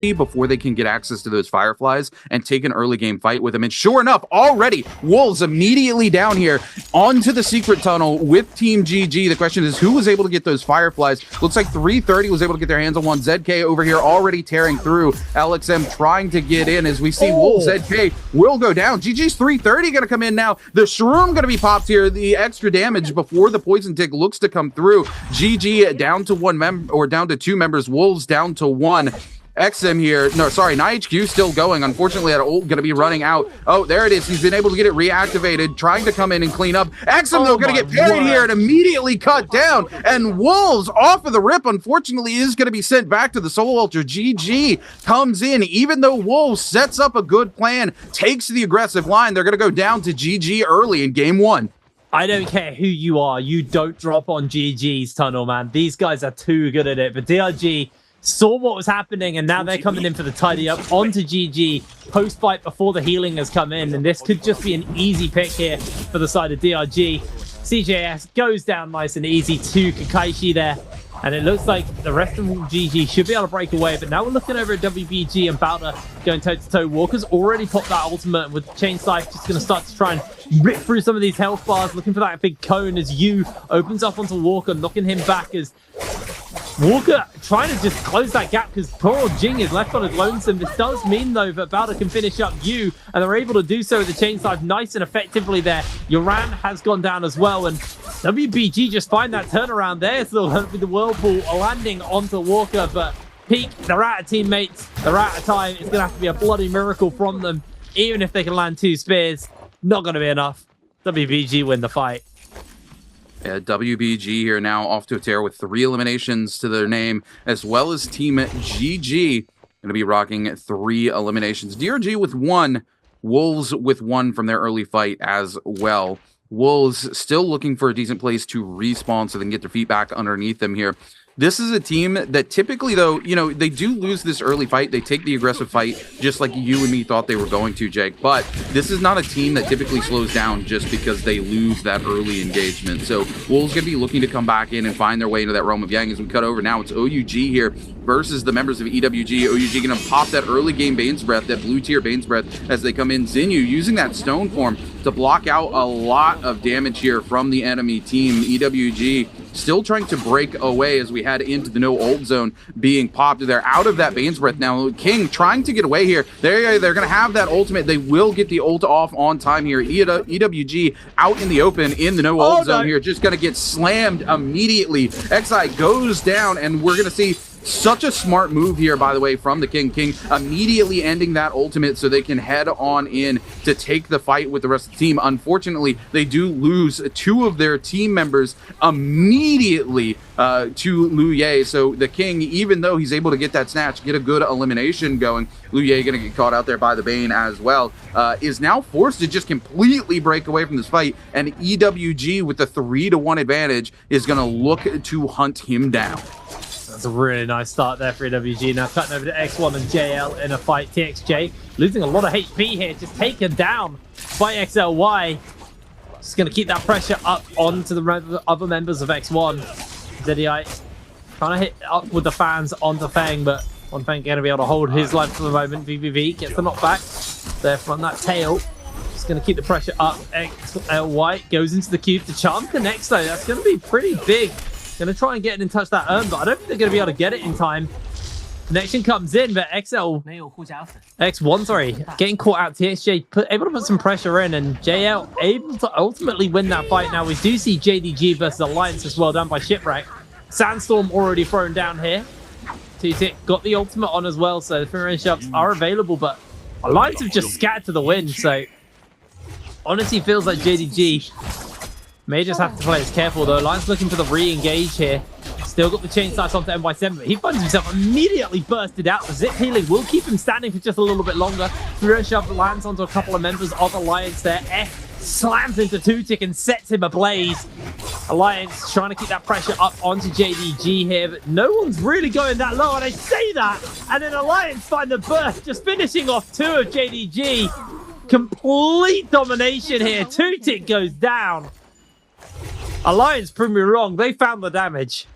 before they can get access to those Fireflies and take an early game fight with them. And sure enough, already Wolves immediately down here onto the secret tunnel with Team GG. The question is, who was able to get those Fireflies? Looks like 330 was able to get their hands on one. ZK over here already tearing through. LXM trying to get in as we see Wolves. ZK will go down. GG's 330 going to come in now. The Shroom going to be popped here. The extra damage before the Poison Tick looks to come through. GG down to one member, or down to two members. Wolves down to one. XM here, no, sorry, NiHQ still going. Unfortunately, that ult gonna be running out. Oh, there it is. He's been able to get it reactivated, trying to come in and clean up. XM, though, gonna get parried here and immediately cut down. And Wolves, off of the rip, unfortunately, is gonna be sent back to the Soul Ultra. GG comes in, even though Wolves sets up a good plan, takes the aggressive line. They're gonna go down to GG early in game one. I don't care who you are, you don't drop on GG's tunnel, man. These guys are too good at it, but DRG saw what was happening, and now they're coming in for the tidy up onto GG post-fight before the healing has come in, and this could just be an easy pick here for the side of DRG. CJS goes down nice and easy to Kakaishi there, and it looks like the rest of GG should be able to break away, but now we're looking over at WBG and Bowder going toe-to-toe. Walker's already popped that ultimate, and with Chain Scythe just going to start to try and rip through some of these health bars, looking for that big cone as Yu opens up onto Walker, knocking him back as Walker trying to just close that gap because poor old Jing is left on his lonesome. This does mean, though, that Bowder can finish up Yu, and they're able to do so with the Chain Scythe nice and effectively there. Yoran has gone down as well, and WBG just find that turnaround there. So the Whirlpool landing onto Walker, but Peak, they're out of teammates, they're out of time. It's going to have to be a bloody miracle from them. Even if they can land two spears, not going to be enough. WBG win the fight. Yeah, WBG here now off to a tear with 3 eliminations to their name, as well as Team GG going to be rocking 3 eliminations. DRG with 1, Wolves with 1 from their early fight as well. Wolves still looking for a decent place to respawn so they can get their feet back underneath them here. This is a team that typically, though, you know, they do lose this early fight. They take the aggressive fight just like you and me thought they were going to, Jake. But this is not a team that typically slows down just because they lose that early engagement. So Wolves going to be looking to come back in and find their way into that realm of Yang. As we cut over now, it's OUG here versus the members of EWG. OUG going to pop that early game Bane's Breath, that blue tier Bane's Breath as they come in. Zinyu using that stone form to block out a lot of damage here from the enemy team. EWG still trying to break away as we head into the no ult zone being popped. They're out of that Bane's Breath now. King trying to get away here. They're going to have that ultimate. They will get the ult off on time here. EWG out in the open in the no ult zone here. Just going to get slammed immediately. XI goes down, and we're going to see such a smart move here, by the way, from the King. King immediately ending that ultimate so they can head on in to take the fight with the rest of the team. Unfortunately, they do lose 2 of their team members immediately to Liu Ye. So the King, even though he's able to get that snatch, get a good elimination going, Liu Ye going to get caught out there by the Bane as well, is now forced to just completely break away from this fight, and EWG with the 3-1 advantage is going to look to hunt him down. That's a really nice start there for EWG. Now cutting over to X1 and JL in a fight. TXJ losing a lot of HP here, just taken down by XLY. Just going to keep that pressure up onto the other members of X1. ZDI trying to hit up with the fans onto Feng, but on Feng going to be able to hold his line for the moment. VVV gets the knockback there from that tail. Just going to keep the pressure up. XLY goes into the cube. The charm connects though. That's going to be pretty big. Going to try and get in touch that urn, but I don't think they're going to be able to get it in time. Connection comes in, but X1, sorry, getting caught out. TXJ able to put some pressure in, and JL able to ultimately win that fight. Now we do see JDG versus Alliance as well, down by Shipwreck. Sandstorm already thrown down here. T-Tick got the ultimate on as well, so the finger shoves are available, but Alliance have just scattered to the wind, so honestly feels like JDG may just have to play as careful, though. Alliance looking for the re-engage here. Still got the chain slice onto MY7, but he finds himself immediately bursted out. The zip healing will keep him standing for just a little bit longer. Through shove lands onto a couple of members of Alliance there. F slams into Two-Tick and sets him ablaze. Alliance trying to keep that pressure up onto JDG here, but no one's really going that low, and I say that, and then Alliance find the burst, just finishing off 2 of JDG. Complete domination here. Two-Tick goes down. Alliance proved me wrong. They found the damage.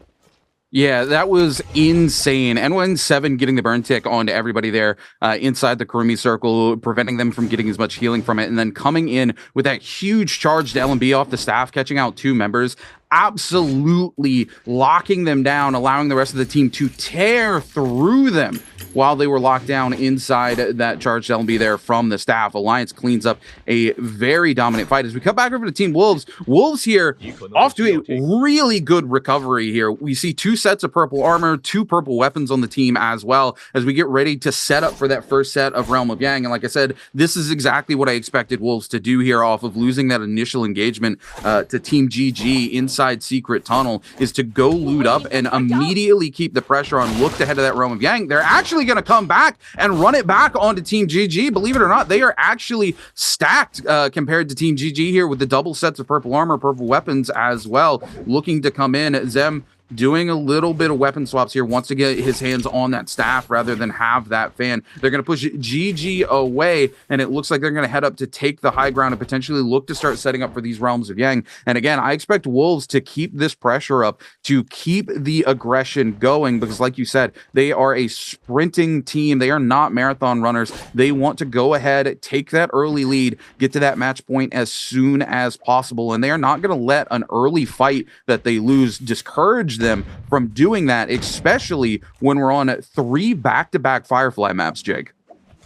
Yeah, that was insane. N17 getting the burn tick onto everybody there inside the Kurumi circle, preventing them from getting as much healing from it, and then coming in with that huge charge to LMB off the staff, catching out 2 members, absolutely locking them down, allowing the rest of the team to tear through them while they were locked down inside that charged LMB there from the staff. Alliance cleans up a very dominant fight. As we cut back over to Team Wolves, Wolves here off to a really good recovery here. We see 2 sets of purple armor, 2 purple weapons on the team as well, as we get ready to set up for that first set of Realm of Yang. And like I said, this is exactly what I expected Wolves to do here off of losing that initial engagement to Team GG inside Secret Tunnel, is to go loot up and immediately keep the pressure on, look ahead of that Realm of Yang. They're actually going to come back and run it back onto Team GG. Believe it or not, they are actually stacked compared to Team GG here with the double sets of purple armor, purple weapons as well, looking to come in. Zem doing a little bit of weapon swaps here, wants to get his hands on that staff rather than have that fan. They're going to push GG away, and it looks like they're going to head up to take the high ground and potentially look to start setting up for these Realms of Yang. And again, I expect Wolves to keep this pressure up, to keep the aggression going, because like you said, they are a sprinting team. They are not marathon runners. They want to go ahead, take that early lead, get to that match point as soon as possible, and they are not going to let an early fight that they lose discourage them from doing that, especially when we're on 3 back-to-back Firefly maps, Jake.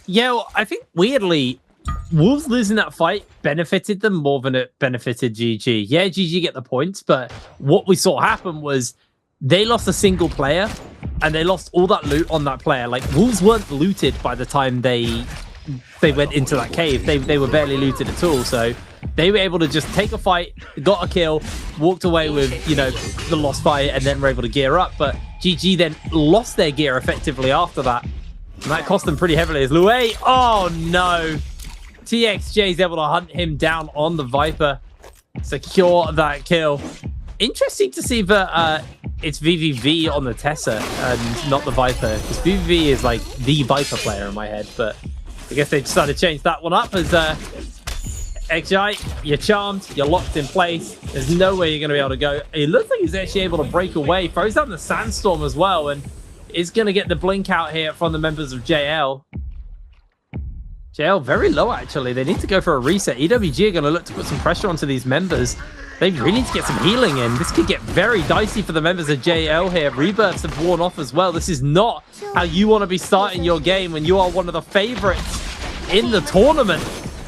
Yeah, well, I think weirdly, Wolves losing that fight benefited them more than it benefited GG. Yeah, GG get the points, but what we saw happen was they lost a single player and they lost all that loot on that player. Like, Wolves weren't looted by the time they went into that cave. They were barely looted at all, so they were able to just take a fight, got a kill, walked away with, you know, the lost fight, and then were able to gear up. But GG then lost their gear effectively after that. And that cost them pretty heavily as Lue. Oh no! TXJ is able to hunt him down on the Viper, secure that kill. Interesting to see that it's VVV on the Tessa and not the Viper, because VVV is like the Viper player in my head, but I guess they decided to change that one up as XJ, you're charmed, you're locked in place. There's no way you're going to be able to go. It looks like he's actually able to break away. Throws down the Sandstorm as well, and is going to get the blink out here from the members of JL. JL very low, actually. They need to go for a reset. EWG are going to look to put some pressure onto these members. They really need to get some healing in. This could get very dicey for the members of JL here. Rebirths have worn off as well. This is not how you want to be starting your game when you are one of the favorites in the tournament.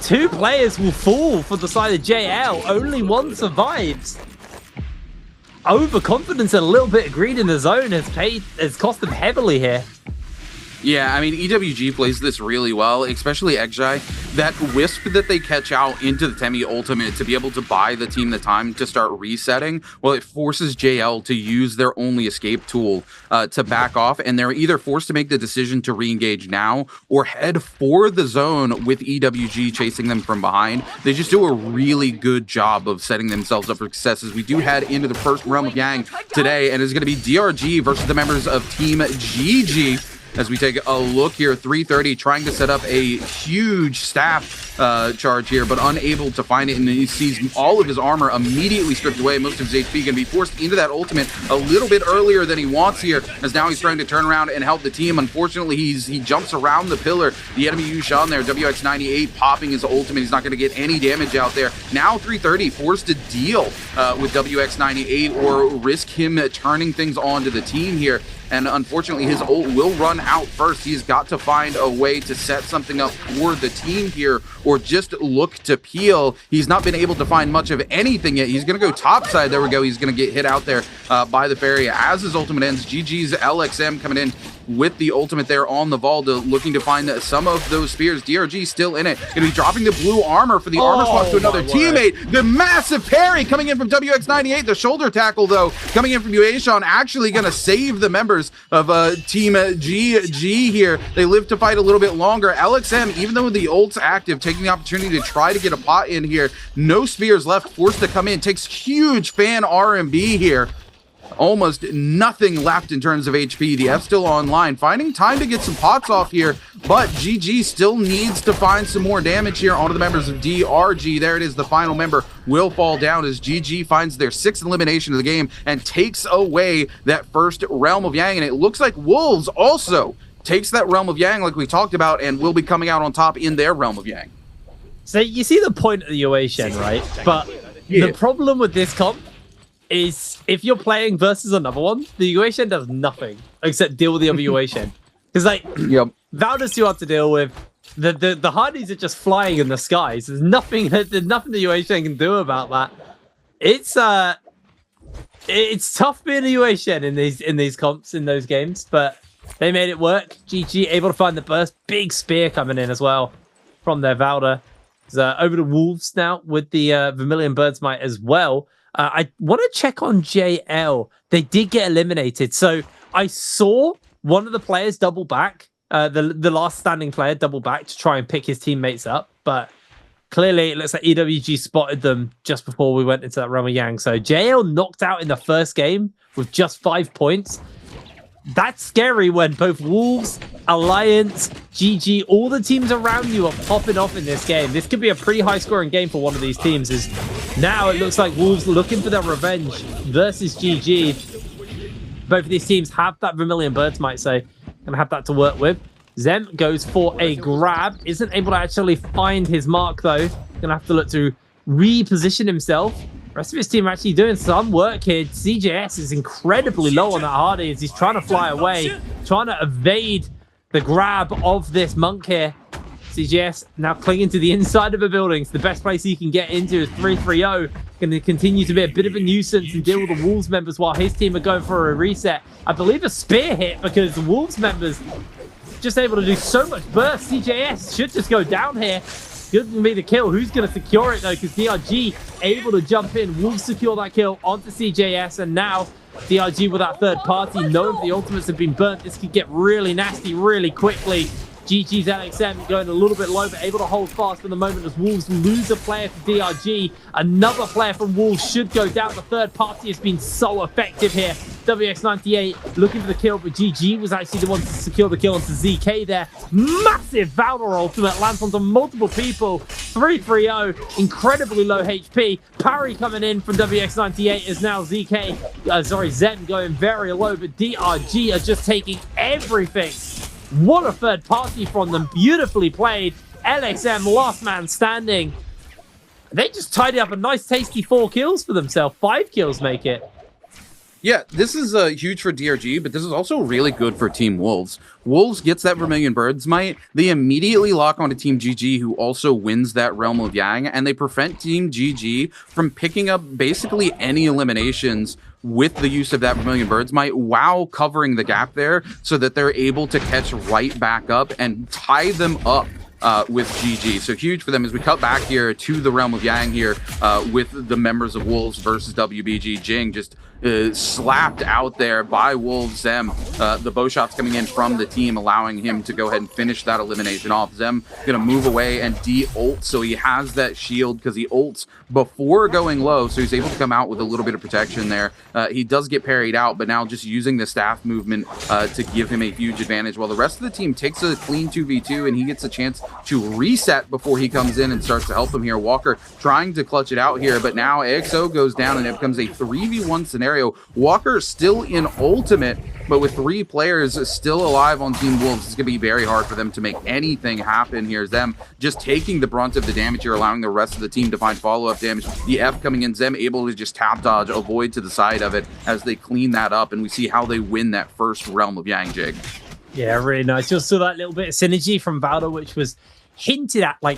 2 players will fall for the side of JL. Only one survives. Overconfidence and a little bit of greed in the zone has cost them heavily here. Yeah, I mean, EWG plays this really well, especially Ekjai. That Wisp that they catch out into the Temi ultimate to be able to buy the team the time to start resetting, well, it forces JL to use their only escape tool to back off, and they're either forced to make the decision to re-engage now or head for the zone with EWG chasing them from behind. They just do a really good job of setting themselves up for success as we do head into the first Realm of Yang today, and it's going to be DRG versus the members of Team GG. As we take a look here, 330 trying to set up a huge staff charge here, but unable to find it, and he sees all of his armor immediately stripped away. Most of his HP going to be forced into that ultimate a little bit earlier than he wants here, as now he's trying to turn around and help the team. Unfortunately, he jumps around the pillar. The enemy Yushan there, WX98 popping his ultimate. He's not going to get any damage out there. Now 330 forced to deal with WX98 or risk him turning things on to the team here. And unfortunately, his ult will run out first. He's got to find a way to set something up for the team here, or just look to peel. He's not been able to find much of anything yet. He's going to go topside. There we go. He's going to get hit out there by the fairy as his ultimate ends. GG's LXM coming in with the ultimate there on the Valda, looking to find some of those spears. DRG still in it. Going to be dropping the blue armor for the armor swap to another teammate. The massive parry coming in from WX98. The shoulder tackle, though, coming in from Yuashan, actually going to save the members of Team GG here. They live to fight a little bit longer. LXM, even though the ult's active, taking the opportunity to try to get a pot in here. No spears left, forced to come in. Takes huge fan RMB here. Almost nothing left in terms of HP. The F still online, finding time to get some pots off here. but GG still needs to find some more damage here onto the members of DRG. There it is, the final member will fall down as GG finds their 6th elimination of the game and takes away that first Realm of Yang. And it looks like Wolves also takes that Realm of Yang like we talked about and will be coming out on top in their Realm of Yang. So you see the point of the UA Shen, right? But the problem with this comp is if you're playing versus another one, the UA Shen does nothing except deal with the other UA Shen. Because like, Valda's too hard to deal with. The hardies are just flying in the skies. There's nothing the UA Shen can do about that. It's tough being a UA Shen in these comps, in those games, but they made it work. GG able to find the burst. Big spear coming in as well from their Valda. Over to Wolves now with the Vermilion Bird's Might as well. I want to check on JL. They did get eliminated. So I saw one of the players double back, the last standing player double back to try and pick his teammates up. But clearly it looks like EWG spotted them just before we went into that Realm of Yang. So JL knocked out in the first game with just 5 points. That's scary when both Wolves, Alliance, GG, all the teams around you are popping off in this game. This could be a pretty high-scoring game for one of these teams. As now it looks like Wolves looking for their revenge versus GG. Both of these teams have that Vermilion Birds Might, so gonna have that to work with. Zem goes for a grab, isn't able to actually find his mark though. Gonna have to look to reposition himself. Rest of his team actually doing some work here. CJS is incredibly low on that Hardy as he's trying to fly away, trying to evade the grab of this monk here. CJS now clinging to the inside of a building. It's the best place he can get into is 3-3-0. Going to continue to be a bit of a nuisance and deal with the Wolves members while his team are going for a reset. I believe a spear hit because the Wolves members just able to do so much burst. CJS should just go down here. Couldn't be the kill. Who's going to secure it though? Because DRG able to jump in. Wolves secure that kill onto CJS, and now DRG with that third party, knowing the ultimates have been burnt. This could get really nasty really quickly. GG's LXM going a little bit low, but able to hold fast for the moment as Wolves lose a player for DRG. Another player from Wolves should go down. The third party has been so effective here. WX98 looking for the kill, but GG was actually the one to secure the kill onto ZK there. Massive Valor ultimate lands onto multiple people. 3-3-0, incredibly low HP. Parry coming in from WX98 is now Zen going very low, but DRG are just taking everything. What a third party from them. Beautifully played. LXM, last man standing. They just tidied up a nice tasty 4 kills for themselves. 5 kills make it. Yeah, this is huge for DRG, but this is also really good for Team Wolves. Wolves gets that Vermilion Bird's Might. They immediately lock onto Team GG, who also wins that Realm of Yang, and they prevent Team GG from picking up basically any eliminations with the use of that Vermilion Bird's Might while covering the gap there so that they're able to catch right back up and tie them up with GG. So huge for them as we cut back here to the Realm of Yang here with the members of Wolves versus WBG. Jing just slapped out there by Wolves. Zem, the bow shots coming in from the team, allowing him to go ahead and finish that elimination off. Zem gonna move away and de-ult, so he has that shield because he ults before going low, so he's able to come out with a little bit of protection there. He does get parried out, but now just using the staff movement to give him a huge advantage, while the rest of the team takes a clean 2v2 and he gets a chance to reset before he comes in and starts to help him here. Walker trying to clutch it out here, but now AXO goes down and it becomes a 3v1 scenario. Walker still in ultimate, but with 3 players still alive on Team Wolves, it's going to be very hard for them to make anything happen here. Zem just taking the brunt of the damage here, allowing the rest of the team to find follow-up damage. The F coming in, Zem able to just tap dodge, avoid to the side of it as they clean that up, and we see how they win that first Realm of Yang, Jig. Yeah, really nice. Just saw that little bit of synergy from Valda, which was hinted at like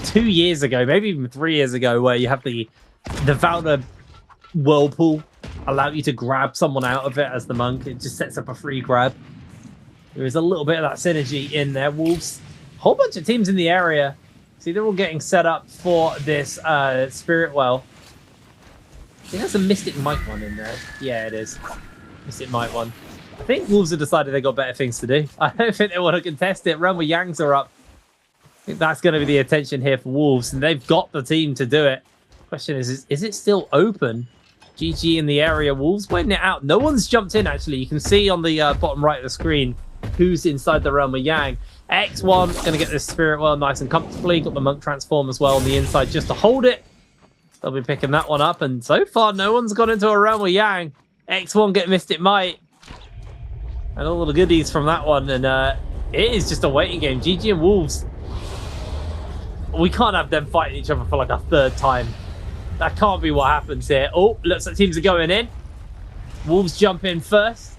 2 years ago, maybe even 3 years ago, where you have the Valda whirlpool allow you to grab someone out of it as the monk. It just sets up a free grab. There is a little bit of that synergy in there. Wolves, whole bunch of teams in the area. See, they're all getting set up for this Spirit Well. I think that's a Mystic Might one in there. Yeah, it is. Mystic Might one. I think Wolves have decided they got better things to do. I don't think they want to contest it. Realm of Yangs are up. I think that's going to be the attention here for Wolves, and they've got the team to do it. Question is it still open? GG in the area. Wolves waiting it out. No one's jumped in, actually. You can see on the bottom right of the screen who's inside the Realm of Yang. X1 going to get this Spirit Well nice and comfortably. Got the Monk Transform as well on the inside just to hold it. They'll be picking that one up. And so far, no one's gone into a realm of Yang. X1 get Mystic Might. And all the goodies from that one. And it is just a waiting game. GG and Wolves. We can't have them fighting each other for like a third time. That can't be what happens here. Oh, looks like teams are going in. Wolves jump in first.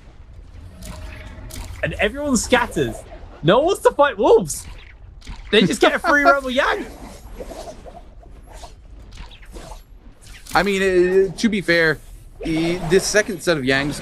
And everyone scatters. No one wants to fight Wolves. They just get a free Rebel Yang. I mean, to be fair, this second set of Yangs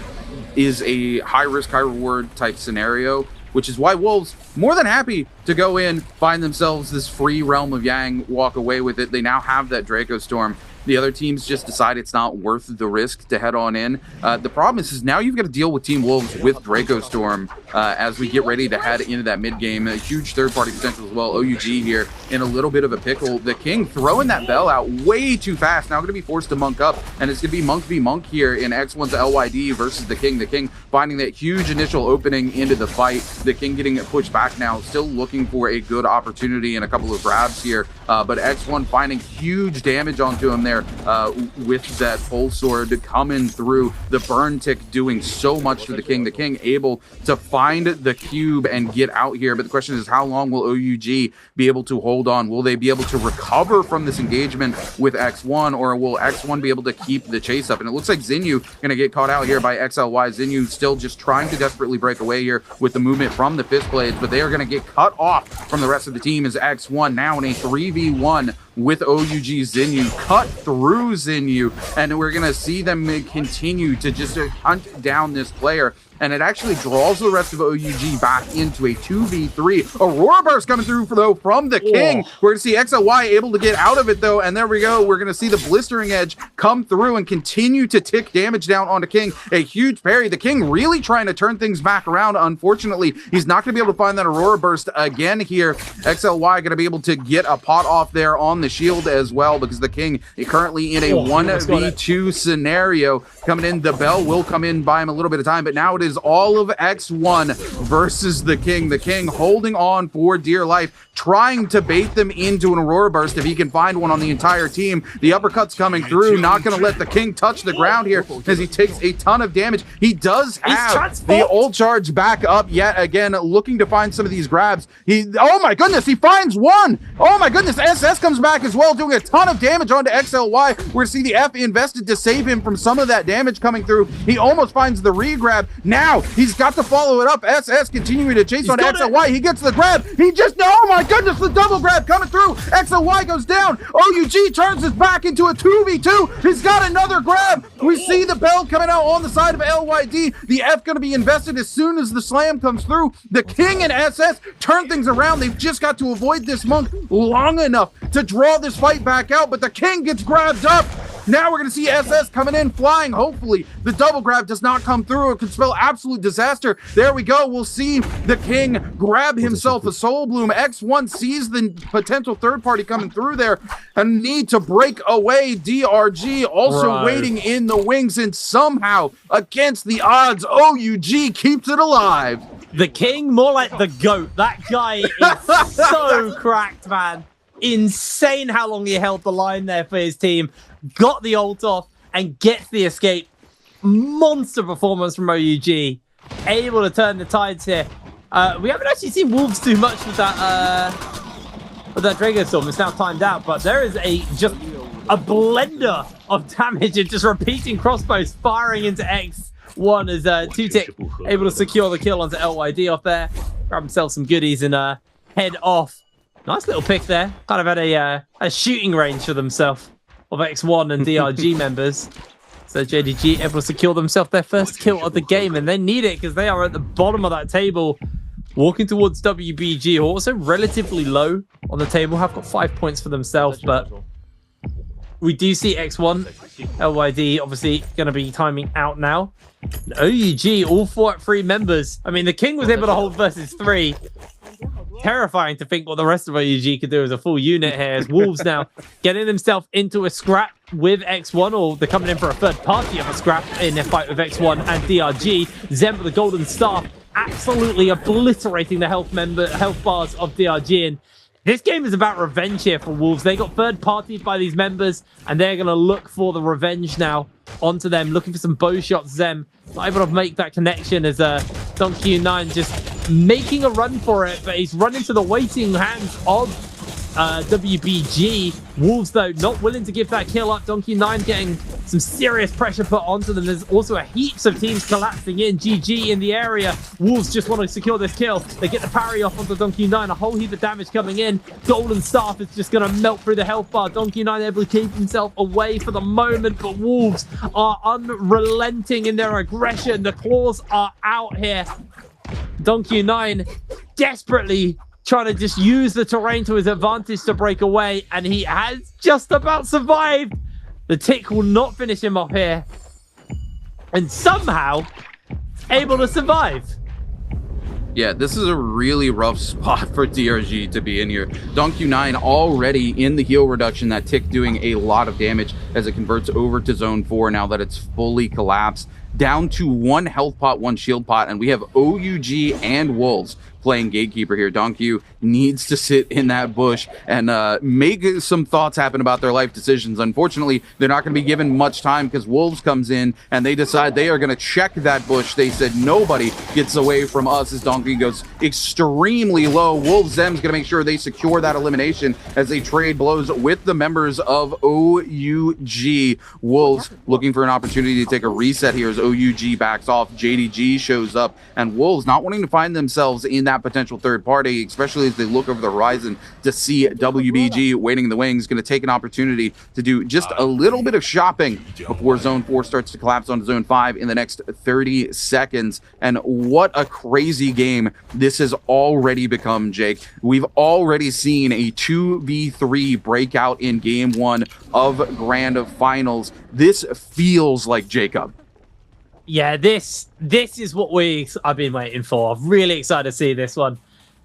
is a high risk, high reward type scenario, which is why Wolves more than happy to go in, find themselves this free realm of Yang, walk away with it. They now have that Draco Storm. The other teams just decide it's not worth the risk to head on in. The problem is now you've got to deal with Team Wolves with Draco Storm as we get ready to head into that mid game. A huge third-party potential as well. OUG here in a little bit of a pickle. The King throwing that bell out way too fast. Now going to be forced to monk up, and it's going to be Monk v Monk here in X1's LYD versus the King. The King finding that huge initial opening into the fight. The King getting pushed back now, still looking for a good opportunity and a couple of grabs here. But X1 finding huge damage onto him there. With that pole sword coming through, the burn tick doing so much to the King. The King able to find the cube and get out here, but the question is, how long will OUG be able to hold on? Will they be able to recover from this engagement with X1, or will X1 be able to keep the chase up? And it looks like Xinyu gonna get caught out here by XLY. Xinyu still just trying to desperately break away here with the movement from the Fist Blades, but they are gonna get cut off from the rest of the team as X1 now in a 3v1 with OUG Xinyu, cut through Xinyu, and we're gonna see them continue to just hunt down this player. And it actually draws the rest of OUG back into a 2v3. Aurora Burst coming through from the King. We're gonna see XLY able to get out of it though, and there we go. We're gonna see the Blistering Edge come through and continue to tick damage down onto King. A huge parry. The King really trying to turn things back around. Unfortunately, he's not gonna be able to find that Aurora Burst again here. XLY gonna be able to get a pot off there on the shield as well, because the King is currently in a 1v2 scenario coming in. The bell will come in, buy him a little bit of time, but now it is all of X1 versus the King. The King holding on for dear life, trying to bait them into an Aurora Burst if he can find one on the entire team. The uppercut's coming through, not going to let the King touch the ground here as he takes a ton of damage. He does have the ult charge back up yet again, looking to find some of these grabs. Oh my goodness, he finds one! Oh my goodness, SS comes back as well, doing a ton of damage onto XLY. We're going to see the F invested to save him from some of that damage coming through. He almost finds the re-grab. Now, he's got to follow it up. SS continuing to chase on XLY. He gets the grab. He just, oh my goodness, the double grab coming through. XLY goes down. OUG turns his back into a 2v2. He's got another grab. We see the bell coming out on the side of LYD. The F going to be invested as soon as the slam comes through. The King and SS turn things around. They've just got to avoid this Monk long enough to draw this fight back out, but the King gets grabbed up. Now we're going to see SS coming in flying. Hopefully the double grab does not come through. It could spell absolute disaster. There we go. We'll see the King grab himself a Soul Bloom. X1 sees the potential third party coming through there and need to break away. DRG also waiting in the wings, and somehow against the odds, OUG keeps it alive. The King, more like the GOAT. That guy is so cracked, man. Insane how long he held the line there for his team. Got the ult off and gets the escape. Monster performance from OUG. Able to turn the tides here. We haven't actually seen Wolves do much with that Drago Storm. It's now timed out, but there is just a blender of damage and just repeating crossbows firing into X1 as 2-tick able to secure the kill onto LYD off there. Grab himself some goodies and head off. Nice little pick there. Kind of had a shooting range for themselves of X1 and DRG members. So JDG able to secure themselves their first kill of the game, and they need it because they are at the bottom of that table, walking towards WBG, who are also relatively low on the table, have got 5 points for themselves, but we do see X1, LYD obviously going to be timing out now. And OUG, all 3 members. I mean, the King was able to hold versus 3. Terrifying to think what the rest of OUG could do as a full unit here, as Wolves now getting themselves into a scrap with X1, or they're coming in for a third party of a scrap in their fight with X1 and DRG. Zem with the golden staff absolutely obliterating the health bars of DRG. And this game is about revenge here for Wolves. They got third-partied by these members, and they're going to look for the revenge now onto them, looking for some bow shots. Zem not able to make that connection as Donkey 9 just making a run for it, but he's running to the waiting hands of WBG. Wolves, though, not willing to give that kill up. Donkey 9 getting some serious pressure put onto them. There's also heaps of teams collapsing in. GG in the area. Wolves just want to secure this kill. They get the parry off onto Donkey 9. A whole heap of damage coming in. Golden Staff is just going to melt through the health bar. Donkey 9 able to keep himself away for the moment, but Wolves are unrelenting in their aggression. The claws are out here. Donkey 9 desperately trying to just use the terrain to his advantage to break away, and he has just about survived. The tick will not finish him off here, and somehow able to survive. Yeah, this is a really rough spot for DRG to be in here. Donkey 9 already in the heal reduction, that tick doing a lot of damage as it converts over to zone 4 now that it's fully collapsed. Down to 1 health pot, 1 shield pot, and we have OUG and Wolves playing gatekeeper here. Donkey needs to sit in that bush and make some thoughts happen about their life decisions. Unfortunately, they're not going to be given much time because Wolves comes in and they decide they are going to check that bush. They said nobody gets away from us as Donkey goes extremely low. Wolves Zem's going to make sure they secure that elimination as they trade blows with the members of OUG. Wolves looking for an opportunity to take a reset here as OUG backs off. JDG shows up, and Wolves not wanting to find themselves in that potential third party, especially as they look over the horizon to see WBG waiting in the wings, going to take an opportunity to do just a little bit of shopping before zone 4 starts to collapse onto zone 5 in the next 30 seconds. And what a crazy game this has already become, Jake. We've already seen a 2v3 breakout in game 1 of Grand Finals. This feels like Jacob. Yeah, this is what I've been waiting for. I'm really excited to see this one.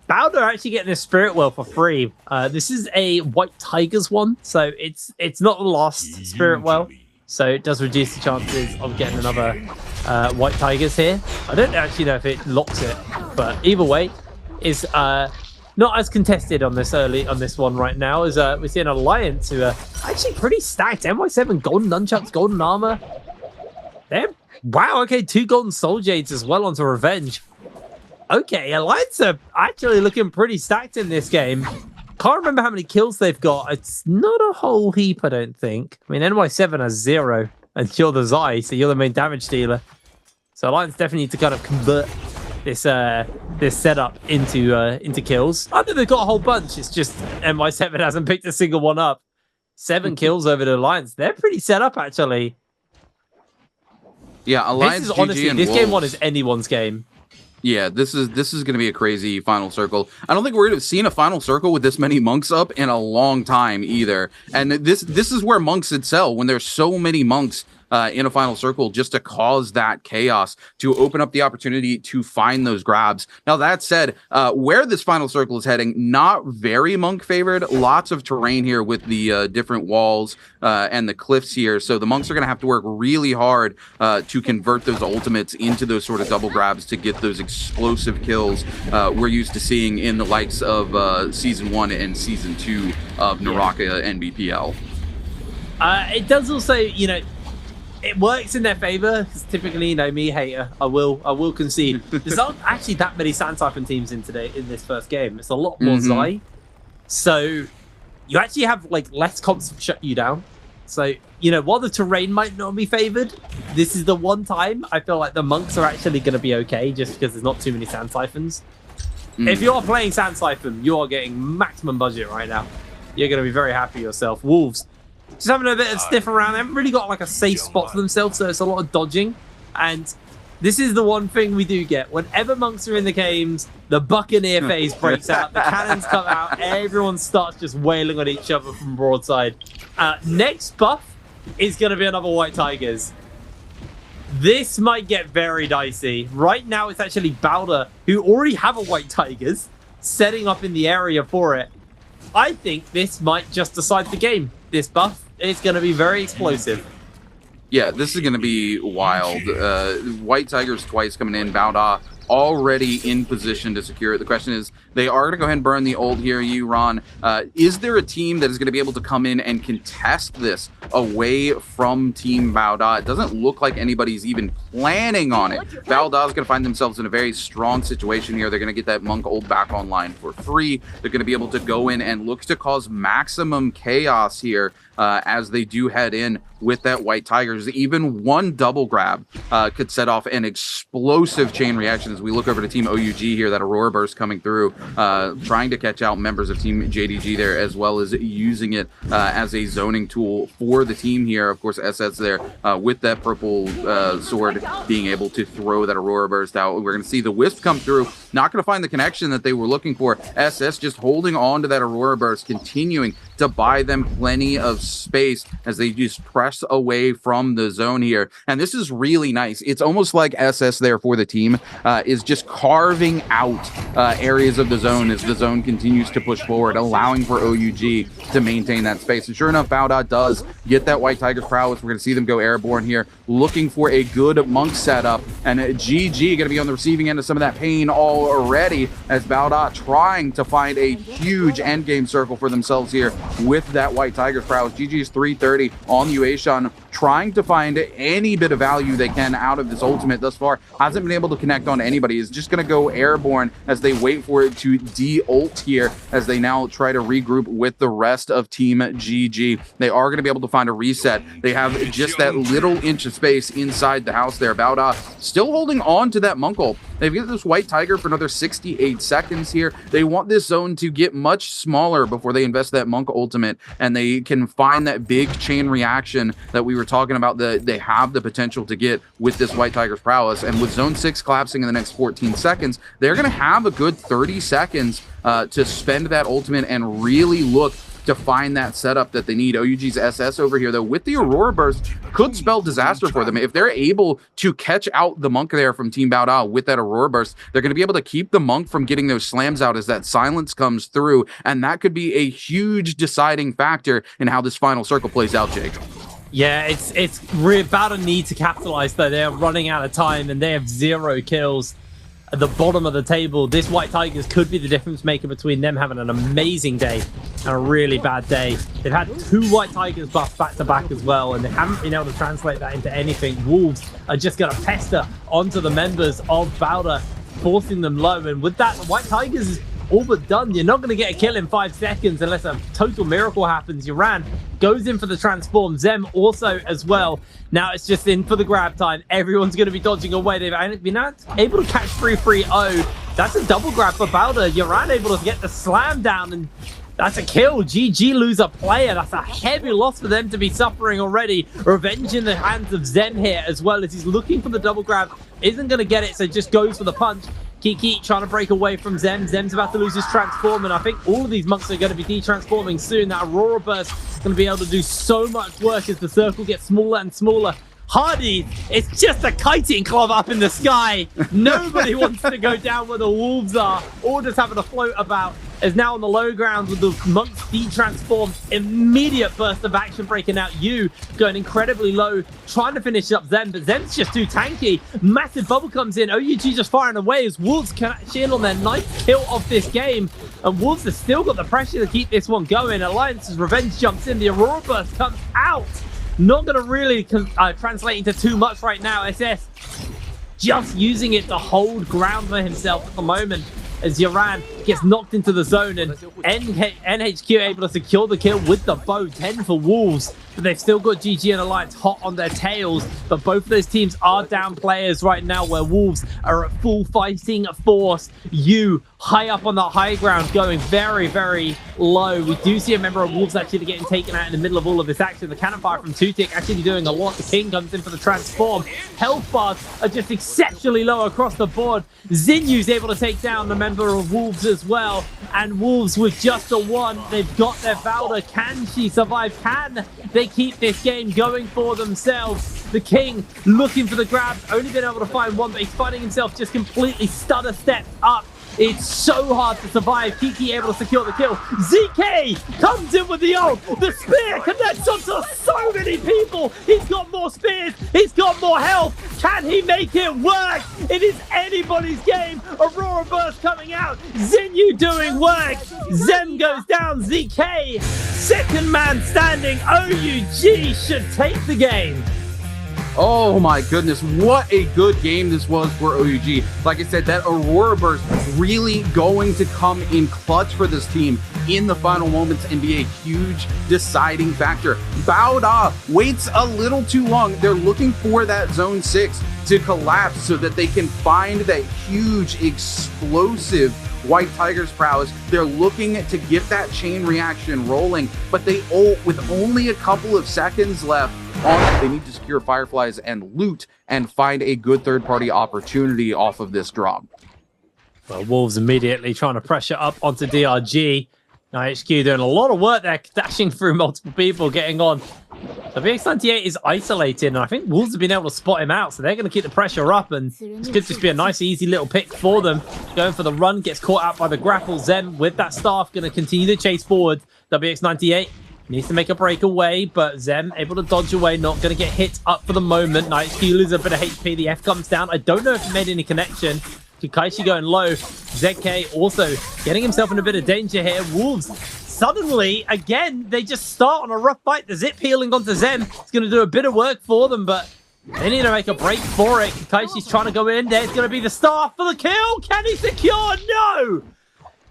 Bowder actually getting a Spirit Well for free. This is a White Tigers one, so it's not the last Spirit Well, so it does reduce the chances of getting another White Tigers here. I don't actually know if it locks it, but either way, is not as contested on this one right now, as we're seeing Alliance who are actually pretty stacked. NY7 golden nunchucks, golden armor. Wow, okay, 2 golden soul jades as well onto Revenge. Okay, Alliance are actually looking pretty stacked in this game. Can't remember how many kills they've got. It's not a whole heap, I don't think. I mean, NY7 has 0, and you're the Zai, so you're the main damage dealer. So Alliance definitely need to kind of convert this setup into kills. I know they've got a whole bunch. It's just NY7 hasn't picked a single one up. 7 kills over the Alliance. They're pretty set up, actually. Yeah, Alliance, this is honestly, this Wolves. game 1 is anyone's game. Yeah, this is going to be a crazy final circle. I don't think we're going to see a final circle with this many monks up in a long time either. And this is where monks excel, when there's so many monks in a final circle, just to cause that chaos, to open up the opportunity to find those grabs. Now, that said, where this final circle is heading, not very monk favored. Lots of terrain here with the different walls and the cliffs here. So the monks are going to have to work really hard to convert those ultimates into those sort of double grabs to get those explosive kills we're used to seeing in the likes of Season 1 and Season 2 of Naraka NBPL. It does also, it works in their favor because typically, me hater, I will concede. There's not actually that many Sand Siphon teams in this first game. It's a lot more Zai, so you actually have less comps to shut you down. So while the terrain might not be favored, this is the one time I feel like the monks are actually going to be okay, just because there's not too many Sand Siphons. If you're playing Sand Siphon, you are getting maximum budget right now. You're going to be very happy yourself. Wolves just having a bit of sniff around. They haven't really got a safe spot for themselves, so it's a lot of dodging. And this is the one thing we do get. Whenever monks are in the games, the Buccaneer phase breaks out, the cannons come out, everyone starts just wailing on each other from broadside. Next buff is going to be another White Tigers. This might get very dicey. Right now, it's actually Bowder, who already have a White Tigers, setting up in the area for it. I think this might just decide the game. This buff is going to be very explosive. Yeah, this is going to be wild. White Tigers twice coming in. Bowda already in position to secure it. The question is, they are going to go ahead and burn the ult here, Ron. Is there a team that is going to be able to come in and contest this away from Team Baoda? It doesn't look like anybody's even planning on it. Baoda is going to find themselves in a very strong situation here. They're going to get that Monk ult back online for free. They're going to be able to go in and look to cause maximum chaos here as they do head in with that White Tigers. Even one double grab could set off an explosive chain reaction as we look over to Team OUG here. That Aurora Burst coming through, trying to catch out members of Team JDG there, as well as using it as a zoning tool for the team here. Of course, SS there with that purple sword being able to throw that Aurora Burst out. We're going to see the Wisp come through, not going to find the connection that they were looking for. SS just holding on to that Aurora Burst, continuing to buy them plenty of space as they just press away from the zone here. And this is really nice. It's almost like SS there for the team is just carving out areas of the zone as the zone continues to push forward, allowing for OUG to maintain that space. And sure enough, Baoda does get that White Tigers prowess. We're going to see them go airborne here, looking for a good Monk setup. And GG going to be on the receiving end of some of that pain already as Baoda trying to find a huge endgame circle for themselves here with that White Tigers prowess. GG's 330 on Yuashan, trying to find any bit of value they can out of this ultimate thus far. Hasn't been able to connect on anybody. Is just going to go airborne as they wait for it to de-ult here as they now try to regroup with the rest of Team GG. They are going to be able to find a reset. They have just that little inch of space inside the house there. Baoda still holding on to that Monk ult. They've got this White Tiger for another 68 seconds here. They want this zone to get much smaller before they invest that Monk ultimate, and they can find that big chain reaction that we were talking about that they have the potential to get with this White Tiger's prowess. And with Zone 6 collapsing in the next 14 seconds, they're going to have a good 30 seconds to spend that ultimate and really look to find that setup that they need. OUG's SS over here, though, with the Aurora Burst, could spell disaster for them. If they're able to catch out the Monk there from Team Baoda with that Aurora Burst, they're going to be able to keep the Monk from getting those slams out as that silence comes through, and that could be a huge deciding factor in how this final circle plays out, Jake. Yeah, it's really about a need to capitalize, though. They're running out of time, and they have 0 kills at the bottom of the table. This White Tigers could be the difference maker between them having an amazing day and a really bad day. They've had 2 White Tigers buffs back to back as well, and they haven't been able to translate that into anything. Wolves are just going to pester onto the members of Baoda, forcing them low. And with that, the White Tigers is all but done. You're not going to get a kill in 5 seconds unless a total miracle happens. Yuran goes in for the transform. Zem also as well. Now it's just in for the grab time. Everyone's going to be dodging away. They've been able to catch 3-3-0. That's a double grab for Baoda. Yuran able to get the slam down, and that's a kill. GG lose a player. That's a heavy loss for them to be suffering already. Revenge in the hands of Zem here as well, as he's looking for the double grab. Isn't going to get it, so just goes for the punch. Kiki trying to break away from Zem. Zem's about to lose his transform, and I think all of these monks are going to be de-transforming soon. That Aurora Burst is going to be able to do so much work as the circle gets smaller and smaller. Hardy, it's just a kiting club up in the sky. Nobody wants to go down where the wolves are, or just having a float about. Is now on the low ground with the monks de-transformed. Immediate burst of action breaking out. You going incredibly low, trying to finish up Zem, but Zem's just too tanky. Massive bubble comes in. OUG just firing away as Wolves catch in on their 9th kill of this game. And Wolves have still got the pressure to keep this one going. Alliance's Revenge jumps in. The Aurora Burst comes out. Not going to really translate into too much right now. SS just using it to hold ground for himself at the moment, as Yuran gets knocked into the zone, and NHQ able to secure the kill with the bow. 10 for Wolves, but they've still got GG and Alliance hot on their tails. But both of those teams are down players right now, where Wolves are at full fighting force. You high up on the high ground, going very, very low. We do see a member of Wolves actually getting taken out in the middle of all of this action. The cannon fire from Tutik actually doing a lot. The King comes in for the transform. Health bars are just exceptionally low across the board. Xinyu's able to take down the member of Wolves as well. And Wolves with just a 1. They've got their Valda. Can she survive? Can they keep this game going for themselves? The King looking for the grab. Only been able to find 1, but he's finding himself just completely stutter stepped up It's so hard to survive. Kiki able to secure the kill. ZK comes in with the ult. The spear connects onto so many people. He's got more spears. He's got more health. Can he make it work? It is anybody's game. Aurora Burst coming out. Zinyu doing work. Zem goes down. ZK, second man standing. OUG should take the game. Oh my goodness, what a good game this was for OUG. Like I said, that Aurora Burst really going to come in clutch for this team in the final moments and be a huge deciding factor. Bauda waits a little too long. They're looking for that zone 6 to collapse so that they can find that huge explosive White Tiger's prowess. They're looking to get that chain reaction rolling, but they ult with only a couple of seconds left on it. They need to secure Fireflies and loot and find a good third-party opportunity off of this drop. Well, Wolves immediately trying to pressure up onto DRG. Now HQ doing a lot of work there, dashing through multiple people, getting on. The VX98 is isolated, and I think Wolves have been able to spot him out, so they're going to keep the pressure up, and this could just be a nice, easy little pick for them. Going for the run, gets caught out by the grapple. Zem with that staff, going to continue to chase forward. WX98 needs to make a breakaway, but Zem able to dodge away, not going to get hit up for the moment. HQ loses a bit of HP, the F comes down. I don't know if he made any connection. Kakaishi going low. ZK also getting himself in a bit of danger here. Wolves suddenly, again, they just start on a rough fight. The zip healing onto Zem. It's going to do a bit of work for them, but they need to make a break for it. Kakaishi's trying to go in. There's going to be the staff for the kill. Can he secure? No!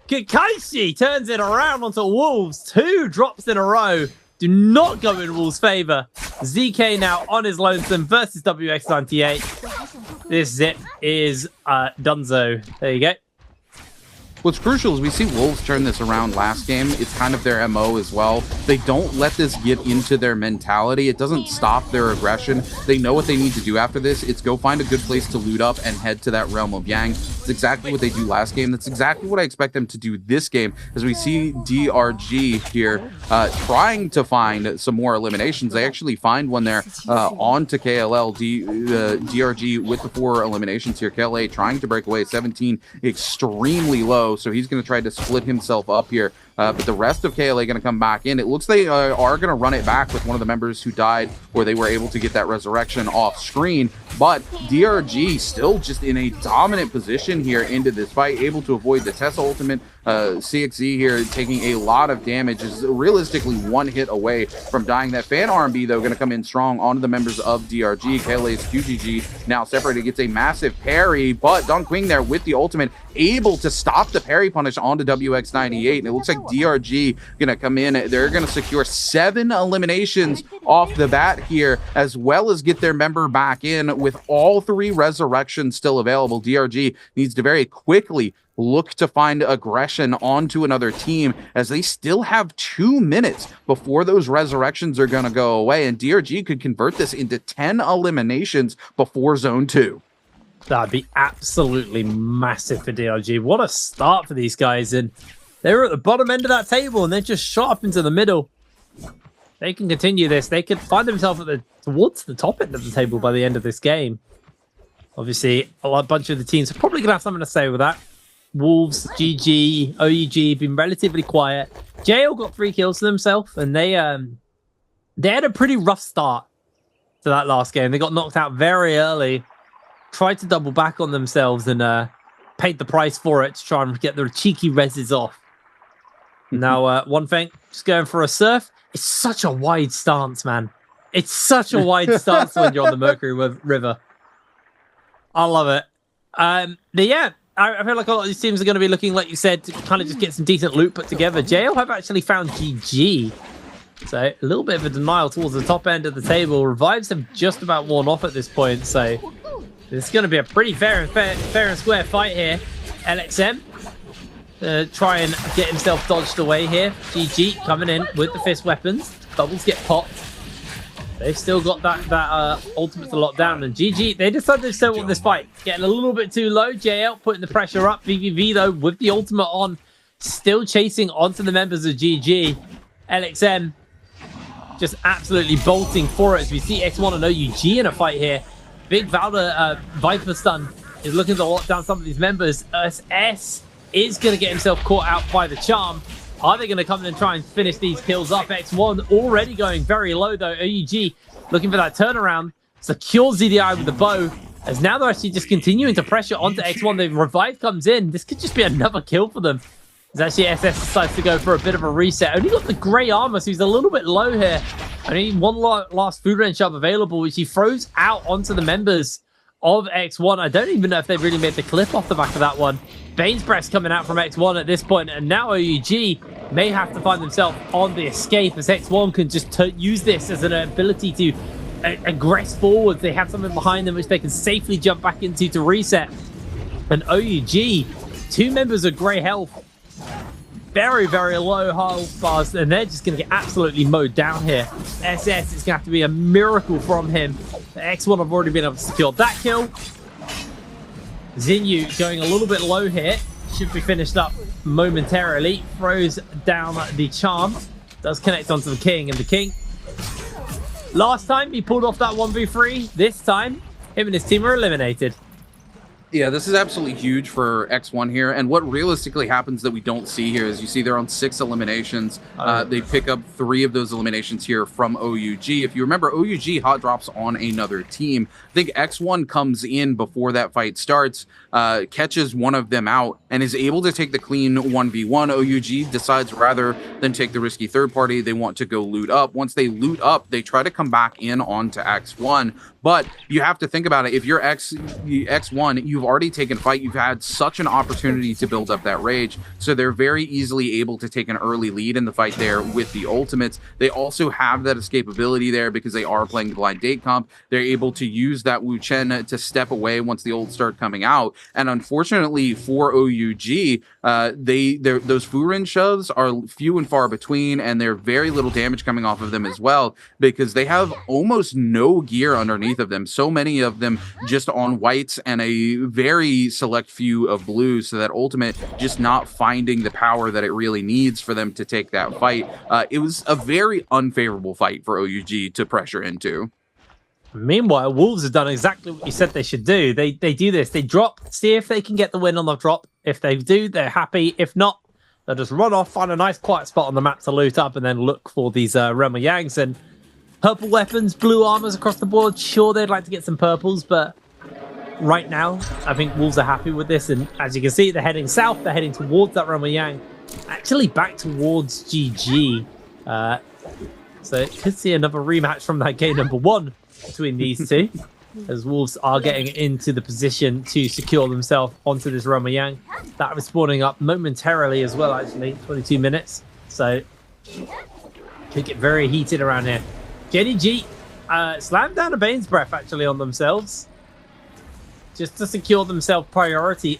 Kakaishi turns it around onto Wolves. 2 drops in a row. Do not go in Wolves' favor. ZK now on his lonesome versus WX98. This zip is Dunzo. There you go. What's crucial is we see Wolves turn this around last game. It's kind of their MO as well. They don't let this get into their mentality. It doesn't stop their aggression. They know what they need to do after this. It's go find a good place to loot up and head to that Realm of Yang. It's exactly what they do last game. That's exactly what I expect them to do this game, as we see DRG here trying to find some more eliminations. They actually find one there onto KLL. DRG with the 4 eliminations here. KLA trying to break away. 17 extremely low, so he's going to try to split himself up here. But the rest of KLA going to come back in. It looks they are going to run it back with one of the members who died, where they were able to get that resurrection off screen. But DRG still just in a dominant position here into this fight, able to avoid the Tessa ultimate. CXZ here taking a lot of damage, is realistically 1 hit away from dying. That fan RMB though going to come in strong onto the members of DRG. KLA's QGG now separated, gets a massive parry, but Don Quing there with the ultimate able to stop the parry punish onto WX98, and it looks like DRG gonna come in. They're gonna secure 7 eliminations off the bat here, as well as get their member back in with all 3 resurrections still available. DRG needs to very quickly look to find aggression onto another team, as they still have 2 minutes before those resurrections are gonna go away, and DRG could convert this into 10 eliminations before zone 2. That'd be absolutely massive for DRG. What a start for these guys. And they were at the bottom end of that table and they're just shot up into the middle. They can continue this. They could find themselves at towards the top end of the table by the end of this game. Obviously, a bunch of the teams are probably going to have something to say with that. Wolves, GG, OUG been relatively quiet. JL got 3 kills to themselves, and they had a pretty rough start to that last game. They got knocked out very early. Tried to double back on themselves and paid the price for it to try and get their cheeky reses off. Now, one thing, just going for a surf. It's such a wide stance, man. It's such a wide stance when you're on the Mercury River. I love it. But yeah, I feel like a lot of these teams are going to be looking, like you said, to kind of just get some decent loot put together. JL have actually found GG. So a little bit of a denial towards the top end of the table. Revives have just about worn off at this point, so it's going to be a pretty fair and square fight here. LXM try and get himself dodged away here. GG coming in with the fist weapons. Bubbles get popped. They've still got that ultimate to lock down. And GG, they decided to still want this fight. Getting a little bit too low. JL putting the pressure up. VVV though with the ultimate on. Still chasing onto the members of GG. LXM just absolutely bolting for it as we see X1 and OUG in a fight here. Big Valda Viper stun is looking to lock down some of these members. SS is going to get himself caught out by the charm. Are they going to come in and try and finish these kills up? X1 already going very low, though. OUG looking for that turnaround. Secures ZDI with the bow. As now they're actually just continuing to pressure onto X1. The revive comes in. This could just be another kill for them. As actually SS decides to go for a bit of a reset. Only got the grey armor, so he's a little bit low here. Only one last food range shove available, which he throws out onto the members of X1. I don't even know if they've really made the clip off the back of that one. Bane's Breath coming out from X1 at this point, and now OUG may have to find themselves on the escape, as X1 can just use this as an ability to aggress forward. They have something behind them which they can safely jump back into to reset. And OUG, two members of grey health, very, very low health bars, and they're just going to get absolutely mowed down here. SS is going to have to be a miracle from him. The X1 have already been able to secure that kill. Zinyu going a little bit low here. Should be finished up momentarily. Throws down the charm. Does connect onto the king, and the king, last time he pulled off that 1v3. This time, him and his team are eliminated. Yeah, this is absolutely huge for X1 here. And what realistically happens that we don't see here is you see they're on 6 eliminations. They pick up 3 of those eliminations here from OUG. If you remember, OUG hot drops on another team. I think X1 comes in before that fight starts, catches one of them out, and is able to take the clean 1v1. OUG decides rather than take the risky third party, they want to go loot up. Once they loot up, they try to come back in onto X1. But you have to think about it. If you're X1, you've already taken fight. You've had such an opportunity to build up that rage. So they're very easily able to take an early lead in the fight there with the ultimates. They also have that escapability there because they are playing the blind date comp. They're able to use that Wu Chen to step away once the ults start coming out. And unfortunately for OUG, those Furin shoves are few and far between, and there's very little damage coming off of them as well, because they have almost no gear underneath of them. So many of them just on whites and a very select few of blues, so that ultimate just not finding the power that it really needs for them to take that fight. It was a very unfavorable fight for OUG to pressure into. Meanwhile, Wolves have done exactly what you said they should do. They do this. They drop, see if they can get the win on the drop. If they do, they're happy. If not, they'll just run off, find a nice quiet spot on the map to loot up, and then look for these Realm of Yangs. And purple weapons, blue armors across the board. Sure, they'd like to get some purples, but right now, I think Wolves are happy with this. And as you can see, they're heading south. They're heading towards that Realm of Yang. Actually, back towards GG. So it could see another rematch from that game number 1 between these two, as Wolves are getting into the position to secure themselves onto this Realm of Yang. That was spawning up momentarily as well, actually. 22 minutes. So could get very heated around here. Jenny G slammed down a Bane's Breath actually on themselves, just to secure themselves priority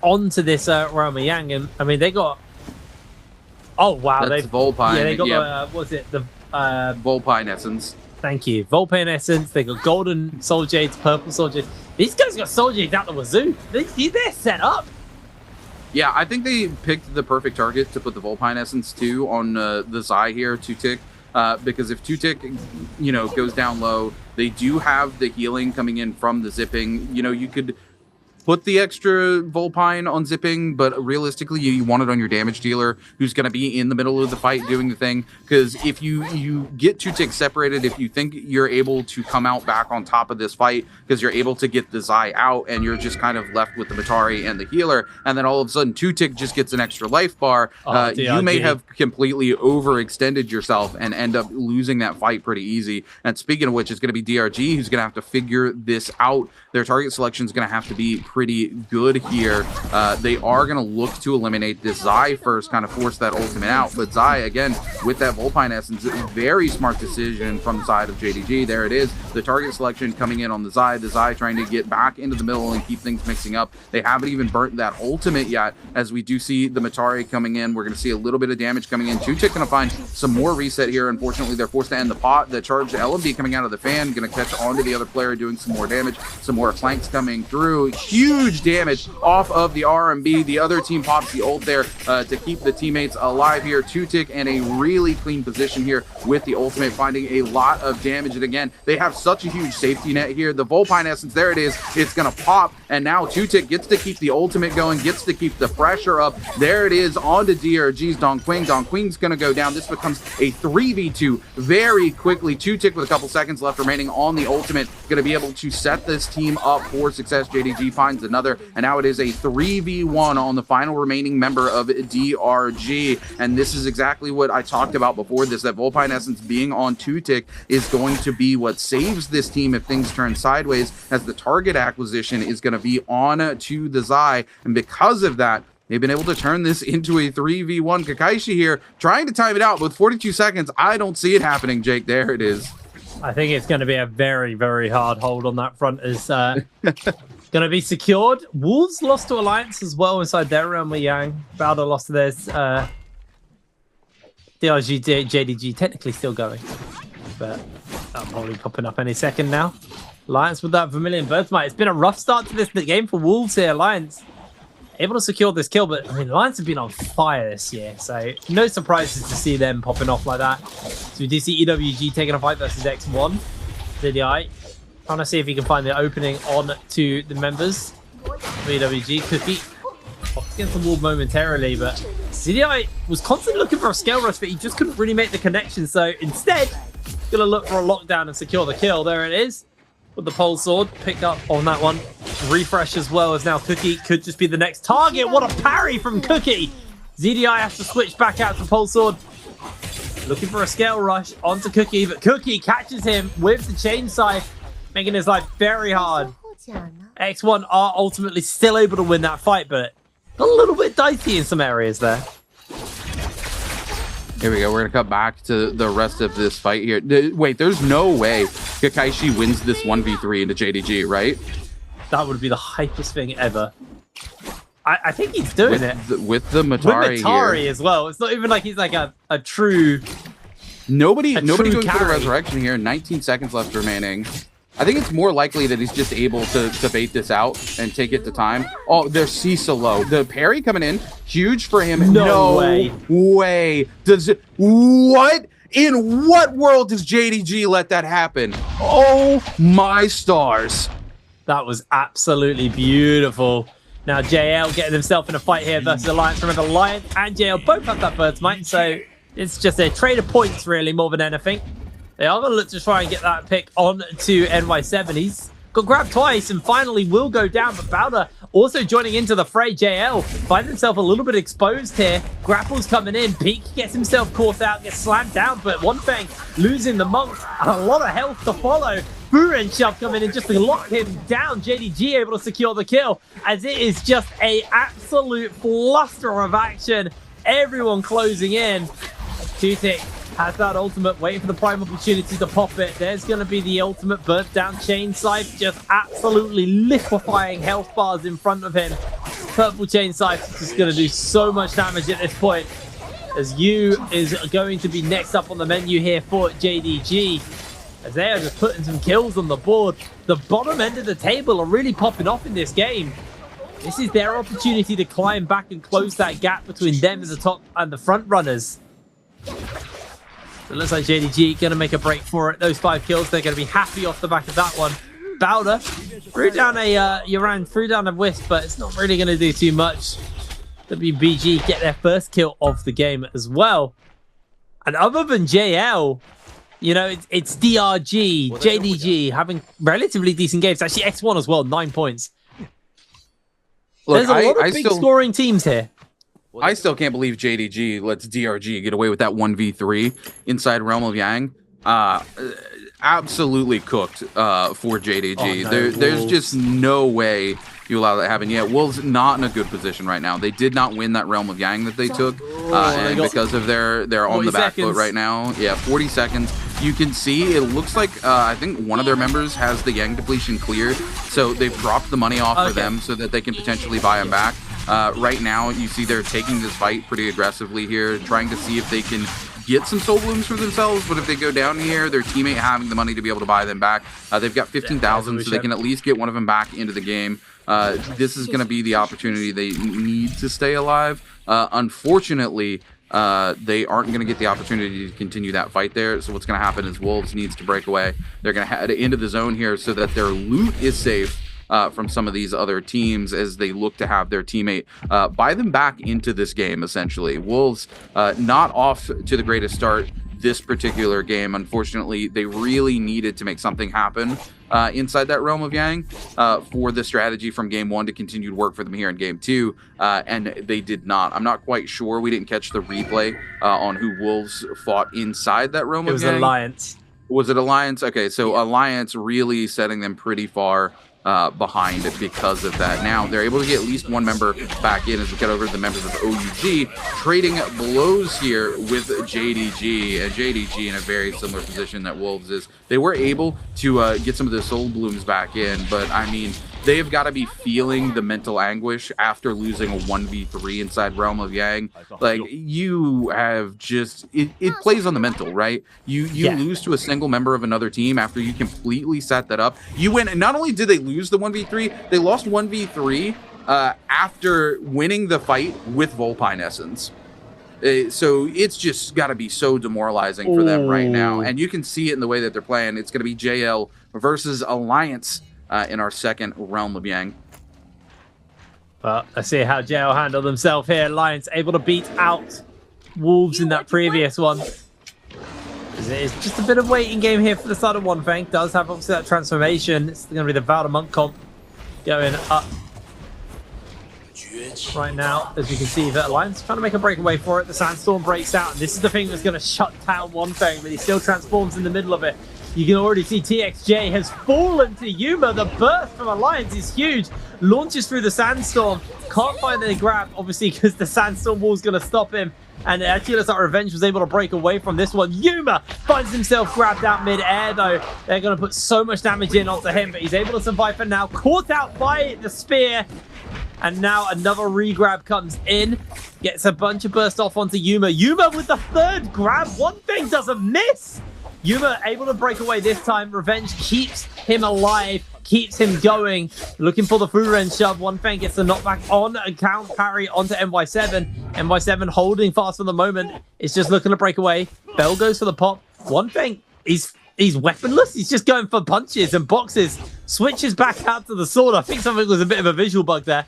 onto this Realm of Yang. And I mean, they got, oh wow, that's Volpine. Yeah, they got what's it, the Volpine Essence. Thank you, Volpine Essence. They got golden Soul Jades, purple Soul Jades. These guys got Soul Jades out the wazoo. They're set up. Yeah, I think they picked the perfect target to put the Volpine Essence to on the Zai here, 2-tick. Because if 2-tick, goes down low, they do have the healing coming in from the zipping. You could put the extra Volpine on zipping, but realistically, you want it on your damage dealer, who's going to be in the middle of the fight doing the thing. Because if you get 2-tick separated, if you think you're able to come out back on top of this fight, because you're able to get the Zai out, and you're just kind of left with the Matari and the healer, and then all of a sudden 2-tick just gets an extra life bar, you may have completely overextended yourself and end up losing that fight pretty easy. And speaking of which, it's going to be DRG who's going to have to figure this out. Their target selection is going to have to be pretty good here. They are going to look to eliminate this Zai first, kind of force that ultimate out. But Zai, again, with that Volpine Essence, very smart decision from the side of JDG. There it is. The target selection coming in on the Zai trying to get back into the middle and keep things mixing up. They haven't even burnt that ultimate yet, as we do see the Matari coming in. We're going to see a little bit of damage coming in. 2-tick going to find some more reset here. Unfortunately, they're forced to end the pot. The charged LMD coming out of the fan, going to catch onto the other player, doing some more damage. Some more flanks coming through. Huge huge damage off of the RMB. The other team pops the ult there to keep the teammates alive here. 2Tick in a really clean position here with the ultimate, finding a lot of damage. And again, they have such a huge safety net here. The Vulpine Essence, there it is. It's going to pop. And now 2Tick gets to keep the ultimate going, gets to keep the pressure up. There it is, onto DRG's Dongqing. Dongqing's going to go down. This becomes a 3v2 very quickly. 2Tick with a couple seconds left remaining on the ultimate, going to be able to set this team up for success. JDG finds another, and now it is a 3v1 on the final remaining member of DRG. And this is exactly what I talked about before this, that Vulpine Essence being on 2Tick is going to be what saves this team if things turn sideways, as the target acquisition is going to be on to the Zai. And because of that, they've been able to turn this into a 3v1. Kakaishi here trying to time it out with 42 seconds. I don't see it happening, Jake. There it is. I think it's going to be a very, very hard hold on that front. Is going to be secured. Wolves lost to Alliance as well inside their realm with Yang. Balder lost to theirs. DRG, JDG technically still going, but I'm probably popping up any second now. Alliance with that Vermilion Birthmark. It's been a rough start to this game for Wolves here. Alliance able to secure this kill, but I mean, Alliance have been on fire this year, so no surprises to see them popping off like that. So we do see EWG taking a fight versus X1. ZDI trying to see if he can find the opening on to the members of EWG. Cookie pops against the wall momentarily, but ZDI was constantly looking for a scale rush, but he just couldn't really make the connection. So instead, gonna look for a lockdown and secure the kill. There it is. With the pole sword, picked up on that one. Refresh as well, as now Cookie could just be the next target. What a parry from Cookie! ZDI has to switch back out to pole sword. Looking for a scale rush onto Cookie, but Cookie catches him with the chain scythe, making his life very hard. X1 are ultimately still able to win that fight, but got a little bit dicey in some areas there. Here we go. We're going to cut back to the rest of this fight here. Wait, there's no way Kakaishi wins this 1v3 into JDG, right? That would be the hypest thing ever. I think he's doing it. With the Matari, with Matari here as well. It's not even like he's like a true... Nobody going true for the resurrection here. 19 seconds left remaining. I think it's more likely that he's just able to bait this out and take it to time. Oh, there's Cecil low. The parry coming in, huge for him. No way. Does it? What? In what world does JDG let that happen? Oh my stars. That was absolutely beautiful. Now JL getting himself in a fight here versus Alliance. Remember, Alliance and JL both have that bird's might, so it's just a trade of points really more than anything. They are going to look to try and get that pick on to NY7. He's got grabbed twice and finally will go down, but Balder also joining into the fray. JL finds himself a little bit exposed here. Grapple's coming in. Peak gets himself caught out, gets slammed down, but One Fang losing the monks and a lot of health to follow. Buren shove coming in just to lock him down. JDG able to secure the kill, as it is just a absolute fluster of action. Everyone closing in. 2Tick has that ultimate, waiting for the prime opportunity to pop it. There's going to be the ultimate burnt down chain scythe, just absolutely liquefying health bars in front of him. Purple chain scythe is just going to do so much damage at this point, as you is going to be next up on the menu here for JDG, as they are just putting some kills on the board. The bottom end of the table are really popping off in this game. This is their opportunity to climb back and close that gap between them and the top and the front runners. So it looks like JDG going to make a break for it. Those 5 kills, they're going to be happy off the back of that one. Balder threw down a Yoran, threw down a wisp, but it's not really going to do too much. WBG get their first kill of the game as well. And other than JL, you know, it's DRG, JDG having relatively decent games. Actually, X1 as well, 9 points. Look, there's a lot of big scoring teams here. I still can't believe JDG lets DRG get away with that 1v3 inside Realm of Yang. Absolutely cooked for JDG. Oh, no, there's just no way you allow that to happen. Yeah, Wolves not in a good position right now. They did not win that Realm of Yang that they took, and because of they're on the back foot right now. Yeah, 40 seconds. You can see it looks like I think one of their members has the Yang depletion cleared, so they've dropped the money off for them so that they can potentially buy him back. Right now, you see they're taking this fight pretty aggressively here, trying to see if they can get some soul blooms for themselves, but if they go down here, their teammate having the money to be able to buy them back, they've got 15,000, so they can at least get one of them back into the game. This is going to be the opportunity they need to stay alive. Unfortunately, they aren't going to get the opportunity to continue that fight there. So what's going to happen is Wolves needs to break away. They're going to head into the zone here so that their loot is safe from some of these other teams as they look to have their teammate buy them back into this game, essentially. Wolves not off to the greatest start this particular game. Unfortunately, they really needed to make something happen inside that realm of Yang for the strategy from game 1 to continue to work for them here in game 2, and they did not. I'm not quite sure. We didn't catch the replay on who Wolves fought inside that realm of Yang. It was Alliance. Was it Alliance? Okay, so Alliance really setting them pretty far behind because of that. Now they're able to get at least one member back in as we get over to the members of OUG, trading blows here with JDG, and JDG in a very similar position that Wolves is. They were able to get some of the soul blooms back in, but I mean, they have got to be feeling the mental anguish after losing a 1v3 inside Realm of Yang. Like, you have just, it plays on the mental, right? You lose to a single member of another team after you completely set that up. You win, and not only did they lose the 1v3, they lost 1v3 after winning the fight with Volpine Essence. So it's just got to be so demoralizing for them right now. And you can see it in the way that they're playing. It's going to be JL versus Alliance in our second Realm of Yang. Well, let's see how JL handled themselves here. Alliance able to beat out Wolves in that previous one. It's just a bit of waiting game here for the side of One Fang. Does have obviously that transformation. It's going to be the Valda Monk comp going up right now, as you can see that Alliance trying to make a breakaway for it. The Sandstorm breaks out, and this is the thing that's going to shut down One Fang, but he still transforms in the middle of it. You can already see TXJ has fallen to Yuma. The burst from Alliance is huge. Launches through the Sandstorm. Can't find any grab, obviously, because the Sandstorm wall's going to stop him. And actually, looks like Revenge was able to break away from this one. Yuma finds himself grabbed out mid-air, though. They're going to put so much damage in onto him, but he's able to survive for now. Caught out by the spear. And now another re-grab comes in. Gets a bunch of burst off onto Yuma. Yuma with the third grab. One Thing doesn't miss. Yuma able to break away this time. Revenge keeps him alive, keeps him going. Looking for the Furen shove. One Fang gets the knockback on a count parry onto NY7. NY7 holding fast for the moment. It's just looking to break away. Bell goes for the pop. One Fang, he's weaponless. He's just going for punches and boxes. Switches back out to the sword. I think something was a bit of a visual bug there.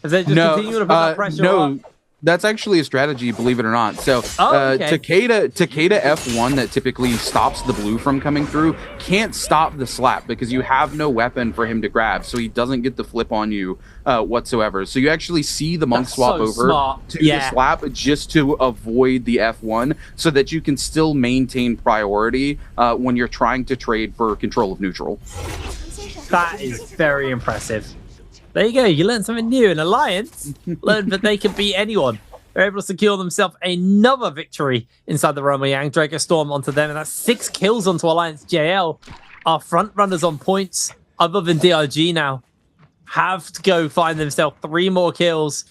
As they just continue to put that pressure on. That's actually a strategy, believe it or not. So Takeda F1 that typically stops the blue from coming through can't stop the slap because you have no weapon for him to grab, so he doesn't get the flip on you whatsoever. So you actually see the monk swap over to the slap just to avoid the F1 so that you can still maintain priority when you're trying to trade for control of neutral. That is very impressive. There you go, you learned something new. In Alliance, learned that they can beat anyone. They're able to secure themselves another victory inside the Realm of Yang. Draco Storm onto them, and that's 6 kills onto Alliance. JL, our front runners on points, other than DRG now, have to go find themselves 3 more kills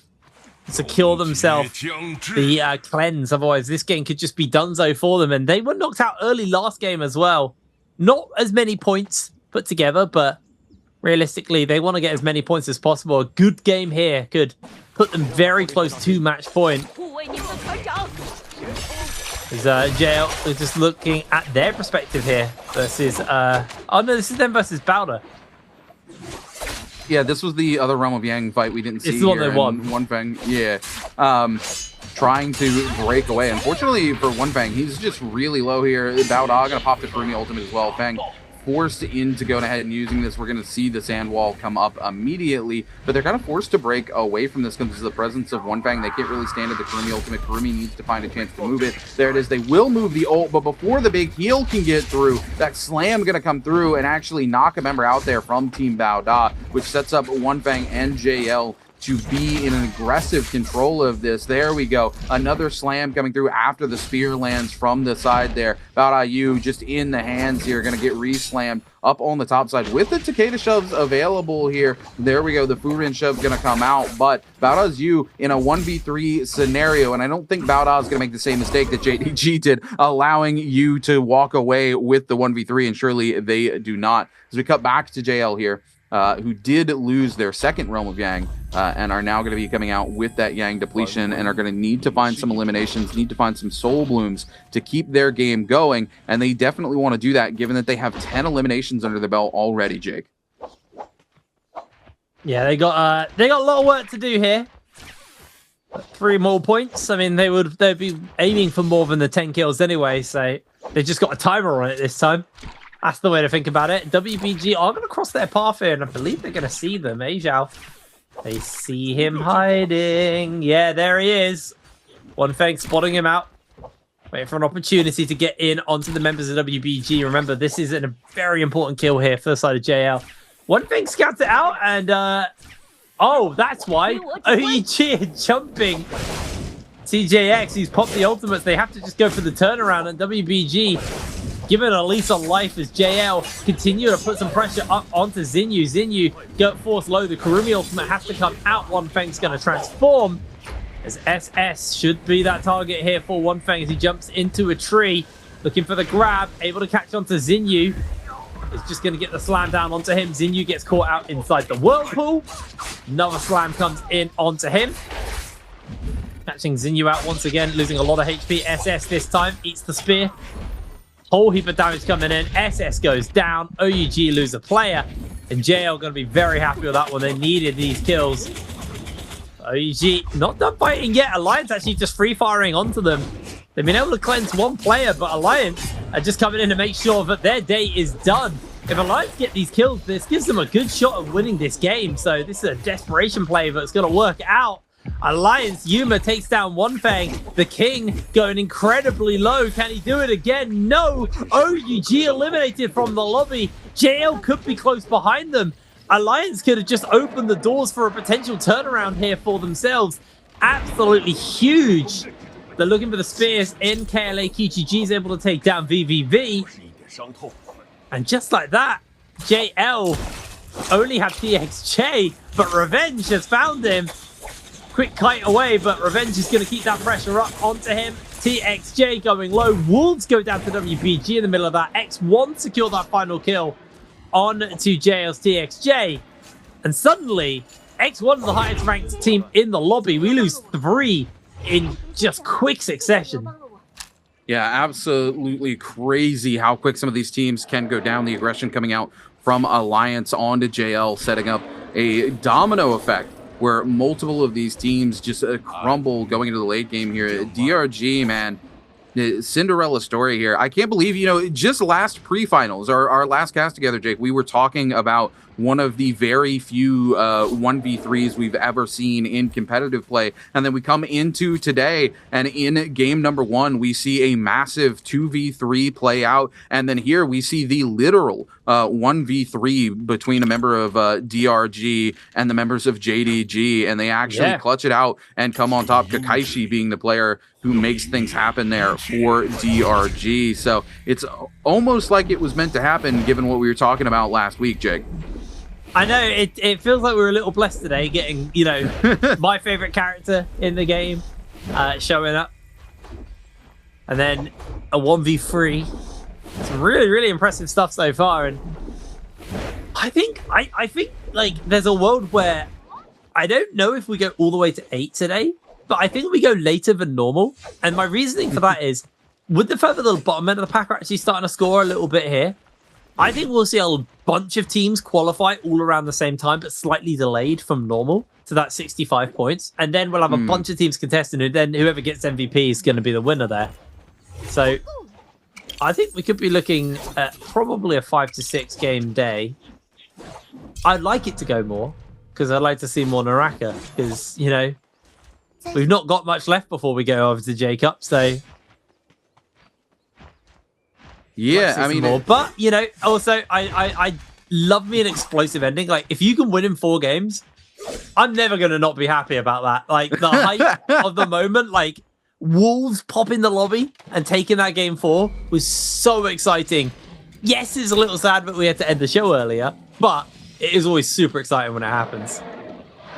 to secure themselves the cleanse. Otherwise, this game could just be donezo for them. And they were knocked out early last game as well. Not as many points put together, but realistically, they want to get as many points as possible. A good game here could put them very close to match point. As JL is just looking at their perspective here versus... oh no, this is them versus Bowder. Yeah, this was the other Realm of Yang fight we didn't see. It's the one they won. One Fang, yeah. Trying to break away. Unfortunately for One Fang, he's just really low here. Bowda gonna pop the Kurumi ultimate as well. Fang forced into going ahead and using this. We're going to see the sand wall come up immediately, but they're kind of forced to break away from this because of the presence of One Fang. They can't really stand at the Kurumi ultimate. Kurumi needs to find a chance to move it. There it is. They will move the ult, but before the big heal can get through, that slam going to come through and actually knock a member out there from Team Bao Da, which sets up One Fang and JL to be in an aggressive control of this. There we go. Another slam coming through after the spear lands from the side there. Baodayu just in the hands here, going to get re-slammed up on the top side with the Takeda shoves available here. There we go. The Furin shove going to come out, but Baodayu in a 1v3 scenario, and I don't think Baoda is going to make the same mistake that JDG did, allowing you to walk away with the 1v3, and surely they do not. As we cut back to JL here, who did lose their second Realm of Yang and are now going to be coming out with that Yang depletion and are going to need to find some eliminations, need to find some Soul Blooms to keep their game going, and they definitely want to do that given that they have 10 eliminations under the belt already, Jake. Yeah, they got a lot of work to do here. 3 more points. I mean, they'd be aiming for more than the 10 kills anyway, so they just got a timer on it this time. That's the way to think about it. WBG are going to cross their path here, and I believe they're going to see them. Zhao. They see him hiding. Yeah, there he is. One Feng spotting him out. Waiting for an opportunity to get in onto the members of WBG. Remember, this is a very important kill here for the side of JL. One Feng scouts it out, and oh, that's why. OEG jumping. TJX, he's popped the ultimates. They have to just go for the turnaround, and WBG given at least a life as JL continue to put some pressure up onto Xinyu. Xinyu got force low. The Kurumi ultimate has to come out. One Feng's going to transform as SS should be that target here for One Feng as he jumps into a tree, looking for the grab, able to catch onto Xinyu. Is just going to get the slam down onto him. Xinyu gets caught out inside the whirlpool. Another slam comes in onto him. Catching Xinyu out once again, losing a lot of HP. SS this time eats the spear. Whole heap of damage coming in. SS goes down. OUG lose a player. And JL going to be very happy with that one. They needed these kills. OUG not done fighting yet. Alliance actually just free firing onto them. They've been able to cleanse one player, but Alliance are just coming in to make sure that their day is done. If Alliance get these kills, this gives them a good shot of winning this game. So this is a desperation play that's going to work out. Alliance, Yuma takes down One Feng. The King going incredibly low. Can he do it again? No! OUG eliminated from the lobby. JL could be close behind them. Alliance could have just opened the doors for a potential turnaround here for themselves. Absolutely huge. They're looking for the spears in KLA. Kichiji is able to take down VVV. And just like that, JL only have TXJ, but Revenge has found him. Quick kite away, but Revenge is going to keep that pressure up onto him. TXJ going low. Wolves go down to WBG in the middle of that. X1 secure that final kill on to JL's TXJ. And suddenly, X1 the highest ranked team in the lobby. We lose 3 in just quick succession. Yeah, absolutely crazy how quick some of these teams can go down. The aggression coming out from Alliance onto JL, setting up a domino effect where multiple of these teams just crumble going into the late game here. DRG, man, Cinderella story here. I can't believe, you know, just last pre-finals, our last cast together, Jake, we were talking about one of the very few 1v3s we've ever seen in competitive play. And then we come into today, and in game number 1, we see a massive 2v3 play out. And then here we see the literal 1v3 between a member of DRG and the members of JDG. And they actually clutch it out and come on top. Kakaishi being the player who makes things happen there for DRG. So it's almost like it was meant to happen given what we were talking about last week, Jake. I know, it feels like we were a little blessed today getting, you know, my favorite character in the game showing up. And then a 1v3. It's really, really impressive stuff so far. And I think like there's a world where I don't know if we go all the way to 8 today, but I think we go later than normal. And my reasoning for that is, with the fact that the bottom end of the pack are actually starting to score a little bit here, I think we'll see a bunch of teams qualify all around the same time, but slightly delayed from normal to that 65 points. And then we'll have a bunch of teams contesting, and then whoever gets MVP is going to be the winner there. So I think we could be looking at probably a 5 to 6 game day. I'd like it to go more, because I'd like to see more Naraka, because, you know, we've not got much left before we go over to J-Cup, so... Yeah, I mean, but you know, also I love me an explosive ending. Like if you can win in 4 games, I'm never going to not be happy about that. Like, the hype of the moment, like, Wolves popping the lobby and taking that game 4 was so exciting. Yes, it's a little sad that we had to end the show earlier, but it is always super exciting when it happens.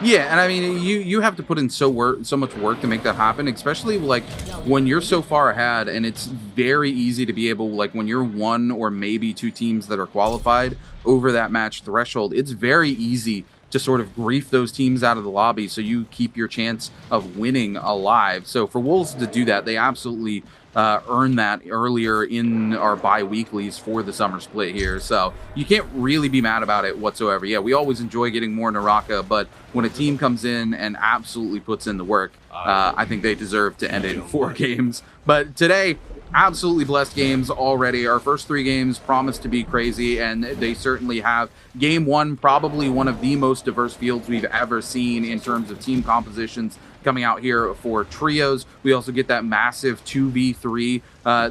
Yeah, and I mean, you have to put in so much work to make that happen, especially like when you're so far ahead, and it's very easy to be able, like when you're one or maybe two teams that are qualified over that match threshold, it's very easy to sort of grief those teams out of the lobby so you keep your chance of winning alive. So for Wolves to do that, they absolutely earned that earlier in our bi-weeklies for the summer split here. So you can't really be mad about it whatsoever. Yeah, we always enjoy getting more Naraka, but when a team comes in and absolutely puts in the work, I think they deserve to end it in 4 games. But today, absolutely blessed games already. Our first 3 games promise to be crazy, and they certainly have. Game 1, probably one of the most diverse fields we've ever seen in terms of team compositions coming out here for trios. We also get that massive 2v3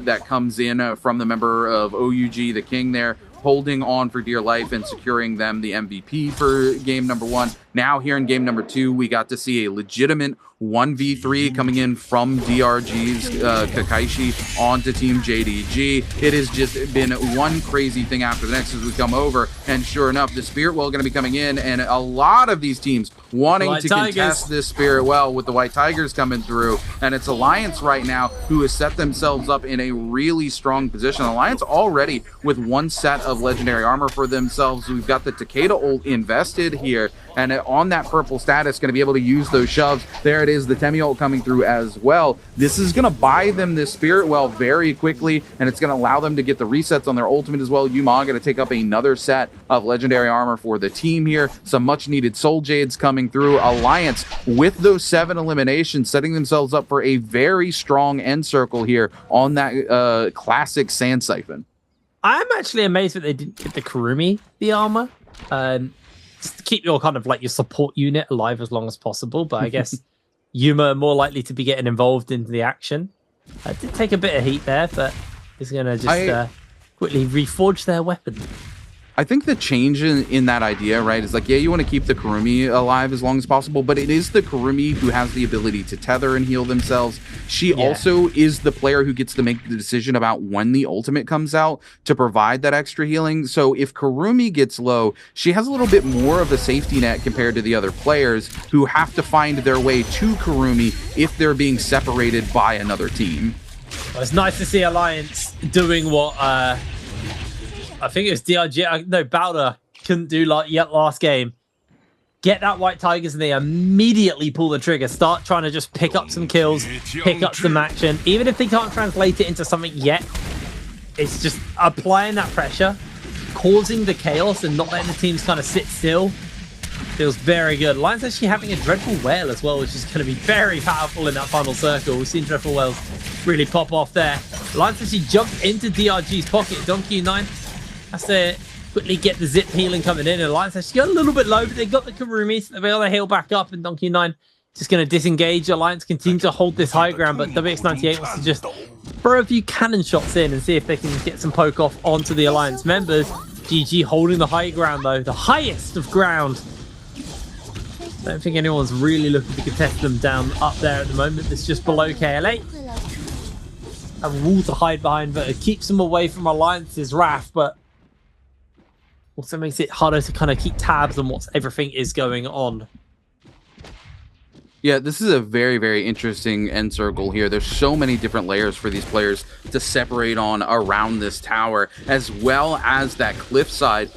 that comes in from the member of OUG, the King there, holding on for dear life and securing them the MVP for game number 1. Now here in game number 2, we got to see a legitimate 1v3 coming in from DRG's Kakaishi onto Team JDG. It has just been one crazy thing after the next as we come over, and sure enough, the Spirit Well going to be coming in, and a lot of these teams wanting to contest this Spirit Well with the White Tigers coming through, and it's Alliance right now who has set themselves up in a really strong position. Alliance already with 1 set of legendary armor for themselves. We've got the Takeda ult invested here, and on that purple status, going to be able to use those shoves. There it is, the Temi ult coming through as well. This is going to buy them this Spirit Well very quickly, and it's going to allow them to get the resets on their ultimate as well. Yuma going to take up another set of legendary armor for the team here. Some much needed Soul Jades coming through. Alliance with those 7 eliminations, setting themselves up for a very strong end circle here on that classic Sand Siphon. I'm actually amazed that they didn't give the Kurumi the armor. Just to keep your kind of like your support unit alive as long as possible, but I guess Yuma are more likely to be getting involved into the action. Did take a bit of heat there, but he's going to just quickly reforge their weapon. I think the change in that idea, right, is like, yeah, you want to keep the Kurumi alive as long as possible, but it is the Kurumi who has the ability to tether and heal themselves. She also is the player who gets to make the decision about when the ultimate comes out to provide that extra healing. So if Kurumi gets low, she has a little bit more of a safety net compared to the other players who have to find their way to Kurumi if they're being separated by another team. Well, it's nice to see Alliance doing what I think it was DRG, no, Bowder couldn't do like yet last game. Get that White Tigers and they immediately pull the trigger, start trying to just pick up some kills, pick up some action. Even if they can't translate it into something yet, it's just applying that pressure, causing the chaos and not letting the teams kind of sit still. Feels very good. Alliance actually having a Dreadful Whale as well, which is going to be very powerful in that final circle. We've seen Dreadful Whales really pop off there. Alliance actually jumped into DRG's pocket. Donkey 9 has to quickly get the zip healing coming in. Alliance actually got a little bit low, but they got the Kurumi, so they'll be able to heal back up, and Donkey 9 just going to disengage. Alliance continue to hold this high ground, but WX98 wants to just throw a few cannon shots in and see if they can get some poke off onto the Alliance members. GG holding the high ground though, the highest of ground. I don't think anyone's really looking to contest them down up there at the moment. It's just below KLA. A wall to hide behind, but it keeps them away from Alliance's wrath, but also makes it harder to kind of keep tabs on what everything is going on. Yeah, this is a very, very interesting end circle here. There's so many different layers for these players to separate on around this tower, as well as that cliffside,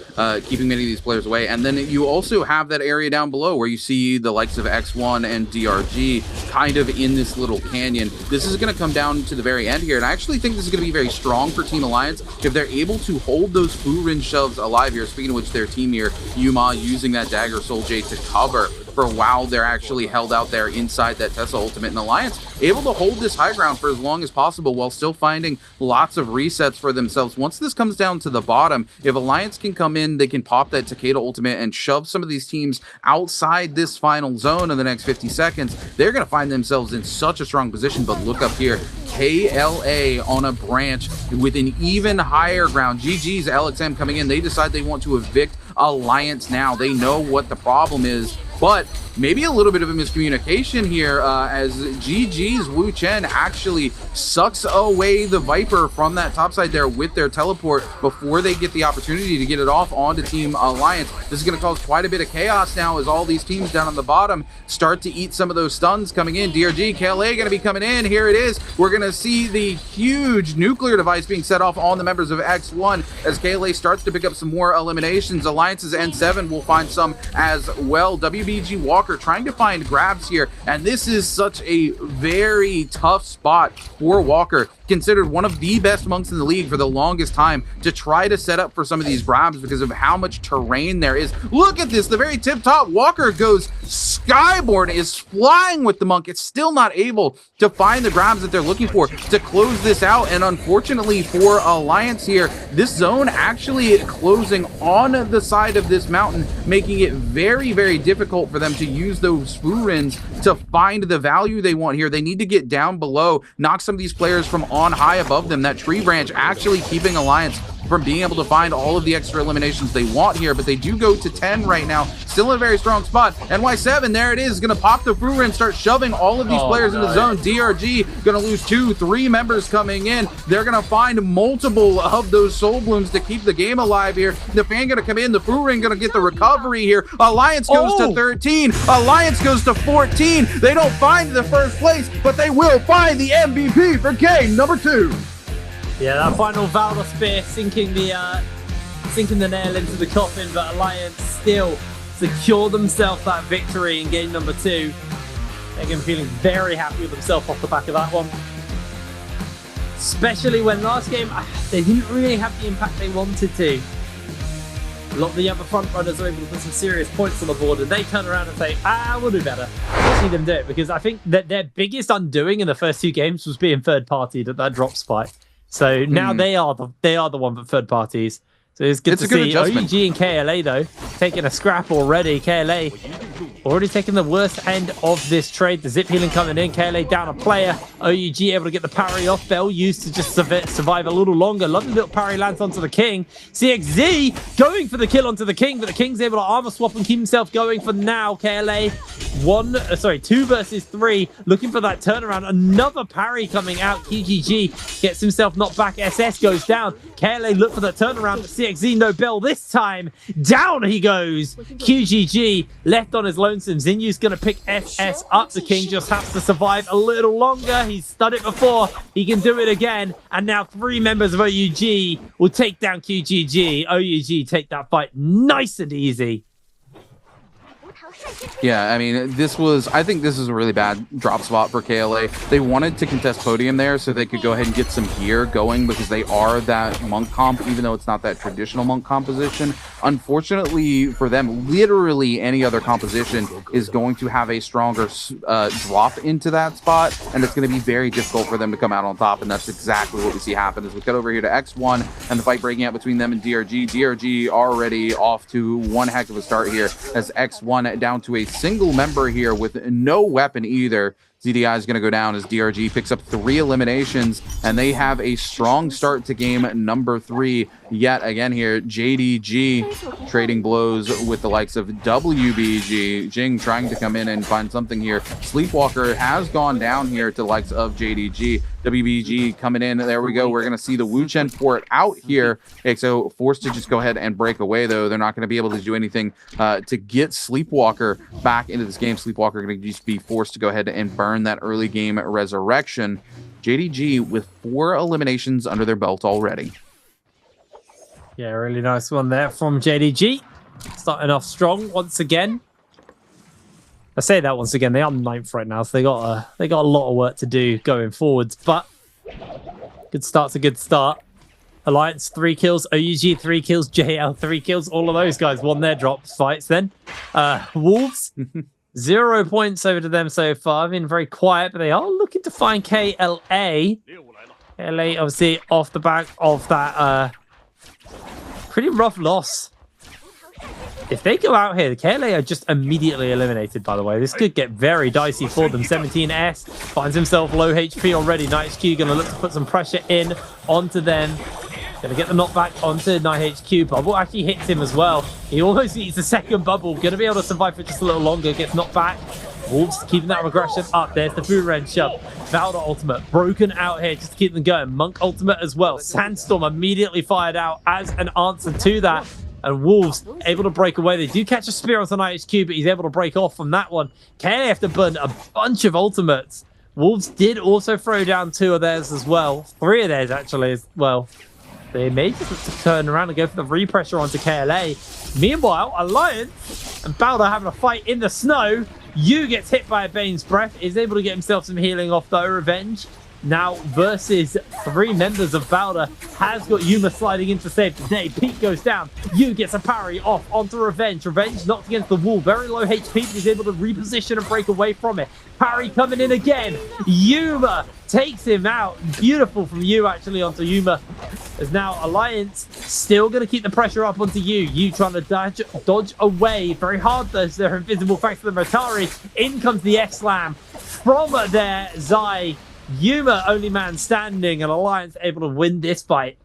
keeping many of these players away. And then you also have that area down below where you see the likes of X1 and DRG kind of in this little canyon. This is going to come down to the very end here, and I actually think this is going to be very strong for Team Alliance if they're able to hold those Furin shoves alive here. Speaking of which, their team here, Yuma, using that Dagger Soul Jade to cover for a while. They're actually held out there inside that Tesla ultimate, and Alliance able to hold this high ground for as long as possible while still finding lots of resets for themselves. Once this comes down to the bottom, if Alliance can come in, they can pop that Takeda ultimate and shove some of these teams outside this final zone in the next 50 seconds. They're going to find themselves in such a strong position. But look up here, KLA on a branch with an even higher ground. GG's LXM coming in. They decide they want to evict Alliance now. They know what the problem is but maybe a little bit of a miscommunication here as GG's Wu Chen actually sucks away the Viper from that top side there with their teleport before they get the opportunity to get it off onto Team Alliance. This is going to cause quite a bit of chaos now as all these teams down on the bottom start to eat some of those stuns coming in. DRG, KLA going to be coming in. Here it is. We're going to see the huge nuclear device being set off on the members of X1 as KLA starts to pick up some more eliminations. Alliance's N7 will find some as well. WBG Walker trying to find grabs here, and this is such a very tough spot for Walker, considered one of the best monks in the league for the longest time, to try to set up for some of these grabs because of how much terrain there is. Look at this, the very tip top. Walker goes skyboard, is flying with the monk. It's still not able to find the grabs that they're looking for to close this out, and unfortunately for Alliance here, this zone actually closing on the side of this mountain, making it very, very difficult for them to use those Furins to find the value they want here. They need to get down below, knock some of these players from on high above them. That tree branch actually keeping Alliance from being able to find all of the extra eliminations they want here, but they do go to 10 right now. Still in a very strong spot. NY7, there it is, going to pop the Furin and start shoving all of these players in the zone. DRG going to lose 2-3 members coming in. They're going to find multiple of those soul blooms to keep the game alive here. The fan going to come in. The Furin going to get the recovery here. Alliance goes to 13. Alliance goes to 14. They don't find the first place, but they will find the MVP for game number 2. Yeah, that final Valor Spear sinking the nail into the coffin, but Alliance still secure themselves that victory in game number 2. They're feeling very happy with themselves off the back of that one. Especially when last game, they didn't really have the impact they wanted to. A lot of the other front runners are able to put some serious points on the board, and they turn around and say, we'll do better. We'll see them do it, because I think that their biggest undoing in the first 2 games was being third-partied at that drop spike. So now they are the one for third parties. So it's good to see OUG and KLA though taking a scrap already. KLA already taking the worst end of this trade. The zip healing coming in. KLA down a player. OUG able to get the parry off. Bell used to just survive a little longer. Lovely little parry lands onto the King. CXZ going for the kill onto the King, but the King's able to armor swap and keep himself going for now. KLA 2 versus 3, looking for that turnaround. Another parry coming out. QGG gets himself knocked back. SS goes down. KLA look for that turnaround, but CXZ no Bell this time. Down he goes. QGG left on his lonesome. Xinyu's going to pick SS up. The King just has to survive a little longer. He's done it before. He can do it again. And now 3 members of OUG will take down QGG. OUG take that fight nice and easy. Yeah, I mean, I think this is a really bad drop spot for KLA. They wanted to contest podium there so they could go ahead and get some gear going because they are that monk comp, even though it's not that traditional monk composition. Unfortunately for them, literally any other composition is going to have a stronger drop into that spot, and it's going to be very difficult for them to come out on top, and that's exactly what we see happen as we cut over here to X1 and the fight breaking out between them and DRG. DRG already off to one heck of a start here as X1 down to a single member here with no weapon either. ZDI is going to go down as DRG picks up 3 eliminations, and they have a strong start to game number 3 yet again here. JDG trading blows with the likes of WBG. Jing trying to come in and find something here. Sleepwalker has gone down here to the likes of JDG. WBG coming in. There we go. We're going to see the Wu Chen port out here. Okay, so forced to just go ahead and break away, though. They're not going to be able to do anything to get Sleepwalker back into this game. Sleepwalker going to just be forced to go ahead and burn that early game resurrection. JDG with 4 eliminations under their belt already. Yeah, really nice one there from JDG. Starting off strong once again. I say that once again, they are 9th right now, so they got a lot of work to do going forwards. But good start's a good start. Alliance 3 kills, OUG 3 kills, JL 3 kills. All of those guys won their drop fights then. Wolves 0 points over to them so far. Been very quiet, but they are looking to find KLA. KLA obviously off the back of that pretty rough loss. If they go out here, the KLA are just immediately eliminated, by the way. This could get very dicey for them. 17S finds himself low HP already. Nice Q going to look to put some pressure in onto them. Gonna get the knockback onto NiHQ. Bubble actually hits him as well. He almost eats the second bubble. Gonna be able to survive for just a little longer. Gets knocked back. Wolves keeping that regression up. There's the Boomerang shove. Valda ultimate broken out here just to keep them going. Monk ultimate as well. Sandstorm immediately fired out as an answer to that. And Wolves able to break away. They do catch a spear on IHQ, but he's able to break off from that one. KLA have to burn a bunch of ultimates. Wolves did also throw down 2 of theirs as well. 3 of theirs actually as well. They may just turn around and go for the repressure onto KLA. Meanwhile, Alliance and Balder having a fight in the snow. Yu gets hit by a Bane's Breath, is able to get himself some healing off though. Revenge now versus 3 members of Balder. Has got Yuma sliding in to save the day. Pete goes down. Yu gets a parry off onto Revenge. Revenge knocked against the wall. Very low HP, but he's able to reposition and break away from it. Parry coming in again. Yuma takes him out. Beautiful from Yu actually onto Yuma. As now Alliance still going to keep the pressure up onto Yu. Yu trying to dodge away. Very hard though, so they're invisible thanks to the Motari. In comes the X-Slam from their Zai. Yuma only man standing, and Alliance able to win this fight.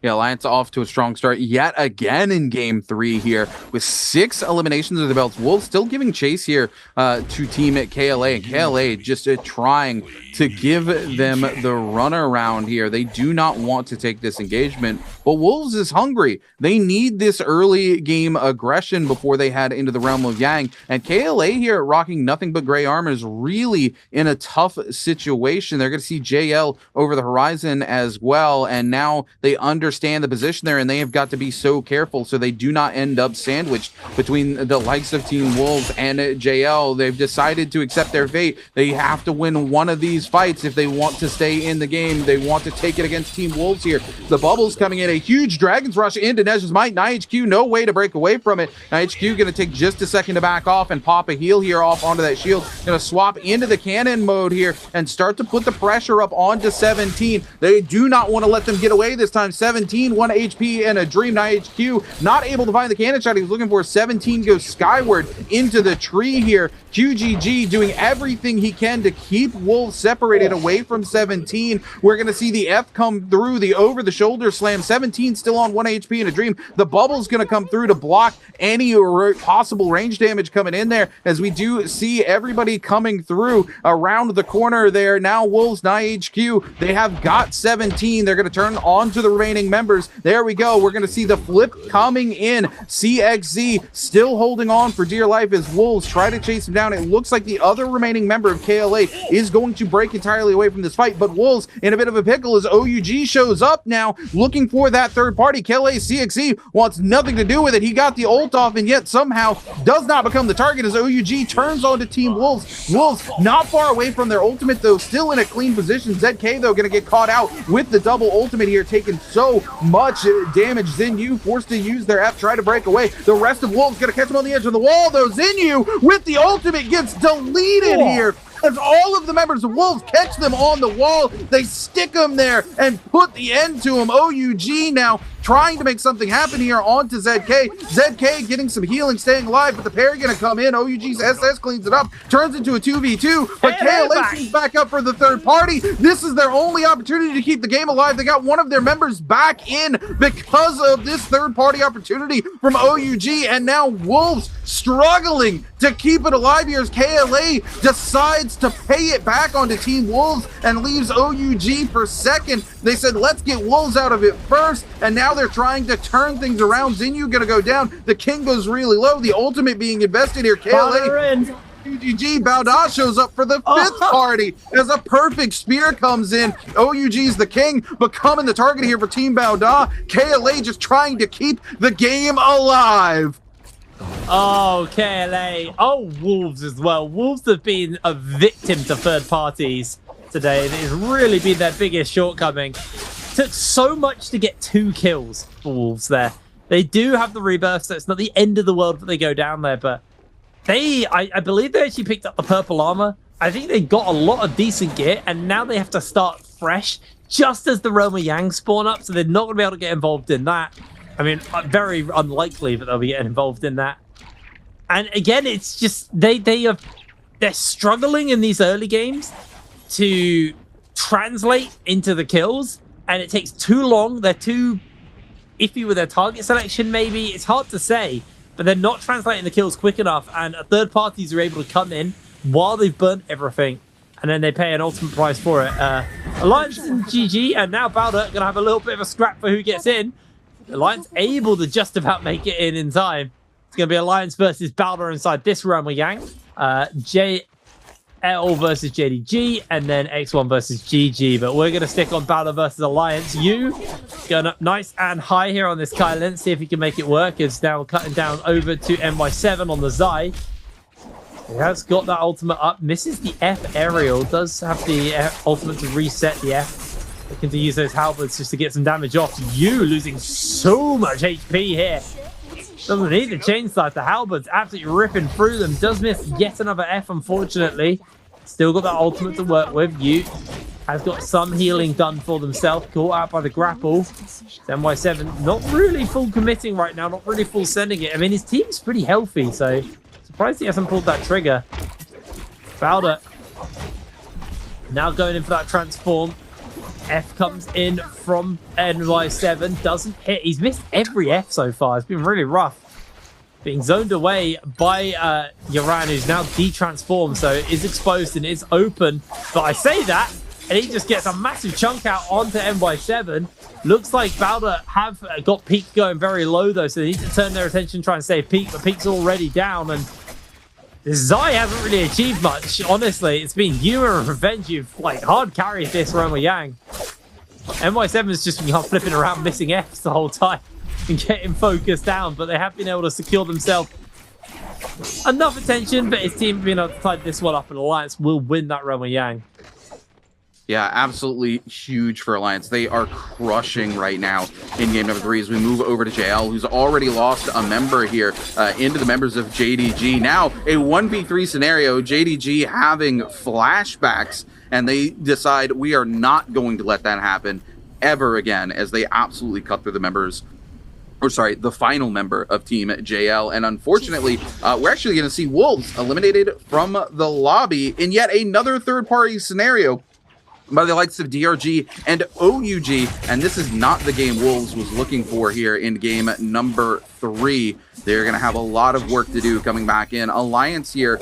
Yeah, Alliance off to a strong start yet again in game 3 here with 6 eliminations of the belts. Wolves still giving chase here to team at KLA, and KLA just trying to give them the runaround here. They do not want to take this engagement, but Wolves is hungry. They need this early game aggression before they head into the realm of Yang, and KLA here rocking nothing but gray armor is really in a tough situation. They're going to see JL over the horizon as well, and now they understand the position there, and they have got to be so careful so they do not end up sandwiched between the likes of Team Wolves and JL. They've decided to accept their fate. They have to win one of these fights if they want to stay in the game. They want to take it against Team Wolves here. The bubbles coming in, a huge Dragon's Rush into Nez's Might. NiHQ, no way to break away from it. NiHQ going to take just a second to back off and pop a heal here off onto that shield. Going to swap into the cannon mode here and start to put the pressure up onto 17. They do not want to let them get away this time. 17, 1 HP and a Dream. NiHQ not able to find the cannon shot he was looking for. 17 goes skyward into the tree here. QGG doing everything he can to keep Wolves separated away from 17. We're going to see the F come through, the over-the-shoulder slam. 17 still on 1 HP and a Dream. The bubble's going to come through to block any possible range damage coming in there, as we do see everybody coming through around the corner there. Now Wolves, NiHQ, they have got 17. They're going to turn on to the remaining members. There we go. We're going to see the flip coming in. CXZ still holding on for dear life as Wolves try to chase him down. It looks like the other remaining member of KLA is going to break entirely away from this fight, but Wolves in a bit of a pickle as OUG shows up now looking for that third party. KLA CXZ wants nothing to do with it. He got the ult off and yet somehow does not become the target as OUG turns on to Team Wolves. Wolves not far away from their ultimate though, still in a clean position. ZK though going to get caught out with the double ultimate here, taking so much damage. Zinyu forced to use their F, try to break away. The rest of Wolves going to catch him on the edge of the wall though. Zinyu with the ultimate gets deleted here. As all of the members of Wolves catch them on the wall, they stick them there and put the end to him. OUG now trying to make something happen here onto ZK. ZK getting some healing, staying alive, but the parry going to come in. OUG's SS cleans it up, turns into a 2v2, but KLA is back up for the third party. This is their only opportunity to keep the game alive. They got one of their members back in because of this third party opportunity from OUG, and now Wolves struggling to keep it alive here as KLA decides to pay it back onto Team Wolves and leaves OUG for second. They said, let's get Wolves out of it first, and now they're trying to turn things around. Zinyu gonna go down. The King goes really low. The ultimate being invested here. KLA, QGG, Balda shows up for the fifth party as a perfect spear comes in. OUG's the King, becoming the target here for Team Balda. KLA just trying to keep the game alive. Oh, KLA. Oh, Wolves as well. Wolves have been a victim to third parties today. It has really been their biggest shortcoming. Took so much to get 2 kills for Wolves there. They do have the rebirth, so it's not the end of the world that they go down there, but I believe they actually picked up the purple armor. I think they got a lot of decent gear, and now they have to start fresh just as the Realm of Yang spawn up, so they're not going to be able to get involved in that. I mean, very unlikely that they'll be getting involved in that. And again, it's just they're struggling in these early games to translate into the kills. and it takes too long. They're too iffy with their target selection, maybe. It's hard to say, but they're not translating the kills quick enough, and third parties are able to come in while they've burnt everything, and then they pay an ultimate price for it. Alliance and GG, and now Balder going to have a little bit of a scrap for who gets in. Alliance able to just about make it in time. It's going to be Alliance versus Balder inside this Realm of Yang. JL versus JDG, and then X1 versus GG. But we're going to stick on Balder versus Alliance. You going up nice and high here on this Kylan. See if he can make it work. It's now cutting down over to NY7 on the Zai. He has got that ultimate up. Misses the F aerial. Does have the ultimate to reset the F. Looking to use those halberds just to get some damage off. You losing so much HP here. Doesn't need the chain slice. The halberds absolutely ripping through them. Does miss yet another F, unfortunately. Still got that ultimate to work with. You has got some healing done for themselves. Caught out by the grapple. NY7 not really full committing right now. Not really full sending it. I mean, his team's pretty healthy, so surprised he hasn't pulled that trigger. Balder now going in for that transform. F comes in from NY7, doesn't hit. He's missed every F so far. It's been really rough. Being zoned away by Yoran, who's now de-transformed, so is exposed and is open. But I say that, and he just gets a massive chunk out onto NY7. Looks like Balder have got Peak going very low, though, so they need to turn their attention, try and save Peak, but Peak's already down, and Zai hasn't really achieved much, honestly. It's been you and Revenge who've like hard carried this Realm of Yang. NY7's just been flipping around missing Fs the whole time and getting focused down, but they have been able to secure themselves enough attention, but his team have been able to tie this one up, and Alliance will win that Realm of Yang. Yeah, absolutely huge for Alliance. They are crushing right now in game number 3 as we move over to JL, who's already lost a member here into the members of JDG. Now, a 1v3 scenario, JDG having flashbacks, and they decide we are not going to let that happen ever again as they absolutely cut through the members. Or sorry, the final member of Team JL. And unfortunately, we're actually going to see Wolves eliminated from the lobby in yet another third-party scenario by the likes of DRG and OUG, and this is not the game Wolves was looking for here in game number 3. They're going to have a lot of work to do coming back in. Alliance here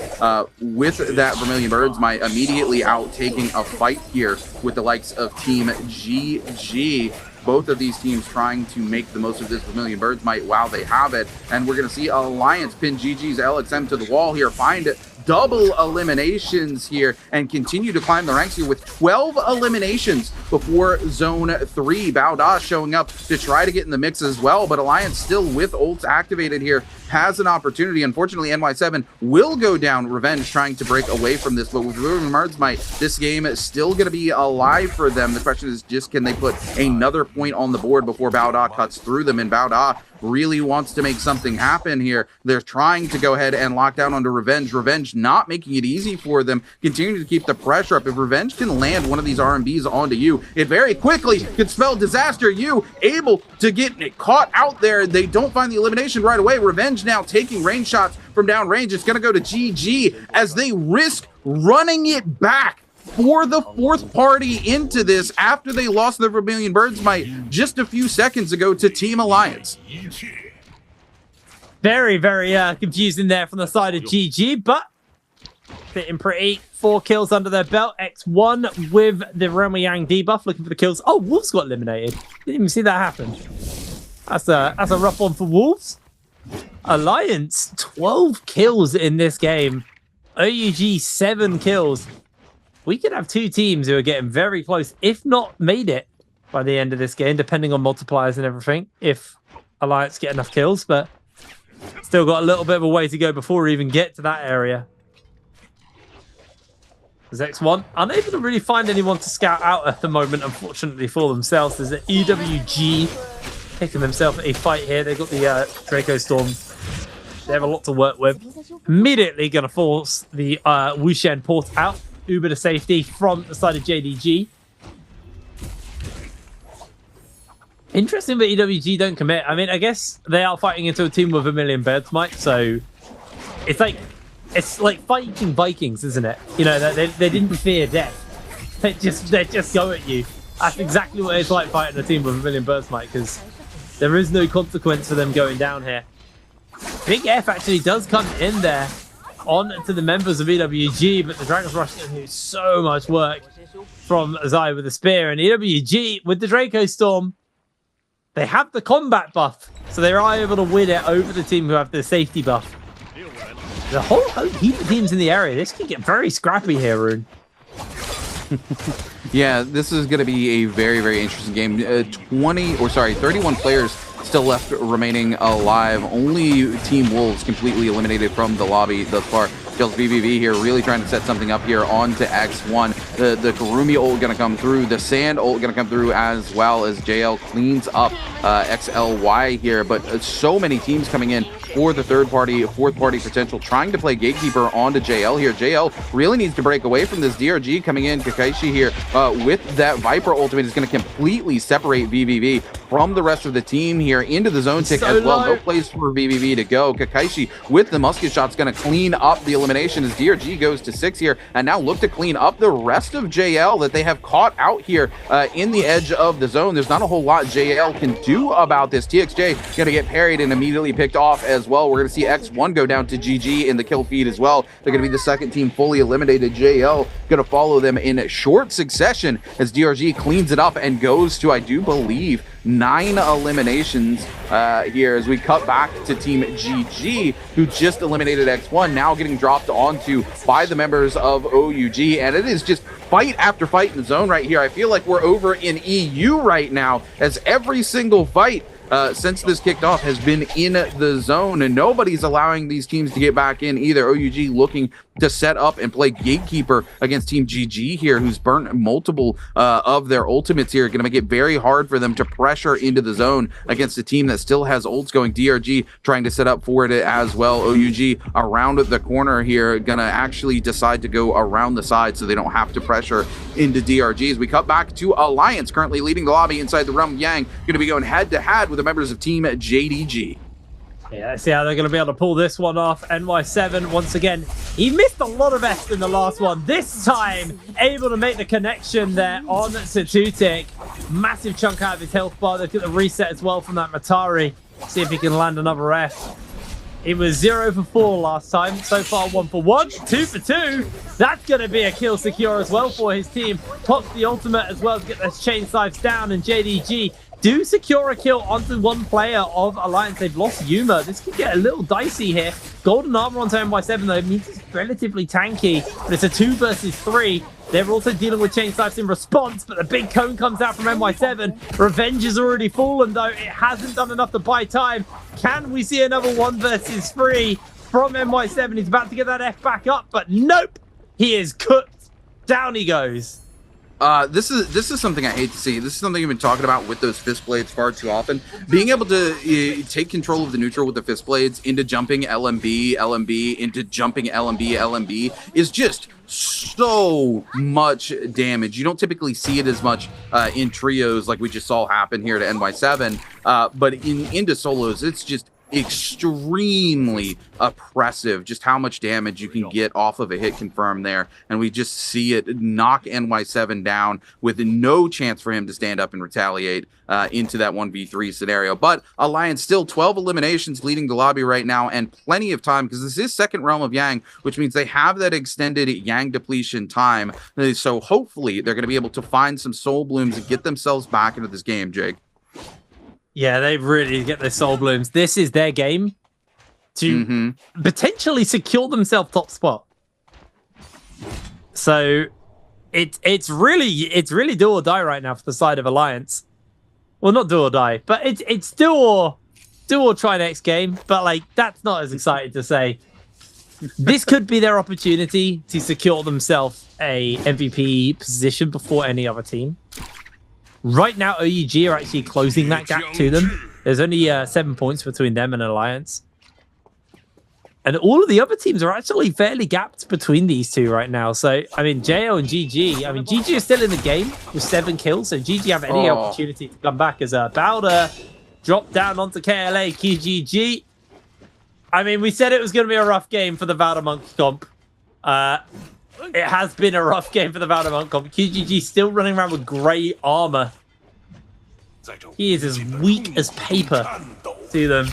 with that Vermilion Birds might immediately out taking a fight here with the likes of Team GG. Both of these teams trying to make the most of this Vermilion Birds might while they have it, and we're going to see Alliance pin GG's LXM to the wall here, find double eliminations here, and continue to climb the ranks here with 12 eliminations before Zone 3. Bao showing up to try to get in the mix as well, but Alliance still with ults activated here has an opportunity. Unfortunately, NY7 will go down. Revenge trying to break away from this, but with Vermilion Birds might, this game is still going to be alive for them. The question is just, can they put another point on the board before Bao cuts through them? And Bao really wants to make something happen here. They're trying to go ahead and lock down onto Revenge. Revenge not making it easy for them, continuing to keep the pressure up. If Revenge can land one of these RMBs onto you, it very quickly could spell disaster. You able to get caught out there. They don't find the elimination right away. Revenge now taking range shots from downrange. It's going to go to GG as they risk running it back for the fourth party into this after they lost the Vermilion Birds might just a few seconds ago to Team Alliance. Very, very confusing there from the side of GG, but fitting pretty. 4 kills under their belt. X1 with the Realm of Yang debuff, looking for the kills. Oh, Wolves got eliminated. Didn't even see that happen. That's a rough one for Wolves. Alliance, 12 kills in this game. OUG, 7 kills. We could have 2 teams who are getting very close, if not made it by the end of this game, depending on multipliers and everything, if Alliance get enough kills, but still got a little bit of a way to go before we even get to that area. There's X1, unable to really find anyone to scout out at the moment, unfortunately for themselves. There's an EWG taking themselves a fight here. They've got the Draco Storm. They have a lot to work with. Immediately going to force the Wushen port out. Uber to safety from the side of JDG. Interesting that EWG don't commit. I mean, I guess they are fighting into a team with Vermilion Birds, Mike, so it's like fighting Vikings, isn't it? You know, they didn't fear death. They just go at you. That's exactly what it's like fighting a team with a million burst might, because there is no consequence for them going down here. Big F actually does come in there on to the members of EWG, but the Dragon's Rush is going to do so much work from Zai with the spear. And EWG with the Draco Storm, they have the combat buff, so they are able to win it over the team who have the safety buff. The whole heap of teams in the area. This can get very scrappy here, Rune. Yeah, this is going to be a very, very interesting game. 31 players still left remaining alive. Only Team Wolves completely eliminated from the lobby thus far. Kills BBV here, really trying to set something up here onto X1. The Karumi ult going to come through. The Sand ult going to come through as well as JL cleans up XLY here. But so many teams coming in for the fourth party potential, trying to play Gatekeeper onto JL here. JL really needs to break away from this. DRG coming in. Kakaishi here with that Viper ultimate is going to completely separate BBV from the rest of the team here into the zone tick as well. No place for BBV to go. Kakaishi with the musket shot's going to clean up the elimination as DRG goes to 6 here, and now look to clean up the rest of JL that they have caught out here in the edge of the zone. There's not a whole lot JL can do about this. TXJ going to get parried and immediately picked off as well. We're going to see X1 go down to GG in the kill feed as well. They're going to be the second team fully eliminated. JL going to follow them in short succession as DRG cleans it up and goes to, I do believe, 9 eliminations here as we cut back to Team GG, who just eliminated X1, now getting dropped onto by the members of OUG, and it is just fight after fight in the zone right here. I feel like we're over in EU right now, as every single fight since this kicked off has been in the zone, and nobody's allowing these teams to get back in either. OUG looking to set up and play Gatekeeper against Team GG here, who's burnt multiple of their ultimates here. Going to make it very hard for them to pressure into the zone against a team that still has ults going. DRG trying to set up for it as well. OUG around the corner here, going to actually decide to go around the side so they don't have to pressure into DRG. As we cut back to Alliance, currently leading the lobby inside the realm of Yang, going to be going head-to-head with the members of Team JDG. Yeah, let's see how they're going to be able to pull this one off. NY7, once again, he missed a lot of S in the last one. This time, able to make the connection there on Satutik. Massive chunk out of his health bar. They've got the reset as well from that Matari. See if he can land another F. It was 0 for 4 last time. So far, 1 for 1, 2 for 2. That's going to be a kill secure as well for his team. Pops the ultimate as well to get those chain scythes down, and JDG do secure a kill onto one player of Alliance. They've lost Yuma. This could get a little dicey here. Golden armor onto NY7 though. It means it's relatively tanky, but it's a 2 versus 3. They're also dealing with chain scythes in response, but the big cone comes out from NY7. Revenge has already fallen though. It hasn't done enough to buy time. Can we see another 1 versus 3 from NY7? He's about to get that F back up, but nope. He is cooked. Down he goes. This is something I hate to see. This is something you've been talking about with those fist blades far too often. Being able to take control of the neutral with the fist blades into jumping LMB, into jumping LMB is just so much damage. You don't typically see it as much in trios like we just saw happen here to NY7, but into solos, it's just extremely oppressive just how much damage you can get off of a hit confirm there, and we just see it knock NY7 down with no chance for him to stand up and retaliate into that 1v3 scenario. But Alliance still 12 eliminations leading the lobby right now, and plenty of time because this is second realm of Yang, which means they have that extended Yang depletion time, so hopefully they're going to be able to find some soul blooms and get themselves back into this game. Jake? Yeah, they really get their soul blooms. This is their game to potentially secure themselves top spot. So it's really do or die right now for the side of Alliance. Well, not do or die, but it's do or try next game. But like that's not as exciting to say. This could be their opportunity to secure themselves a MVP position before any other team. Right now, OUG are actually closing that gap to them. There's only 7 points between them and Alliance. And all of the other teams are actually fairly gapped between these two right now. So, I mean, JL and GG. I mean, GG is still in the game with 7 kills. So, GG have any opportunity to come back as a Bowder dropped down onto KLA. QGG. I mean, we said it was going to be a rough game for the Valder Monk comp. It has been a rough game for the Valorant comp. QGG still running around with grey armor. He is as weak as paper to them.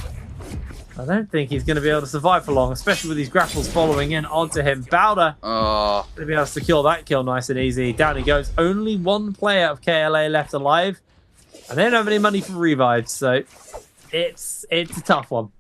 I don't think he's going to be able to survive for long, especially with these grapples following in onto him. Bowder going to be able to secure that kill nice and easy. Down he goes. Only one player of KLA left alive, and they don't have any money for revives, so it's a tough one.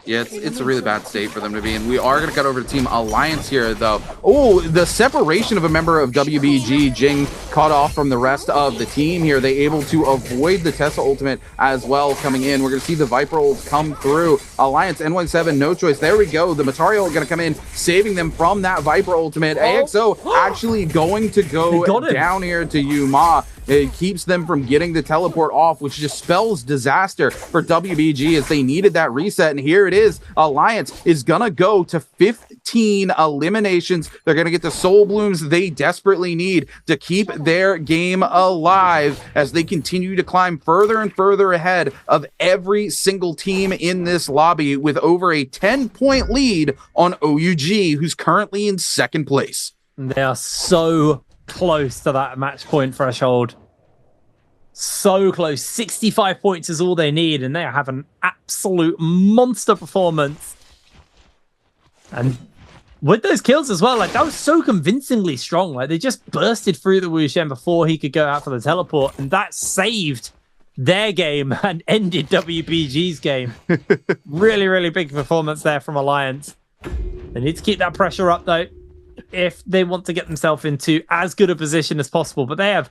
Yeah, it's a really bad state for them to be in. We are going to cut over to Team Alliance here, though. Oh, the separation of a member of WBG, Jing, caught off from the rest of the team here. They able to avoid the Tesla ultimate as well coming in. We're going to see the Viper ult come through. Alliance, NY7, no choice. There we go. The Matario going to come in, saving them from that Viper ultimate. AXO actually going to go down here to Yuma. It keeps them from getting the teleport off, which just spells disaster for WBG as they needed that reset. And here it is. Alliance is going to go to 15 eliminations. They're going to get the soul blooms they desperately need to keep their game alive as they continue to climb further and further ahead of every single team in this lobby with over a 10-point lead on OUG, who's currently in second place. They are so close to that match point threshold. So close. 65 points is all they need, and they have an absolute monster performance. And with those kills as well, like that was so convincingly strong. Like they just bursted through the Wu Shen before he could go out for the teleport, and that saved their game and ended WBG's game. Really, really big performance there from Alliance. They need to keep that pressure up though, if they want to get themselves into as good a position as possible. But they have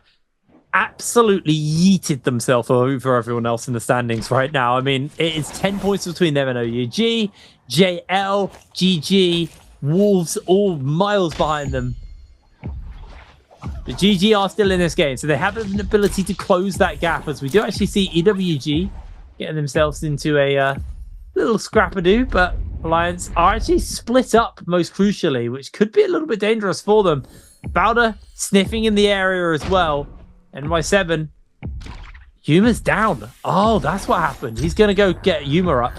absolutely yeeted themselves over everyone else in the standings right now. I mean, it is 10 points between them and OUG, JL, GG, Wolves, all miles behind them. But GG are still in this game, so they have an ability to close that gap, as we do actually see EWG getting themselves into a little scrap-a-doo, but Alliance are actually split up, most crucially, which could be a little bit dangerous for them. Bowder sniffing in the area as well. NY7, Yuma's down. Oh, that's what happened. He's going to go get Yuma up.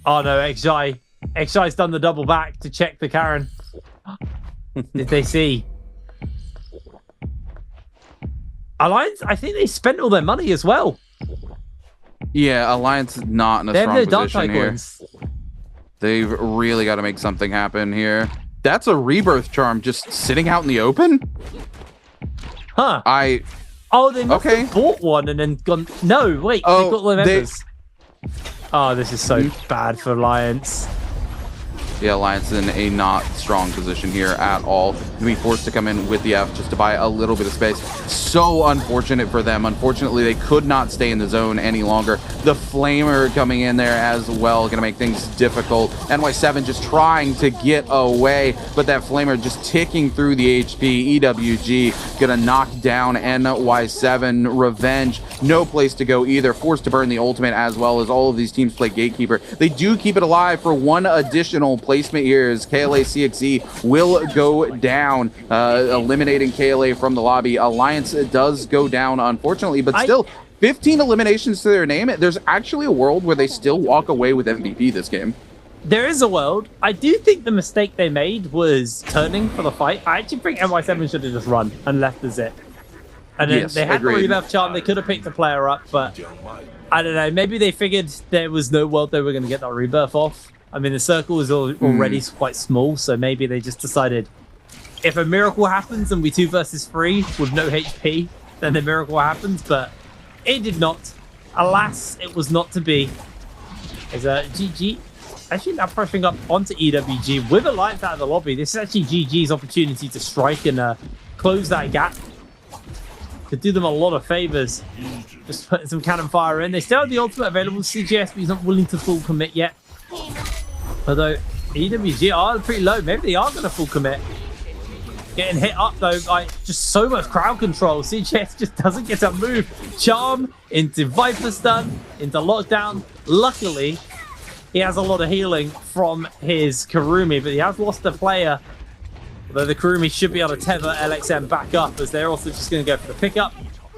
Oh no, Xjai's done the double back to check the Karen. Did they see? Alliance, I think they spent all their money as well. Yeah, Alliance is not in a strong position here. They've really got to make something happen here. That's a rebirth charm just sitting out in the open? Huh. Oh, they must have bought one and then gone... No, wait, they got the members. Oh, this is so bad for Alliance. The Alliance in a not strong position here at all. To be forced to come in with the F just to buy a little bit of space. So unfortunate for them. Unfortunately, they could not stay in the zone any longer. The Flamer coming in there as well, going to make things difficult. NY7 just trying to get away, but that Flamer just ticking through the HP. EWG going to knock down NY7. Revenge, no place to go either. Forced to burn the ultimate as well as all of these teams play Gatekeeper. They do keep it alive for one additional placement here as KLA CXE will go down, eliminating KLA from the lobby. Alliance does go down, unfortunately, but still 15 eliminations to their name. There's actually a world where they still walk away with MVP this game. There is a world. I do think the mistake they made was turning for the fight. I actually think NY7 should have just run and left the zip. And then they had the rebirth charm. They could have picked the player up, but I don't know. Maybe they figured there was no world they were going to get that rebirth off. I mean, the circle is already quite small, so maybe they just decided if a miracle happens and we 2 versus 3 with no HP, then the miracle happens, but it did not. Alas, it was not to be. As GG actually now pressuring up onto EWG with Alliance out of the lobby. This is actually GG's opportunity to strike and close that gap. Could do them a lot of favors. Just putting some cannon fire in. They still have the ultimate available to CGS, but he's not willing to full commit yet. Although EWG are pretty low. Maybe they are going to full commit. Getting hit up though by just so much crowd control. CGS just doesn't get to move. Charm into Viper stun, into lockdown. Luckily, he has a lot of healing from his Kurumi, but he has lost a player. Although the Kurumi should be able to tether LXM back up, as they're also just going to go for the pickup.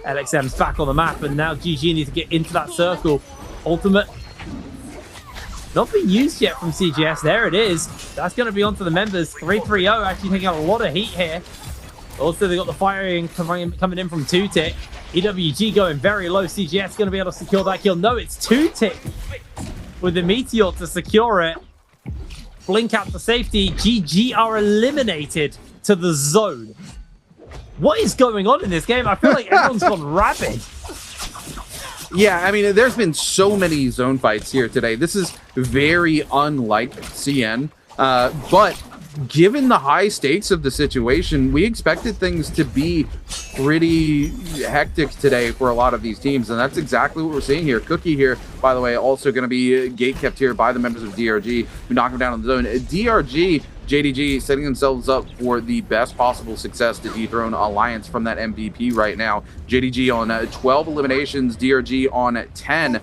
LXM's back on the map, and now GG need to get into that circle. Ultimate Not been used yet from CGS. There it is. That's going to be onto the members. 3-3-0 actually taking out a lot of heat here. Also, they got the firing coming in from 2Tick. EWG going very low. CGS going to be able to secure that kill. No, it's 2Tick with the Meteor to secure it. Blink out to safety. GG are eliminated to the zone. What is going on in this game? I feel like everyone's gone rabid. Yeah, I mean, there's been so many zone fights here today. This is very unlike CN, but given the high stakes of the situation, we expected things to be pretty hectic today for a lot of these teams, and that's exactly what we're seeing here. Cookie here, by the way, also going to be gate kept here by the members of DRG, who knock him down in the zone. DRG, JDG setting themselves up for the best possible success to dethrone Alliance from that MVP right now. JDG on 12 eliminations, DRG on 10.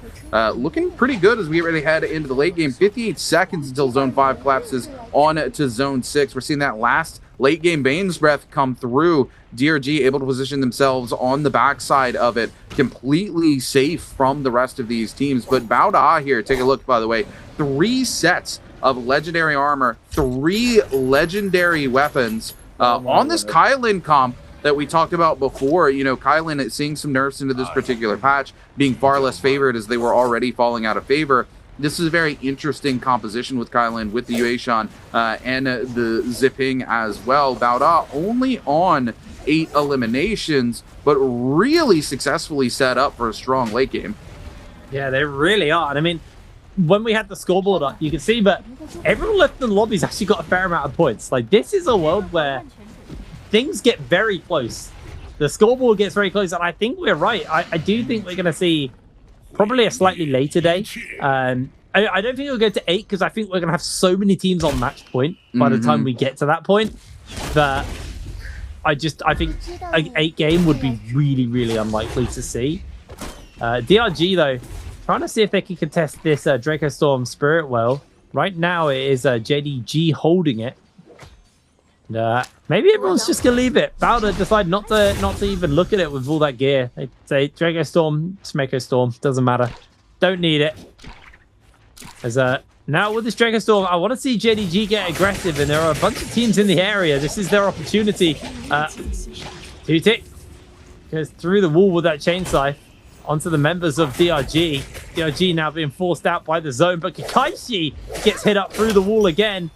Looking pretty good as we get ready to head into the late game. 58 seconds until Zone 5 collapses on to Zone 6. We're seeing that last late game Bane's Breath come through. DRG able to position themselves on the backside of it, completely safe from the rest of these teams. But Bao Da here, take a look, by the way, 3 sets of legendary armor, 3 legendary weapons on this Kylin comp that we talked about before. You know, Kylin seeing some nerfs into this particular patch, being far less favored as they were already falling out of favor. This is a very interesting composition with Kylin, with the Yueshan and the Zipping as well. Bao Da only on 8 eliminations, but really successfully set up for a strong late game. Yeah, they really are. And I mean, when we had the scoreboard up, you can see, but everyone left in the lobby's actually got a fair amount of points. Like, this is a world where things get very close. The scoreboard gets very close, and I think we're right. I do think we're going to see probably a slightly later day. I don't think it'll go to 8 because I think we're going to have so many teams on match point by the time we get to that point that I think an 8 game would be really, really unlikely to see. DRG, though, trying to see if they can contest this Draco Storm Spirit well. Right now, it is JDG holding it. Maybe everyone's just gonna leave it. Bowder decide not to even look at it with all that gear. They say Draco Storm, Smeko Storm, doesn't matter. Don't need it. As now with this Draco Storm, I want to see JDG get aggressive, and there are a bunch of teams in the area. This is their opportunity. 2Tick goes through the wall with that chain scythe onto the members of DRG. DRG now being forced out by the zone, but Kakaishi gets hit up through the wall again.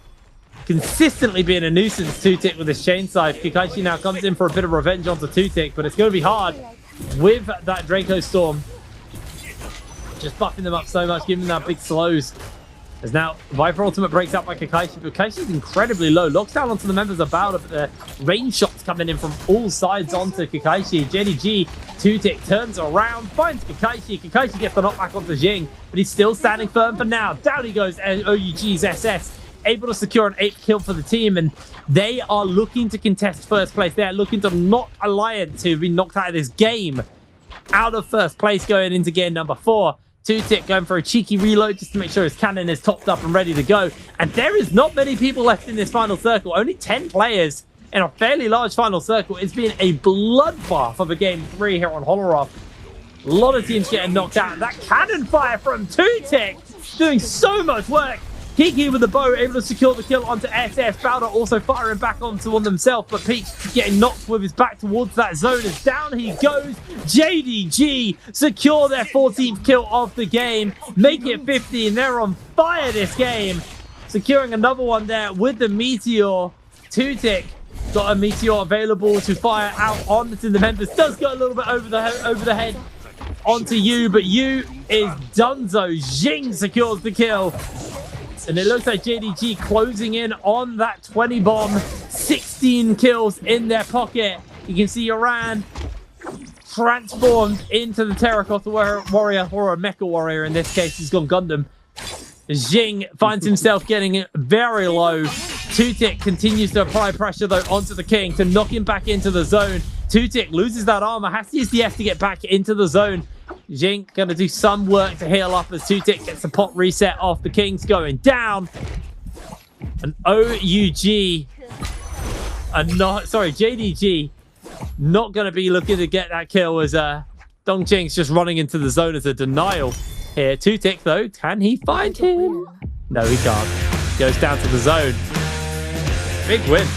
Consistently being a nuisance, 2Tick with his chain scythe. Kakaishi now comes in for a bit of revenge onto 2Tick, but it's going to be hard with that Draco Storm. Just buffing them up so much, giving them that big slows. As now Viper Ultimate breaks out by Kakaishi, but Kakaishi's incredibly low. Locks down onto the members of Bowder, but the range shots coming in from all sides onto Kakaishi. JDG, 2Tick turns around, finds Kakaishi. Kakaishi gets the knockback onto Jing, but he's still standing firm for now. Down he goes, OUG's SS. Able to secure an 8th kill for the team, and they are looking to contest first place. They are looking to knock Alliance, who've been knocked out of this game, out of first place going into game number 4. 2Tick going for a cheeky reload just to make sure his cannon is topped up and ready to go. And there is not many people left in this final circle. Only 10 players in a fairly large final circle. It's been a bloodbath of a game 3 here on Holoroth. A lot of teams getting knocked out. That cannon fire from 2Tick doing so much work. Kiki with the bow, able to secure the kill onto SF. Bowder also firing back onto one themselves, but Peach getting knocked with his back towards that zone as down he goes. JDG secure their 14th kill of the game, make it 50, and they're on fire this game. Securing another one there with the Meteor. 2Tick got a Meteor available to fire out onto the members. Does go a little bit over the head onto you, but you is Dunzo. Jing secures the kill. And it looks like JDG closing in on that 20 bomb. 16 kills in their pocket. You can see Iran transformed into the Terracotta Warrior, or a Mecha Warrior in this case. He's gone Gundam. Jing finds himself getting very low. 2Tick continues to apply pressure though onto the King to knock him back into the zone. 2Tick loses that armor, has to use the F to get back into the zone. Jing going to do some work to heal up as 2Tick gets the pot reset off. The King's going down. And JDG not going to be looking to get that kill as Dongqing's just running into the zone as a denial here. 2Tick though, can he find him? No, he can't. Goes down to the zone. Big win.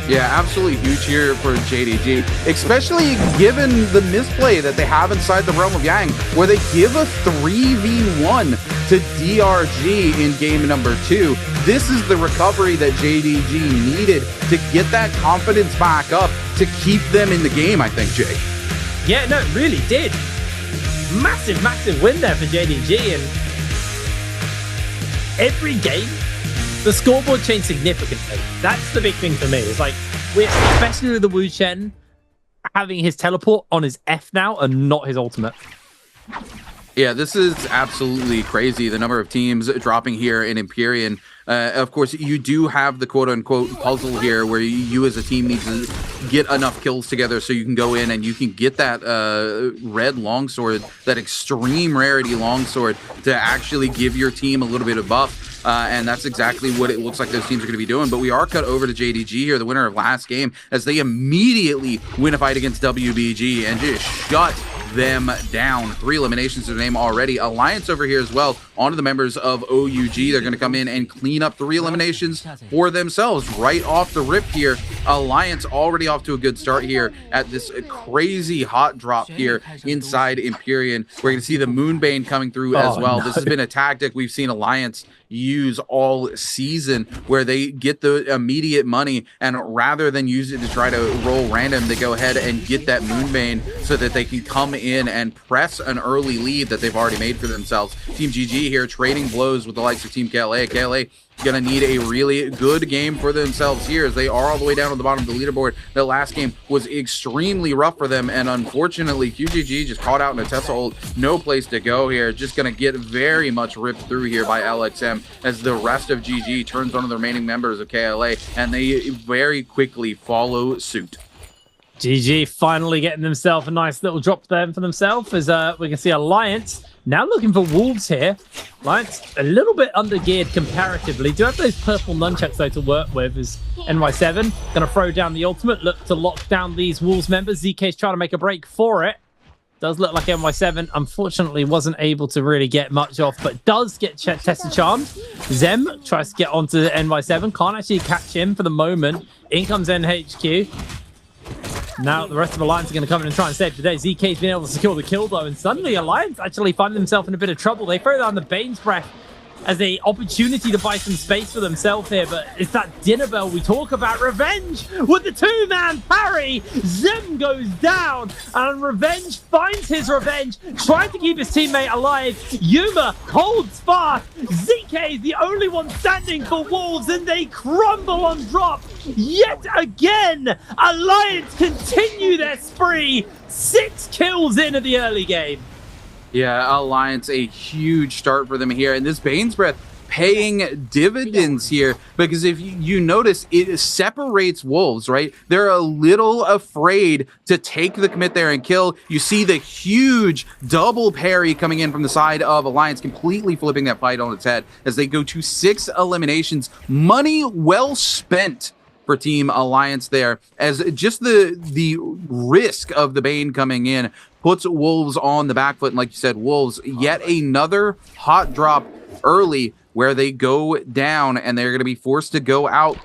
Yeah, absolutely huge here for JDG, especially given the misplay that they have inside the Realm of Yang, where they give a 3v1 to DRG in game number 2. This is the recovery that JDG needed to get that confidence back up to keep them in the game, I think, Jay. Yeah, no, it really did. Massive, massive win there for JDG, and every game, the scoreboard changed significantly. That's the big thing for me. It's like, especially with the Wu Chen having his teleport on his F now and not his ultimate. Yeah, this is absolutely crazy. The number of teams dropping here in Empyrean. Of course, you do have the quote-unquote puzzle here where you as a team need to get enough kills together so you can go in and you can get that red longsword, that extreme rarity longsword, to actually give your team a little bit of buff. And that's exactly what it looks like those teams are going to be doing. But we are cut over to JDG here, the winner of last game, as they immediately win a fight against WBG and just shut them down. 3 eliminations to their name already. Alliance over here as well, onto the members of OUG. They're going to come in and clean up 3 eliminations for themselves right off the rip here. Alliance already off to a good start here at this crazy hot drop here inside Empyrean. We're going to see the Moonbane coming through as well. No. This has been a tactic we've seen Alliance use all season, where they get the immediate money, and rather than use it to try to roll random, they go ahead and get that Moonbane so that they can come in and press an early lead that they've already made for themselves. Team GG here trading blows with the likes of Team KLA. KLA gonna need a really good game for themselves here, as they are all the way down on the bottom of the leaderboard. The last game was extremely rough for them, and unfortunately QGG just caught out in a Tesla ult. No place to go here. Just gonna get very much ripped through here by LXM, as the rest of GG turns on the remaining members of KLA, and they very quickly follow suit. GG finally getting themselves a nice little drop there for themselves, as we can see Alliance now looking for Wolves here. Alliance a little bit under-geared comparatively. Do have those purple nunchucks though to work with, as NY7 going to throw down the ultimate, look to lock down these Wolves members. ZK's trying to make a break for it. Does look like NY7 unfortunately wasn't able to really get much off, but does get tested charmed. Zem tries to get onto NY7, can't actually catch him for the moment. In comes NHQ. Now the rest of Alliance are going to come in and try and save the day. ZK's been able to secure the kill though, and suddenly Alliance actually find themselves in a bit of trouble. They throw down the Bane's Breath as an opportunity to buy some space for themselves here, but it's that dinner bell we talk about. Revenge with the 2-man parry. Zem goes down, and Revenge finds his revenge, trying to keep his teammate alive. Yuma holds fast. ZK is the only one standing for Wolves, and they crumble on drop. Yet again, Alliance continue their spree. 6 kills in at the early game. Yeah, Alliance, a huge start for them here. And this Bane's Breath paying dividends here, because if you notice, it separates Wolves, right? They're a little afraid to take the commit there and kill. You see the huge double parry coming in from the side of Alliance, completely flipping that fight on its head as they go to 6 eliminations. Money well spent for Team Alliance there, as just the risk of the Bane coming in puts Wolves on the back foot. And like you said, Wolves, yet another hot drop early where they go down and they're going to be forced to go out,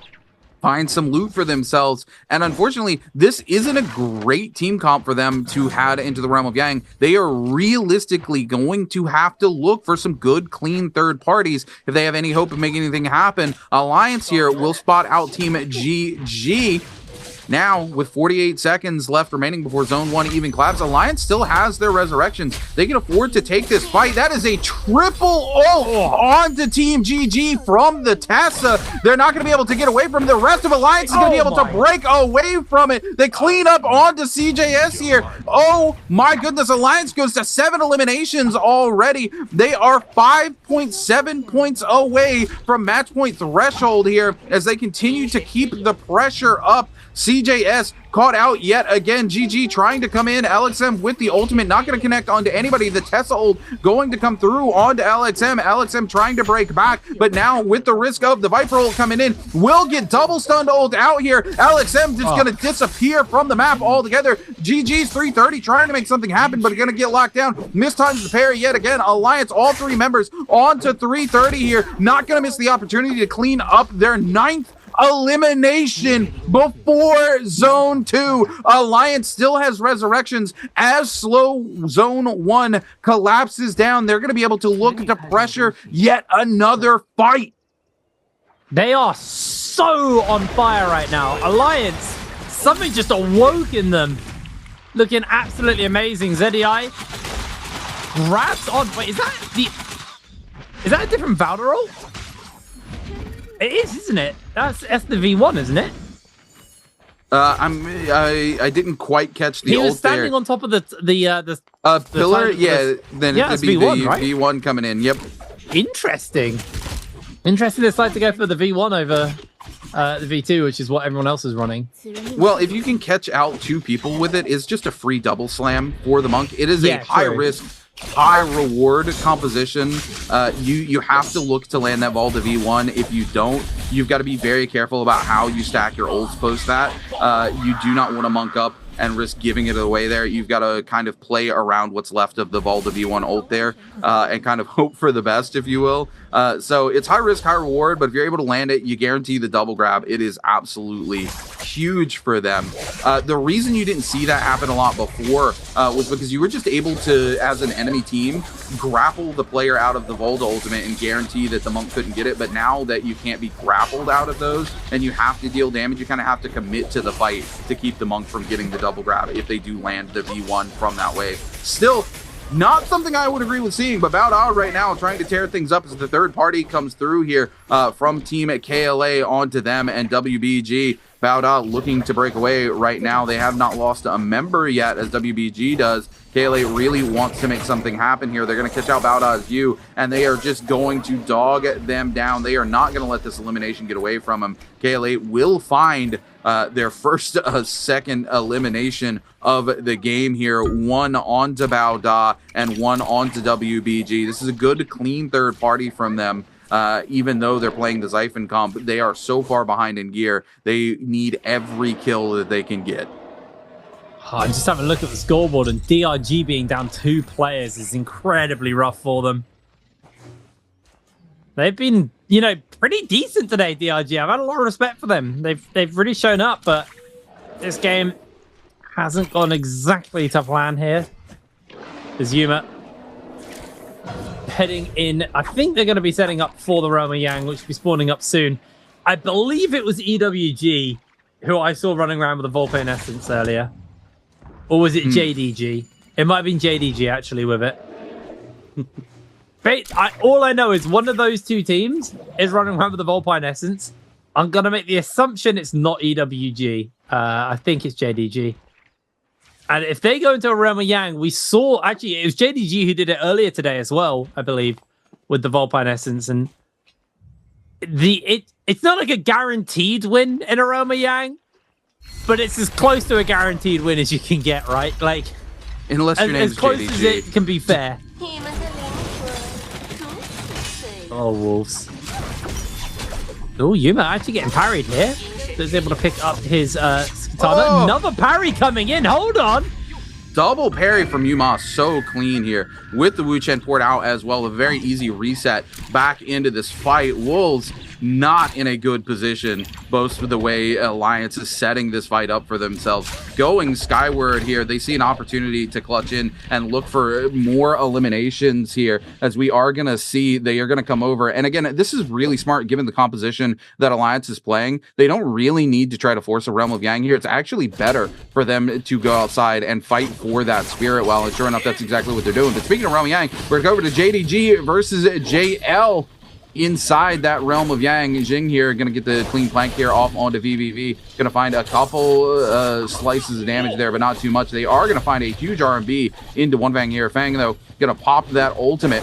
find some loot for themselves. And unfortunately, this isn't a great team comp for them to head into the Realm of Yang. They are realistically going to have to look for some good, clean third parties if they have any hope of making anything happen. Alliance here will spot out Team GG. Now, with 48 seconds left remaining before Zone 1 even claps, Alliance still has their resurrections. They can afford to take this fight. That is a triple ult onto Team GG from the Tessa. They're not going to be able to get away from it. The rest of Alliance is going to be able to break away from it. They clean up onto CJS here. Oh my goodness, Alliance goes to 7 eliminations already. They are 5.7 points away from match point threshold here as they continue to keep the pressure up. CJS caught out yet again. GG trying to come in. LXM with the ultimate, not going to connect onto anybody. The Tesla ult going to come through onto LXM. LXM trying to break back, but now with the risk of the Viper ult coming in, will get double stunned ult out here. LXM just going to disappear from the map altogether. GG's 330 trying to make something happen, but going to get locked down. Mistimes the parry yet again. Alliance, all three members onto 330 here. Not going to miss the opportunity to clean up their 9th elimination before Zone 2. Alliance still has resurrections as slow Zone 1 collapses down. They're going to be able to look to pressure yet another fight. They are so on fire right now. Alliance, something just awoke in them. Looking absolutely amazing. ZDI grabs on. Wait, is that a different Valder ult? It is, isn't it? That's the V1, isn't it? I didn't quite catch the ult there. He was standing on top of the pillar. Yeah, then yeah, it could be V1, the right? V1 coming in. Yep. Interesting. Interesting. They decide to go for the V1 over the V2, which is what everyone else is running. Well, if you can catch out 2 people with it, it's just a free double slam for the monk. It is a high risk, high reward composition. You have to look to land that ball to V1. If you don't, you've got to be very careful about how you stack your ults post that. You do not want to monk up and risk giving it away there. You've got to kind of play around what's left of the Vault of V1 ult there and kind of hope for the best, if you will. So it's high risk, high reward, but if you're able to land it, you guarantee the double grab. It is absolutely huge for them. The reason you didn't see that happen a lot before was because you were just able to, as an enemy team, grapple the player out of the Volta ultimate and guarantee that the monk couldn't get it. But now that you can't be grappled out of those and you have to deal damage, you kind of have to commit to the fight to keep the monk from getting the double grab if they do land the V1 from that wave. Still, not something I would agree with seeing, but Baoda right now trying to tear things up as the third party comes through here from team at KLA onto them and WBG. Baoda looking to break away right now. They have not lost a member yet as WBG does. KLA really wants to make something happen here. They're going to catch out Baoda's view, and they are just going to dog them down. They are not going to let this elimination get away from them. KLA will find their first second elimination of the game here. One onto Baoda and one onto WBG. This is a good, clean third party from them. Even though they're playing the Xiphon comp, they are so far behind in gear. They need every kill that they can get. I'm just having a look at the scoreboard, and DRG being down 2 players is incredibly rough for them. They've been, pretty decent today, DRG. I've had a lot of respect for them. They've really shown up, but this game hasn't gone exactly to plan here. There's Yuma heading in. I think they're going to be setting up for the Roma Yang, which will be spawning up soon. I believe it was EWG who I saw running around with a Volpain Essence earlier. Or was it JDG? It might have been JDG actually with it. All I know is one of those 2 teams is running around with the Volpain Essence. I'm going to make the assumption it's not EWG. I think it's JDG. And if they go into a Roma Yang, we saw, actually, it was JDG who did it earlier today as well, I believe, with the Volpain Essence. And it's not like a guaranteed win in a Roma Yang, but it's as close to a guaranteed win as you can get, right? Like, unless your name is as close JDG. as it can be fair. Oh, Wolves. Oh, Yuma actually getting parried here. He's able to pick up his katana. Oh! Another parry coming in. Hold on. Double parry from Yuma, so clean here with the Wu Chen poured out as well. A very easy reset back into this fight. Wolves not in a good position, both for the way Alliance is setting this fight up for themselves. Going skyward here, they see an opportunity to clutch in and look for more eliminations here, as we are going to see they are going to come over. And again, this is really smart given the composition that Alliance is playing. They don't really need to try to force a Realm of Yang here. It's actually better for them to go outside and fight for that spirit well, and sure enough, that's exactly what they're doing. But speaking of Realm of Yang, we're going to go over to JDG versus JL. Inside that Realm of Yang, Jing here going to get the clean plank here off onto VVV. Going to find a couple slices of damage there, but not too much. They are going to find a huge R&B into One Fang here. Fang, though, going to pop that ultimate.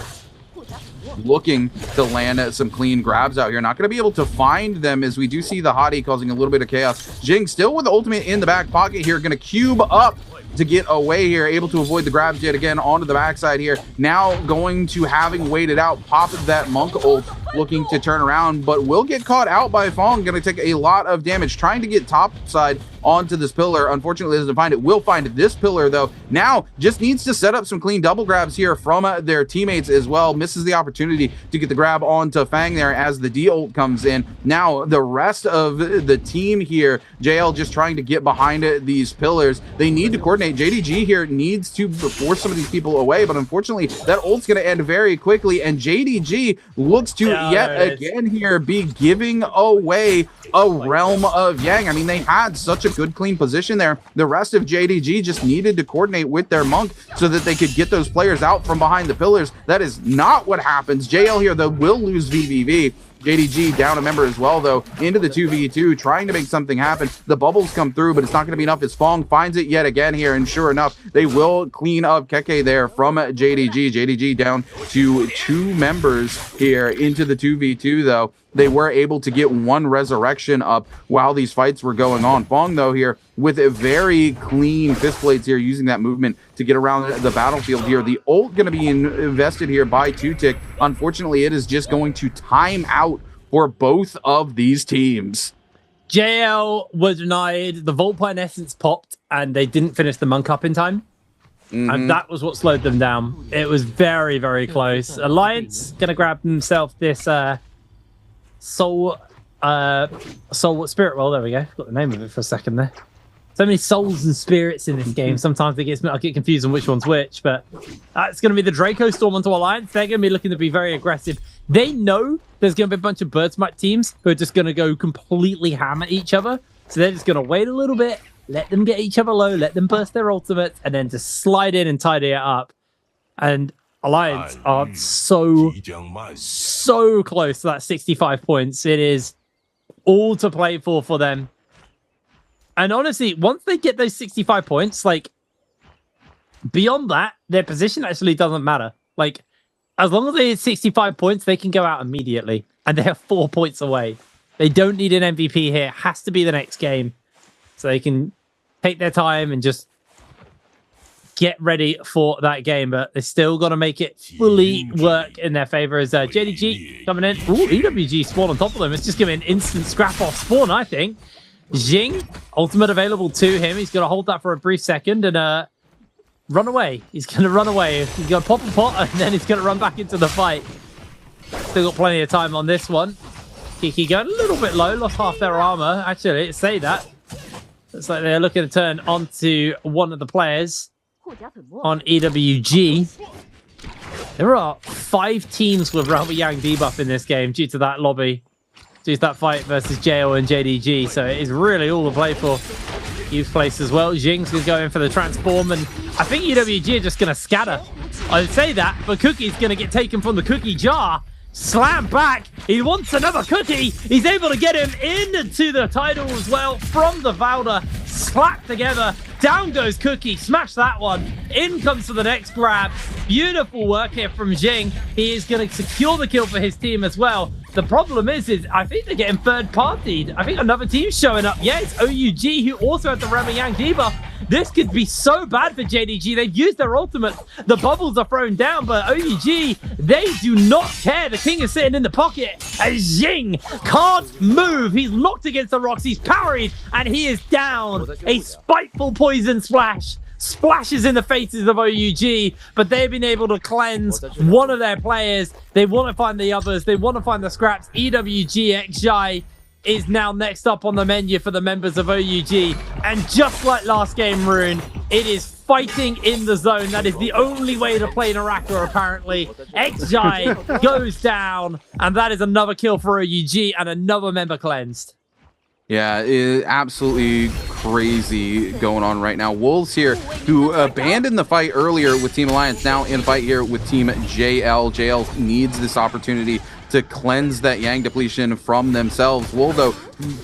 looking to land some clean grabs out here. Not going to be able to find them, as we do see the hottie causing a little bit of chaos. Jing still with the ultimate in the back pocket here, going to cube up to get away here, able to avoid the grabs yet again onto the backside here. Now going to, having waited out, pop that monk ult, looking to turn around, but will get caught out by Fong. Going to take a lot of damage, trying to get top side onto this pillar. Unfortunately, doesn't find it. Will find this pillar though. Now just needs to set up some clean double grabs here from their teammates as well. Misses the opportunity to get the grab onto Fang there as the D ult comes in. Now the rest of the team here, JL just trying to get behind these pillars. They need to coordinate. JDG here needs to force some of these people away, but unfortunately that ult's going to end very quickly, and JDG looks to yet again here be giving away a realm of Yang. I mean, they had such a good clean position there. The rest of JDG just needed to coordinate with their monk so that they could get those players out from behind the pillars. That is not what happens. JL here though will lose VVV. JDG down a member as well though, into the 2v2, trying to make something happen. The bubbles come through, but it's not going to be enough as Fong finds it yet again here, and sure enough, they will clean up Keke there from JDG. JDG down to 2 members here into the 2v2 though. They were able to get 1 resurrection up while these fights were going on. Fong though here with a very clean fist blades here, using that movement to get around the battlefield here. The ult going to be invested here by 2Tick. Unfortunately, it is just going to time out for both of these teams. JL was denied, the Vault Point Essence popped, and they didn't finish the monk up in time. And that was what slowed them down. It was very, very close. Alliance going to grab himself this soul spirit roll. There we go. Got the name of it for a second there. So many souls and spirits in this game. Sometimes I get confused on which one's which, but it's going to be the Draco Storm onto Alliance. They're going to be looking to be very aggressive. They know there's going to be a bunch of Birdsmite teams who are just going to go completely ham at each other. So they're just going to wait a little bit, let them get each other low, let them burst their ultimates, and then just slide in and tidy it up. And Alliance are so close to that 65 points. It is all to play for them. And honestly, once they get those 65 points, like, beyond that, their position actually doesn't matter. Like, as long as they hit 65 points, they can go out immediately. And they are 4 points away. They don't need an MVP here. It has to be the next game. So they can take their time and just get ready for that game. But they still got to make it fully work in their favor. As JDG coming in. Ooh, EWG spawn on top of them. It's just giving an instant scrap off spawn, I think. Jing, ultimate available to him. He's going to hold that for a brief second and run away. He's going to run away. He's going to pop a pot and then he's going to run back into the fight. Still got plenty of time on this one. Kiki going a little bit low, lost half their armor. Actually, say that. Looks like they're looking to turn onto one of the players on EWG. There are 5 teams with Realm of Yang debuff in this game due to that lobby. Due to that fight versus JO and JDG. So it is really all to play for. Youth place as well. Jing's going to go in for the transform. And I think EWG are just going to scatter. I'd say that, but Cookie's going to get taken from the cookie jar. Slam back. He wants another cookie. He's able to get him into the title as well from the Valda. Slap together. Down goes Cookie. Smash that one. In comes to the next grab. Beautiful work here from Jing. He is going to secure the kill for his team as well. The problem is I think they're getting third-partied. I think another team's showing up. Yeah, it's OUG who also had the Realm of Yang debuff. This could be so bad for JDG. They've used their ultimates. The bubbles are thrown down, but OUG, they do not care. The king is sitting in the pocket. And Jing can't move. He's locked against the rocks. He's parried, and he is down. A spiteful poison splash splashes in the faces of OUG, but they've been able to cleanse one of their players. They want to find the others. They want to find the scraps. EWG XJ is now next up on the menu for the members of OUG. And just like last game, Rune, it is fighting in the zone. That is the only way to play Naraka, apparently. XJ goes down, and that is another kill for OUG and another member cleansed. Yeah, absolutely crazy going on right now. Wolves here, who abandoned the fight earlier with Team Alliance, now in fight here with Team JL. JL needs this opportunity to cleanse that Yang depletion from themselves. Wolf, though,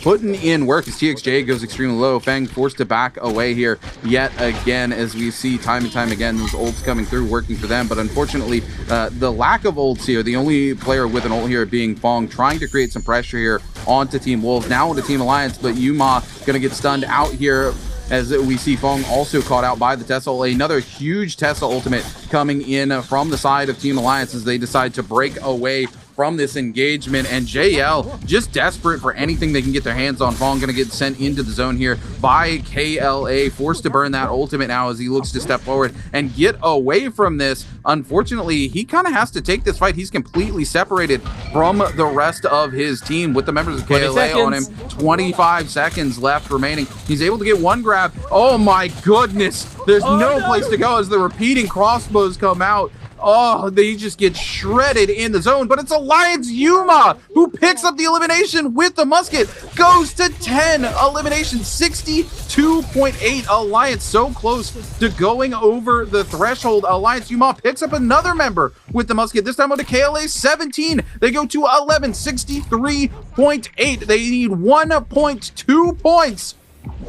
putting in work as TXJ goes extremely low. Fang forced to back away here yet again, as we see time and time again, those ults coming through, working for them. But unfortunately, the lack of ults here, the only player with an ult here being Fong, trying to create some pressure here onto Team Wolves, now onto Team Alliance, but Yuma gonna get stunned out here as we see Fong also caught out by the Tesla. Another huge Tesla ultimate coming in from the side of Team Alliance as they decide to break away from this engagement, and JL just desperate for anything they can get their hands on. Fong gonna get sent into the zone here by KLA, forced to burn that ultimate now as he looks to step forward and get away from this. Unfortunately, he kind of has to take this fight. He's completely separated from the rest of his team with the members of KLA on him. 25 seconds left remaining. He's able to get one grab. Oh my goodness, there's no place to go as the repeating crossbows come out. Oh, they just get shredded in the zone, but it's Alliance Yuma who picks up the elimination with the musket, goes to 10 eliminations, 62.8. Alliance so close to going over the threshold. Alliance Yuma picks up another member with the musket, this time on to KLA 17. They go to 11, 63.8. They need 1.2 points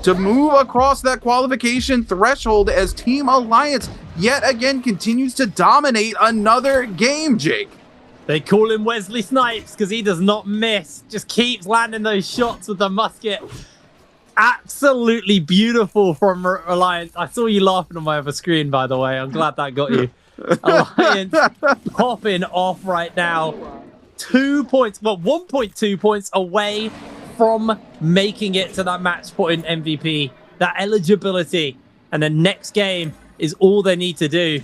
to move across that qualification threshold as Team Alliance yet again continues to dominate another game, Jake. They call him Wesley Snipes because he does not miss. Just keeps landing those shots with the musket. Absolutely beautiful from Alliance. I saw you laughing on my other screen, by the way. I'm glad that got you. Alliance popping off right now. 2 points, well, 1.2 points away from making it to that match point MVP, that eligibility. And the next game is all they need to do.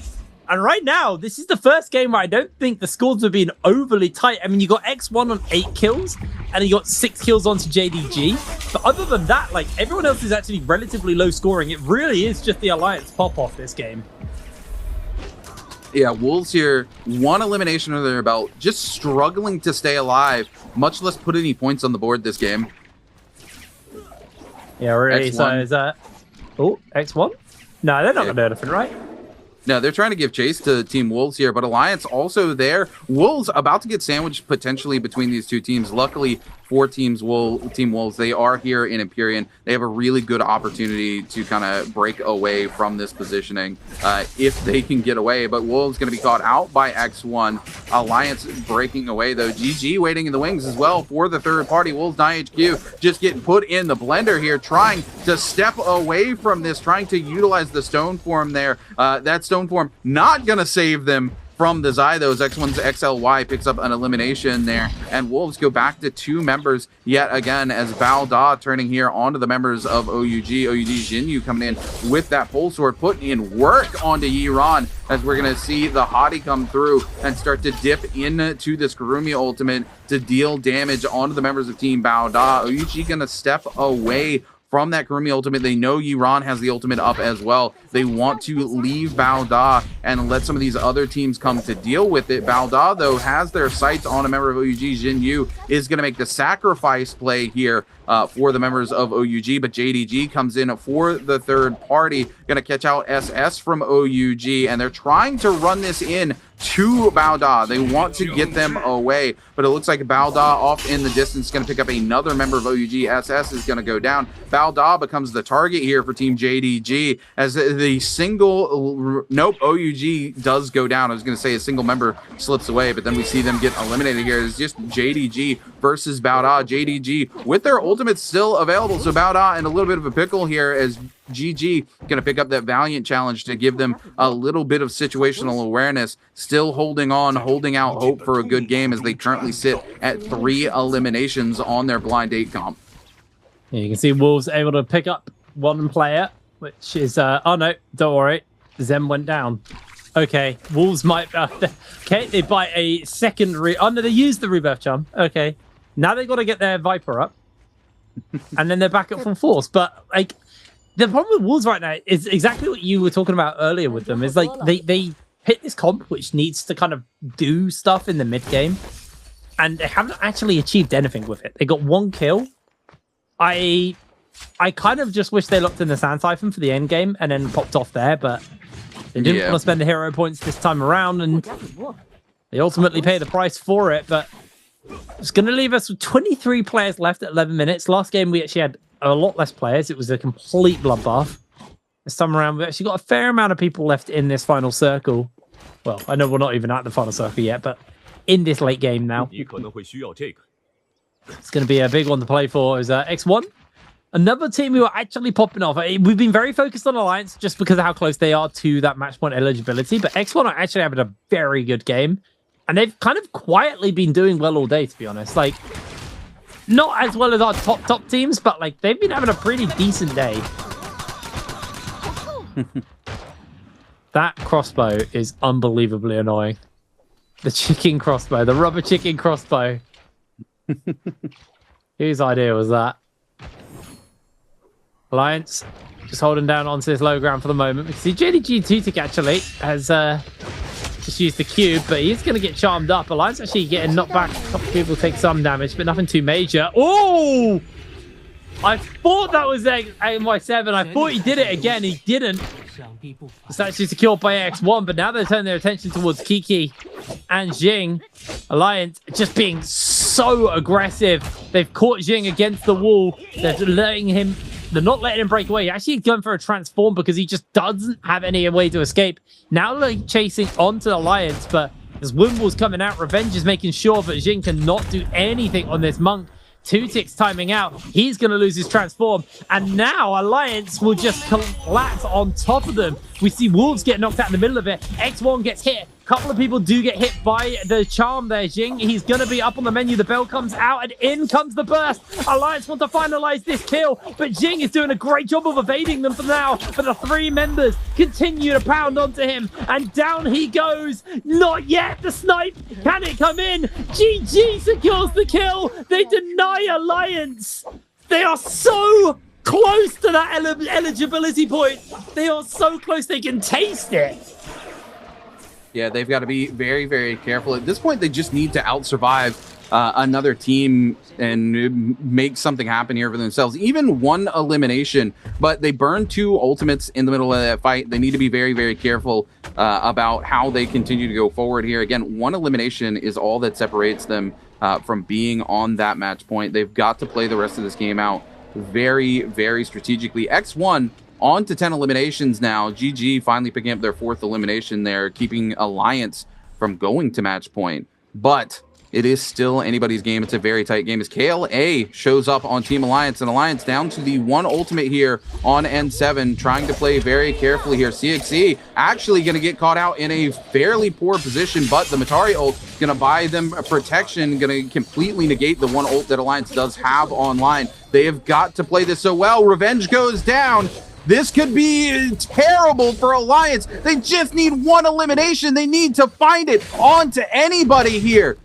And right now, this is the first game where I don't think the scores have been overly tight. I mean, you got X1 on 8 kills, and you got 6 kills onto JDG. But other than that, like, everyone else is actually relatively low scoring. It really is just the Alliance pop-off this game. Yeah, Wolves here, one elimination under their belt, just struggling to stay alive, much less put any points on the board this game. Yeah, really. X1. So is that... Oh, X1? No, they're not going to do anything, right? No, they're trying to give chase to Team Wolves here, but Alliance also there. Wolves about to get sandwiched potentially between these two teams. Luckily for Team Wolves, they are here in Empyrean. They have a really good opportunity to kind of break away from this positioning if they can get away, but Wolves going to be caught out by X1. Alliance breaking away, though. GG waiting in the wings as well for the third party. Wolves HQ just getting put in the blender here, trying to step away from this, trying to utilize the stone form there. That stone form not going to save them from the Zythos. X1's XLY picks up an elimination there, and Wolves go back to 2 members yet again as Balda turning here onto the members of OUG. OUG Jinyu coming in with that pole sword, putting in work onto Yiran as we're going to see the Hottie come through and start to dip into this Kurumi ultimate to deal damage onto the members of Team Balda. OUG going to step away from that Kurumi ultimate. They know Yiran has the ultimate up as well. They want to leave Balda and let some of these other teams come to deal with it. Balda, though, has their sights on a member of OUG. Jinyu is going to make the sacrifice play here for the members of OUG, but JDG comes in for the third party, going to catch out SS from OUG, and they're trying to run this in to Balda. They want to get them away, but it looks like Balda off in the distance is going to pick up another member of OUG. SS is going to go down. Balda becomes the target here for Team JDG as the single, nope, OUG does go down. I was going to say a single member slips away, but then we see them get eliminated here. It's just JDG versus Balda. JDG with their ultimates still available, so Balda in a little bit of a pickle here as GG going to pick up that Valiant challenge to give them a little bit of situational awareness, still holding on, holding out hope for a good game as they currently sit at 3 eliminations on their blind 8 comp. Yeah, you can see Wolves able to pick up one player, which is, oh no, don't worry, Zem went down. Okay, Wolves might, okay, they buy a secondary, oh no, they used the rebirth charm. Okay, now they've got to get their Viper up, and then they're back at full force, but like, the problem with Wolves right now is exactly what you were talking about earlier with them. Is like they hit this comp which needs to kind of do stuff in the mid game, and they haven't actually achieved anything with it. They got 1 kill, I kind of just wish they locked in the Sand Siphon for the end game and then popped off there, but they didn't want to spend the hero points this time around, and they ultimately pay the price for it. But it's going to leave us with 23 players left at 11 minutes. Last game, we actually had a lot less players. It was a complete bloodbath. This time around, we've actually got a fair amount of people left in this final circle. Well, I know we're not even at the final circle yet, but in this late game now. It's going to be a big one to play for is X1. Another team who are actually popping off. We've been very focused on Alliance just because of how close they are to that match point eligibility, but X1 are actually having a very good game. And they've kind of quietly been doing well all day, to be honest. Like, not as well as our top teams, but like they've been having a pretty decent day. That crossbow is unbelievably annoying. The chicken crossbow, the rubber chicken crossbow. Whose idea was that? Alliance just holding down onto this low ground for the moment. We can see JDG Tutik actually has just used the cube, but he's going to get charmed up. Alliance actually getting knocked back. A couple of people take some damage, but nothing too major. Oh! I thought that was NY7. I thought he did it again. He didn't. It's actually secured by X1, but now they're turning their attention towards Kiki and Jing. Alliance just being so aggressive. They've caught Jing against the wall. They're not letting him break away. He's actually going for a transform because he just doesn't have any way to escape. Now they're chasing onto Alliance, but as Wimble's coming out, Revenge is making sure that Jing cannot do anything on this monk. Tutik's timing out. He's going to lose his transform. And now Alliance will just collapse on top of them. We see Wolves get knocked out in the middle of it. X1 gets hit. A couple of people do get hit by the charm there, Jing. He's going to be up on the menu. The bell comes out and in comes the burst. Alliance want to finalize this kill, but Jing is doing a great job of evading them for now. But the three members continue to pound onto him, and down he goes. Not yet. The snipe. Can it come in? GG secures the kill. They deny Alliance. They are so close to that eligibility point. They are so close. They can taste it. Yeah, they've got to be very, very careful. At this point, they just need to out-survive another team and make something happen here for themselves. Even one elimination, but they burned two ultimates in the middle of that fight. They need to be very, very careful about how they continue to go forward here. Again, one elimination is all that separates them from being on that match point. They've got to play the rest of this game out very, very strategically. X1 on to 10 eliminations now. GG finally picking up their fourth elimination there, keeping Alliance from going to match point. But it is still anybody's game. It's a very tight game as KLA shows up on Team Alliance, and Alliance down to the one ultimate here on N7, trying to play very carefully here. CXC actually going to get caught out in a fairly poor position, but the Matari ult going to buy them protection, going to completely negate the one ult that Alliance does have online. They have got to play this so well. Revenge goes down. This could be terrible for Alliance. They just need one elimination. They need to find it onto anybody here.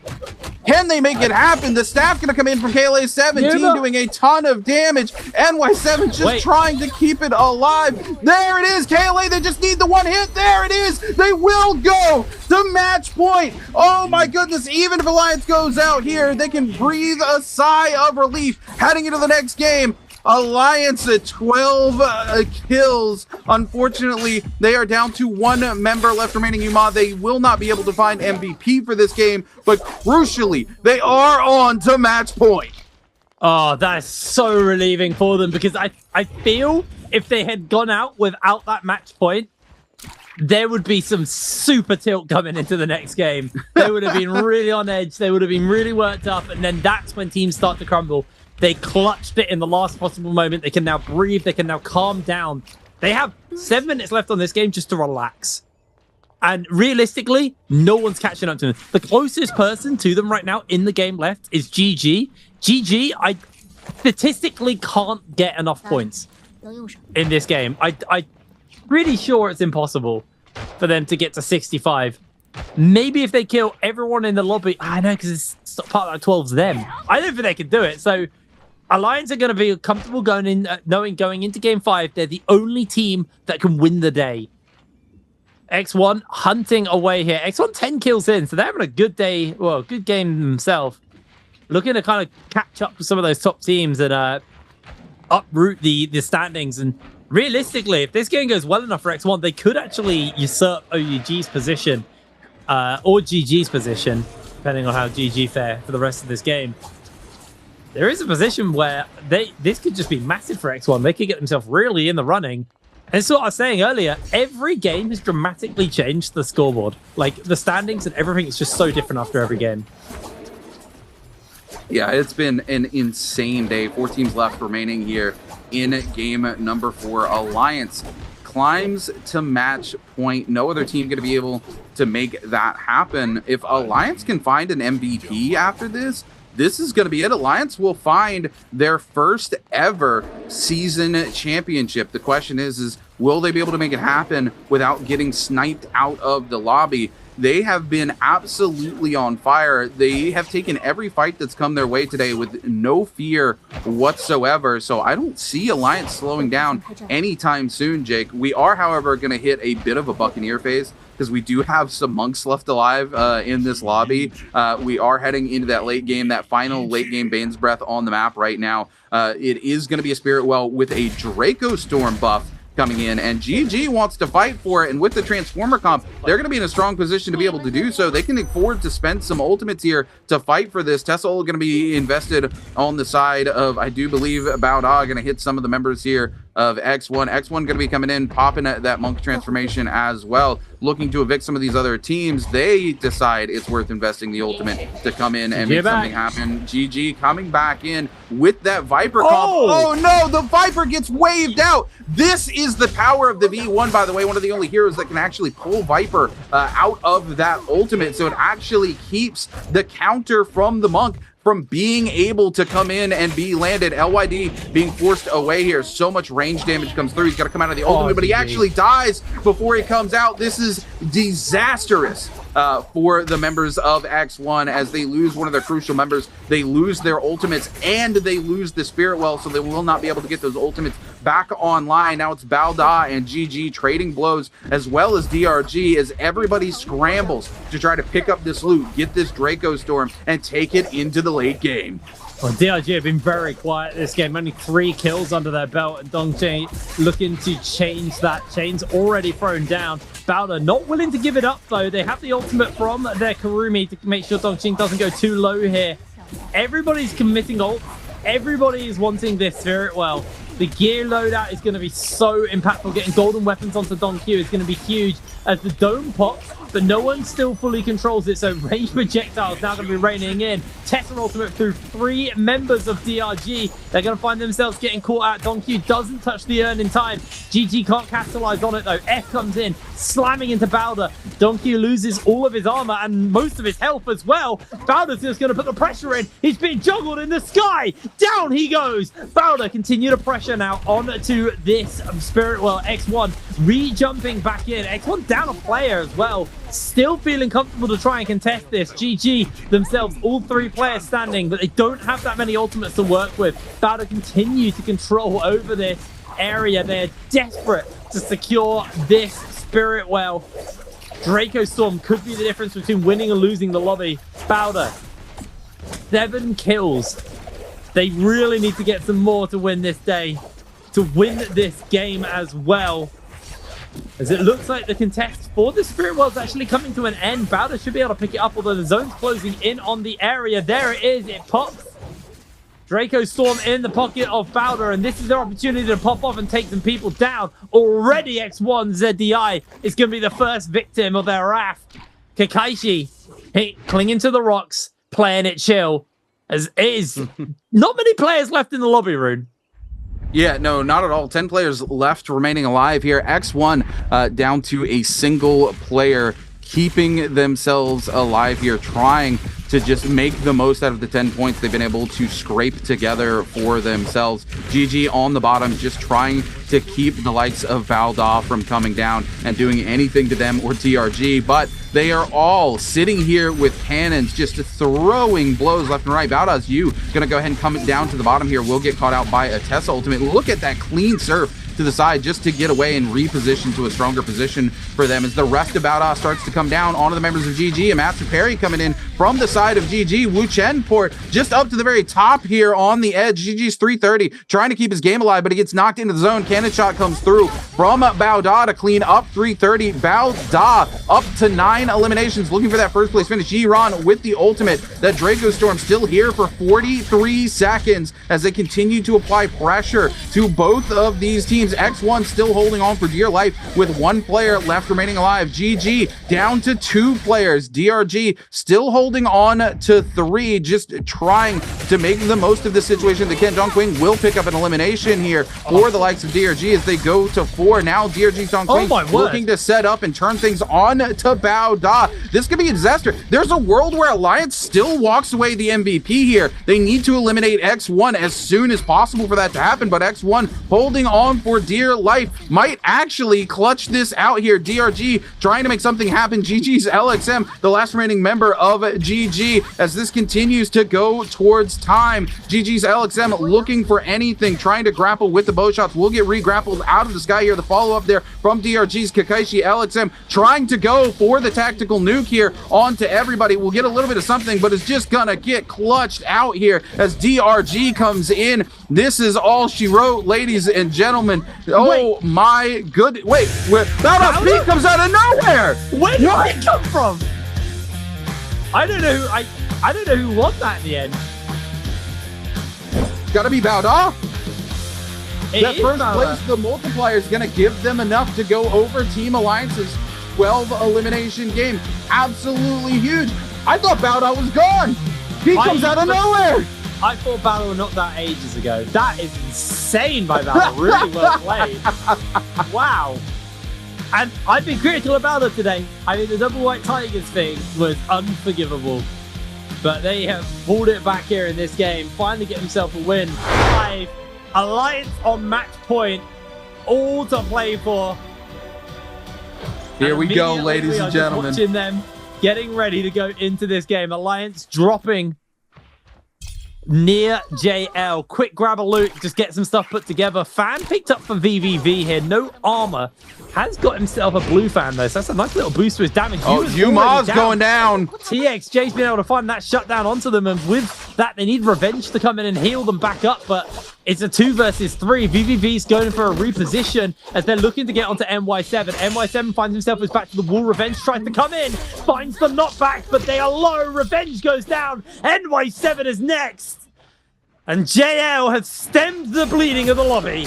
Can they make it happen? The staff going to come in from KLA 17 doing a ton of damage. NY7 just trying to keep it alive. There it is. KLA, they just need the one hit. There it is. They will go to match point. Oh my goodness. Even if Alliance goes out here, they can breathe a sigh of relief heading into the next game. Alliance at 12 kills. Unfortunately, they are down to one member left remaining, Yuma. They will not be able to find MVP for this game, but crucially, they are on to match point. Oh, that is so relieving for them, because I feel if they had gone out without that match point, there would be some super tilt coming into the next game. They would have been really on edge. They would have been really worked up, and then that's when teams start to crumble. They clutched it in the last possible moment. They can now breathe. They can now calm down. They have 7 minutes left on this game just to relax. And realistically, no one's catching up to them. The closest person to them right now in the game left is GG. GG, I statistically can't get enough points in this game. I'm pretty sure it's impossible for them to get to 65. Maybe if they kill everyone in the lobby. I know, because it's part of that 12's them. I don't think they can do it. So Alliance are going to be comfortable going in, knowing going into game 5, they're the only team that can win the day. X1 hunting away here. X1 10 kills in, so they're having a good day. Well, good game themselves. Looking to kind of catch up with some of those top teams and uproot the standings. And realistically, if this game goes well enough for X1, they could actually usurp OUG's position or GG's position, depending on how GG fare for the rest of this game. There is a position where this could just be massive for X1. They could get themselves really in the running. And so what I was saying earlier, every game has dramatically changed the scoreboard. Like, the standings and everything is just so different after every game. Yeah, it's been an insane day. 4 teams left remaining here in game number 4. Alliance climbs to match point. No other team going to be able to make that happen. If Alliance can find an MVP after this, this is going to be it. Alliance will find their first ever season championship. The question is will they be able to make it happen without getting sniped out of the lobby? They have been absolutely on fire. They have taken every fight that's come their way today with no fear whatsoever. So I don't see Alliance slowing down anytime soon, Jake. We are, however, going to hit a bit of a Buccaneer phase, because we do have some monks left alive in this lobby. We are heading into that late game, that final late game Bane's Breath on the map right now. It is going to be a Spirit Well with a Draco Storm buff coming in, and GG wants to fight for it. And with the Transformer comp, they're going to be in a strong position to be able to do so. They can afford to spend some ultimates here to fight for this. Tesla going to be invested on the side of, I do believe, Bauda going to hit some of the members here of X1. X1 going to be coming in, popping at that monk transformation as well, looking to evict some of these other teams. They decide it's worth investing the ultimate to come in and make something happen. GG coming back in with that Viper comp. Oh no, the Viper gets waved out. This is the power of the V1, by the way, one of the only heroes that can actually pull Viper out of that ultimate. So it actually keeps the counter from the monk from being able to come in and be landed. LYD being forced away here. So much range damage comes through. He's got to come out of the ultimate, but he actually dies before he comes out. This is disastrous for the members of X1 as they lose one of their crucial members. They lose their ultimates and they lose the Spirit Well, so they will not be able to get those ultimates back online. Now it's Balda and GG trading blows, as well as DRG, as everybody scrambles to try to pick up this loot, get this Draco Storm, and take it into the late game. Well, DRG have been very quiet this game, only 3 kills under their belt, and Dongchain looking to change that. Chain's already thrown down. Bowder not willing to give it up, though. They have the ultimate from their Karumi to make sure Dongchain doesn't go too low here. Everybody's committing ult. Everybody is wanting this Spirit Well. The gear loadout is going to be so impactful. Getting golden weapons onto Don Q is going to be huge as the dome pops, but no one still fully controls it. So range projectiles now going to be raining in. Tesla ultimate through 3 members of DRG. They're going to find themselves getting caught out. Don Q doesn't touch the urn in time. GG can't capitalize on it though. F comes in, slamming into Bowder. Don Q loses all of his armor and most of his health as well. Bowder's just going to put the pressure in. He's being juggled in the sky. Down he goes. Bowder continue to pressure now onto this Spirit Well. X1 re-jumping back in. X1 down a player as well. Still feeling comfortable to try and contest this. GG themselves, all 3 players standing, but they don't have that many ultimates to work with. Bowder continue to control over this area. They're desperate to secure this Spirit Well. Draco Storm could be the difference between winning and losing the lobby. Bowder, 7 kills. They really need to get some more to win this day, to win this game as well. As it looks like the contest for the Spirit Well is actually coming to an end. Bowder should be able to pick it up, although the zone's closing in on the area. There it is. It pops. Draco Storm in the pocket of Bowder, and this is their opportunity to pop off and take some people down. Already X1 ZDI is going to be the first victim of their wrath. Kakaishi clinging to the rocks, playing it chill, as it is not many players left in the lobby, Rune. Yeah, no, not at all. 10 players left remaining alive here. X1 down to a single player, keeping themselves alive here, trying to just make the most out of the 10 points they've been able to scrape together for themselves. GG on the bottom, just trying to keep the likes of Valda from coming down and doing anything to them or TRG, but they are all sitting here with cannons, just throwing blows left and right. Valda's gonna go ahead and come down to the bottom here, will get caught out by a Tessa ultimate. Look at that clean surf to the side just to get away and reposition to a stronger position for them as the rest of Bao Da starts to come down onto the members of GG. A massive parry coming in from the side of GG. Wu Chen port just up to the very top here on the edge. GG's 330 trying to keep his game alive, but he gets knocked into the zone. Cannon shot comes through from Bao Da to clean up 330. Bao Da up to 9 eliminations, looking for that first place finish. Yiran with the ultimate. That Draco Storm still here for 43 seconds as they continue to apply pressure to both of these teams. X1 still holding on for dear life with 1 player left remaining alive. GG down to 2 players. DRG still holding on to 3, just trying to make the most of the situation. The Ken Dongqing will pick up an elimination here for the likes of DRG as they go to 4. Now DRG Dongqing looking to set up and turn things on to Bao Da. This could be a disaster. There's a world where Alliance still walks away the MVP here. They need to eliminate X1 as soon as possible for that to happen, but X1 holding on for dear life might actually clutch this out here. DRG trying to make something happen. GG's LXM, the last remaining member of GG, as this continues to go towards time. GG's LXM looking for anything, trying to grapple with the bow shots. Will get re-grappled out of the sky here. The follow-up there from DRG's Kakaishi. LXM trying to go for the tactical nuke here onto everybody. We'll get a little bit of something, but it's just gonna get clutched out here as DRG comes in. This is all she wrote, ladies and gentlemen. Oh my good. Wait, Bao Da Speed comes out of nowhere. Where did it come from? I don't know who won that in the end. Gotta be Bao Da. That first Bao Da. place, the multiplier is gonna give them enough to go over Team Alliance's 12 elimination game. Absolutely huge. I thought Bao Da was gone. He comes out of nowhere. I thought Bao Da were knocked out ages ago. That is insane by Bao Da. Really well played. Wow. And I've been critical of Bao Da today. I mean, the double white tigers thing was unforgivable. But they have pulled it back here in this game. Finally get himself a win. 5. Alliance on match point. All to play for. Here we go, ladies and gentlemen. Watching them getting ready to go into this game. Alliance dropping near JL. Quick grab a loot, just get some stuff put together. Fan picked up for VVV here. No armor. Has got himself a blue fan though, so that's a nice little boost to his damage. Oh, Yuma's going down. TXJ's been able to find that shutdown onto them, and with that, they need Revenge to come in and heal them back up, but it's a 2 versus 3. VVV's going for a reposition as they're looking to get onto NY7. NY7 finds himself as back to the wall. Revenge tries to come in, finds the knockback, but they are low. Revenge goes down. NY7 is next. And JL has stemmed the bleeding of the lobby.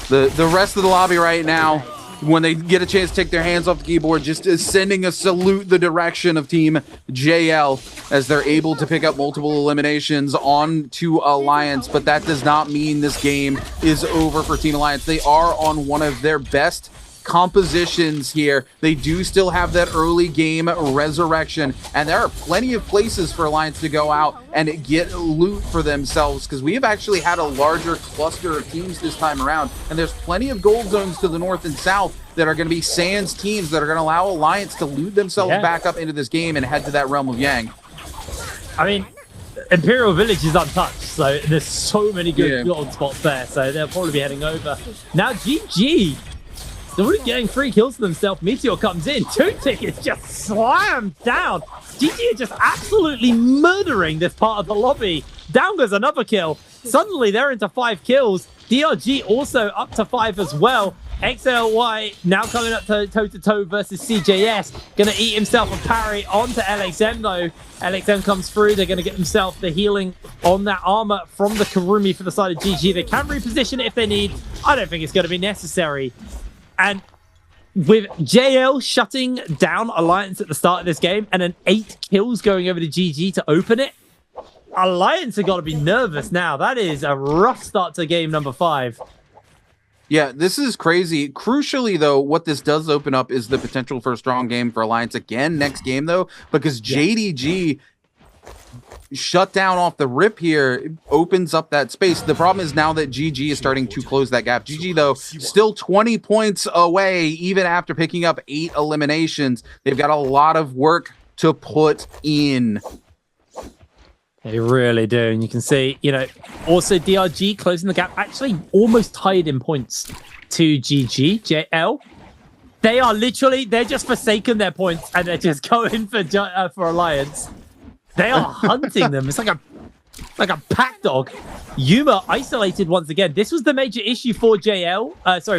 The rest of the lobby right now, when they get a chance to take their hands off the keyboard, just is sending a salute the direction of Team JL as they're able to pick up multiple eliminations on to Alliance. But that does not mean this game is over for Team Alliance. They are on one of their best compositions here. They do still have that early game resurrection, and there are plenty of places for Alliance to go out and get loot for themselves, because we have actually had a larger cluster of teams this time around, and there's plenty of gold zones to the north and south that are going to be Sans teams that are going to allow Alliance to loot themselves back up into this game and head to that realm of Yang. I mean, Imperial Village is untouched, so there's so many good gold spots there, so they'll probably be heading over. Now GG they're already getting 3 kills for themselves. Meteor comes in. 2 tickets just slammed down. GG are just absolutely murdering this part of the lobby. Down goes another kill. Suddenly they're into 5 kills. DRG also up to 5 as well. XLY now coming up to toe-to-toe versus CJS. Gonna eat himself a parry onto LXM though. LXM comes through. They're gonna get themselves the healing on that armor from the Karumi for the side of GG. They can reposition it if they need. I don't think it's gonna be necessary. And with JL shutting down Alliance at the start of this game and an 8 kills going over to GG to open it, Alliance have got to be nervous now. That is a rough start to game number 5. Yeah, this is crazy. Crucially, though, what this does open up is the potential for a strong game for Alliance again next game, though, because JDG shut down off the rip here opens up that space. The problem is now that GG is starting to close that gap. GG, though, still 20 points away, even after picking up 8 eliminations. They've got a lot of work to put in. They really do. And you can see, you know, also DRG closing the gap, actually almost tied in points to GG, JL. They are literally, they're just forsaken their points and they're just going for Alliance. They are hunting them. It's like a pack dog. Yuma isolated once again. This was the major issue for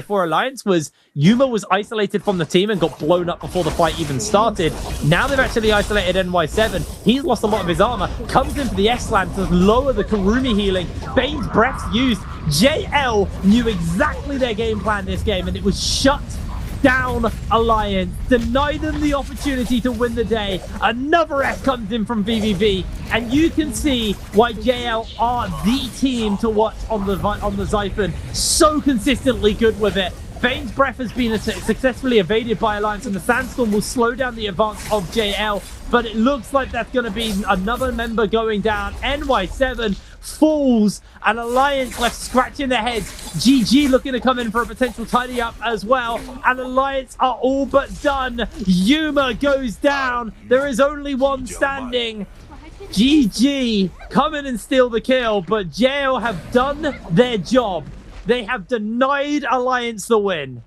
for Alliance, was Yuma was isolated from the team and got blown up before the fight even started. Now they've actually isolated NY7. He's lost a lot of his armor. Comes in for the S-Slam to lower the Karumi healing. Bane's Breath's used. JL knew exactly their game plan this game, and it was shut down Alliance, deny them the opportunity to win the day. Another F comes in from VVV, and you can see why JL are the team to watch on the Xiphon. So consistently good with it. Bane's Breath has been successfully evaded by Alliance, and the Sandstorm will slow down the advance of JL, but it looks like that's going to be another member going down. NY7 falls, and Alliance left scratching their heads. GG looking to come in for a potential tidy up as well, and Alliance are all but done. Yuma goes down. There is only one standing. GG come in and steal the kill, but JL have done their job. They have denied Alliance the win.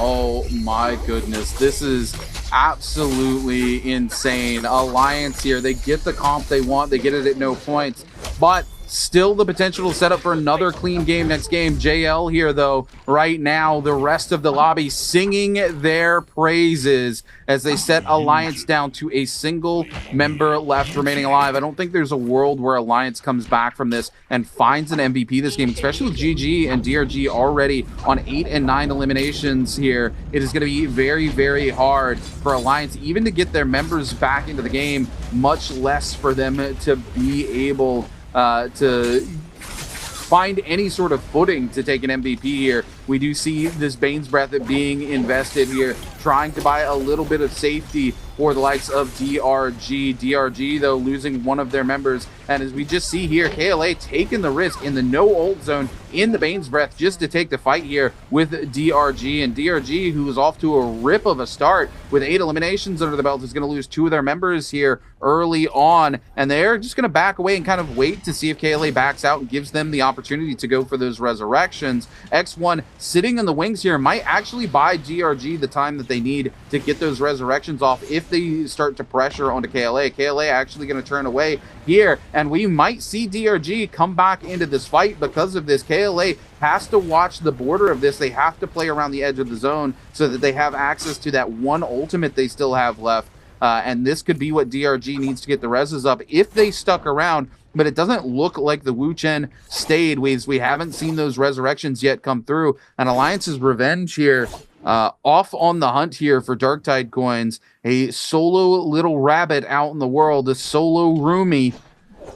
Oh my goodness, this is absolutely insane. Alliance here, they get the comp they want, they get it at no points, but still the potential to set up for another clean game next game. JL here, though, right now, the rest of the lobby singing their praises as they set Alliance down to a single member left remaining alive. I don't think there's a world where Alliance comes back from this and finds an MVP this game, especially with GG and DRG already on 8 and 9 eliminations here. It is going to be very, very hard for Alliance even to get their members back into the game, much less for them to be able to find any sort of footing to take an MVP here. We do see this Bane's Breath being invested here, trying to buy a little bit of safety for the likes of DRG. DRG, though, losing one of their members. And as we just see here, KLA taking the risk in the no ult zone in the Bane's Breath just to take the fight here with DRG. And DRG, who is off to a rip of a start with 8 eliminations under the belt, is going to lose 2 of their members here early on. And they're just going to back away and kind of wait to see if KLA backs out and gives them the opportunity to go for those resurrections. X1 sitting in the wings here might actually buy DRG the time that they need to get those resurrections off if they start to pressure onto KLA. KLA actually going to turn away here, and we might see DRG come back into this fight because of this. KLA has to watch the border of this. They have to play around the edge of the zone so that they have access to that one ultimate they still have left. And this could be what DRG needs to get the reses up if they stuck around. But it doesn't look like the Wu Chen stayed. We haven't seen those resurrections yet come through. And Alliance's revenge here, off on the hunt here for Darktide coins. A solo little rabbit out in the world, a solo roomie,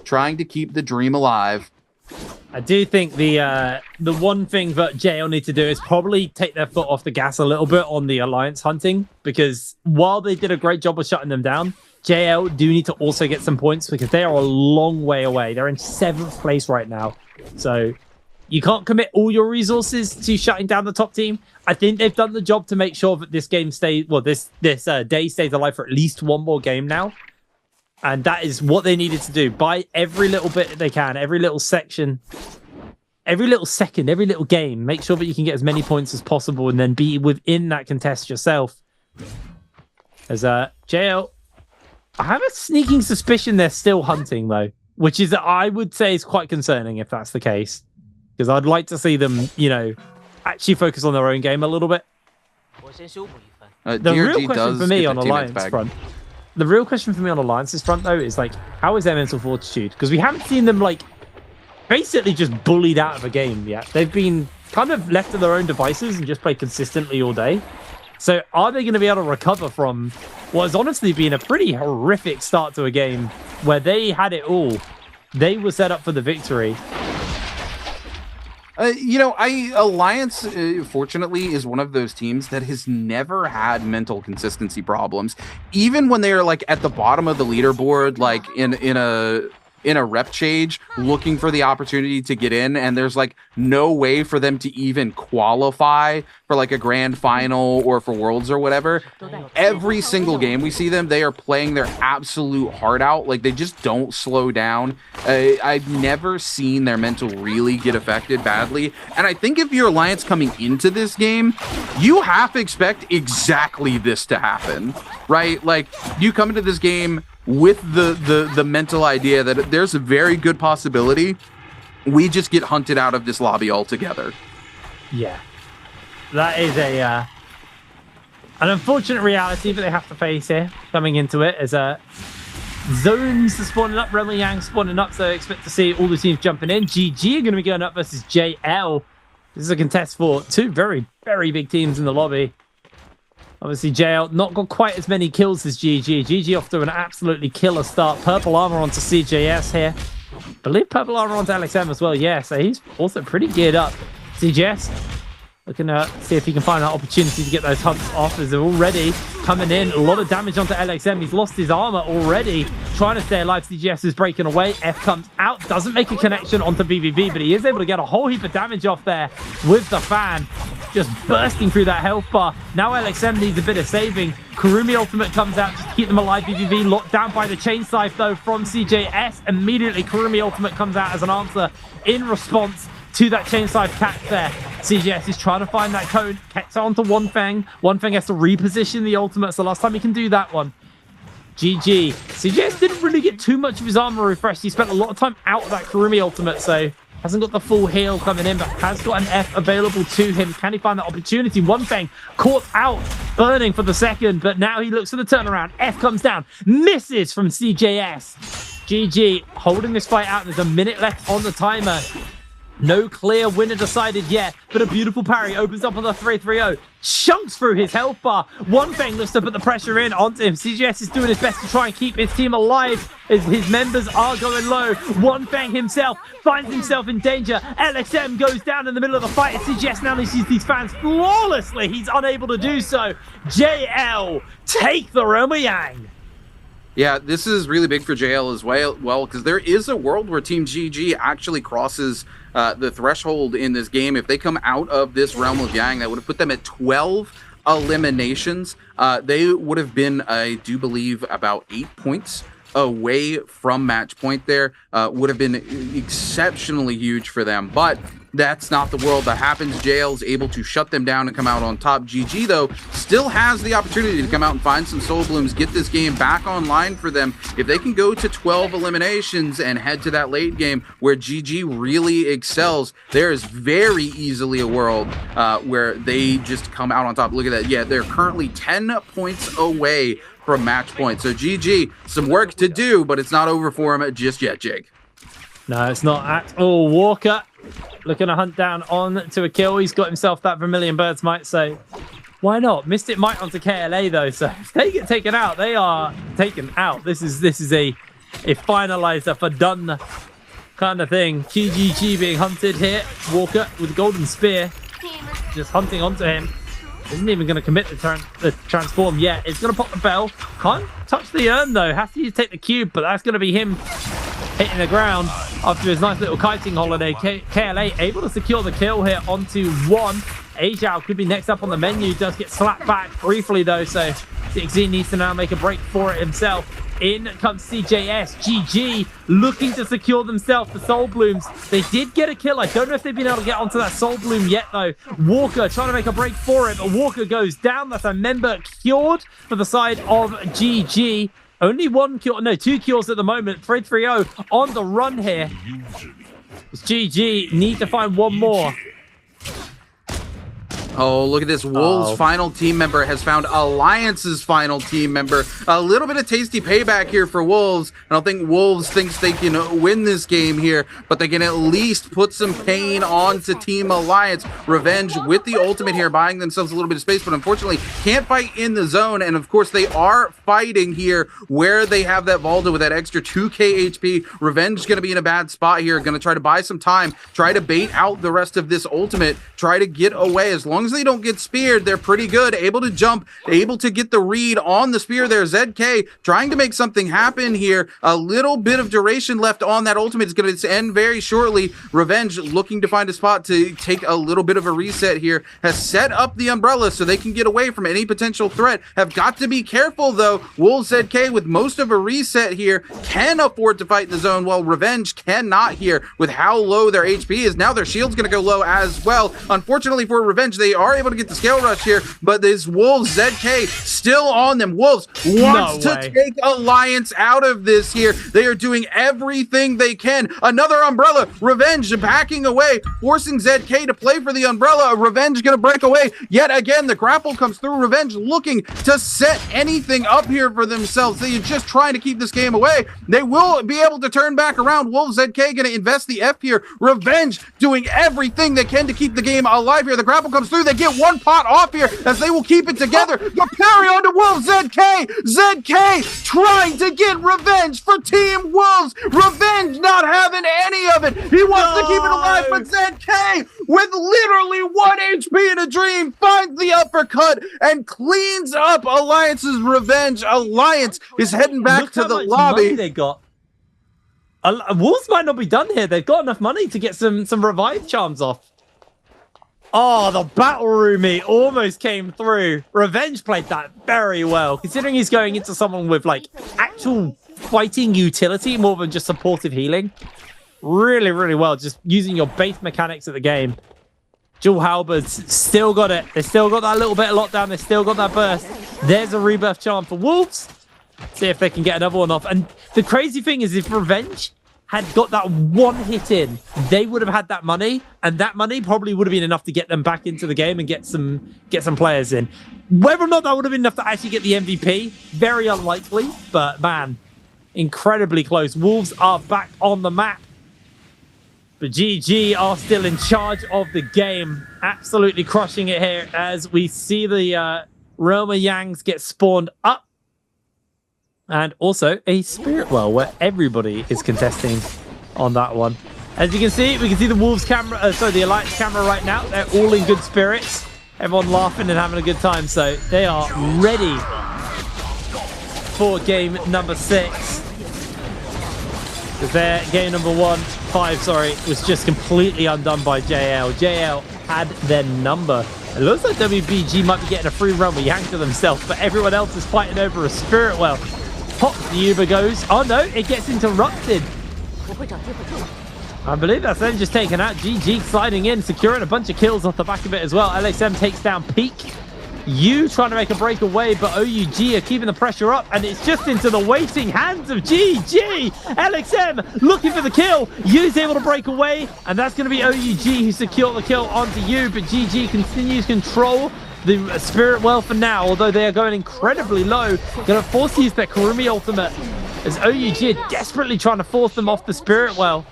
trying to keep the dream alive. I do think the one thing that JL need to do is probably take their foot off the gas a little bit on the Alliance hunting, because while they did a great job of shutting them down, JL do need to also get some points because they are a long way away. They're in 7th place right now. So you can't commit all your resources to shutting down the top team. I think they've done the job to make sure that this game stays, well, this day stays alive for at least one more game now. And that is what they needed to do. Buy every little bit they can, every little section, every little second, every little game. Make sure that you can get as many points as possible and then be within that contest yourself. As JL, I have a sneaking suspicion they're still hunting, though, which is, I would say, is quite concerning if that's the case. Because I'd like to see them, you know, actually focus on their own game a little bit. The real question for me on Alliance front, the real question for me on Alliance's front, though, is like, how is their mental fortitude? Because we haven't seen them, like, basically just bullied out of a game yet. They've been kind of left to their own devices and just played consistently all day. So are they going to be able to recover from what has honestly been a pretty horrific start to a game where they had it all? They were set up for the victory. You know, Alliance, fortunately, is one of those teams that has never had mental consistency problems. Even when they are, like, at the bottom of the leaderboard, like, in a in a rep change looking for the opportunity to get in, and there's like no way for them to even qualify for like a grand final or for Worlds or whatever. Every single game we see them, they are playing their absolute heart out. Like, they just don't slow down. I've never seen their mental really get affected badly, and I think if you're Alliance coming into this game, you have to expect exactly this to happen, right? Like, you come into this game with the mental idea that there's a very good possibility we just get hunted out of this lobby altogether. Yeah, that is an unfortunate reality that they have to face here coming into it, as zones are spawning up, Realm of Yang spawning up, so I expect to see all the teams jumping in. GG are going to be going up versus JL. This is a contest for two very, very big teams in the lobby. Obviously, JL not got quite as many kills as GG. GG off to an absolutely killer start. Purple armor onto CJS here. I believe purple armor onto LXM as well. Yeah, so he's also pretty geared up. CJS looking to see if he can find that opportunity to get those hunts off, as they're already coming in. A lot of damage onto LXM. He's lost his armor already. Trying to stay alive. CGS is breaking away. F comes out. Doesn't make a connection onto BBB, but he is able to get a whole heap of damage off there with the fan. Just bursting through that health bar. Now LXM needs a bit of saving. Kurumi ultimate comes out just to keep them alive. BBB locked down by the chain scythe though from CJS. Immediately Kurumi ultimate comes out as an answer in response to that chain scythe catch there. CJS is trying to find that cone. Gets onto One Fang. One Fang has to reposition the ultimate. It's the last time he can do that one. GG. CJS didn't really get too much of his armor refreshed. He spent a lot of time out of that Kurumi ultimate, so hasn't got the full heal coming in, but has got an F available to him. Can he find that opportunity? One Fang caught out, burning for the second, but now he looks for the turnaround. F comes down, misses from CJS. GG holding this fight out. There's a minute left on the timer. No clear winner decided yet, but a beautiful parry opens up on the 3-3-0. Chunks through his health bar. One Fang looks to put the pressure in onto him. CGS is doing his best to try and keep his team alive as his members are going low. One Fang himself finds himself in danger. LXM goes down in the middle of the fight. CGS now sees these fans flawlessly. He's unable to do so. JL take the Realm of Yang. Yeah, this is really big for JL as well, because there is a world where Team GG actually crosses the threshold in this game. If they come out of this Realm of Yang, that would have put them at 12 eliminations. They would have been, I do believe, about 8 points away from match point there. Would have been exceptionally huge for them, but that's not the world that happens. JL's able to shut them down and come out on top. GG, though, still has the opportunity to come out and find some Soul Blooms, get this game back online for them. If they can go to 12 eliminations and head to that late game where GG really excels, there is very easily a world where they just come out on top. Look at that. Yeah, they're currently 10 points away from match point. So GG, some work to do, but it's not over for him just yet, Jake. No, it's not at all. Walker looking to hunt down on to a kill. He's got himself that Vermilion Bird's Might, so why not? Mystic Might onto KLA though, so if they get taken out, they are taken out. This is a finalizer for done kind of thing. GGG being hunted here. Walker with the golden spear, just hunting onto him. Isn't even going to commit the transform yet. It's going to pop the bell. Can't touch the urn though. Has to take the cube, but that's going to be him hitting the ground after his nice little kiting holiday. KLA able to secure the kill here onto one. Ajao could be next up on the menu. Does get slapped back briefly though, so DXZ needs to now make a break for it himself. In comes CJS. GG looking to secure themselves the Soul Blooms. They did get a kill. I don't know if they've been able to get onto that Soul Bloom yet though. Walker trying to make a break for it, but Walker goes down. That's a member cured for the side of GG. Only one kill, no, 2 kills at the moment. 3-3-0 on the run here. It's GG need to find one more. Oh, look at this. Wolves' final team member has found Alliance's final team member. A little bit of tasty payback here for Wolves. I don't think Wolves thinks they can win this game here, but they can at least put some pain onto Team Alliance. Revenge with the ultimate here, buying themselves a little bit of space, but unfortunately can't fight in the zone. And of course, they are fighting here where they have that Valda with that extra 2k HP. Revenge is going to be in a bad spot here. Going to try to buy some time, try to bait out the rest of this ultimate, try to get away. As long long as they don't get speared, they're pretty good. Able to jump, able to get the read on the spear there. ZK trying to make something happen here. A little bit of duration left on that ultimate. It's going to end very shortly. Revenge looking to find a spot to take a little bit of a reset here. Has set up the umbrella so they can get away from any potential threat. Have got to be careful though. Wolves ZK with most of a reset here can afford to fight in the zone, while Revenge cannot here with how low their HP is. Now their shield's going to go low as well. Unfortunately for Revenge, they are able to get the scale rush here, but this Wolves ZK still on them. Wolves wants to take Alliance out of this here. They are doing everything they can. Another umbrella. Revenge backing away, forcing ZK to play for the umbrella. Revenge going to break away yet again. The grapple comes through. Revenge looking to set anything up here for themselves. They are just trying to keep this game away. They will be able to turn back around. Wolves ZK going to invest the F here. Revenge doing everything they can to keep the game alive here. The grapple comes through. They get one pot off here as they will keep it together. The parry onto Wolves ZK. ZK trying to get revenge for Team Wolves. Revenge not having any of it. He wants to keep it alive, but ZK with literally 1 HP in a dream finds the uppercut and cleans up Alliance's Revenge. Alliance is heading back to the lobby. They got. Wolves might not be done here. They've got enough money to get some revive charms off. Oh, the battle roomie almost came through. Revenge played that very well, considering he's going into someone with like actual fighting utility more than just supportive healing. Really, really well. Just using your base mechanics of the game. Dual Halberds still got it. They still got that little bit of lockdown. They still got that burst. There's a rebirth charm for Wolves. See if they can get another one off. And the crazy thing is, if Revenge had got that one hit in, they would have had that money, and that money probably would have been enough to get them back into the game and get some players in. Whether or not that would have been enough to actually get the MVP, very unlikely, but man, incredibly close. Wolves are back on the map, but GG are still in charge of the game, absolutely crushing it here as we see the Realm of Yangs get spawned up. And also a Spirit Well, where everybody is contesting on that one. As you can see, we can see the Wolves camera, the Alliance camera right now. They're all in good spirits. Everyone laughing and having a good time. So they are ready for game number 6. Their game number 5, was just completely undone by JL. JL had their number. It looks like WBG might be getting a free run with Yang to themselves, but everyone else is fighting over a Spirit Well. Pop, the Uber goes. Oh no, it gets interrupted. I believe that's then just taken out. GG sliding in, securing a bunch of kills off the back of it as well. LXM takes down Peak. You trying to make a breakaway, but OUG are keeping the pressure up, and it's just into the waiting hands of GG. LXM looking for the kill. Yu's able to break away, and that's going to be OUG who secure the kill onto you, but GG continues control the Spirit Well for now, although they are going incredibly low. Going to force to use their Kurumi ultimate as OUG are desperately trying to force them off the Spirit Well.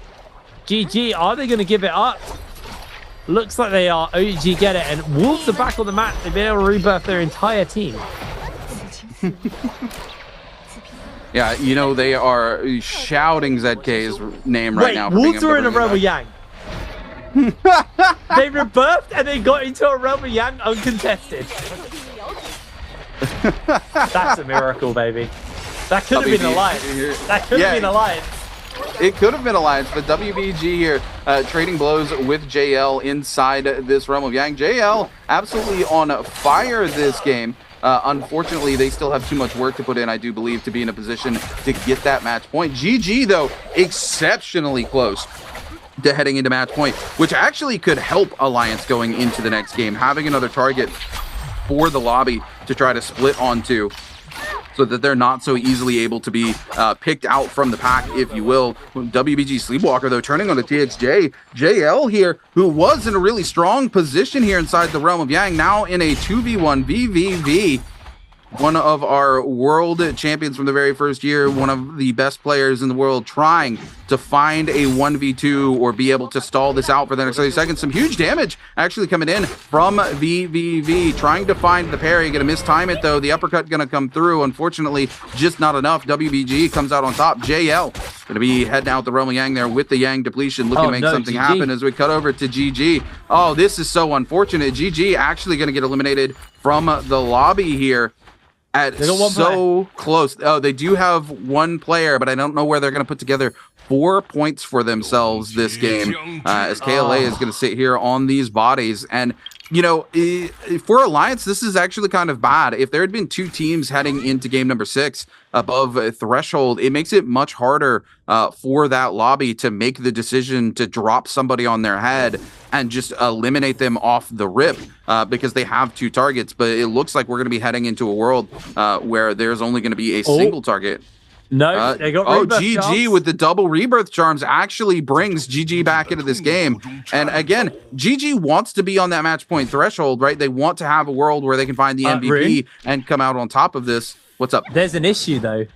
GG, are they going to give it up? Looks like they are. OUG get it, and Wolves are back on the map. They've been able to rebirth their entire team. Yeah, you know, they are shouting ZK's name right now. Wolves are in a Realm of Yang. They rebirthed and they got into a Realm of Yang uncontested. That's a miracle, baby. That could have been Alliance. That could have been Alliance. It could have been Alliance, but WBG here trading blows with JL inside this Realm of Yang. JL absolutely on fire this game. Unfortunately, they still have too much work to put in, I do believe, to be in a position to get that match point. GG, though, exceptionally close to heading into match point, which actually could help Alliance going into the next game, having another target for the lobby to try to split onto, so that they're not so easily able to be picked out from the pack, if you will. WBG Sleepwalker, though, turning on the TXJ. JL here, who was in a really strong position here inside the Realm of Yang, now in a 2v1 VVV. One of our world champions from the very first year, one of the best players in the world, trying to find a 1v2 or be able to stall this out for the next 30 seconds. Some huge damage actually coming in from VVV, trying to find the parry. Gonna mistime it though. The uppercut gonna come through. Unfortunately, just not enough. WBG comes out on top. JL Going to be heading out the Realm of Yang there with the Yang depletion, looking to make something happen as we cut over to GG. Oh, this is so unfortunate. GG actually going to get eliminated from the lobby here. At so close. Oh, they do have one player, but I don't know where they're going to put together 4 points for themselves this game, as KLA is going to sit here on these bodies. And, you know, for Alliance, this is actually kind of bad. If there had been 2 teams heading into game number 6 above a threshold, it makes it much harder for that lobby to make the decision to drop somebody on their head and just eliminate them off the rip because they have 2 targets. But it looks like we're going to be heading into a world where there's only going to be a single target. No, they got GG charms. With the double rebirth charms actually brings GG back into this game. And again, GG wants to be on that match point threshold, right? They want to have a world where they can find the MVP and come out on top of this. What's up? There's an issue though.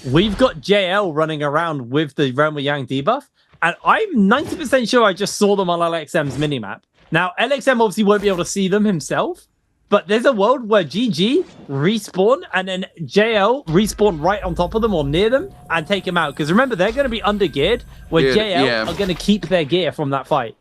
We've got JL running around with the Realm of Yang debuff, and I'm 90% sure I just saw them on LXM's minimap. Now, LXM obviously won't be able to see them himself, but there's a world where GG respawn and then JL respawn right on top of them or near them and take them out. Because remember, they're going to be under geared, where JL are going to keep their gear from that fight.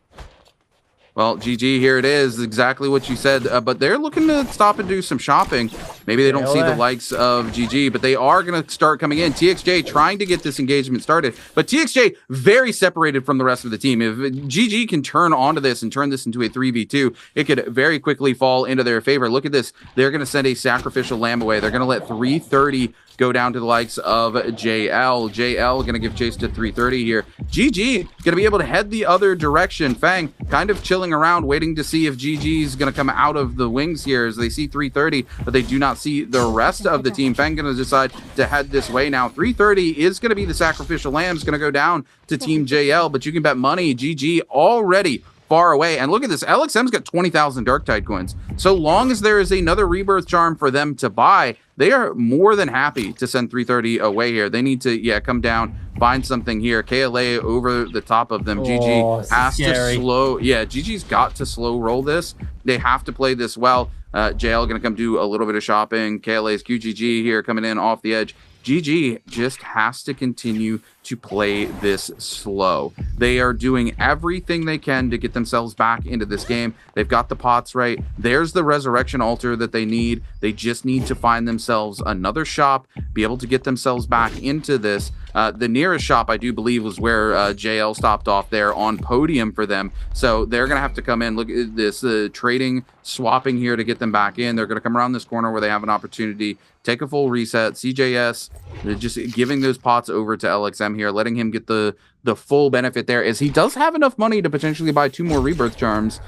Well, GG, here it is, exactly what you said. But they're looking to stop and do some shopping. Maybe they don't see the likes of GG, but they are going to start coming in. TXJ trying to get this engagement started, but TXJ very separated from the rest of the team. If GG can turn onto this and turn this into a 3v2, it could very quickly fall into their favor. Look at this. They're going to send a sacrificial lamb away. They're going to let 330 go down to the likes of JL. JL going to give chase to 330 here. GG going to be able to head the other direction. Fang kind of chilling around, waiting to see if GG is going to come out of the wings here as they see 330, but they do not see the rest of the team. Fang going to decide to head this way now. 330 is going to be the sacrificial lamb. Is going to go down to Team JL, but you can bet money GG already far away. And look at this, LXM's got 20,000 Darktide coins. So long as there is another rebirth charm for them to buy, they are more than happy to send 330 away here. They need to, come down, find something here. KLA over the top of them. GG has to slow. Yeah, GG's got to slow roll this. They have to play this well. JL going to come do a little bit of shopping. KLA's QGG here coming in off the edge. GG just has to continue to play this slow. They are doing everything they can to get themselves back into this game. They've got the pots right. There's the resurrection altar that they need. They just need to find themselves another shop, be able to get themselves back into this. The nearest shop, I do believe, was where JL stopped off there on podium for them. So they're going to have to come in. Look at this trading, swapping here to get them back in. They're going to come around this corner where they have an opportunity, take a full reset. CJS, just giving those pots over to LXM here, letting him get the full benefit there, as he does have enough money to potentially buy 2 more rebirth charms.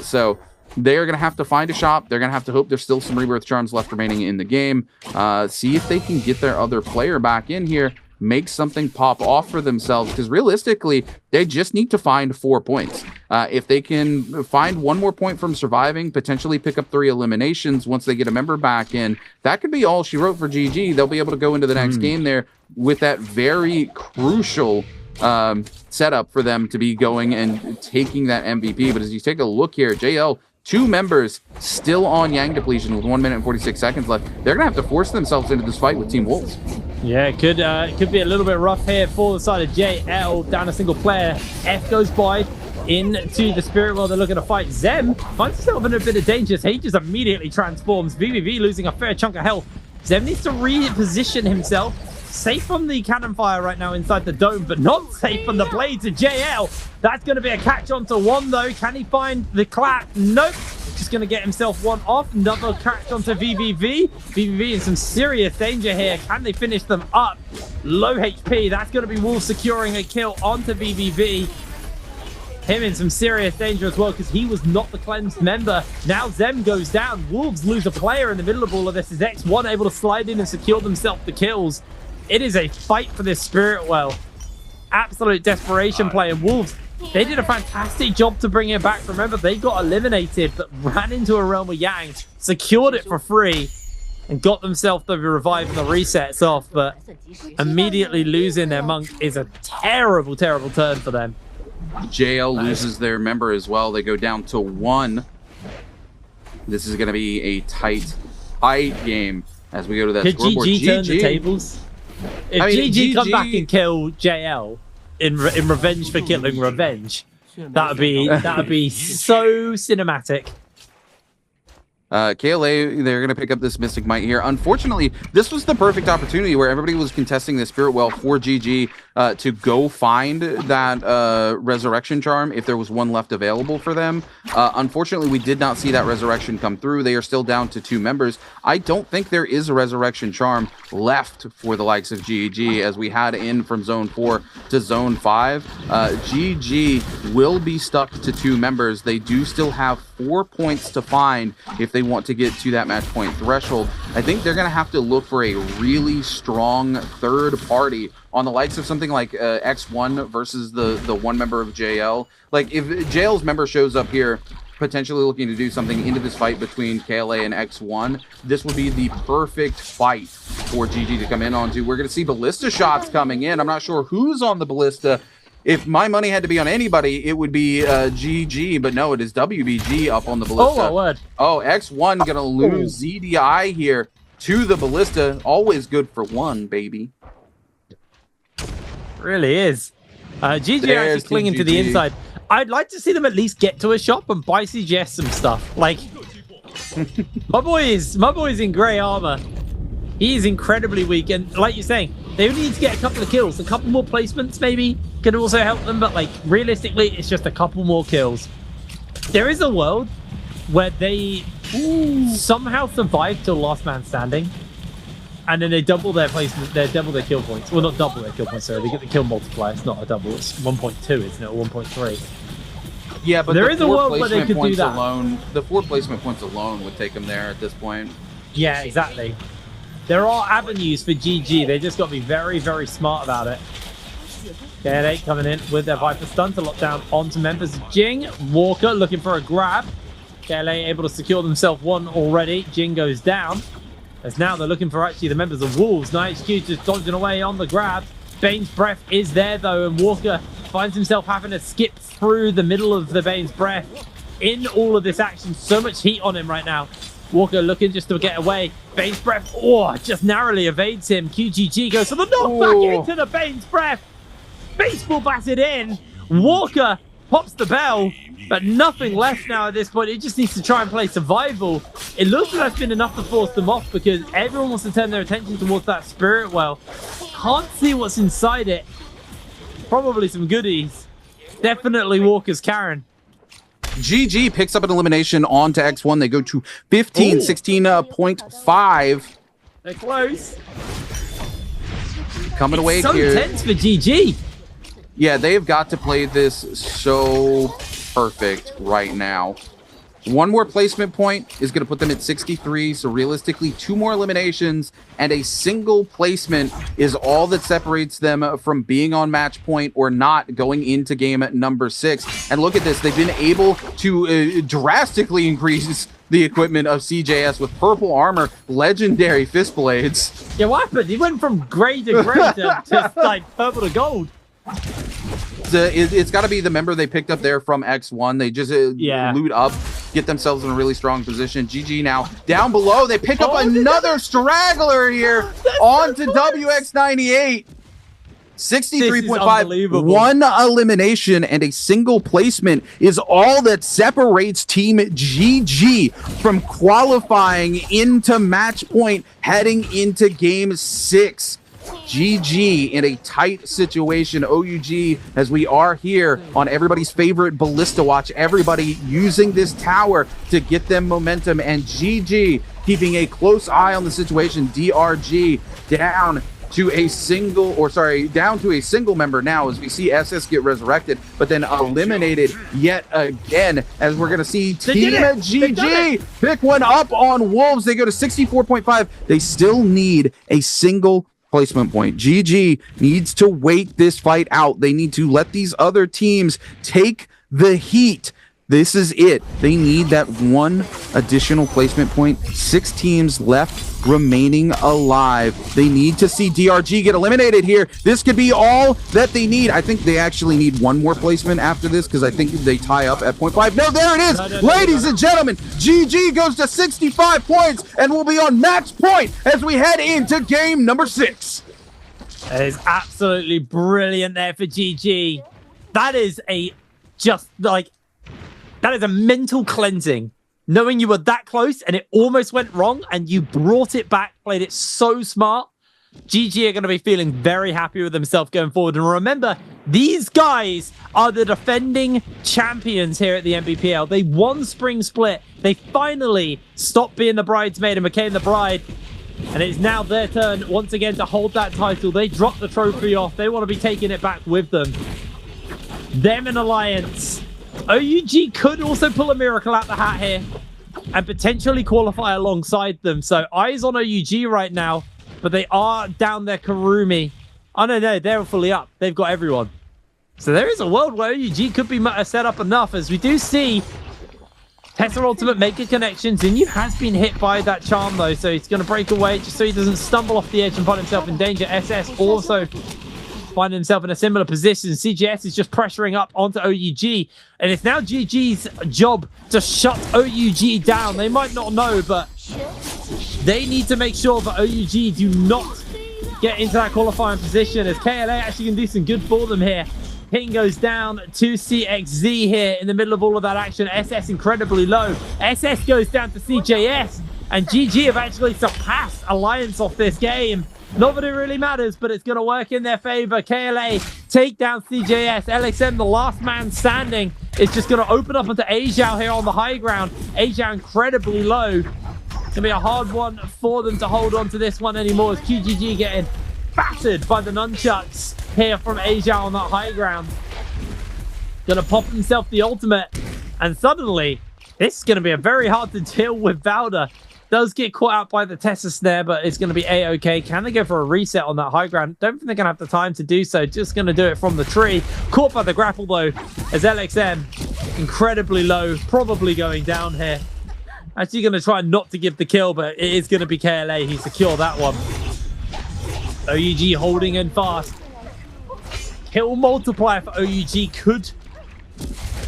So they're going to have to find a shop. They're going to have to hope there's still some rebirth charms left remaining in the game. See if they can get their other player back in here, make something pop off for themselves, because realistically, they just need to find 4 points. If they can find 1 more point from surviving, potentially pick up 3 eliminations once they get a member back in, that could be all she wrote for GG. They'll be able to go into the next game there with that very crucial setup for them to be going and taking that MVP. But as you take a look here, JL, 2 members still on Yang depletion with 1 minute and 46 seconds left. They're going to have to force themselves into this fight with Team Wolves. Yeah, it could be a little bit rough here for the side of JL. Down a single player. F goes by into the spirit world. They're looking to fight. Zem finds himself in a bit of danger. He just immediately transforms. VVV losing a fair chunk of health. Zem needs to reposition himself. Safe from the cannon fire right now inside the dome, but not safe from the blades of JL. That's going to be a catch onto 1 though. Can he find the clap? Nope. Just going to get himself 1 off. Another catch onto VVV. VVV in some serious danger here. Can they finish them up? Low HP. That's going to be Wolves securing a kill onto VVV. Him in some serious danger as well, because he was not the cleansed member. Now Zem goes down. Wolves lose a player in the middle of all of this. Is X1 able to slide in and secure themselves the kills? It is a fight for this spirit well. Absolute desperation play. And Wolves, they did a fantastic job to bring it back. Remember, they got eliminated, but ran into a Realm of Yang, secured it for free, and got themselves the revive and the resets off. But immediately losing their monk is a terrible, terrible turn for them. JL loses their member as well. They go down to 1. This is going to be a tight game as we go to that scoreboard. GG turn the tables. If I mean, GG come GG back and kill JL in revenge for killing Revenge, that'd be so cinematic. KLA, they're going to pick up this Mystic Might here. Unfortunately, this was the perfect opportunity where everybody was contesting the Spirit Well for GG to go find that Resurrection Charm if there was one left available for them. Unfortunately, we did not see that Resurrection come through. They are still down to 2 members. I don't think there is a Resurrection Charm left for the likes of GG as we had in from Zone 4 to Zone 5. GG will be stuck to 2 members. They do still have 4 points to find if they want to get to that match point threshold. I think they're going to have to look for a really strong third party on the likes of something like X1 versus the one member of JL. Like if JL's member shows up here potentially looking to do something into this fight between KLA and X1, this would be the perfect fight for GG to come in onto. We're going to see ballista shots coming in. I'm not sure who's on the ballista. If my money had to be on anybody, it would be GG, but no, it is WBG up on the ballista. Oh, my word. Oh, X1 gonna lose ZDI here to the ballista. Always good for one, baby. Really is. GG are actually clinging to the GG. inside. I'd like to see them at least get to a shop and buy CGS some stuff. Like, my boy is in grey armor. He is incredibly weak, and like you're saying, they only need to get a couple of kills. A couple more placements maybe could also help them, but like realistically, it's just a couple more kills. There is a world where they somehow survive till last man standing, and then they double their placement, they double their kill points. Well, not double their kill points, sorry. They get the kill multiplier. It's not a double. It's 1.2, isn't it? Or 1.3. Yeah, but there is a world where they could do that. The 4 placement points alone would take them there at this point. Yeah, exactly. There are avenues for GG. They just got to be very, very smart about it. KLA coming in with their Viper stun to lock down onto members of Jing. Walker looking for a grab. KLA able to secure themselves one already. Jing goes down. As now they're looking for actually the members of Wolves. Night HQ just dodging away on the grab. Bane's Breath is there though, and Walker finds himself having to skip through the middle of the Bane's Breath in all of this action. So much heat on him right now. Walker looking just to get away. Bane's Breath, just narrowly evades him. QGG goes for the knockback into the Bane's Breath. Baseball batted in. Walker pops the bell, but nothing left now at this point. It just needs to try and play survival. It looks like that's been enough to force them off because everyone wants to turn their attention towards that Spirit Well. Can't see what's inside it. Probably some goodies. Definitely Walker's Karen. GG picks up an elimination onto X1. They go to 15, 16.5. They're close. Coming away so here. Tense for GG. Yeah, they've got to play this so perfect right now. One more placement point is going to put them at 63. So realistically, 2 more eliminations and a single placement is all that separates them from being on match point or not going into game at number 6. And look at this. They've been able to drastically increase the equipment of CJS with purple armor, legendary fist blades. Yeah, what happened? He went from gray to gray to just like purple to gold. It's got to be the member they picked up there from X1. They just loot up, get themselves in a really strong position. GG now down below. They pick up another straggler here onto WX98. 63.5. 1 elimination and a single placement is all that separates Team GG from qualifying into match point heading into game 6. GG in a tight situation. OUG, as we are here on everybody's favorite Ballista Watch, everybody using this tower to get them momentum, and GG keeping a close eye on the situation. DRG down to a single member now as we see SS get resurrected, but then eliminated yet again as we're going to see Team GG pick one up on Wolves. They go to 64.5. They still need a single placement point. GG needs to wait this fight out. They need to let these other teams take the heat. This is it. They need that one additional placement point. 6 teams left remaining alive. They need to see DRG get eliminated here. This could be all that they need. I think they actually need one more placement after this because I think they tie up at 0.5. No, there it is. Ladies and gentlemen, GG goes to 65 points and will be on match point as we head into game number 6. It is absolutely brilliant there for GG. That is a mental cleansing. Knowing you were that close and it almost went wrong and you brought it back, played it so smart. GG are going to be feeling very happy with themselves going forward. And remember, these guys are the defending champions here at the NBPL. They won Spring Split. They finally stopped being the bridesmaid and became the bride. And it's now their turn once again to hold that title. They dropped the trophy off. They want to be taking it back with them. Them in Alliance. OUG could also pull a miracle out the hat here and potentially qualify alongside them. So eyes on OUG right now, but they are down their Karumi. Oh, no, they're fully up. They've got everyone. So there is a world where OUG could be set up enough, as we do see Tesla Ultimate make a connection. Zinyu has been hit by that charm, though, so he's going to break away just so he doesn't stumble off the edge and find himself in danger. SS also finding himself in a similar position. CGS is just pressuring up onto OUG, and it's now GG's job to shut OUG down. They might not know, but they need to make sure that OUG do not get into that qualifying position, as KLA actually can do some good for them here. Ping goes down to CXZ here in the middle of all of that action. SS incredibly low. SS goes down to CJS, and GG have actually surpassed Alliance off this game. Not that it really matters, but it's going to work in their favor. KLA take down CJS. LXM, the last man standing, is just going to open up onto Ajiao here on the high ground. Ajiao incredibly low. It's going to be a hard one for them to hold on to this one anymore, as QGG getting battered by the nunchucks here from Ajiao on that high ground. Going to pop himself the ultimate, and suddenly this is going to be a very hard to deal with. Valda does get caught out by the Tessa snare, but it's going to be A-OK. Can they go for a reset on that high ground? Don't think they're going to have the time to do so. Just going to do it from the tree. Caught by the grapple, though, as LXM, incredibly low, probably going down here. Actually going to try not to give the kill, but it is going to be KLA. He secured that one. OUG holding in fast. Kill multiplier for OUG could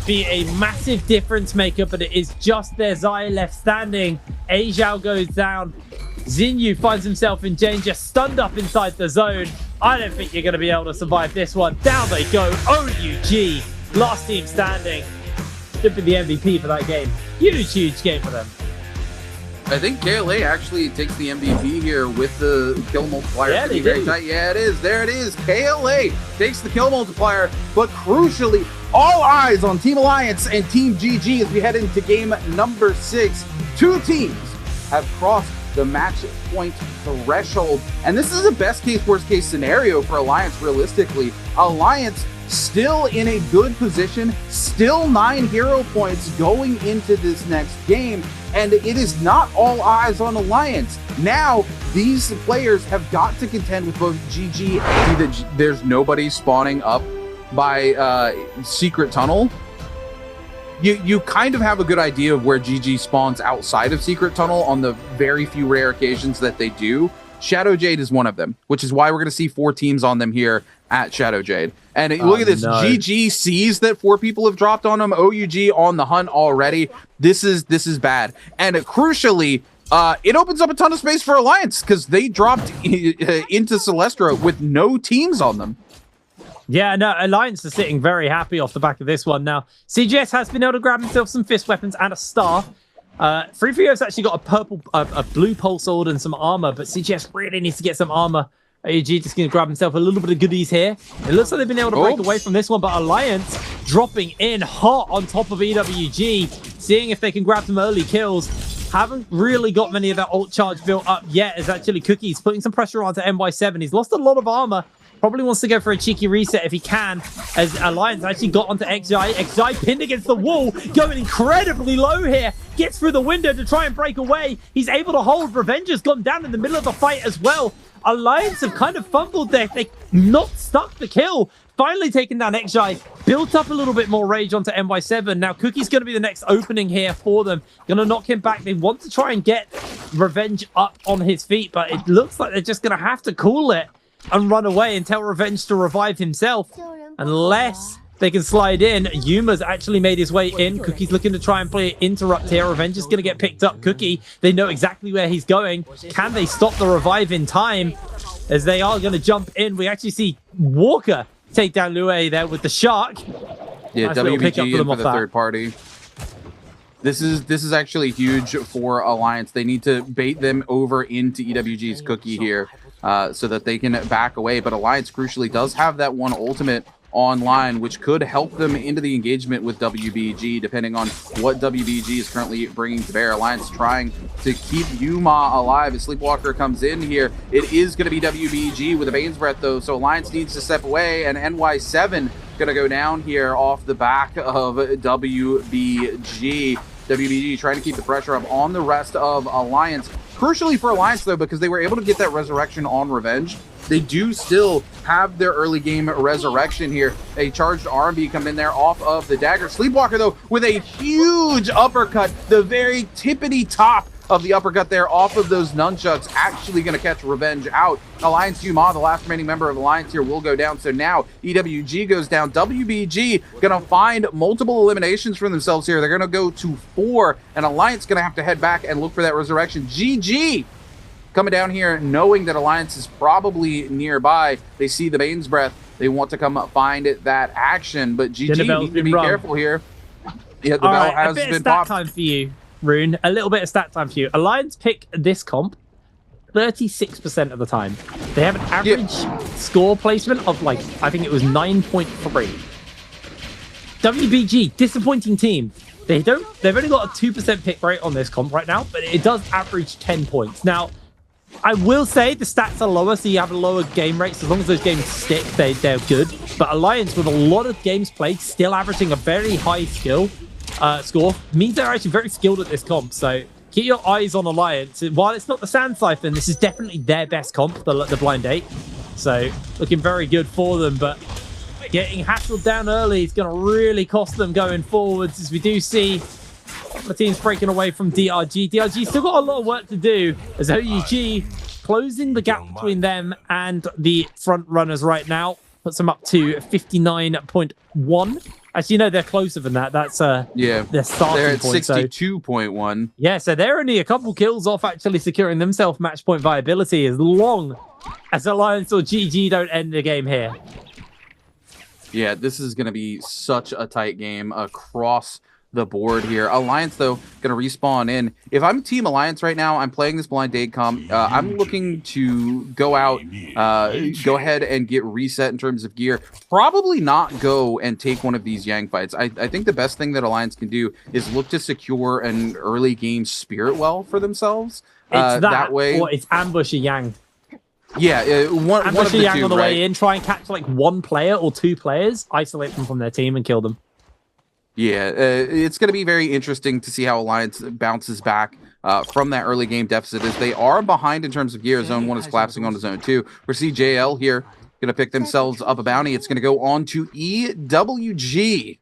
be a massive difference maker, but it is just their Zai left standing. Ajiao goes down. Zinyu finds himself in danger, stunned up inside the zone. I don't think you're going to be able to survive this one. Down they go. OUG, last team standing. Should be the MVP for that game. Huge game for them. I think KLA actually takes the MVP here with the kill multiplier. Yeah, very tight. Yeah, it is. There it is. KLA takes the kill multiplier, but crucially, all eyes on Team Alliance and Team GG as we head into game number 6. Two teams have crossed the match point threshold, and this is a best case, worst case scenario for Alliance realistically. Alliance still in a good position, still 9 hero points going into this next game, and it is not all eyes on Alliance. Now, these players have got to contend with both GG and there's nobody spawning up by Secret Tunnel. You kind of have a good idea of where GG spawns outside of Secret Tunnel on the very few rare occasions that they do. Shadow Jade is one of them, which is why we're going to see 4 teams on them here at Shadow Jade. And look at this. No. GG sees that 4 people have dropped on them. OUG on the hunt already. This is bad. And crucially, it opens up a ton of space for Alliance because they dropped into Celestra with no teams on them. Yeah, no, Alliance is sitting very happy off the back of this one. Now, CGS has been able to grab himself some fist weapons and a staff. Free has actually got a blue pulse sword and some armor, but CGS really needs to get some armor. AUG just going to grab himself a little bit of goodies here. It looks like they've been able to break away from this one, but Alliance dropping in hot on top of EWG, seeing if they can grab some early kills. Haven't really got many of that ult charge built up yet, as actually Cookie's putting some pressure onto NY7. He's lost a lot of armor. Probably wants to go for a cheeky reset if he can, as Alliance actually got onto XI. XI pinned against the wall, going incredibly low here. Gets through the window to try and break away. He's able to hold. Revenge has gone down in the middle of the fight as well. Alliance have kind of fumbled there. They not stuck the kill. Finally taken down XI. Built up a little bit more rage onto NY7. Now Cookie's going to be the next opening here for them. Going to knock him back. They want to try and get Revenge up on his feet, but it looks like they're just going to have to cool it and run away and tell Revenge to revive himself, unless they can slide in. Yuma's actually made his way in. Cookie's looking to try and play interrupt here. Revenge is going to get picked up. Cookie, they know exactly where he's going. Can they stop the revive in time? as they are going to jump in. We actually see Walker take down Lue there with the shark. Yeah, nice little pickup WBG in for the that. third party. This is actually huge for Alliance. They need to bait them over into EWG's cookie here so that they can back away. But Alliance, crucially, does have that one ultimate online, which could help them into the engagement with WBG, depending on what WBG is currently bringing to bear. Alliance trying to keep Yuma alive as Sleepwalker comes in here. It is going to be WBG with a Bane's Breath, though, so Alliance needs to step away, and NY7 going to go down here off the back of WBG. WBG trying to keep the pressure up on the rest of Alliance. Crucially for Alliance, though, because they were able to get that resurrection on Revenge, they do still have their early game resurrection here. A charged R&B come in there off of the dagger. Sleepwalker, though, with a huge uppercut, the very tippity top of the uppercut there off of those nunchucks, actually going to catch Revenge out. Alliance Yuma, the last remaining member of Alliance here, will go down. So now EWG goes down. WBG going to find multiple eliminations for themselves here. They're going to go to 4, and Alliance going to have to head back and look for that resurrection. GG coming down here, knowing that Alliance is probably nearby. They see the Bane's Breath. They want to come find that action, but GG needs to be careful here. Yeah, the bell has been popped. Time for you, Rune. A little bit of stat time for you. Alliance pick this comp 36% of the time. They have an average score placement of, like, I think it was 9.3. WBG, disappointing team. They've only got a 2% pick rate on this comp right now, but it does average 10 points. Now, I will say the stats are lower, so you have a lower game rates. As long as those games stick, they're good. But Alliance, with a lot of games played, still averaging a very high skill score, means they're actually very skilled at this comp. So keep your eyes on Alliance. While it's not the Sand Siphon, this is definitely their best comp, the Blind 8. So looking very good for them, but getting hassled down early is going to really cost them going forwards, as we do see the team's breaking away from DRG. DRG still got a lot of work to do, as OUG closing the gap between them and the front runners right now. Puts them up to 59.1. Actually, no, they're closer than that. That's their starting they're at point. 62.1. So, yeah, so they're only a couple kills off actually securing themselves match point viability, as long as Alliance or GG don't end the game here. Yeah, this is going to be such a tight game across the board here. Alliance, though, going to respawn in. If I'm Team Alliance right now, I'm playing this blind date comp. I'm looking to go out, go ahead and get reset in terms of gear. Probably not go and take one of these Yang fights. I think the best thing that Alliance can do is look to secure an early game spirit well for themselves. It's that way, or it's ambush a Yang. Yeah, one of the Yang two, on the right? way in, try and catch like one player or two players, isolate them from their team and kill them. Yeah, it's going to be very interesting to see how Alliance bounces back from that early game deficit, as they are behind in terms of gear. Zone 1 is collapsing onto Zone 2. We see JL here going to pick themselves up a bounty. It's going to go on to EWG.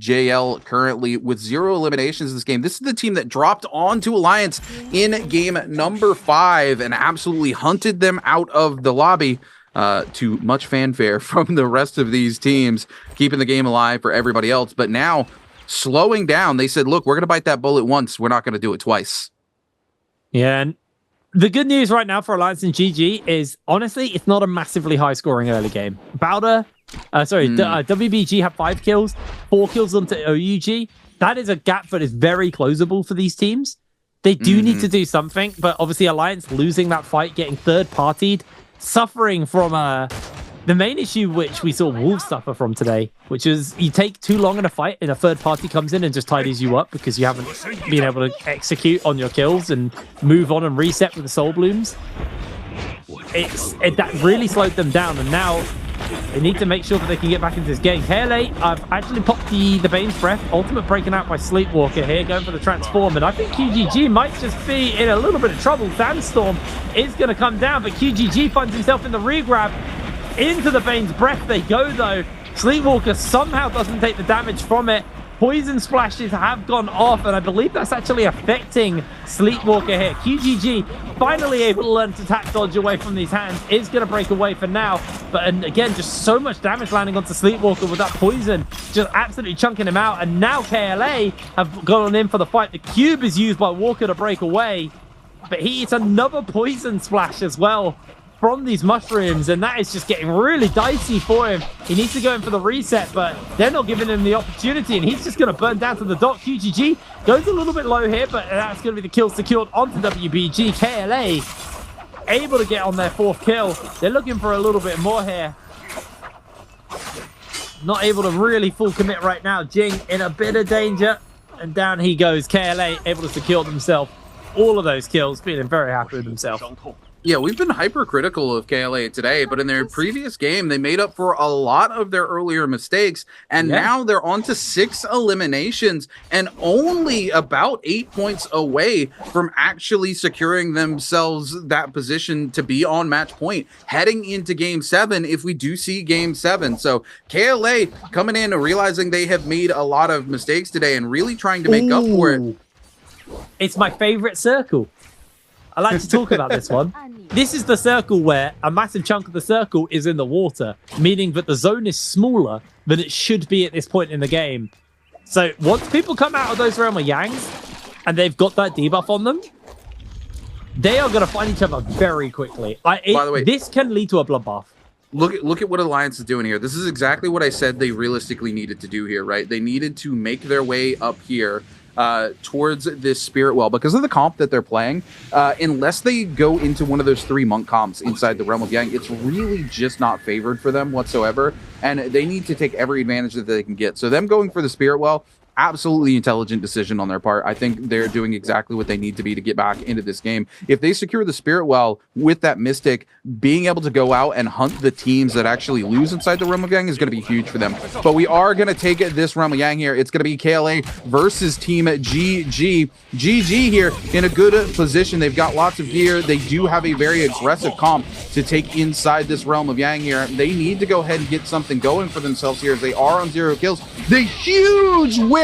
JL currently with 0 eliminations in this game. This is the team that dropped onto Alliance in game number 5 and absolutely hunted them out of the lobby. To much fanfare from the rest of these teams, keeping the game alive for everybody else. But now, slowing down, they said, look, we're going to bite that bullet once. We're not going to do it twice. Yeah, and the good news right now for Alliance and GG is, honestly, it's not a massively high-scoring early game. WBG have 5 kills, 4 kills onto OUG. That is a gap that is very closable for these teams. They do need to do something, but obviously Alliance losing that fight, getting third-partied, suffering from the main issue which we saw Wolves suffer from today, which is you take too long in a fight and a third party comes in and just tidies you up because you haven't been able to execute on your kills and move on and reset with the soul blooms. That really slowed them down, and now they need to make sure that they can get back into this game. KLA, I've actually popped the Bane's Breath. Ultimate breaking out by Sleepwalker here, going for the transform. And I think QGG might just be in a little bit of trouble. Sandstorm is going to come down, but QGG finds himself in the regrab. Into the Bane's Breath they go, though. Sleepwalker somehow doesn't take the damage from it. Poison splashes have gone off, and I believe that's actually affecting Sleepwalker here. QGG finally able to learn to tap dodge away from these hands. Is going to break away for now, but and again, just so much damage landing onto Sleepwalker with that poison, just absolutely chunking him out. And now KLA have gone in for the fight. The cube is used by Walker to break away, but he eats another poison splash as well. from these mushrooms, and that is just getting really dicey for him. He needs to go in for the reset, but they're not giving him the opportunity, and he's just going to burn down to the dot. QGG goes a little bit low here, but that's going to be the kill secured onto WBG. KLA able to get on their 4th kill. They're looking for a little bit more here. Not able to really full commit right now. Jing in a bit of danger, and down he goes. KLA able to secure themselves all of those kills, feeling very happy with himself. Yeah, we've been hypercritical of KLA today, but in their previous game, they made up for a lot of their earlier mistakes, and now they're on to 6 eliminations and only about 8 points away from actually securing themselves that position to be on match point heading into Game 7 if we do see Game 7. So KLA coming in and realizing they have made a lot of mistakes today and really trying to make up for it. It's my favorite circle. I like to talk about this one. This is the circle where a massive chunk of the circle is in the water, meaning that the zone is smaller than it should be at this point in the game. So once people come out of those Realm of Yangs and they've got that debuff on them, they are going to find each other very quickly. By the way, this can lead to a bloodbath. Look at what Alliance is doing here. This is exactly what I said they realistically needed to do here, right? They needed to make their way up here towards this spirit well because of the comp that they're playing. Unless they go into one of those 3 monk comps inside the Realm of Yang, it's really just not favored for them whatsoever, and they need to take every advantage that they can get. So them going for the spirit well, absolutely intelligent decision on their part. I think they're doing exactly what they need to be to get back into this game. If they secure the spirit well with that Mystic, being able to go out and hunt the teams that actually lose inside the Realm of Yang is going to be huge for them. But we are going to take this Realm of Yang here. It's going to be KLA versus Team GG. GG here in a good position. They've got lots of gear. They do have a very aggressive comp to take inside this Realm of Yang here. They need to go ahead and get something going for themselves here as they are on 0 kills. The huge whiff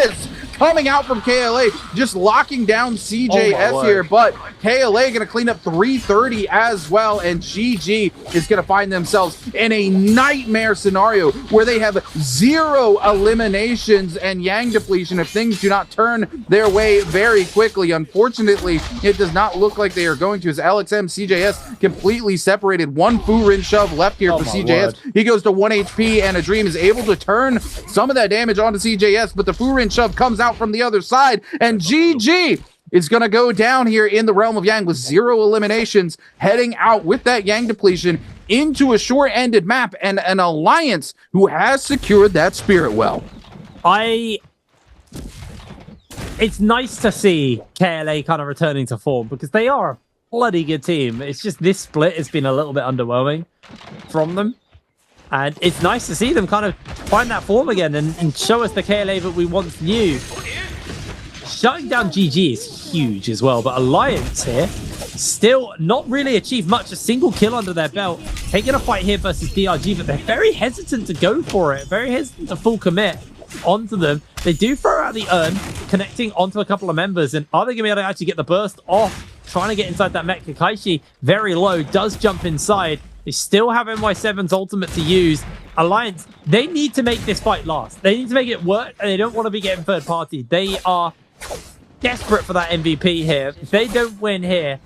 coming out from KLA, just locking down CJS here, but KLA going to clean up 330 as well, and GG is going to find themselves in a nightmare scenario where they have 0 eliminations and Yang depletion if things do not turn their way very quickly. Unfortunately, it does not look like they are going to, as LXM CJS completely separated. 1 Fu-Rin shove left here for CJS. He goes to 1 HP, and A Dream is able to turn some of that damage onto CJS, but the Fu-Rin shove comes out from the other side, and GG is going to go down here in the Realm of Yang with 0 eliminations, heading out with that Yang depletion into a short-ended map and an Alliance who has secured that spirit well. It's nice to see KLA kind of returning to form because they are a bloody good team. It's just this split has been a little bit underwhelming from them. And it's nice to see them kind of find that form again and show us the KLA that we once knew. Shutting down GG is huge as well, but Alliance here still not really achieved much. A single kill under their belt. Taking a fight here versus DRG, but they're very hesitant to go for it. Very hesitant to full commit onto them. They do throw out the urn, connecting onto a couple of members, and are they going to be able to actually get the burst off? Trying to get inside that mech. Kakaishi, very low, does jump inside. They still have NY7's ultimate to use. Alliance, they need to make this fight last. They need to make it work, and they don't want to be getting third party. They are desperate for that MVP here. If they don't win here,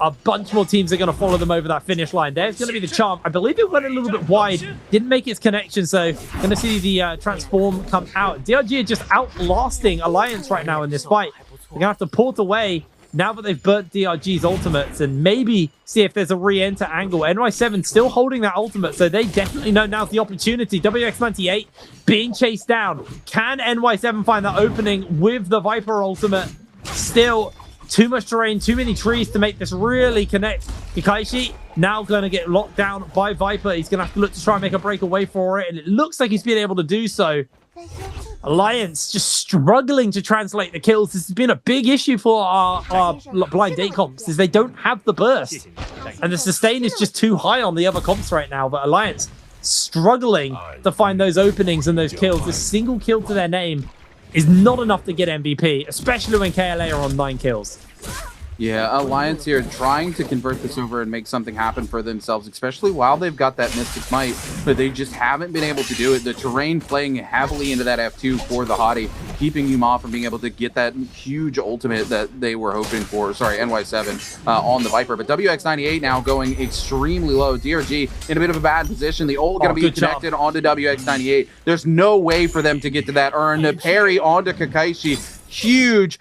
a bunch more teams are going to follow them over that finish line. There's going to be the charm. I believe it went a little bit wide. Didn't make its connection, so going to see the transform come out. DRG are just outlasting Alliance right now in this fight. They're going to have to port away now that they've burnt DRG's ultimates and maybe see if there's a re-enter angle. NY7 still holding that ultimate, so they definitely know now's the opportunity. WX98 being chased down. Can NY7 find that opening with the Viper ultimate? Still too much terrain, too many trees to make this really connect. Kakaishi now going to get locked down by Viper. He's going to have to look to try and make a breakaway for it, and it looks like he's been able to do so. Alliance just struggling to translate the kills. This has been a big issue for our blind date comps, is they don't have the burst. And the sustain is just too high on the other comps right now. But Alliance struggling to find those openings and those kills. This single kill to their name is not enough to get MVP, especially when KLA are on 9 kills. Yeah, Alliance here trying to convert this over and make something happen for themselves, especially while they've got that Mystic Might, but they just haven't been able to do it. The terrain playing heavily into that F2 for the Hottie, keeping Yuma from being able to get that huge ultimate that they were hoping for. Sorry, NY7 on the Viper, but WX98 now going extremely low. DRG in a bit of a bad position. The ult going to be connected onto WX98. There's no way for them to get to that earn. The parry onto Kakaishi. Huge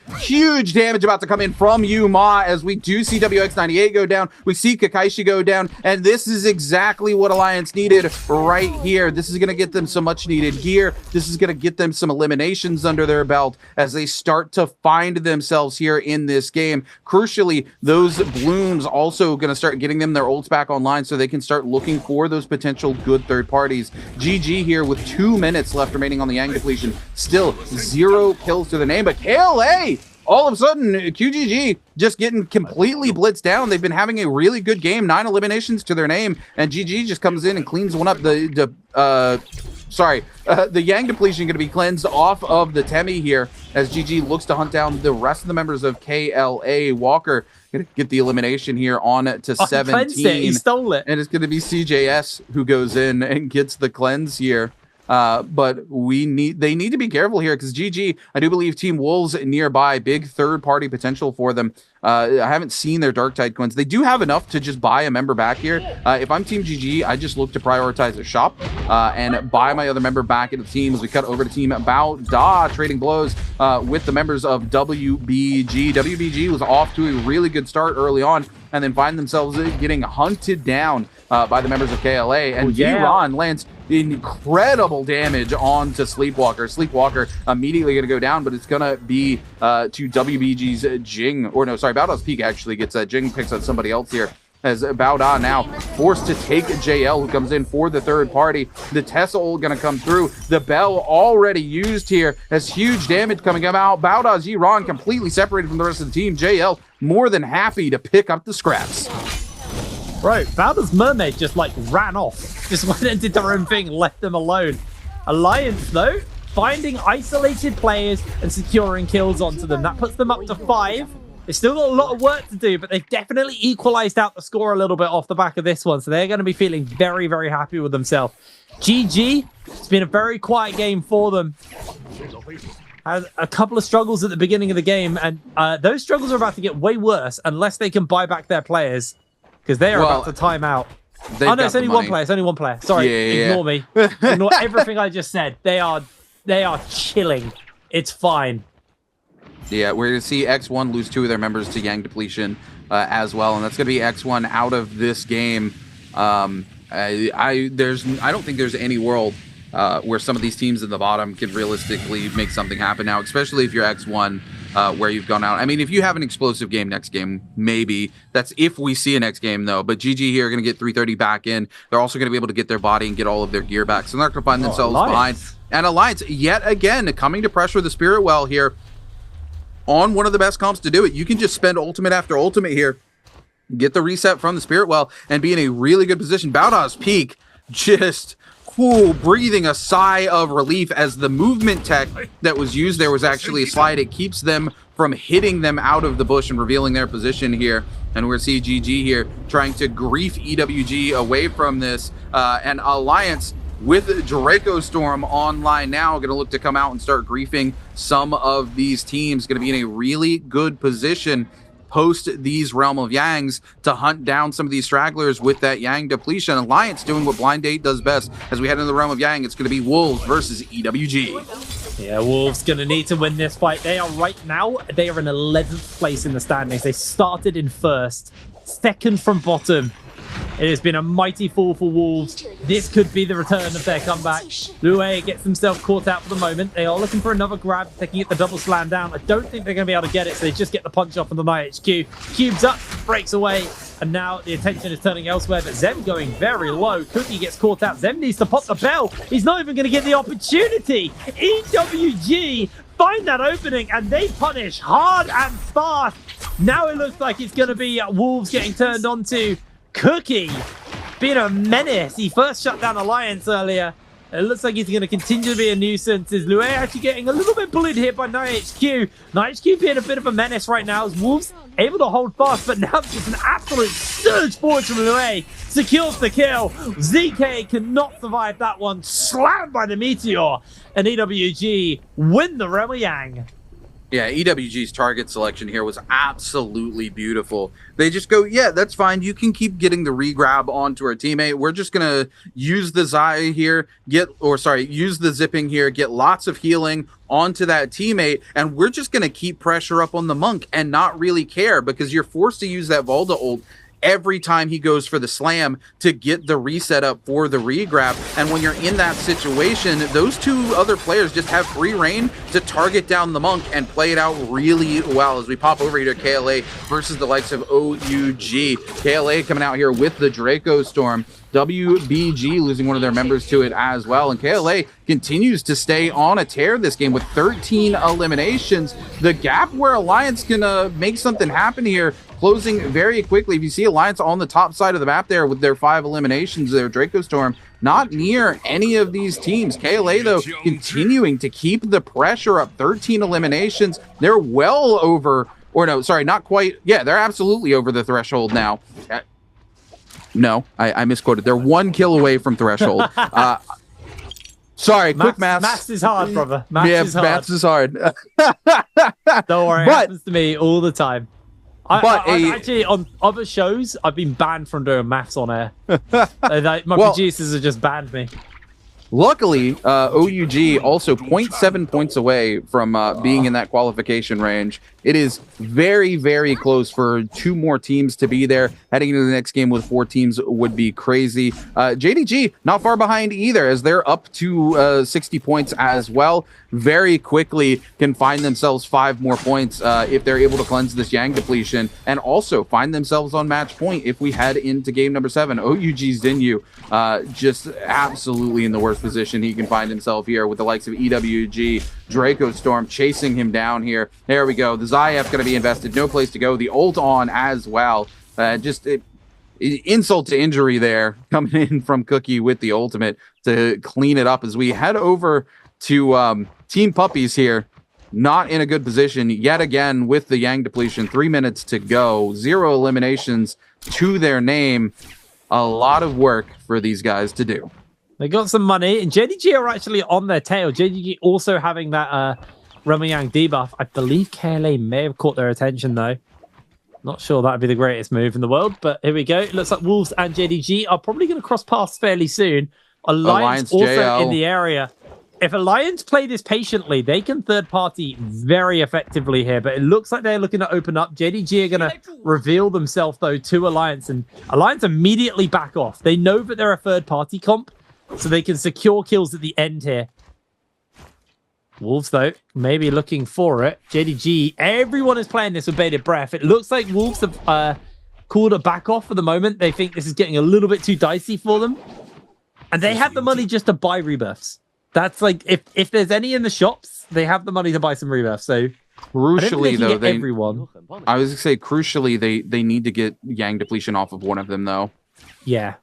damage about to come in from Yuma as we do see WX98 go down. We see Kakaishi go down, and this is exactly what Alliance needed right here. This is going to get them some much needed gear. This is going to get them some eliminations under their belt as they start to find themselves here in this game. Crucially, those blooms also going to start getting them their ults back online so they can start looking for those potential good third parties. GG here with 2 minutes left remaining on the Yang depletion. Still 0 kills to the name, but KLA, all of a sudden, QGG just getting completely blitzed down. They've been having a really good game, 9 eliminations to their name, and GG just comes in and cleans one up. The Yang depletion going to be cleansed off of the Temi here as GG looks to hunt down the rest of the members of KLA. Walker going to get the elimination here on to 17. He stole it. And it's going to be CJS who goes in and gets the cleanse here. But they need to be careful here because GG, I do believe Team Wolves nearby, big third-party potential for them. I haven't seen their Darktide coins. They do have enough to just buy a member back here. If I'm Team GG, I just look to prioritize a shop and buy my other member back into the team as we cut over to Team Bao Da, trading blows with the members of WBG. WBG was off to a really good start early on and then find themselves getting hunted down by the members of KLA. And Ron lands incredible damage onto Sleepwalker. Sleepwalker immediately going to go down, but it's going to be to WBG's Jing. Or no, sorry, Baoda's Peak actually gets that. Jing picks up somebody else here. As Baoda now forced to take JL, who comes in for the third party. The Tesla ult going to come through. The Bell already used here as huge damage coming out. Baoda's Ron completely separated from the rest of the team. JL more than happy to pick up the scraps. Bro, Baoda's Mermaid just like ran off. Just went and did their own thing, left them alone. Alliance though, finding isolated players and securing kills onto them. That puts them up to 5. They've still got a lot of work to do, but they've definitely equalized out the score a little bit off the back of this one. So they're going to be feeling very, very happy with themselves. GG, it's been a very quiet game for them. Had a couple of struggles at the beginning of the game, and those struggles are about to get way worse unless they can buy back their players, because they are about to time out. Oh no, it's only one player. It's only one player. Sorry, ignore me. Ignore everything I just said. They are chilling. It's fine. Yeah, we're going to see X1 lose 2 of their members to Yang depletion as well, and that's going to be X1 out of this game. I don't think there's any world where some of these teams in the bottom can realistically make something happen now, especially if you're X1, where you've gone out. I mean, if you have an explosive game next game, maybe. That's if we see a next game, though. But GG here are going to get 330 back in. They're also going to be able to get their body and get all of their gear back, so they're not going to find themselves behind. And Alliance, yet again, coming to pressure the Spirit Well here on one of the best comps to do it. You can just spend ultimate after ultimate here, get the reset from the Spirit Well, and be in a really good position. Baoda's Peak just breathing a sigh of relief as the movement tech that was used there was actually a slide. It keeps them from hitting them out of the bush and revealing their position here. And we're going to see GG here trying to grief EWG away from this. And Alliance with Draco Storm online now, going to look to come out and start griefing some of these teams. Going to be in a really good position post these Realm of Yangs to hunt down some of these stragglers with that Yang depletion. Alliance doing what Blind Date does best. As we head into the Realm of Yang, it's going to be Wolves versus EWG. Yeah, Wolves going to need to win this fight. They are right now, they are in 11th place in the standings. They started in 1st, 2nd from bottom. It has been a mighty fall for Wolves. This could be the return of their comeback. Lue gets himself caught out for the moment. They are looking for another grab. They can get the double slam down. I don't think they're going to be able to get it, so they just get the punch off on the Night HQ. Cubes up, breaks away, and now the attention is turning elsewhere. But Zem going very low. Cookie gets caught out. Zem needs to pop the bell. He's not even going to get the opportunity. EWG find that opening, and they punish hard and fast. Now it looks like it's going to be Wolves getting turned on to. Cookie being a menace. He first shut down Alliance earlier. It looks like he's going to continue to be a nuisance. Is Lue actually getting a little bit bullied here by NightHQ? NightHQ being a bit of a menace right now as Wolves able to hold fast, but now just an absolute surge forward from Lue. Secures the kill. ZK cannot survive that one. Slammed by the Meteor. And EWG win the Remoyang. Yeah, EWG's target selection here was absolutely beautiful. They just go, yeah, that's fine. You can keep getting the regrab onto our teammate. We're just going to use the Zai here, use the zipping here, get lots of healing onto that teammate, and we're just going to keep pressure up on the Monk and not really care because you're forced to use that Volda ult every time he goes for the slam to get the reset up for the regrab. And when you're in that situation, those two other players just have free reign to target down the Monk and play it out really well as we pop over here to KLA versus the likes of OUG. KLA coming out here with the Draco Storm. WBG losing one of their members to it as well. And KLA continues to stay on a tear this game with 13 eliminations. The gap where Alliance can make something happen here closing very quickly. If you see Alliance on the top side of the map there with their 5 eliminations, their Draco Storm not near any of these teams. KLA, though, continuing to keep the pressure up. 13 eliminations. They're well over, or no, sorry, not quite. Yeah, they're absolutely over the threshold now. No, I misquoted. They're 1 kill away from threshold. Sorry, quick maths. Maths is hard, brother. Maths is hard. Don't worry, it happens to me all the time. Actually, on other shows, I've been banned from doing maths on air. My producers have just banned me. Luckily, OUG also 0.7 points away from being in that qualification range. It is very, very close for 2 more teams to be there. Heading into the next game with 4 teams would be crazy. JDG not far behind either, as they're up to 60 points as well. Very quickly can find themselves 5 more points if they're able to cleanse this Yang depletion, and also find themselves on match point if we head into game number 7. OUG's Zinyu just absolutely in the worst position he can find himself here with the likes of EWG, Draco Storm chasing him down here. There we go. The Zayac going to be invested. No place to go. The ult on as well. Insult to injury there coming in from Cookie with the ultimate to clean it up as we head over to Team Puppies here. Not in a good position yet again with the Yang depletion. 3 minutes to go. 0 eliminations to their name. A lot of work for these guys to do. They got some money, and JDG are actually on their tail. JDG also having that Remoyang debuff. I believe KLA may have caught their attention, though. Not sure that would be the greatest move in the world, but here we go. It looks like Wolves and JDG are probably going to cross paths fairly soon. Alliance also JL in the area. If Alliance play this patiently, they can third party very effectively here, but it looks like they're looking to open up. JDG are going to reveal themselves, though, to Alliance, and Alliance immediately back off. They know that they're a third party comp, so they can secure kills at the end here. Wolves, though, maybe looking for it. JDG, everyone is playing this with bated breath. It looks like Wolves have called a back off for the moment. They think this is getting a little bit too dicey for them. And they have the money just to buy rebuffs. That's like, if there's any in the shops, they have the money to buy some rebuffs. So crucially, though, everyone. I was going to say, crucially, they need to get Yang depletion off of one of them, though. Yeah.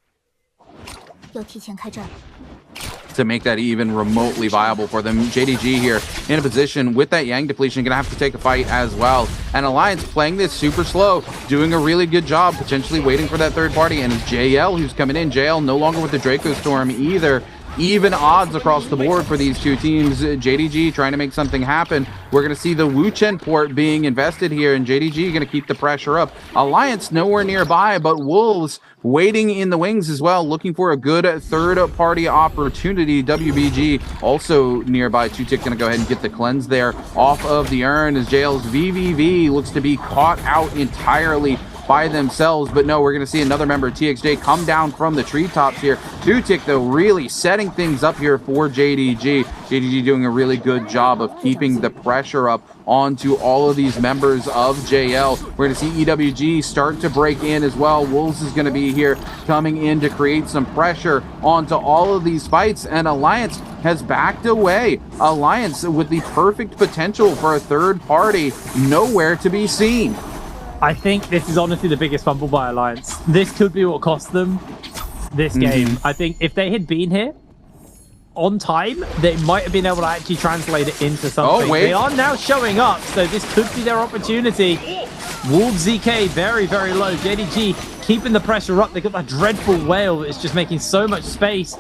To make that even remotely viable for them. JDG here in a position with that Yang depletion, gonna have to take a fight as well. And Alliance playing this super slow, doing a really good job, potentially waiting for that third party. And it's JL who's coming in. JL no longer with the Draco Storm either. Even odds across the board for these two teams. JDG trying to make something happen. We're going to see the Wu Chen port being invested here, and JDG going to keep the pressure up. Alliance nowhere nearby, but Wolves waiting in the wings as well, looking for a good third-party opportunity. WBG also nearby. 2Tick going to go ahead and get the cleanse there off of the urn as JL's VVV looks to be caught out entirely by themselves, but no, we're going to see another member of TXJ come down from the treetops here. 2Tick, though, really setting things up here for JDG. JDG doing a really good job of keeping the pressure up onto all of these members of JL. We're going to see EWG start to break in as well. Wolves is going to be here coming in to create some pressure onto all of these fights, and Alliance has backed away. Alliance with the perfect potential for a third party, nowhere to be seen. I think this is honestly the biggest fumble by Alliance. This could be what cost them this game. I think if they had been here on time, they might have been able to actually translate it into something. Oh, wait. They are now showing up, so this could be their opportunity. Wolves ZK very, very low. JDG keeping the pressure up. They got that dreadful whale that's just making so much space.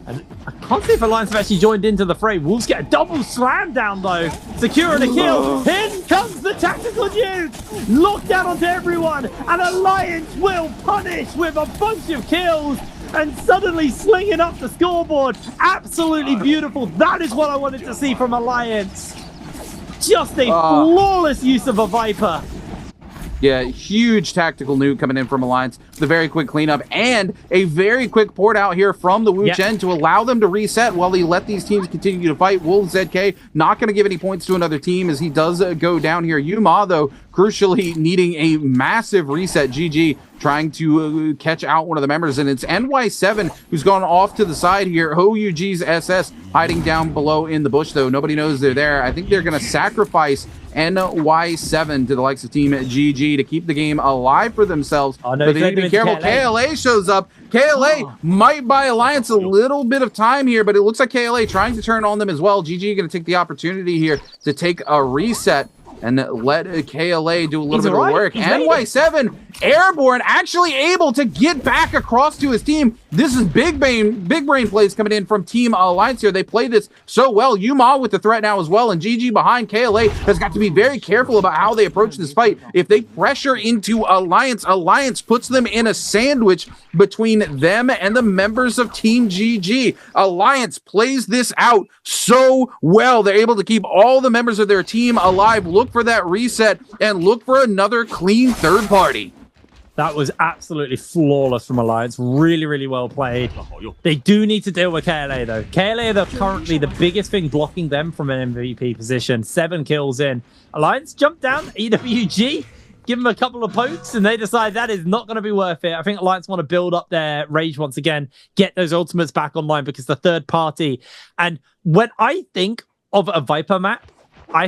And I can't see if Alliance have actually joined into the fray. Wolves get a double slam down though, securing a kill. In comes the tactical nuke, lockdown onto everyone, and Alliance will punish with a bunch of kills and suddenly slinging up the scoreboard. Absolutely beautiful. That is what I wanted to see from Alliance. Just a flawless use of a Viper. Yeah, huge tactical nuke coming in from Alliance. The very quick cleanup and a very quick port out here from the Wu Chen to allow them to reset while they let these teams continue to fight. Wolves ZK not going to give any points to another team as he does go down here. Yuma, though, crucially needing a massive reset. GG trying to catch out one of the members, and it's NY7 who's gone off to the side here. OUG's SS hiding down below in the bush, though. Nobody knows they're there. I think they're going to sacrifice NY7 to the likes of Team GG to keep the game alive for themselves. Oh, no, but they need to be careful. KLA shows up. KLA might buy Alliance a little bit of time here, but it looks like KLA trying to turn on them as well. GG going to take the opportunity here to take a reset and let KLA do a little bit of work. NY7 airborne, actually able to get back across to his team. This is big brain plays coming in from Team Alliance here. They play this so well. Yuma with the threat now as well, and GG behind. KLA has got to be very careful about how they approach this fight. If they pressure into Alliance, Alliance puts them in a sandwich between them and the members of Team GG. Alliance plays this out so well. They're able to keep all the members of their team alive. Look for that reset and look for another clean third party. That was absolutely flawless from Alliance. Really, really well played. They do need to deal with KLA, though. KLA are currently the biggest thing blocking them from an MVP position. 7 kills in. Alliance jump down. EWG, give them a couple of pokes, and they decide that is not going to be worth it. I think Alliance want to build up their rage once again, get those ultimates back online because the third party. And when I think of a Viper map, I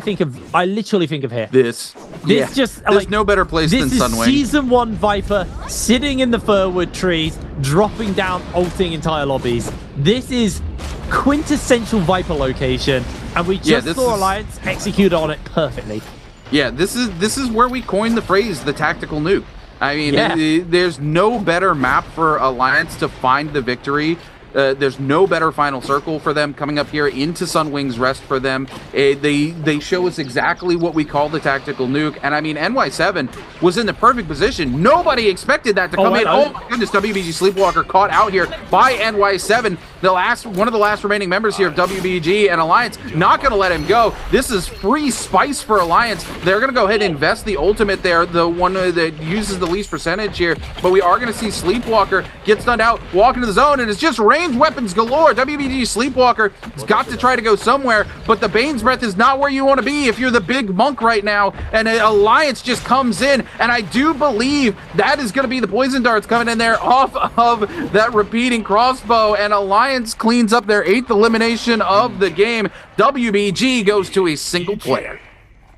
literally think of here. This just there's like no better place than Sunwing. This is Season 1 Viper sitting in the firwood trees, dropping down, ulting entire lobbies. This is quintessential Viper location, and we just saw Alliance execute on it perfectly. Yeah, this is where we coined the phrase the tactical nuke. I mean, there's no better map for Alliance to find the victory. There's no better final circle for them coming up here into Sunwing's rest for them. They show us exactly what we call the tactical nuke. And I mean, NY7 was in the perfect position. Nobody expected that to come in. Oh my goodness, WBG Sleepwalker caught out here by NY7. One of the last remaining members here of WBG, and Alliance not going to let him go. This is free spice for Alliance. They're going to go ahead and invest the ultimate there, the one that uses the least percentage here. But we are going to see Sleepwalker get stunned out, walk into the zone, and it's just ranged weapons galore. WBG Sleepwalker has got to try to go somewhere, but the Bane's Breath is not where you want to be if you're the big monk right now, and Alliance just comes in, and I do believe that is going to be the poison darts coming in there off of that repeating crossbow, and Alliance cleans up their 8th elimination of the game. WBG goes to a single player.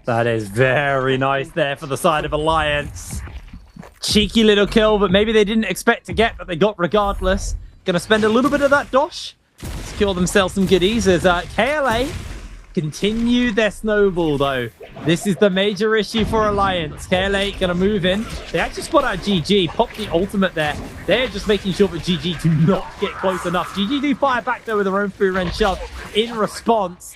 That is very nice there for the side of Alliance. Cheeky little kill, but maybe they didn't expect to get, but they got regardless. Gonna spend a little bit of that dosh, secure themselves some goodies as KLA continue their snowball, though. This is the major issue for Alliance. KLA gonna move in. They actually spot out GG, pop the ultimate there. They're just making sure that GG do not get close enough. GG do fire back there with their own free range shove in response.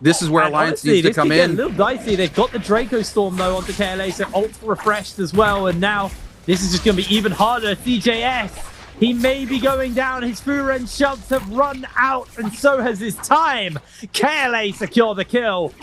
This is where Alliance needs to come in. A little dicey. They've got the Draco Storm, though, onto KLA, so ult refreshed as well, and now this is just gonna be even harder. CJS, he may be going down. His Furen shoves have run out, and so has his time. KLA secure the kill.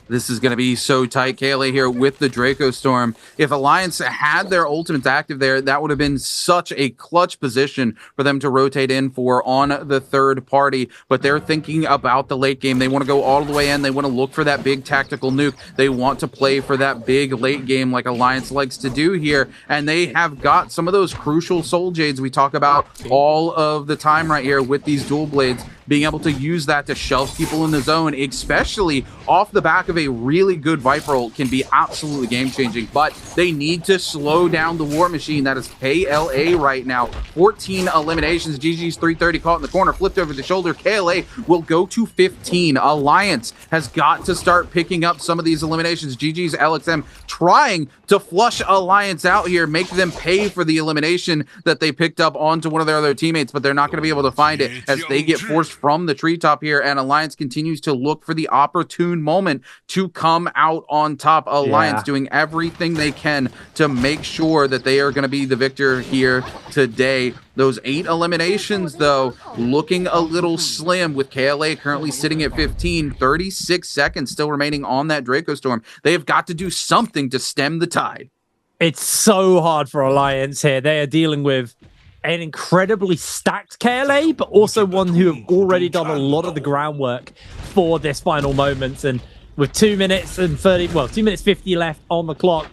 This is going to be so tight. KLA here with the Draco Storm. If Alliance had their ultimates active there, that would have been such a clutch position for them to rotate in for on the third party. But they're thinking about the late game. They want to go all the way in. They want to look for that big tactical nuke. They want to play for that big late game like Alliance likes to do here. And they have got some of those crucial soul jades we talk about all of the time right here with these dual blades. being able to use that to shelf people in the zone, especially off the back of a really good Viper ult, can be absolutely game-changing. But they need to slow down the war machine that is KLA right now. 14 eliminations. GG's 330 caught in the corner, flipped over the shoulder. KLA will go to 15. Alliance has got to start picking up some of these eliminations. GG's LXM trying to flush Alliance out here, make them pay for the elimination that they picked up onto one of their other teammates, but they're not going to be able to find it as they get forced from the treetop here, and Alliance continues to look for the opportune moment to come out on top. Alliance doing everything they can to make sure that they are going to be the victor here today. Those 8 eliminations, though, looking a little slim, with KLA currently sitting at 15, 36 seconds still remaining on that Draco Storm. They have got to do something to stem the tide. It's so hard for Alliance here. They are dealing with an incredibly stacked KLA, but also one who have already done a lot of the groundwork for this final moment. And with 2 minutes and 2 minutes 50 left on the clock,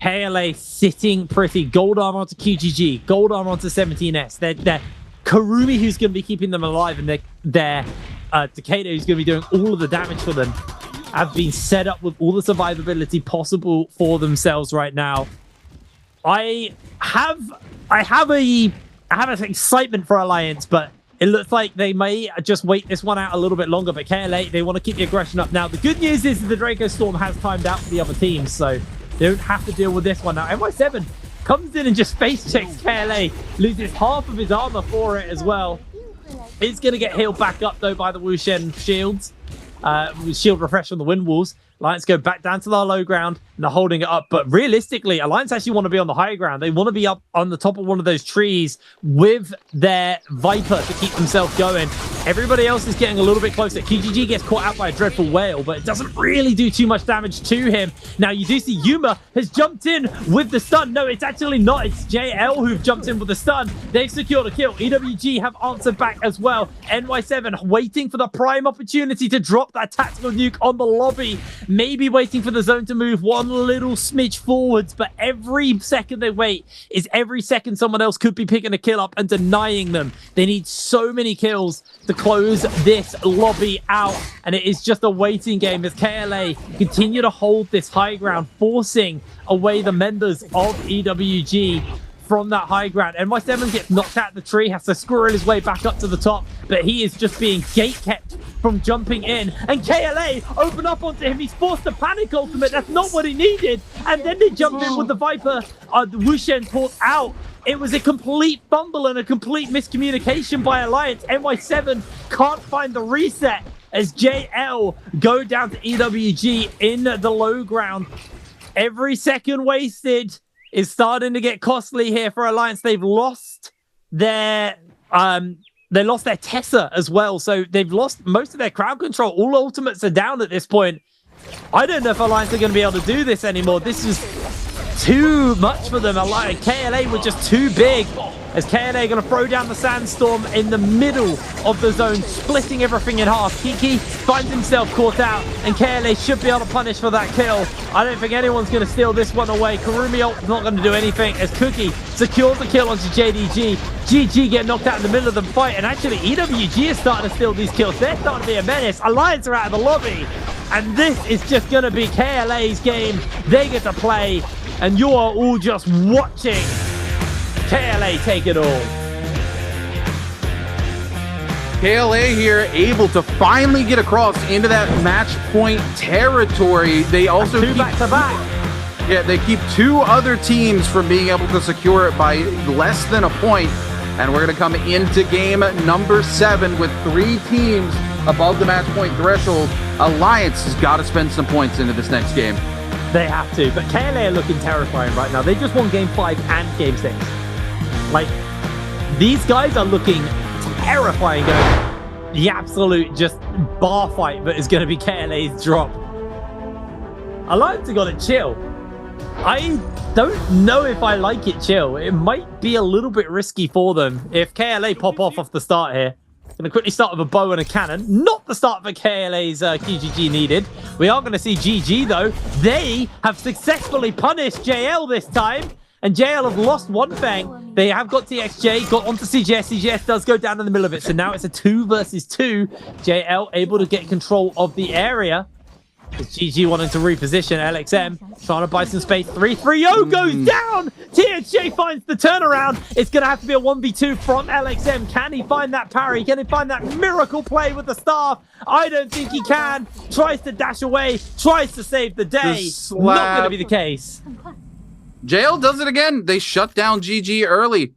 KLA sitting pretty. Gold armor onto QGG, gold armor onto 17S. They're Karumi, who's going to be keeping them alive, and their Takeda, who's going to be doing all of the damage for them, have been set up with all the survivability possible for themselves right now. I have an excitement for Alliance, but it looks like they may just wait this one out a little bit longer. But KLA, they want to keep the aggression up now. The good news is the Draco Storm has timed out for the other teams, so they don't have to deal with this one now. NY7 comes in and just face checks KLA, loses half of his armor for it as well. It's going to get healed back up, though, by the Wushen shields. Shield refresh from the wind walls. Alliance go back down to the low ground and they're holding it up. But realistically, Alliance actually want to be on the high ground. They want to be up on the top of one of those trees with their Viper to keep themselves going. Everybody else is getting a little bit closer. QGG gets caught out by a dreadful whale, but it doesn't really do too much damage to him. Now, you do see Yuma has jumped in with the stun. No, it's actually not. It's JL who've jumped in with the stun. They've secured a kill. EWG have answered back as well. NY7 waiting for the prime opportunity to drop that tactical nuke on the lobby. Maybe waiting for the zone to move one little smidge forwards, but every second they wait is every second someone else could be picking a kill up and denying them. They need so many kills to close this lobby out, and it is just a waiting game as KLA continue to hold this high ground, forcing away the members of EWG from that high ground. NY7 gets knocked out the tree, has to squirrel his way back up to the top, but he is just being gate-kept from jumping in. And KLA open up onto him. He's forced a panic ultimate. That's not what he needed. And then they jumped in with the Viper. The Wushen pulled out. It was a complete fumble and a complete miscommunication by Alliance. NY7 can't find the reset as JL go down to EWG in the low ground. Every second wasted is starting to get costly here for Alliance. They've lost their Tessa as well, so they've lost most of their crowd control. All ultimates are down at this point. I don't know if Alliance are going to be able to do this anymore. This is too much for them. KLA were just too big, as KLA going to throw down the sandstorm in the middle of the zone, splitting everything in half. Kiki finds himself caught out, and KLA should be able to punish for that kill. I don't think anyone's going to steal this one away. Karumi ult's not going to do anything, as Cookie secures the kill onto JDG. GG get knocked out in the middle of the fight, and actually EWG is starting to steal these kills. They're starting to be a menace. Alliance are out of the lobby, and this is just going to be KLA's game. They get to play, and you are all just watching KLA take it all. KLA here able to finally get across into that match point territory. They also keep back-to-back. Yeah, they keep 2 other teams from being able to secure it by less than a point. And we're going to come into game number 7 with 3 teams above the match point threshold. Alliance has got to spend some points into this next game. They have to, but KLA are looking terrifying right now. They just won game 5 and game 6. Like, these guys are looking terrifying, going the absolute just bar fight that is going to be KLA's drop. Alliance have got to chill. I don't know if I like it chill. It might be a little bit risky for them if KLA pop off the start here. Going to quickly start with a bow and a cannon. Not the start for KLA's QGG needed. We are going to see GG, though. They have successfully punished JL this time. And JL have lost one Fang. They have got TXJ, got onto CGS. CGS does go down in the middle of it. So now it's a 2 versus 2. JL able to get control of the area. It's GG wanting to reposition. LXM trying to buy some space. 3-3-0 goes down. TXJ finds the turnaround. It's going to have to be a 1v2 from LXM. Can he find that parry? Can he find that miracle play with the staff? I don't think he can. Tries to dash away. Tries to save the day. Not going to be the case. JL does it again. They shut down GG early.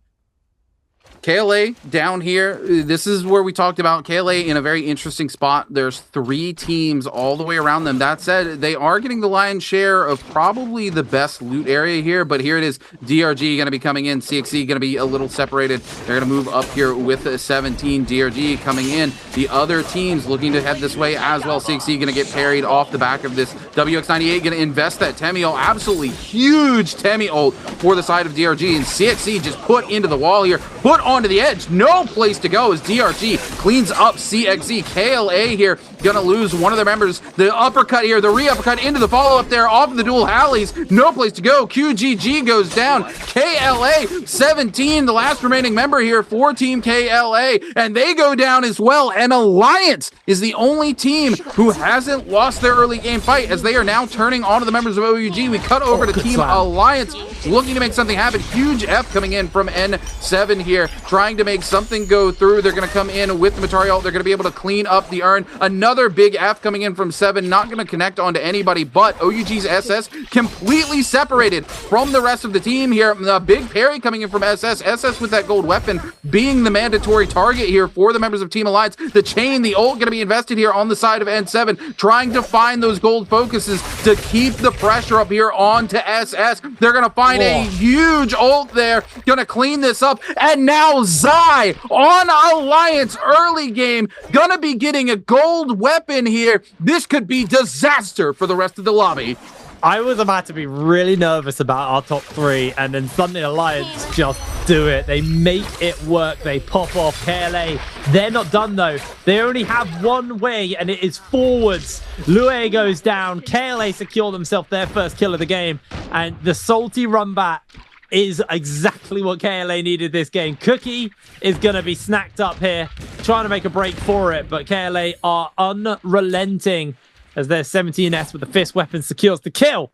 KLA down here. This is where we talked about KLA in a very interesting spot. There's 3 teams all the way around them. That said, they are getting the lion's share of probably the best loot area here, but here it is. DRG going to be coming in. CXC going to be a little separated. They're going to move up here with 17. DRG coming in. The other teams looking to head this way as well. CXC going to get parried off the back of this. WX98 going to invest that Temi ult. Absolutely huge Temi ult for the side of DRG, and CXC just put into the wall here. Put onto the edge. No place to go as DRG cleans up CXZ. KLA here gonna lose one of their members. The uppercut here, the re-uppercut into the follow-up there off of the dual Hallies. No place to go. QGG goes down. KLA 17, the last remaining member here for Team KLA, and they go down as well. And Alliance is the only team who hasn't lost their early game fight as they are now turning onto the members of OUG. We cut over to Team Alliance looking to make something happen. Huge F coming in from N7 here, trying to make something go through. They're going to come in with the material. They're going to be able to clean up the urn. Another big F coming in from 7, not going to connect onto anybody, but OUG's SS completely separated from the rest of the team here. A big parry coming in from SS. SS with that gold weapon being the mandatory target here for the members of Team Alliance. The chain, the ult going to be invested here on the side of N7, trying to find those gold focuses to keep the pressure up here onto SS. They're going to find a huge ult there, going to clean this up, and now Zai on Alliance early game, going to be getting a gold weapon here. This could be disaster for the rest of the lobby. I was about to be really nervous about our top 3, and then suddenly Alliance just do it. They make it work. They pop off. KLA, they're not done though. They only have one way, and it is forwards. Lue goes down. KLA secure themselves their first kill of the game, and the salty run back is exactly what KLA needed this game. Cookie is going to be snacked up here, trying to make a break for it, but KLA are unrelenting as their 17S with the fist weapon secures the kill.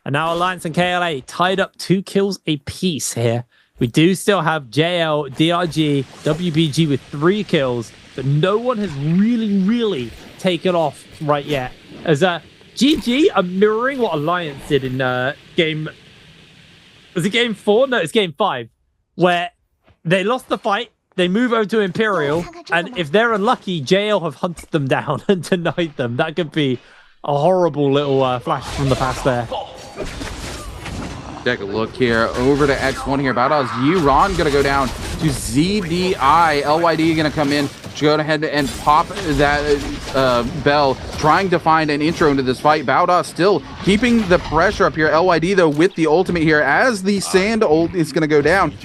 And now Alliance and KLA tied up 2 kills apiece here. We do still have JL, DRG, WBG with 3 kills, but no one has really taken off right yet. As GG are mirroring what Alliance did in game... Was it game 4? No, it's game 5, where they lost the fight. They move over to Imperial, and if they're unlucky, JL have hunted them down and denied them. That could be a horrible little flash from the past there. Take a look here over to X1 here. Badass Yiran gonna go down to ZDI. LYD gonna come in, go ahead and pop that bell, trying to find an intro into this fight. Bauda still keeping the pressure up here. LYD though with the ultimate here as the sand ult is gonna go down.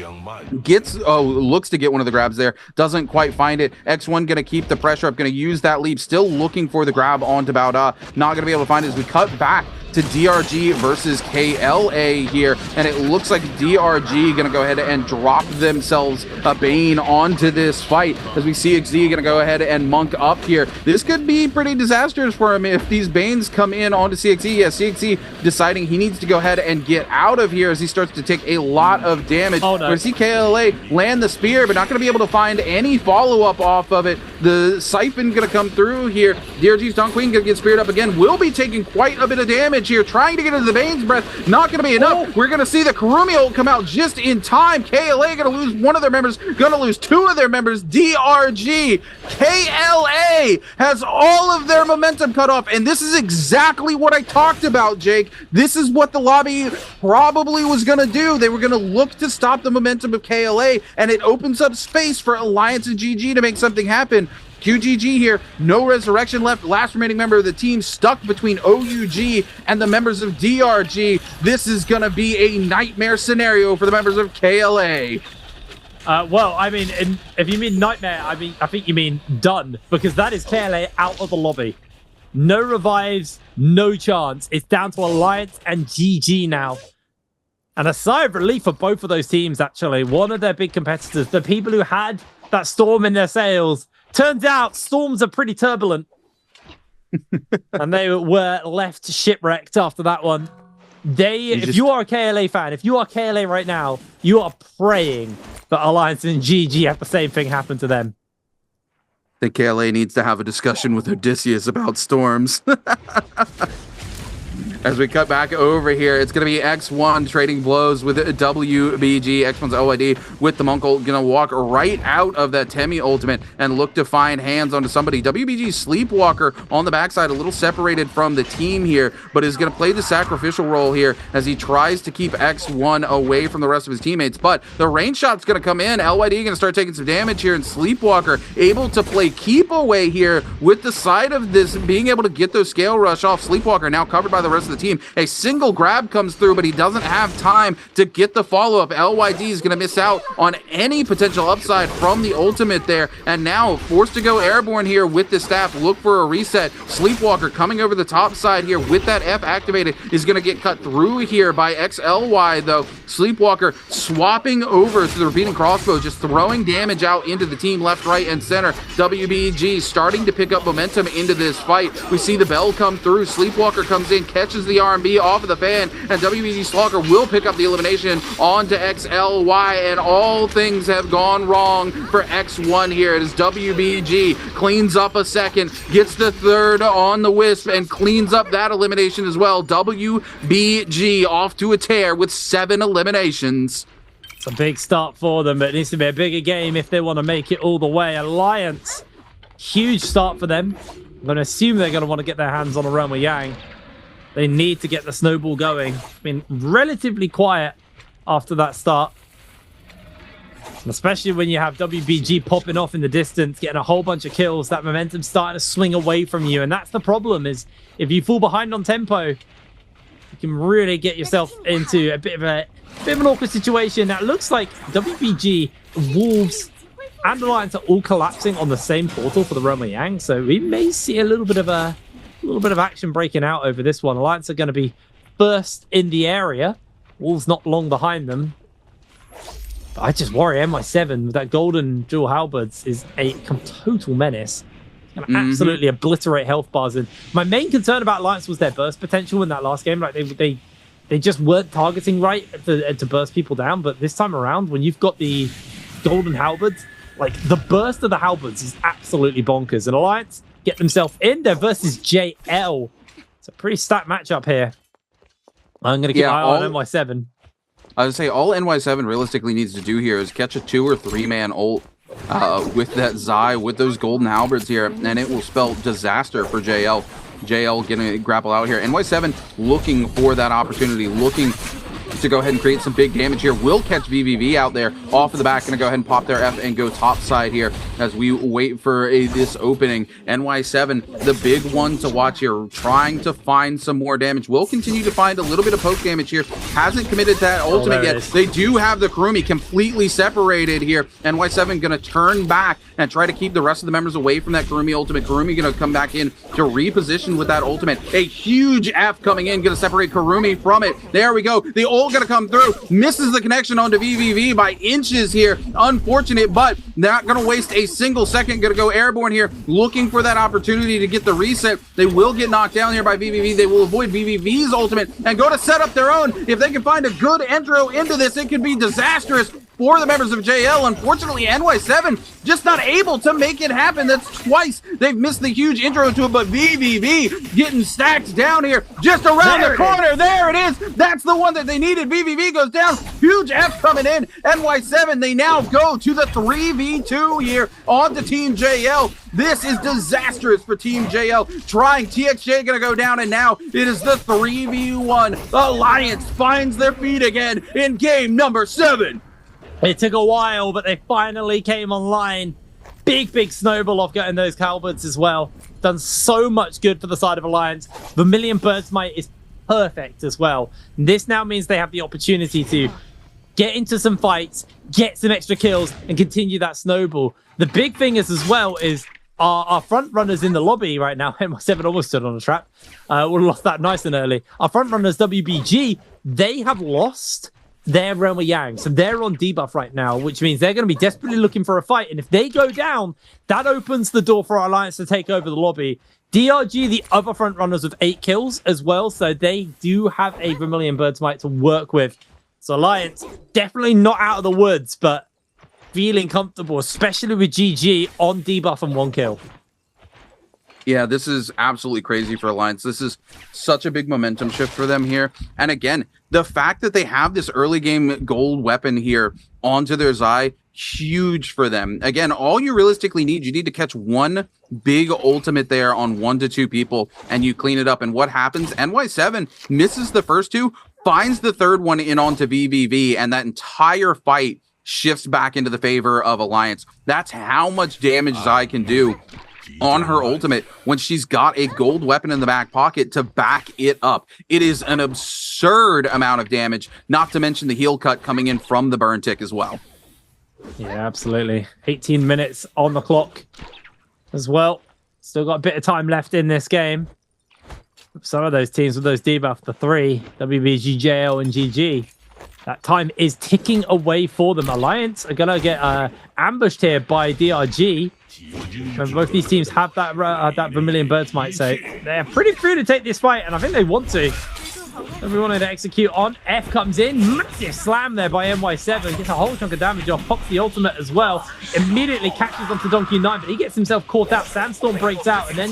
Gets looks to get one of the grabs there, doesn't quite find it. X1 gonna keep the pressure up, gonna use that leap, still looking for the grab onto Bauda, not gonna be able to find it as we cut back to DRG versus KLA here, and it looks like DRG gonna go ahead and drop themselves a Bane onto this fight as we see XZ gonna go ahead and monk up here. This could be pretty disastrous for him if these Banes come in onto CXZ. Yeah, CXZ deciding he needs to go ahead and get out of here as he starts to take a lot of damage. Oh, no. We see KLA land the spear, but not gonna be able to find any follow-up off of it. The Siphon gonna come through here. DRG's Don Queen gonna get speared up again. Will be taking quite a bit of damage here, trying to get into the Bane's breath. Not going to be enough. We're going to see the Kurumi ult come out just in time. KLA going to lose one of their members, going to lose 2 of their members. DRG, KLA has all of their momentum cut off, and this is exactly what I talked about, Jake. This is what the lobby probably was going to do. They were going to look to stop the momentum of KLA, and it opens up space for Alliance and GG to make something happen. QGG here, no resurrection left. Last remaining member of the team stuck between OUG and the members of DRG. This is going to be a nightmare scenario for the members of KLA. Well, I mean, if you mean nightmare, I think you mean done, because that is KLA out of the lobby. No revives, no chance. It's down to Alliance and GG now. And a sigh of relief for both of those teams, actually. One of their big competitors, the people who had that storm in their sails, turns out storms are pretty turbulent. And they were left shipwrecked after that one. If you are a KLA fan, if you are KLA right now, you are praying that Alliance and GG have the same thing happen to them. I think KLA needs to have a discussion with Odysseus about storms. As we cut back over here, it's going to be X1 trading blows with WBG. X1's OID with the Monk ult. Going to walk right out of that Temi ultimate and look to find hands onto somebody. WBG Sleepwalker on the backside, a little separated from the team here, but is going to play the sacrificial role here as he tries to keep X1 away from the rest of his teammates. But the range shot's going to come in. LYD going to start taking some damage here, and Sleepwalker able to play keep away here with the side of this, being able to get those scale rush off. Sleepwalker now covered by the rest of the team. A single grab comes through, but he doesn't have time to get the follow-up. LYD is going to miss out on any potential upside from the ultimate there, and now forced to go airborne here with the staff. Look for a reset. Sleepwalker coming over the top side here with that F activated is going to get cut through here by XLY, though. Sleepwalker swapping over to the repeating crossbow, just throwing damage out into the team left, right, and center. WBG starting to pick up momentum into this fight. We see the bell come through. Sleepwalker comes in, catches the RMB off of the fan, and WBG Slogger will pick up the elimination onto XLY, and all things have gone wrong for X1 here. It is WBG cleans up a second, gets the third on the Wisp, and cleans up that elimination as well. WBG off to a tear with 7 eliminations. It's a big start for them, but it needs to be a bigger game if they want to make it all the way. Alliance, huge start for them. I'm going to assume they're going to want to get their hands on a run with Yang. They need to get the snowball going. Been relatively quiet after that start. Especially when you have WBG popping off in the distance, getting a whole bunch of kills, that momentum's starting to swing away from you. And that's the problem, is if you fall behind on tempo, you can really get yourself into a bit of an awkward situation. Now it looks like WBG, Wolves, and Alliance are all collapsing on the same portal for the Roma Yang. So we may see a little bit of action breaking out over this one. Alliance are going to be first in the area. Wolves not long behind them. But I just worry NY7 with that golden dual halberds is a total menace. It's going to absolutely obliterate health bars. And my main concern about Alliance was their burst potential in that last game. Like they just weren't targeting right to burst people down. But this time around, when you've got the golden halberds, like the burst of the halberds is absolutely bonkers. And Alliance get themselves in there versus JL. It's a pretty stacked matchup here. I'm going to keep an eye on NY7. I would say all NY7 realistically needs to do here is catch a 2 or 3 man ult with that Zai, with those golden halberds here, and it will spell disaster for JL. JL getting a grapple out here. NY7 looking for that opportunity, looking to go ahead and create some big damage here. Will catch VVV out there off of the back. Going to go ahead and pop their F and go top side here as we wait for this opening. NY7, the big one to watch here, trying to find some more damage. Will continue to find a little bit of poke damage here. Hasn't committed that ultimate yet. They do have the Kurumi completely separated here. NY7 going to turn back and try to keep the rest of the members away from that Kurumi ultimate. Kurumi going to come back in to reposition with that ultimate. A huge F coming in, going to separate Kurumi from it. There we go. The ult going to come through, misses the connection onto VVV by inches here. Unfortunate, but not going to waste a single second. Going to go airborne here, looking for that opportunity to get the reset. They will get knocked down here by VVV. They will avoid VVV's ultimate and go to set up their own. If they can find a good intro into this, it could be disastrous for the members of JL. Unfortunately, NY7 just not able to make it happen. That's twice they've missed the huge intro to it, but VVV getting stacked down here just around the corner. There it is. That's the one that they needed. VVV goes down. Huge F coming in. NY7, they now go to the 3v2 here on the Team JL. This is disastrous for Team JL. Trying TXJ gonna go down, and now it is the 3v1. Alliance finds their feet again in game number 7. It took a while, but they finally came online. Big snowball off getting those halberds as well. Done so much good for the side of Alliance. Vermilion Bird's Might is perfect as well. This now means they have the opportunity to get into some fights, get some extra kills, and continue that snowball. The big thing is as well is our front runners in the lobby right now. NY7 almost stood on a trap. Would have lost that nice and early. Our front runners, WBG, they have lost their Realm of Yang. So they're on debuff right now, which means they're going to be desperately looking for a fight. And if they go down, that opens the door for our Alliance to take over the lobby. DRG, the other front runners with 8 kills as well. So they do have a Vermilion Birdsmite to work with. So Alliance, definitely not out of the woods, but feeling comfortable, especially with GG on debuff and 1 kill. Yeah, this is absolutely crazy for Alliance. This is such a big momentum shift for them here. And again, the fact that they have this early game gold weapon here onto their Zai, huge for them. Again, all you realistically need, you need to catch one big ultimate there on 1 to 2 people, and you clean it up. And what happens? NY7 misses the first 2, finds the third one in onto VVV, and that entire fight shifts back into the favor of Alliance. That's how much damage Zai can do on her ultimate when she's got a gold weapon in the back pocket to back it up. It is an absurd amount of damage, not to mention the heal cut coming in from the burn tick as well. Yeah, absolutely. 18 minutes on the clock as well. Still got a bit of time left in this game. Some of those teams with those debuff, the 3, WBG, JL, and GG. That time is ticking away for them. Alliance are going to get ambushed here by DRG. And both these teams have that Vermilion Birdsmite, so they're pretty free to take this fight, and I think they want to. We wanted to execute on. F comes in. Massive slam there by NY7. Gets a whole chunk of damage off. Pops the ultimate as well. Immediately catches onto Donkey 9, but he gets himself caught out. Sandstorm breaks out, and then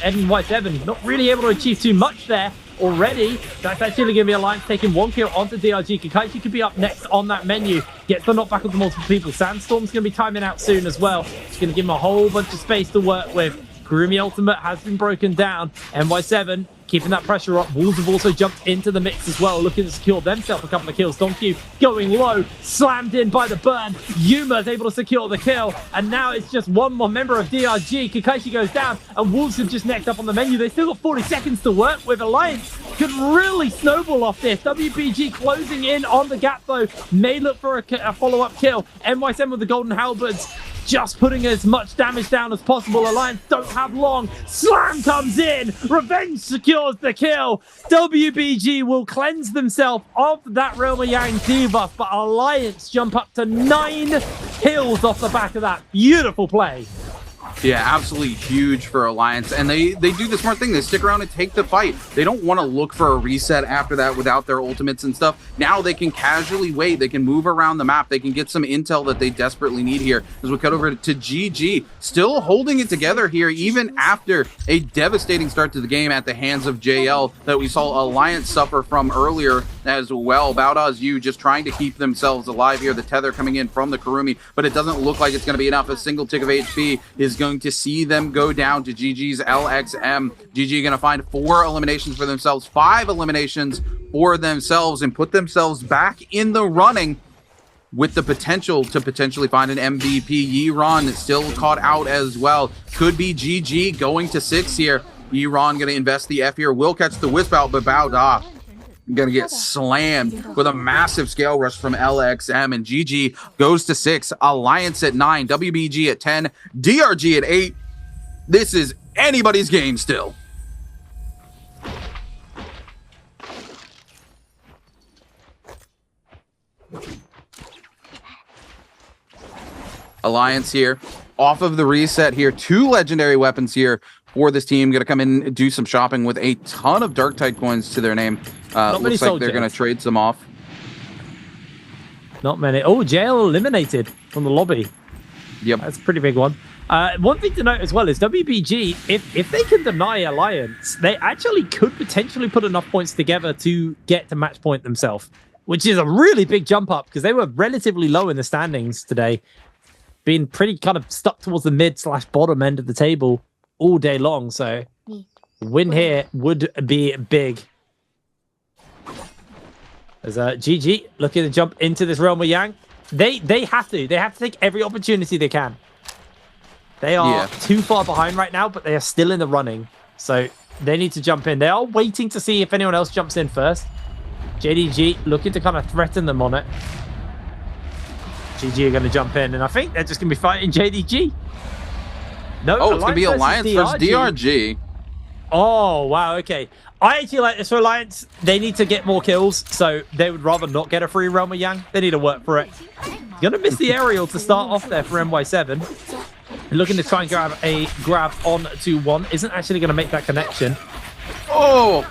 NY7 not really able to achieve too much there already. That's actually going to be Alliance taking 1 kill onto DRG. Kakashi could be up next on that menu. Gets the knockback onto multiple people. Sandstorm's going to be timing out soon as well. It's going to give him a whole bunch of space to work with. Kurumi ultimate has been broken down. NY7 keeping that pressure up. Wolves have also jumped into the mix as well, looking to secure themselves a couple of kills. Donkey going low, slammed in by the burn. Yuma is able to secure the kill, and now it's just one more member of DRG. Kakashi goes down, and Wolves have just next up on the menu. They still got 40 seconds to work with. Alliance could really snowball off this. WBG closing in on the gap, though. May look for a follow-up kill. NY7 with the golden halberds, just putting as much damage down as possible. Alliance don't have long. Slam comes in. Revenge secures the kill. WBG will cleanse themselves of that Realm of Yang debuff, but Alliance jump up to 9 kills off the back of that. Beautiful play. Yeah, absolutely huge for Alliance, and they do the smart thing. They stick around and take the fight. They don't want to look for a reset after that without their ultimates and stuff. Now they can casually wait. They can move around the map. They can get some intel that they desperately need here. As we cut over to GG, still holding it together here, even after a devastating start to the game at the hands of JL that we saw Alliance suffer from earlier as well. Bowda's you just trying to keep themselves alive here. The tether coming in from the Kurumi, but it doesn't look like it's going to be enough. A single tick of HP is going to see them go down to GG's LXM. GG going to find 4 eliminations for themselves, 5 eliminations for themselves, and put themselves back in the running with the potential to potentially find an MVP. Yiran is still caught out as well. Could be GG going to 6 here. Yiran going to invest the F here. Will catch the wisp out, but Bowda going to get slammed with a massive scale rush from LXM, and GG goes to 6. Alliance at 9, WBG at 10, DRG at 8. This is anybody's game still. Alliance here, off of the reset here. 2 legendary weapons here for this team. Going to come in and do some shopping with a ton of Darktide coins to their name. Looks like they're going to trade some off. Not many. Oh, JL eliminated from the lobby. Yep. That's a pretty big one. One thing to note as well is WBG, if they can deny Alliance, they actually could potentially put enough points together to get to match point themselves, which is a really big jump up because they were relatively low in the standings today, being pretty kind of stuck towards the mid/bottom end of the table all day long. So win here would be big. As GG looking to jump into this Realm of Yang. They have to take every opportunity they can. They are too far behind right now, but they are still in the running. So they need to jump in. They are waiting to see if anyone else jumps in first. JDG looking to kind of threaten them on it. GG are going to jump in, and I think they're just going to be fighting JDG. No, it's going to be Alliance versus DRG. Oh, wow, okay. I actually like this for Alliance. They need to get more kills, so they would rather not get a free Realm of Yang. They need to work for it. Gonna miss the aerial to start off there for NY7. Looking to try and grab on to one. Isn't actually going to make that connection. Oh!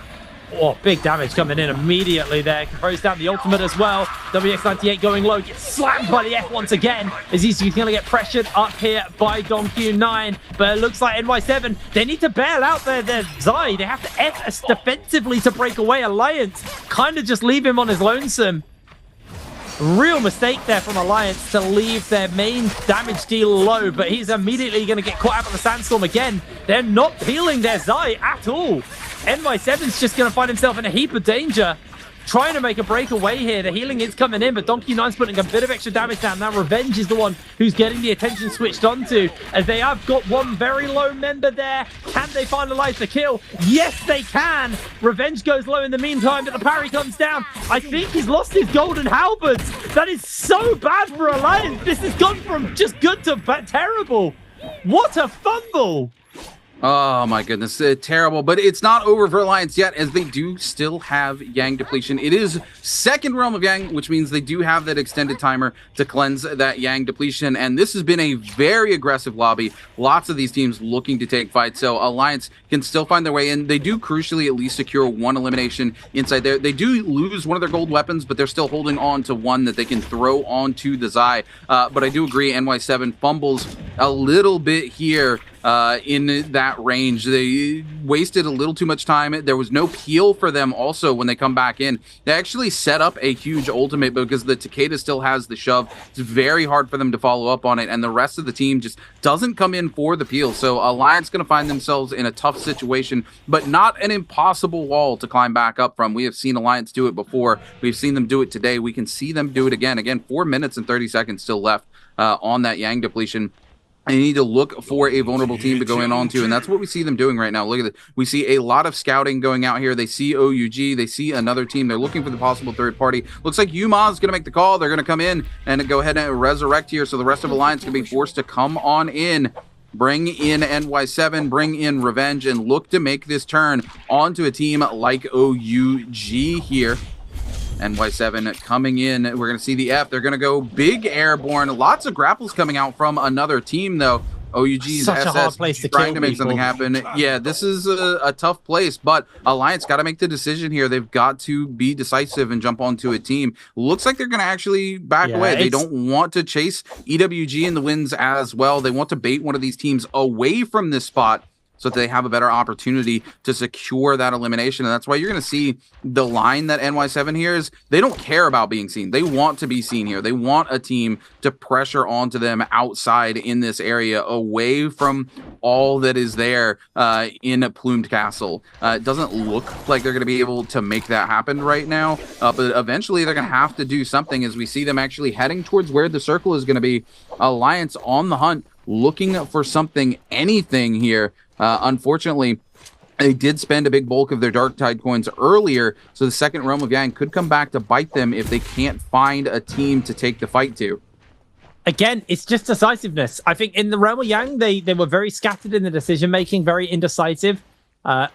Oh, big damage coming in immediately there. Throws down the ultimate as well. WX98 going low. Gets slammed by the F once again. As he's going to get pressured up here by Donq9. But it looks like NY7, they need to bail out their Zai. They have to F defensively to break away. Alliance kind of just leave him on his lonesome. Real mistake there from Alliance to leave their main damage deal low, but he's immediately going to get caught out with the sandstorm again. They're not healing their Zai at all. NY7's just going to find himself in a heap of danger, trying to make a breakaway here. The healing is coming in, but Donq9's putting a bit of extra damage down. Now Revenge is the one who's getting the attention switched onto, as they have got one very low member there. Can they finalize the kill? Yes, they can. Revenge goes low in the meantime, but the parry comes down. I think he's lost his golden halberds. That is so bad for Alliance. This has gone from just good to terrible. What a fumble. Oh my goodness, terrible. But it's not over for Alliance yet, as they do still have Yang depletion. It is second Realm of Yang, which means they do have that extended timer to cleanse that Yang depletion. And this has been a very aggressive lobby. Lots of these teams looking to take fights, so Alliance can still find their way in. They do crucially at least secure one elimination inside there. They do lose one of their gold weapons, but they're still holding on to one that they can throw onto the Zai. But I do agree, NY7 fumbles a little bit here in that range. They wasted a little too much time. There was no peel for them also when they come back in. They actually set up a huge ultimate because the Takeda still has the shove. It's very hard for them to follow up on it, and the rest of the team just doesn't come in for the peel. So Alliance going to find themselves in a tough situation, but not an impossible wall to climb back up from. We have seen Alliance do it before. We've seen them do it today. We can see them do it again. Again, 4 minutes and 30 seconds still left on that Yang depletion. And you need to look for a vulnerable team to go in onto, and that's what we see them doing right now. Look at it. We see a lot of scouting going out here. They see OUG. They see another team. They're looking for the possible third party. Looks like Yuma is going to make the call. They're going to come in and go ahead and resurrect here, so the rest of Alliance can be forced to come on in. Bring in NY7, bring in Revenge, and look to make this turn onto a team like OUG here. NY7 coming in. We're going to see the F. They're going to go big airborne. Lots of grapples coming out from another team, though. OUG's Such SS a hard place to trying to make people. something happen. Yeah, this is a tough place, but Alliance got to make the decision here. They've got to be decisive and jump onto a team. Looks like they're going to actually back away. They don't want to chase EWG in the wins as well. They want to bait one of these teams away from this spot, so that they have a better opportunity to secure that elimination. And that's why you're going to see the line that NY7 here is, they don't care about being seen. They want to be seen here. They want a team to pressure onto them outside in this area, away from all that is there in a Plumed Castle. It doesn't look like they're going to be able to make that happen right now, but eventually they're going to have to do something, as we see them actually heading towards where the circle is going to be. Alliance on the hunt, looking for something, anything here. Unfortunately, they did spend a big bulk of their Dark Tide coins earlier, so the second Realm of Yang could come back to bite them if they can't find a team to take the fight to. Again, it's just decisiveness. I think in the Realm of Yang, they were very scattered in the decision-making, very indecisive. I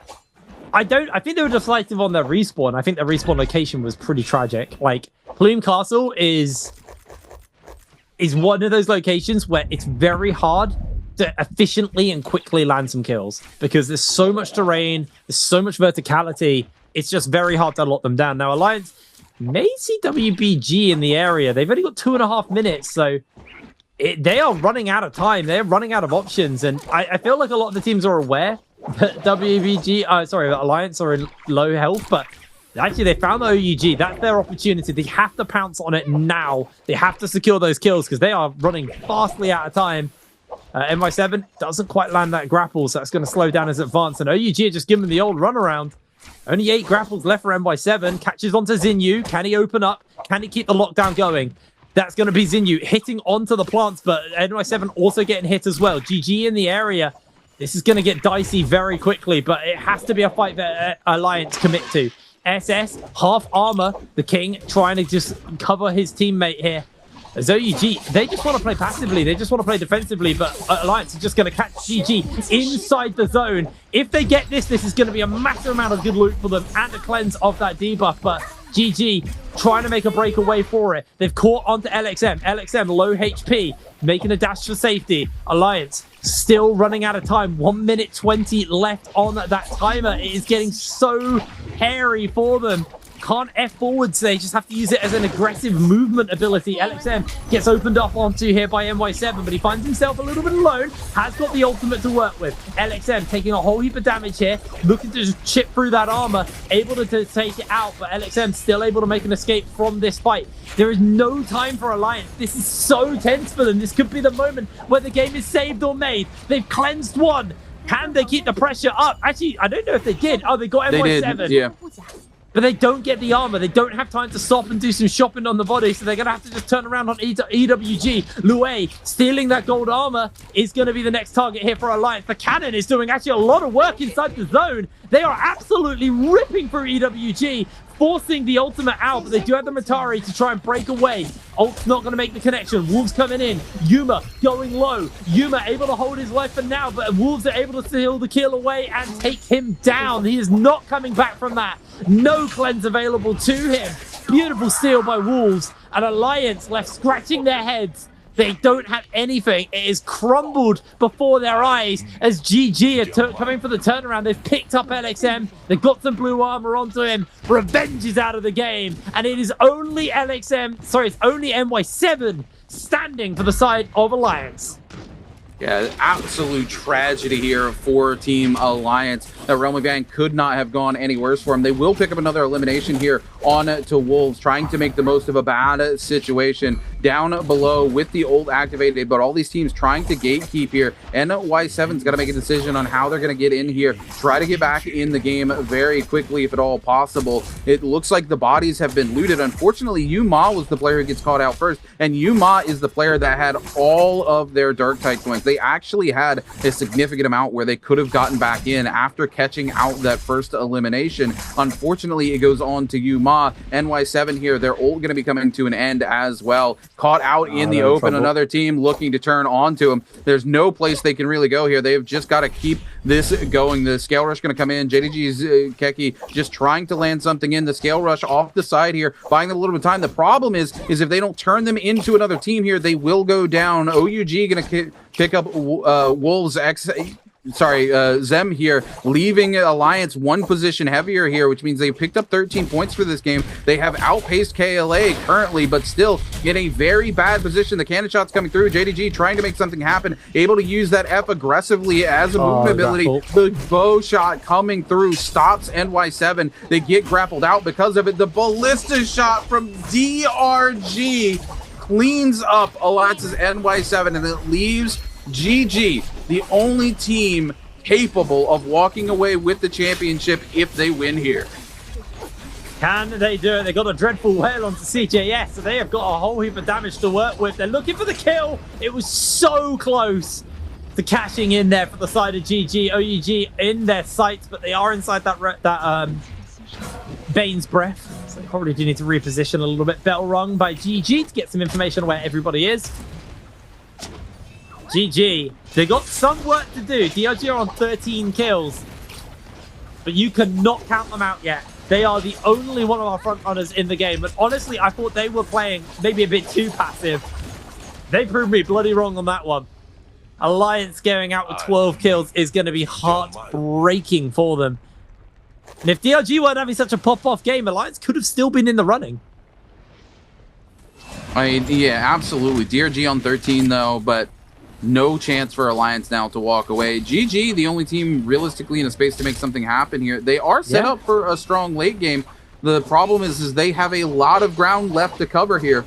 think they were decisive on their respawn. I think their respawn location was pretty tragic. Like, Plume Castle is one of those locations where it's very hard to efficiently and quickly land some kills, because there's so much terrain, there's so much verticality. It's just very hard to lock them down. Now, Alliance may see WBG in the area. They've only got 2.5 minutes, so they are running out of time. They're running out of options, and I feel like a lot of the teams are aware that Alliance are in low health, but actually they found the OUG. That's their opportunity. They have to pounce on it now. They have to secure those kills, because they are running fastly out of time. NY7 doesn't quite land that grapple, so that's going to slow down his advance. And OUG are just giving him the old runaround. Only 8 grapples left for NY7. Catches onto Xinyu. Can he open up? Can he keep the lockdown going? That's going to be Xinyu hitting onto the plants, but NY7 also getting hit as well. GG in the area. This is going to get dicey very quickly, but it has to be a fight that Alliance commit to. SS, half armor. The King trying to just cover his teammate here. As OUG, they just want to play passively. They just want to play defensively, but Alliance is just going to catch GG inside the zone. If they get this, this is going to be a massive amount of good loot for them and a cleanse of that debuff, but GG trying to make a breakaway for it. They've caught onto LXM. LXM low HP, making a dash for safety. Alliance still running out of time. 1 minute 20 left on that timer. It is getting so hairy for them. Can't F forwards, they just have to use it as an aggressive movement ability. LXM gets opened up onto here by NY7, but he finds himself a little bit alone. Has got the ultimate to work with. LXM taking a whole heap of damage here, looking to just chip through that armor, able to take it out, but LXM still able to make an escape from this fight. There is no time for Alliance. This is so tense for them. This could be the moment where the game is saved or made. They've cleansed one. Can they keep the pressure up? Actually, I don't know if they did. Oh, they got NY7. They did, yeah. But they don't get the armor. They don't have time to stop and do some shopping on the body, so they're going to have to just turn around on EWG. Lue stealing that gold armor is going to be the next target here for Alliance. The cannon is doing actually a lot of work inside the zone. They are absolutely ripping through EWG, forcing the ultimate out, but they do have the Matari to try and break away. Ult's not going to make the connection. Wolves coming in. Yuma going low. Yuma able to hold his life for now, but Wolves are able to steal the kill away and take him down. He is not coming back from that. No cleanse available to him. Beautiful steal by Wolves, and Alliance left scratching their heads. They don't have anything. It is crumbled before their eyes as GG are coming for the turnaround. They've picked up LXM. They've got some blue armor onto him. Revenge is out of the game. And it is only LXM, sorry, it's only NY7 standing for the side of Alliance. Yeah, absolute tragedy here for Team Alliance. That Realm of Gang could not have gone any worse for them. They will pick up another elimination here on to Wolves, trying to make the most of a bad situation down below with the ult activated, but all these teams trying to gatekeep here. NY7's got to make a decision on how they're going to get in here, try to get back in the game very quickly if at all possible. It looks like the bodies have been looted. Unfortunately, Yuma was the player who gets caught out first, and Yuma is the player that had all of their Dark-type coins. They actually had a significant amount where they could have gotten back in after catching out that first elimination. Unfortunately, it goes on to Yuma. NY7 here, they're all going to be coming to an end as well. Caught out in the open, another team looking to turn onto them. There's no place they can really go here. They've just got to keep this going. The scale rush going to come in. JDG's Keki just trying to land something in. The scale rush off the side here, buying them a little bit of time. The problem is if they don't turn them into another team here, they will go down. OUG going to pick up Wolves Zem here, leaving Alliance one position heavier here, which means they picked up 13 points for this game. They have outpaced KLA currently, but still in a very bad position. The cannon shot's coming through. JDG trying to make something happen, able to use that F aggressively as a movement ability. The bow shot coming through stops NY7. They get grappled out because of it. The ballista shot from DRG cleans up Alliance's NY7, and it leaves GG, the only team capable of walking away with the championship if they win here. Can they do it? They got a dreadful whale onto CJS, so they have got a whole heap of damage to work with. They're looking for the kill. It was so close to cashing in there for the side of GG. OUG in their sights, but they are inside that Bane's Breath. So they probably do need to reposition a little bit. Bell rung by GG to get some information on where everybody is. GG. They got some work to do. DRG are on 13 kills, but you cannot count them out yet. They are the only one of our front runners in the game, but honestly, I thought they were playing maybe a bit too passive. They proved me bloody wrong on that one. Alliance going out with 12 kills is going to be heartbreaking for them. And if DRG weren't having such a pop-off game, Alliance could have still been in the running. Yeah, absolutely. DRG on 13 though, but no chance for Alliance now to walk away. GG, the only team realistically in a space to make something happen here. They are set up for a strong late game. The problem is they have a lot of ground left to cover here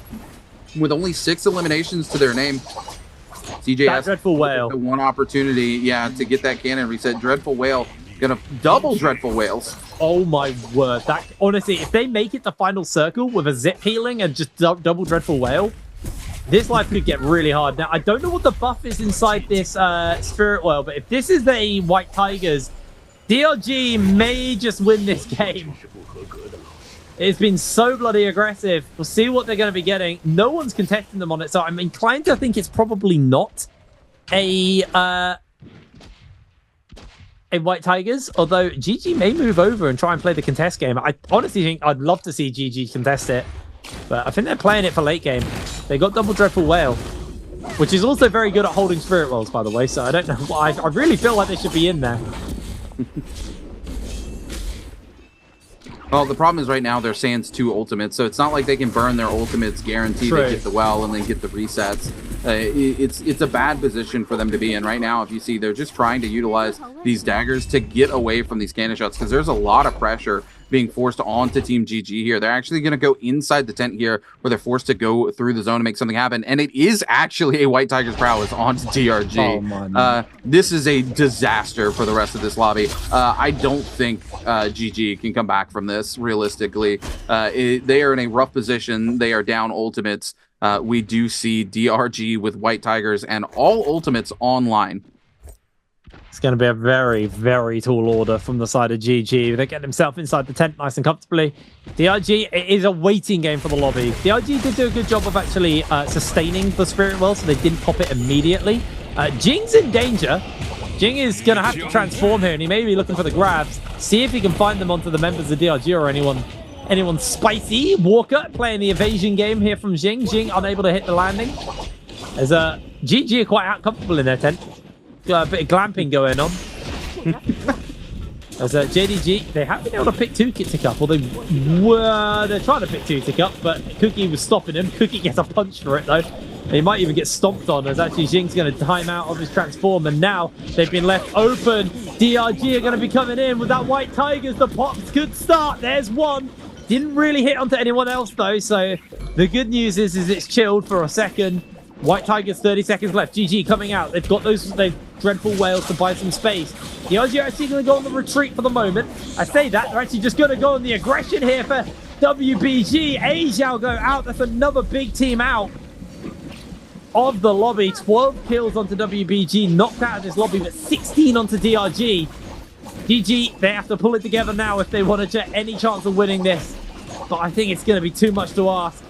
with only 6 eliminations to their name. CJS, Dreadful Whale. One opportunity, to get that cannon reset. Dreadful Whale, gonna double Dreadful Whales. Oh my word. That honestly, if they make it to final circle with a zip healing and just double Dreadful Whale, this life could get really hard. Now, I don't know what the buff is inside this Spirit Well, but if this is the White Tigers, DLG may just win this game. It's been so bloody aggressive. We'll see what they're going to be getting. No one's contesting them on it, so I'm inclined to think it's probably not a White Tigers, although GG may move over and try and play the contest game. I honestly think I'd love to see GG contest it, but I think they're playing it for late game. They got double Dreadful Whale, which is also very good at holding Spirit Wells, by the way, so I don't know why. I really feel like they should be in there. Well, the problem is right now they're Sans 2 ultimates, so it's not like they can burn their ultimates, guarantee they get the well, and then get the resets. It's a bad position for them to be in right now. If you see, they're just trying to utilize these daggers to get away from these cannon shots, because there's a lot of pressure being forced onto Team GG here. They're actually going to go inside the tent here, where they're forced to go through the zone to make something happen, and it is actually a White Tigers prowess onto DRG. Oh, this is a disaster for the rest of this lobby. I don't think GG can come back from this, realistically. They are in a rough position. They are down ultimates. We do see DRG with White Tigers and all ultimates online. It's going to be a very, very tall order from the side of GG. They get themselves inside the tent nice and comfortably. DRG, it is a waiting game for the lobby. DRG did do a good job of actually sustaining the Spirit Well, so they didn't pop it immediately. Jing's in danger. Jing is going to have to transform here, and he may be looking for the grabs. See if he can find them onto the members of DRG or anyone spicy. Walker playing the evasion game here from Jing. Jing unable to hit the landing. As GG are quite comfortable in their tent. Got a bit of glamping going on. As JDG, they have been able to pick 2-tick up, or they're trying to pick 2-tick up, but Cookie was stopping him. Cookie gets a punch for it though. He might even get stomped on, as actually Jing's going to time out of his transform, and now they've been left open. DRG are going to be coming in with that White Tigers. The pops could start. There's one. Didn't really hit onto anyone else though, so the good news is it's chilled for a second. White Tigers, 30 seconds left. GG coming out. They've got those Dreadful Whales to buy some space. The RG are actually going to go on the retreat for the moment. I say that, they're actually just going to go on the aggression here for WBG. Asia go out. That's another big team out of the lobby. 12 kills onto WBG, knocked out of this lobby, but 16 onto DRG. GG, they have to pull it together now if they want to get any chance of winning this. But I think it's going to be too much to ask.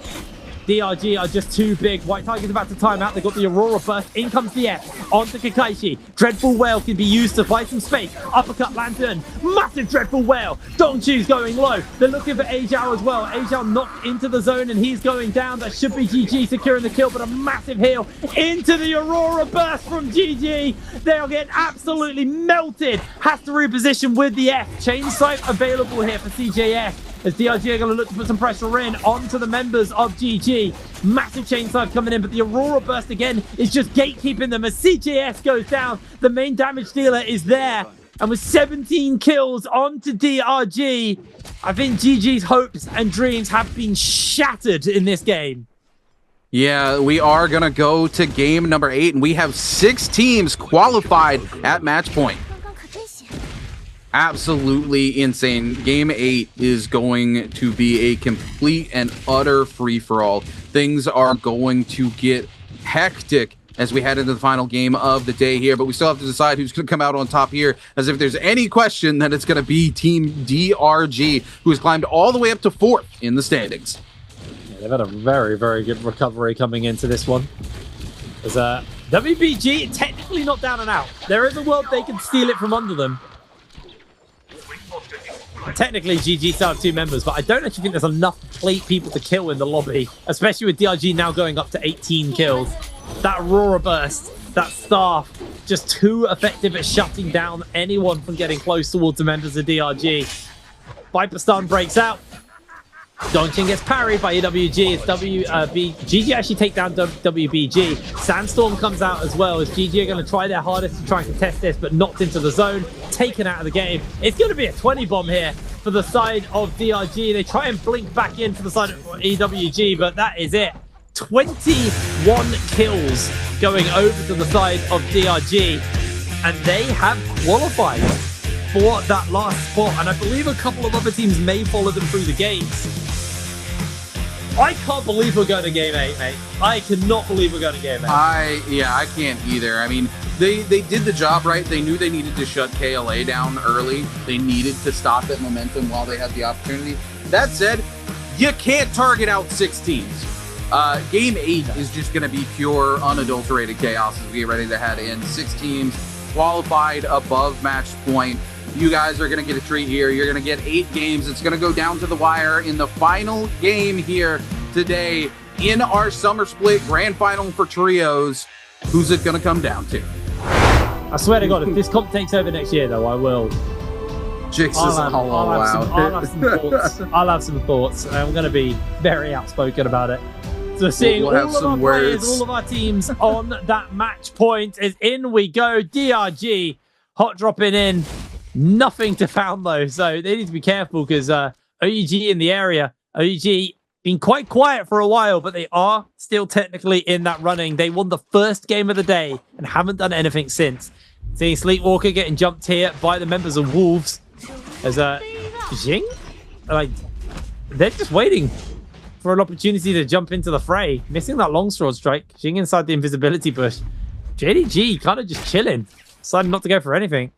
DRG are just too big. White Tigers about to time out. They've got the Aurora Burst. In comes the F. Onto Kakaishi. Dreadful Whale can be used to buy some space. Uppercut Lantern. Massive Dreadful Whale. Dongchu's going low. They're looking for Ajiao as well. Ajiao knocked into the zone and he's going down. That should be GG securing the kill, but a massive heal into the Aurora Burst from GG. They'll get absolutely melted. Has to reposition with the F. Chain sight available here for CJF. As DRG are going to look to put some pressure in onto the members of GG. Massive chain side coming in, but the Aurora Burst again is just gatekeeping them as CJS goes down. The main damage dealer is there. And with 17 kills onto DRG, I think GG's hopes and dreams have been shattered in this game. Yeah, we are going to go to game number 8, and we have 6 teams qualified at match point. Absolutely insane. Game 8 is going to be a complete and utter free-for-all. Things are going to get hectic as we head into the final game of the day here, but we still have to decide who's going to come out on top here, as if there's any question that it's going to be Team DRG, who has climbed all the way up to 4th in the standings. Yeah, they've had a very, very good recovery coming into this one. As WBG technically not down and out. There is a world they can steal it from under them. Technically, GG still have 2 members, but I don't actually think there's enough people to kill in the lobby, especially with DRG now going up to 18 kills. That Aurora Burst, that staff, just too effective at shutting down anyone from getting close towards the members of DRG. Viper Stun breaks out. Dongqing gets parried by EWG. It's GG actually take down WBG. Sandstorm comes out as well, as GG are going to try their hardest to try and contest this, but knocked into the zone, taken out of the game. It's going to be a 20 bomb here for the side of DRG. They try and blink back in for the side of EWG, but that is it. 21 kills going over to the side of DRG, and they have qualified for that last spot, and I believe a couple of other teams may follow them through the gates. I can't believe we're going to game 8, mate. I cannot believe we're going to game 8. I can't either. I mean, They did the job right. They knew they needed to shut KLA down early. They needed to stop that momentum while they had the opportunity. That said, you can't target out 6 teams. Game 8 is just going to be pure, unadulterated chaos as we get ready to head in. 6 teams qualified above match point. You guys are going to get a treat here. You're going to get 8 games. It's going to go down to the wire in the final game here today in our Summer Split Grand Final for Trios. Who's it going to come down to? I swear to God, if this comp takes over next year, though, I will. Jix is all out. I'll have some thoughts. I'll have some thoughts. I'm going to be very outspoken about it. So seeing we'll all of our players, all of our teams on that match point is in we go. DRG, hot dropping in. Nothing to found, though. So they need to be careful because OUG in the area. OUG been quite quiet for a while, but they are still technically in that running. They won the first game of the day and haven't done anything since. Seeing Sleepwalker getting jumped here by the members of Wolves. As Jing, like, they're just waiting for an opportunity to jump into the fray. Missing that long sword strike. Jing inside the invisibility bush. JDG kind of just chilling. Decided not to go for anything.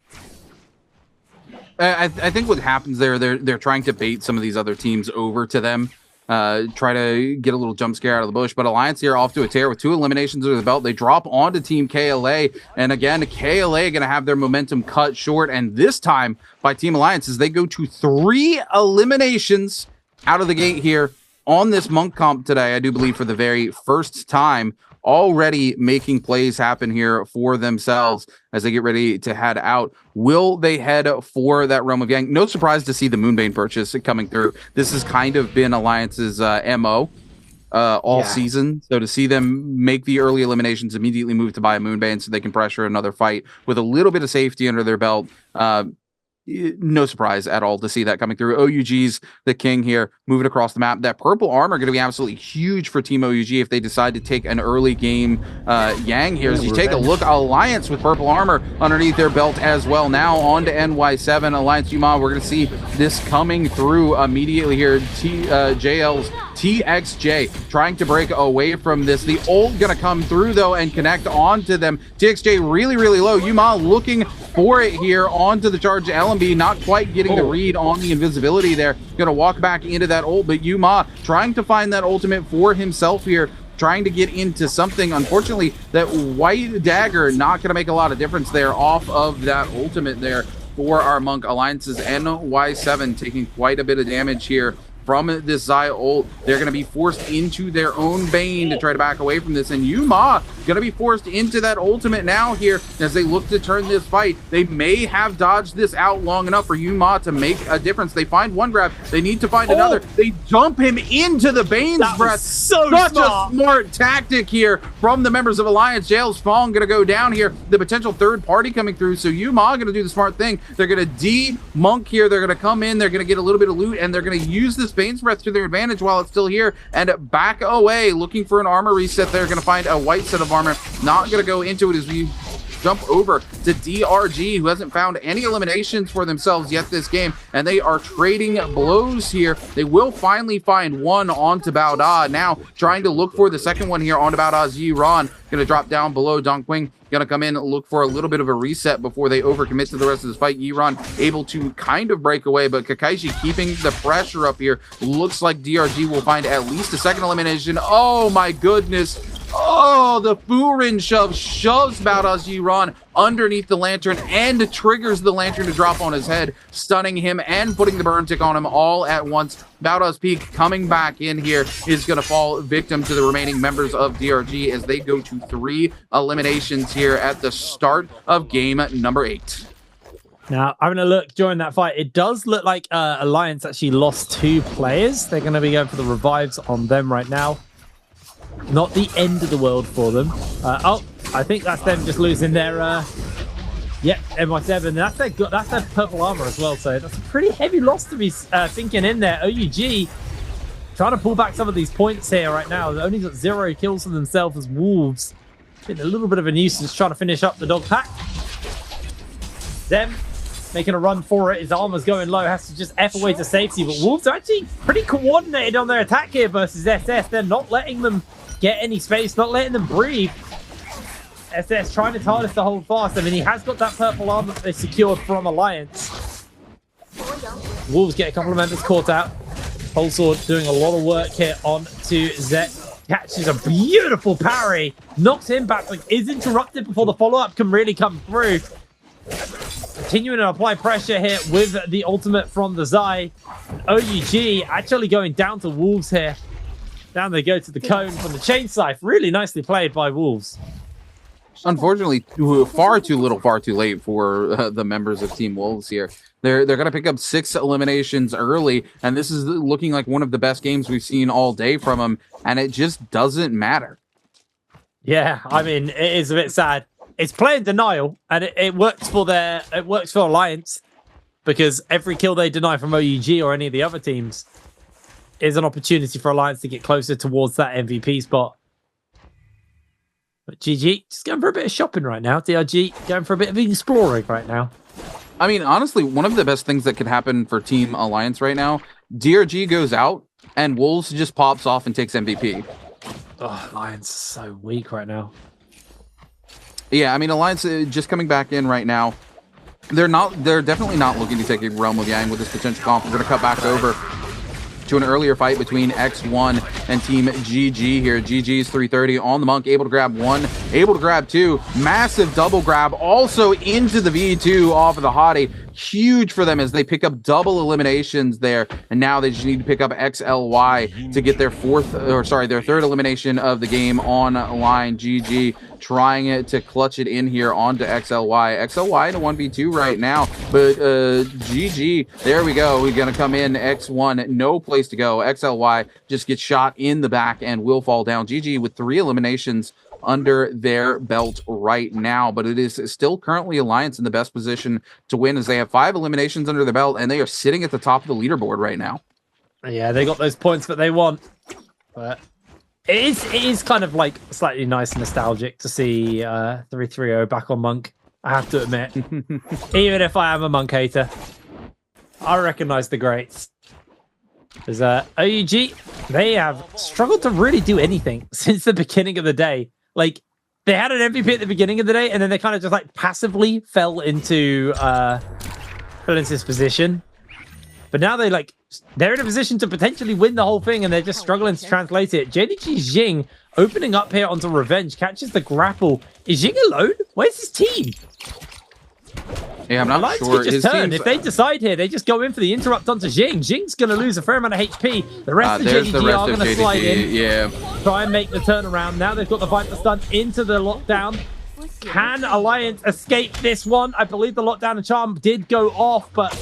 I think what happens there, they're trying to bait some of these other teams over to them. Try to get a little jump scare out of the bush, but Alliance here off to a tear with 2 eliminations under the belt. They drop onto Team KLA, and again, KLA going to have their momentum cut short, and this time by Team Alliance as they go to 3 eliminations out of the gate here on this Monk comp today. I do believe for the very first time, already making plays happen here for themselves as they get ready to head out. Will they head for that Realm of Yang? No surprise to see the Moonbane purchase coming through. This has kind of been Alliance's MO all season. So to see them make the early eliminations, immediately move to buy a Moonbane so they can pressure another fight with a little bit of safety under their belt. No surprise at all to see that coming through. OUG's the king here, moving across the map. That purple armor going to be absolutely huge for Team OUG if they decide to take an early game Yang here. As you take a look, Alliance with purple armor underneath their belt as well. Now on to NY7, Alliance UMA. We're going to see this coming through immediately here. JL's TXJ trying to break away from this. The ult going to come through though and connect onto them. TXJ really, really low. UMA looking for it here onto the charge. LMB not quite getting the read on the invisibility there. Going to walk back into that ult, but UMA trying to find that ultimate for himself here, trying to get into something. Unfortunately, that white dagger not going to make a lot of difference there off of that ultimate there for our Monk. Alliance's NY7 taking quite a bit of damage here from this Zai ult. They're going to be forced into their own Bane to try to back away from this, and Yuma going to be forced into that ultimate now here as they look to turn this fight. They may have dodged this out long enough for Yuma to make a difference. They find one grab, they need to find another. They jump him into the Bane's breath. Such a smart tactic here from the members of Alliance. Jail's Fong going to go down here. The potential third party coming through, so Yuma going to do the smart thing. They're going to de-monk here. They're going to come in, they're going to get a little bit of loot, and they're going to use this Bane's breath to their advantage while it's still here and back away, looking for an armor reset. They're going to find a white set of armor. Not going to go into it as we jump over to DRG, who hasn't found any eliminations for themselves yet this game, and they are trading blows here. They will finally find one onto Baoda. Now trying to look for the second one here onto Baoda's Yiran. Going to drop down below. Dongqing going to come in and look for a little bit of a reset before they overcommit to the rest of this fight. Yiran able to kind of break away, but Kakaishi keeping the pressure up here. Looks like DRG will find at least a second elimination. Oh my goodness. Oh, the Furin shove shoves Baoda's Yiran underneath the lantern and triggers the lantern to drop on his head, stunning him and putting the burn tick on him all at once. Baoda's Peak coming back in here is going to fall victim to the remaining members of DRG as they go to 3 eliminations here at the start of game number 8. Now, having a look during that fight, it does look like Alliance actually lost 2 players. They're going to be going for the revives on them right now. Not the end of the world for them. Oh, I think that's them just losing their NY7. That's their purple armor as well. So that's a pretty heavy loss to be sinking in there. OUG trying to pull back some of these points here right now. They've only got 0 kills for themselves as Wolves. Been a little bit of a nuisance trying to finish up the dog pack. Them making a run for it. His armor's going low. Has to just F away to safety. But Wolves are actually pretty coordinated on their attack here versus SS. They're not letting them get any space, not letting them breathe. SS trying his hardest to hold fast. I mean, he has got that purple arm that they secured from Alliance. Wolves get a couple of members caught out. Whole Sword doing a lot of work here on to Zet. Catches a beautiful parry. Knocks him back, but is interrupted before the follow-up can really come through. Continuing to apply pressure here with the ultimate from the Zai. OUG actually going down to Wolves here. Down they go to the cone from the chain scythe. Really nicely played by Wolves. Unfortunately, far too little, far too late for the members of Team Wolves here. They're going to pick up 6 eliminations early, and this is looking like one of the best games we've seen all day from them, and it just doesn't matter. Yeah, I mean, it is a bit sad. It's play in denial, and it works for Alliance, because every kill they deny from OUG or any of the other teams is an opportunity for Alliance to get closer towards that MVP spot. But GG just going for a bit of shopping right now. DRG going for a bit of exploring right now. I mean, honestly, one of the best things that could happen for Team Alliance right now, DRG goes out and Wolves just pops off and takes MVP. Oh, Alliance is so weak right now. Yeah, I mean, Alliance just coming back in right now. They're definitely not looking to take a Realm of Yang with this potential comp. We're going to cut back over to an earlier fight between X1 and Team GG here. GG's 330 on the Monk, able to grab 1, able to grab 2. Massive double grab also into the V2 off of the Hottie. Huge for them as they pick up double eliminations there, and now they just need to pick up XLY to get their third elimination of the game on line. GG trying to clutch it in here onto XLY. XLY in a 1v2 right now, but GG, there we go. We're gonna come in. X1, no place to go. XLY just gets shot in the back and will fall down. GG with 3 eliminations under their belt right now, but it is still currently Alliance in the best position to win as they have 5 eliminations under their belt and they are sitting at the top of the leaderboard right now. Yeah, they got those points that they want, but it is kind of like slightly nice and nostalgic to see 330 back on Monk. I have to admit, even if I am a Monk hater, I recognize the greats. Because OUG, they have struggled to really do anything since the beginning of the day. Like, they had an MVP at the beginning of the day, and then they kind of just like passively fell into this position. But now they're in a position to potentially win the whole thing, and they're just struggling to translate it. JDG Jing opening up here onto Revenge, catches the grapple. Is Jing alone? Where's his team? Yeah, I'm not sure. His turn. If they decide here, they just go in for the interrupt onto Jing. Jing's going to lose a fair amount of HP. The rest of JDG are going to slide in. Yeah. Try and make the turnaround. Now they've got the Viper stun into the lockdown. Can Alliance escape this one? I believe the lockdown and charm did go off, but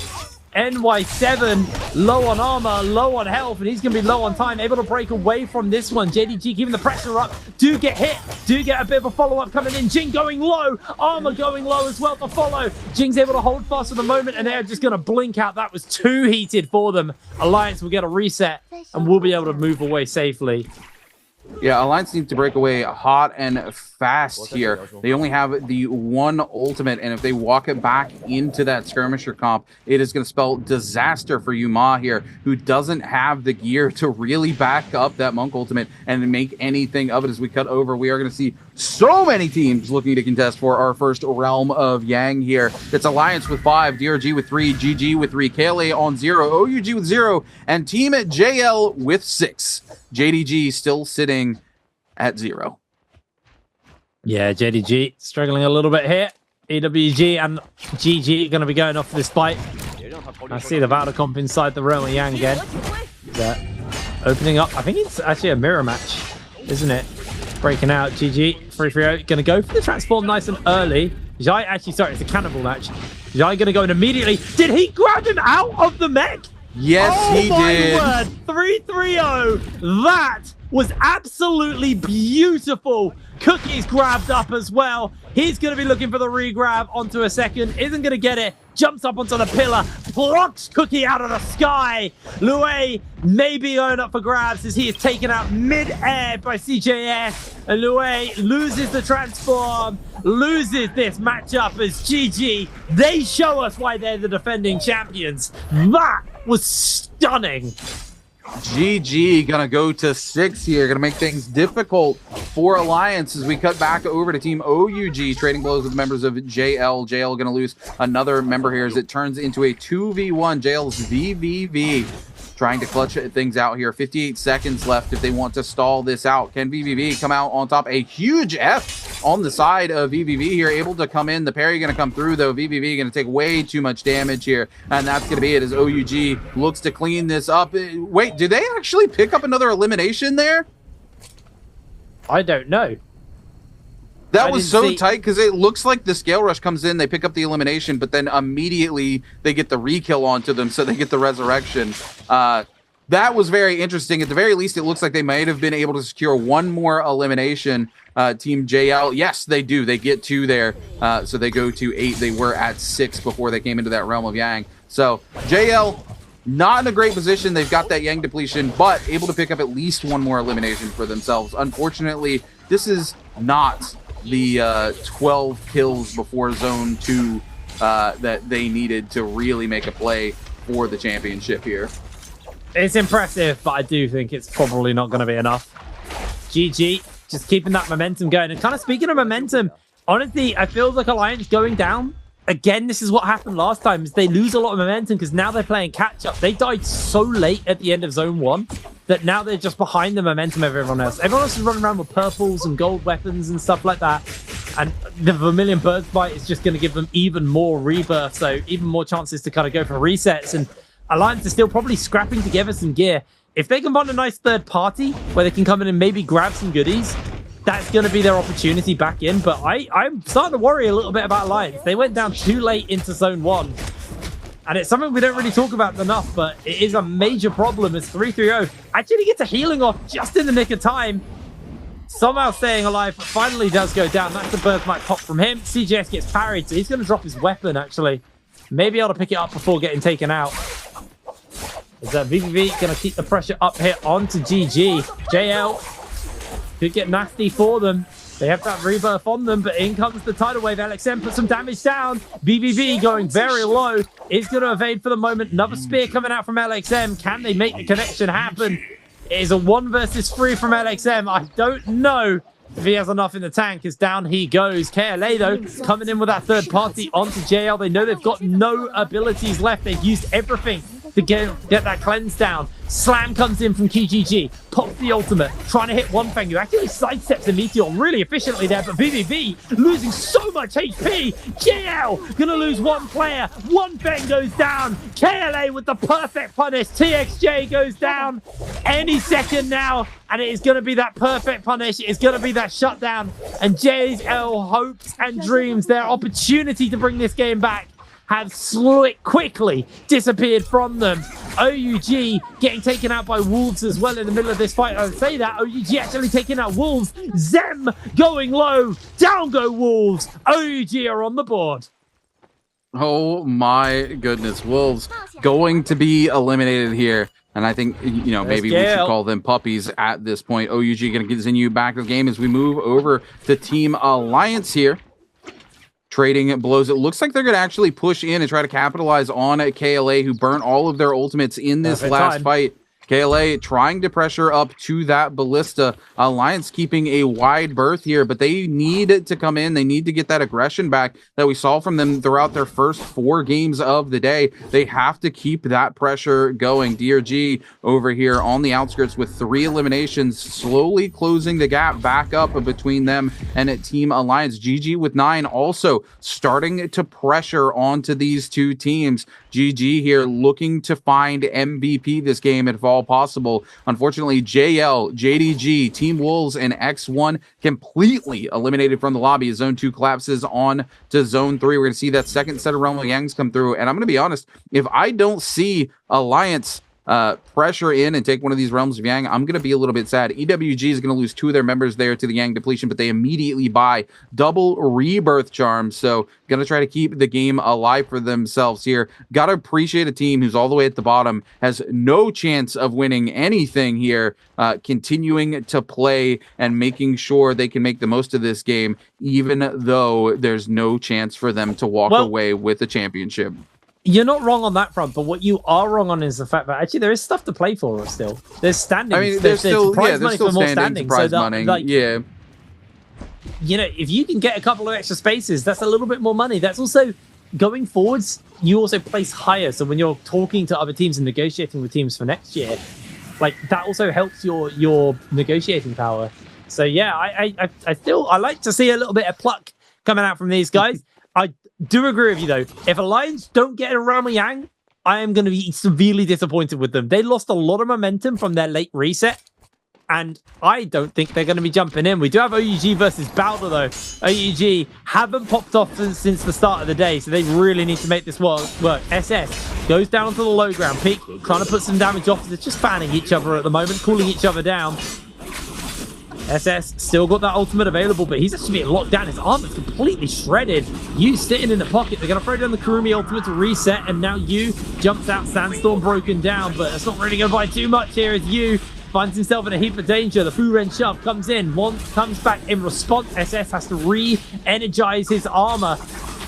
NY7 low on armor, low on health, and he's going to be low on time, able to break away from this one. JDG keeping the pressure up, do get hit, do get a bit of a follow-up coming in. Jing going low, armor going low as well to follow. Jing's able to hold fast for the moment, and they're just going to blink out. That was too heated for them. Alliance will get a reset, and we'll be able to move away safely. Yeah, Alliance needs to break away hot and fast here. They only have the 1 ultimate, and if they walk it back into that skirmisher comp, it is going to spell disaster for Yuma here, who doesn't have the gear to really back up that Monk ultimate and make anything of it. As we cut over, we are going to see so many teams looking to contest for our first Realm of Yang here. It's Alliance with 5, DRG with 3, GG with 3, KLA on 0, OUG with 0, and Team JL with 6. JDG still sitting at 0. Yeah, JDG struggling a little bit here. EWG and GG going to be going off for this fight. I see the Valor comp inside the Realm of Yang again. Opening up. I think it's actually a mirror match, isn't it? Breaking out. GG. 330 going to go for the transform nice and early. Jai actually, sorry, it's a cannibal match. Jai going to go in immediately. Did he grab him out of the mech? Yes, he did. Word. 330. That was absolutely beautiful. Cookie's grabbed up as well. He's going to be looking for the re-grab onto a second. Isn't going to get it. Jumps up onto the pillar. Blocks Cookie out of the sky. Lue may be going up for grabs as he is taken out mid-air by CJS. And Lue loses the transform. Loses this matchup as GG. They show us why they're the defending champions. That was stunning. GG gonna go to 6 here, gonna make things difficult for Alliance as we cut back over to Team OUG, trading blows with members of JL. JL gonna lose another member here as it turns into a 2v1. JL's VVV trying to clutch things out here. 58 seconds left if they want to stall this out. Can VVV come out on top? A huge F on the side of VVV here, able to come in. The parry going to come through, though. VVV going to take way too much damage here, and that's going to be it as OUG looks to clean this up. Wait, did they actually pick up another elimination there? I don't know. That was so tight because it looks like the scale rush comes in, they pick up the elimination, but then immediately they get the re-kill onto them, so they get the resurrection. That was very interesting. At the very least, it looks like they might have been able to secure one more elimination. Team JL, yes, they do. They get 2 there, so they go to 8. They were at 6 before they came into that realm of Yang. So JL, not in a great position. They've got that Yang depletion, but able to pick up at least one more elimination for themselves. Unfortunately, this is not the 12 kills before Zone 2 that they needed to really make a play for the championship here. It's impressive, but I do think it's probably not going to be enough. GG, just keeping that momentum going. And kind of speaking of momentum, honestly, I feel like Alliance going down. Again, this is what happened last time, is they lose a lot of momentum because now they're playing catch-up. They died so late at the end of Zone 1 that now they're just behind the momentum of everyone else. Everyone else is running around with purples and gold weapons and stuff like that. And the Vermilion Bird's Bite is just going to give them even more rebirth, so even more chances to kind of go for resets. And Alliance is still probably scrapping together some gear. If they can find a nice third party where they can come in and maybe grab some goodies, that's going to be their opportunity back in. But I'm starting to worry a little bit about Alliance. They went down too late into Zone 1. And it's something we don't really talk about enough, but it is a major problem as 330 actually gets a healing off just in the nick of time. Somehow staying alive, but finally does go down. That's the birthmark pop from him. CGS gets parried, so he's going to drop his weapon, actually. Maybe able to pick it up before getting taken out. Is that VVV going to keep the pressure up here onto GG? JL could get nasty for them. They have that rebirth on them, but in comes the tidal wave. LXM puts some damage down. VVV going very low. Is going to evade for the moment. Another spear coming out from LXM. Can they make the connection happen? It is a 1 versus 3 from LXM. I don't know if he has enough in the tank, as down he goes. KLA, though, coming in with that third party onto JL. They know they've got no abilities left. They've used everything to get that cleanse down. Slam comes in from KGG, pops the ultimate, trying to hit One Fang, who actually sidesteps the meteor really efficiently there, but VVV losing so much HP. JL gonna lose one player. One Fang goes down. KLA with the perfect punish. TXJ goes down any second now, and it is gonna be that perfect punish. It is gonna be that shutdown, and JL hopes and dreams their opportunity to bring this game back have quickly disappeared from them. OUG getting taken out by Wolves as well in the middle of this fight. I would say that. OUG actually taking out Wolves. Zem going low. Down go Wolves. OUG are on the board. Oh my goodness. Wolves going to be eliminated here. And I think, you know, maybe we should call them puppies at this point. OUG going to continue back to the game as we move over to Team Alliance here. Trading blows. It looks like they're going to actually push in and try to capitalize on KLA, who burnt all of their ultimates in this last fight. KLA trying to pressure up to that ballista. Alliance keeping a wide berth here, but they need to come in. They need to get that aggression back that we saw from them throughout their first 4 games of the day. They have to keep that pressure going. DRG over here on the outskirts with 3 eliminations, slowly closing the gap back up between them and Team Alliance. GG with 9 also starting to pressure onto these 2 teams. GG here looking to find MVP this game if all possible. Unfortunately, JL, JDG, Team Wolves, and X1 completely eliminated from the lobby as Zone 2 collapses on to Zone 3. We're going to see that second set of Realm of Yangs come through. And I'm going to be honest, if I don't see Alliance pressure in and take one of these Realms of Yang, I'm going to be a little bit sad. EWG is going to lose 2 of their members there to the Yang depletion, but they immediately buy double rebirth charms. So going to try to keep the game alive for themselves here. Got to appreciate a team who's all the way at the bottom, has no chance of winning anything here, continuing to play and making sure they can make the most of this game, even though there's no chance for them to walk away with the championship. You're not wrong on that front, but what you are wrong on is the fact that actually there is stuff to play for still. There's standings. I mean, there's still prize there's money still for more standing, standings. prize money. Like, yeah. You know, if you can get a couple of extra spaces, that's a little bit more money. That's also going forwards. You also place higher, so when you're talking to other teams and negotiating with teams for next year, like that also helps your negotiating power. So yeah, I like to see a little bit of pluck coming out from these guys. I do agree with you though. If Alliance don't get a Realm of Yang, I am going to be severely disappointed with them. They lost a lot of momentum from their late reset, and I don't think they're going to be jumping in. We do have OUG versus Bowder though. OUG haven't popped off since the start of the day, so they really need to make this work. SS goes down onto the low ground. Peak trying to put some damage off. They're just fanning each other at the moment, cooling each other down. SS still got that ultimate available, but he's actually being locked down. His armor's completely shredded. You sitting in the pocket. They're going to throw down the Kurumi ultimate to reset, and now you jumps out. Sandstorm broken down, but it's not really going to buy too much here as you finds himself in a heap of danger. The Furen shove comes in. One comes back in response. SS has to re-energize his armor.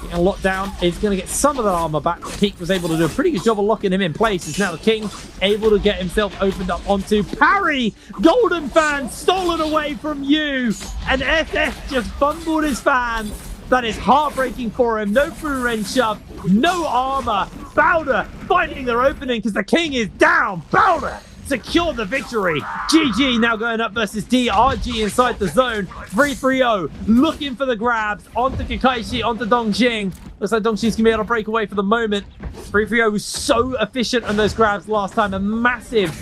Getting locked down. Is going to get some of the armor back. Peak was able to do a pretty good job of locking him in place. Is now the King able to get himself opened up onto parry. Golden fan stolen away from you. And SS just fumbled his fan. That is heartbreaking for him. No Furen shove. No armor. Bowder finding their opening because the King is down. Bowder secure the victory. GG now going up versus DRG inside the zone. 3-3-0 looking for the grabs onto Kakaishi, onto Dongxing. Looks like Dongxing's gonna be able to break away for the moment. 3-3-0 was so efficient on those grabs last time. A massive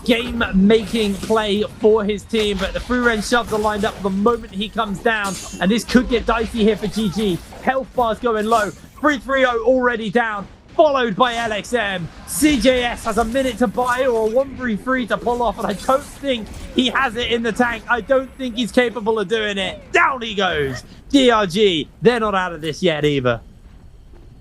game-making play for his team, but the Furen shoves are lined up the moment he comes down, and this could get dicey here for GG. Health bar's going low. 3-3-0 already down, followed by LXM. CJS has a minute to buy or a 1-3-3 to pull off, and I don't think he has it in the tank. I don't think he's capable of doing it. Down he goes. DRG, they're not out of this yet either.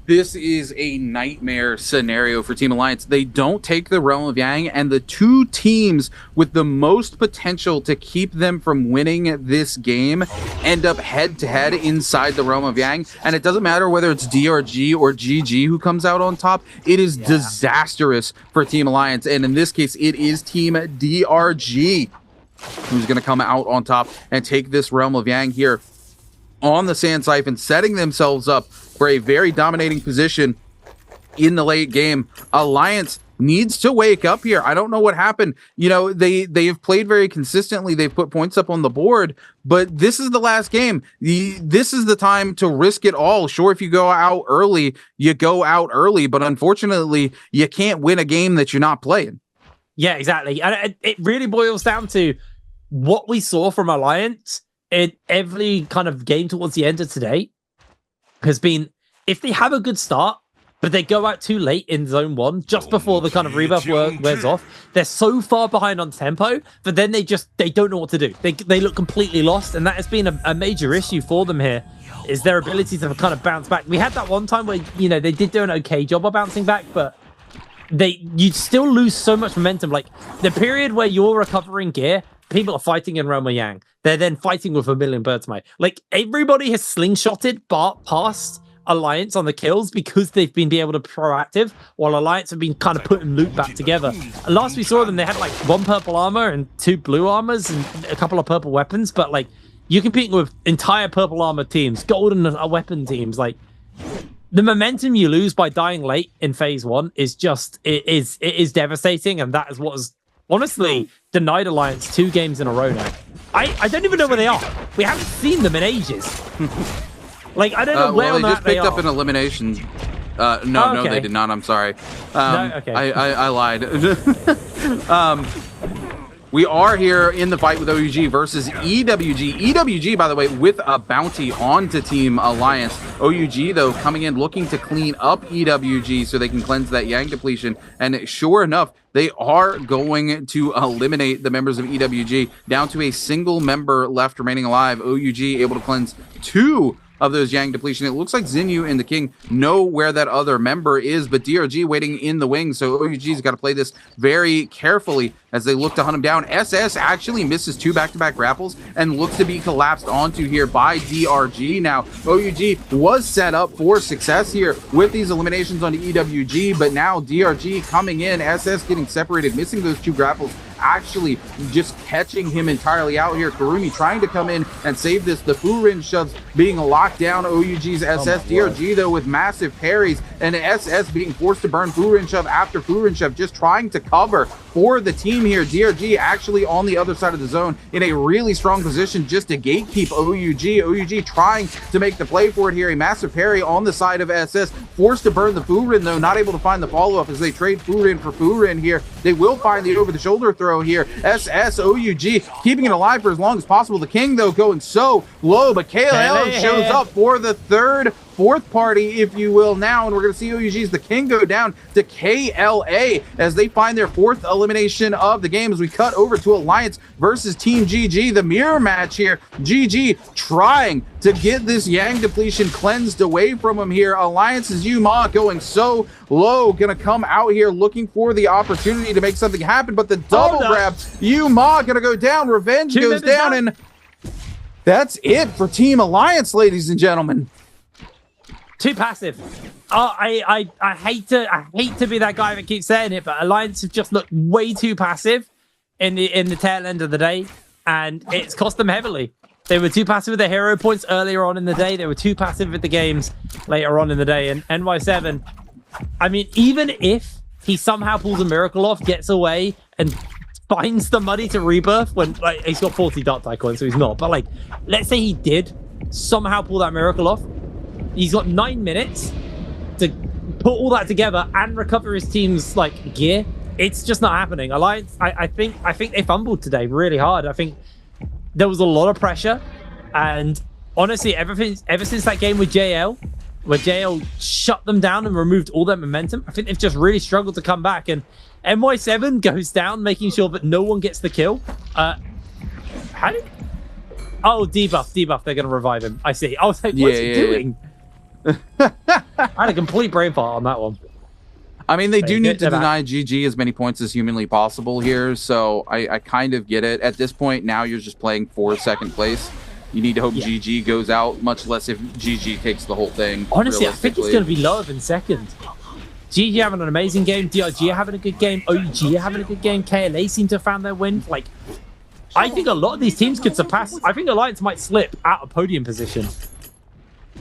This is a nightmare scenario for Team Alliance. They don't take the Realm of Yang, and the two teams with the most potential to keep them from winning this game end up head-to-head inside the Realm of Yang. And it doesn't matter whether it's DRG or GG who comes out on top. It is disastrous for Team Alliance, and in this case, it is Team DRG who's going to come out on top and take this Realm of Yang here on the Sand Siphon, setting themselves up for a very dominating position in the late game. Alliance needs to wake up here. I don't know what happened. You know, they have played very consistently. They've put points up on the board, but this is the last game. This is the time to risk it all. Sure, if you go out early, you go out early, but unfortunately, you can't win a game that you're not playing. Yeah, exactly. And it really boils down to what we saw from Alliance in every kind of game towards the end of today has been, if they have a good start, but they go out too late in zone 1, just before the kind of rebirth wears off, they're so far behind on tempo, but then they don't know what to do. They look completely lost, and that has been a major issue for them here, is their ability to kind of bounce back. We had that one time where, you know, they did do an okay job of bouncing back, but you still lose so much momentum. Like, the period where you're recovering gear, people are fighting in Realm of Yang. They're then fighting with a million birds eye. Like, everybody has slingshotted past Alliance on the kills because they've been able to be proactive, while Alliance have been kind of putting loot back together. And last we saw them, they had like 1 purple armor and 2 blue armors and a couple of purple weapons, but like, you're competing with entire purple armor teams, golden weapon teams. Like, the momentum you lose by dying late in phase 1 is just, it is devastating, and that is what has honestly denied Alliance 2 games in a row now. I don't even know where they are. We haven't seen them in ages. Like, I don't know where on that they are. They just picked up an elimination. No, they did not. I'm sorry. No, okay. I lied. We are here in the fight with OUG versus EWG. EWG, by the way, with a bounty onto Team Alliance. OUG, though, coming in looking to clean up EWG so they can cleanse that Yang depletion. And sure enough, they are going to eliminate the members of EWG down to a single member left remaining alive. OUG able to cleanse 2 of those Yang depletion. It looks like Xinyu and the King know where that other member is, but DRG waiting in the wings, so OUG's got to play this very carefully as they look to hunt him down. SS actually misses 2 back-to-back grapples and looks to be collapsed onto here by DRG. Now, OUG was set up for success here with these eliminations onto EWG, but now DRG coming in, SS getting separated, missing those 2 grapples, actually just catching him entirely out here. Karumi trying to come in and save this. The Furin shoves being locked down OUG's SS. DRG though with massive parries, and SS being forced to burn Furin shove after Furin shove, just trying to cover for the team here. DRG actually on the other side of the zone in a really strong position just to gatekeep OUG. OUG trying to make the play for it here. A massive parry on the side of SS, forced to burn the Furin though, not able to find the follow-up as they trade Furin for Furin here. They will find the over-the-shoulder throw here. SS, OUG keeping it alive for as long as possible. The King though going so low, but KLL shows up for the fourth party, if you will, now, and we're going to see OUG's The King go down to KLA as they find their 4th elimination of the game. As we cut over to Alliance versus Team GG, the mirror match here. GG trying to get this Yang depletion cleansed away from him here. Alliance's Yuma going so low, going to come out here looking for the opportunity to make something happen, but the double grab, Yuma going to go down, Revenge goes down, and that's it for Team Alliance, ladies and gentlemen. Too passive. Oh, I hate to be that guy that keeps saying it, but Alliance have just looked way too passive in the tail end of the day, and it's cost them heavily. They were too passive with the hero points earlier on in the day. They were too passive with the games later on in the day. And NY7, I mean, even if he somehow pulls a miracle off, gets away, and finds the money to rebirth when like he's got 40 dot die coins, so he's not. But like, let's say he did somehow pull that miracle off. He's got 9 minutes to put all that together and recover his team's like gear. It's just not happening. Alliance, I think they fumbled today really hard. I think there was a lot of pressure, and honestly, ever since that game with JL, where JL shut them down and removed all their momentum, I think they've just really struggled to come back. And NY7 goes down, making sure that no one gets the kill. How did? Oh, debuff. They're going to revive him. I see. I was like, what's he doing? I had a complete brain fart on that one. I mean, they do need to deny GG as many points as humanly possible here, so I kind of get it. At this point, now you're just playing for 2nd place. You need to hope GG goes out, much less if GG takes the whole thing. Honestly, I think it's going to be lower than 2nd. GG having an amazing game, DRG having a good game, OG having a good game, KLA seem to have found their win. Like, I think a lot of these teams could surpass. I think Alliance might slip out of podium position.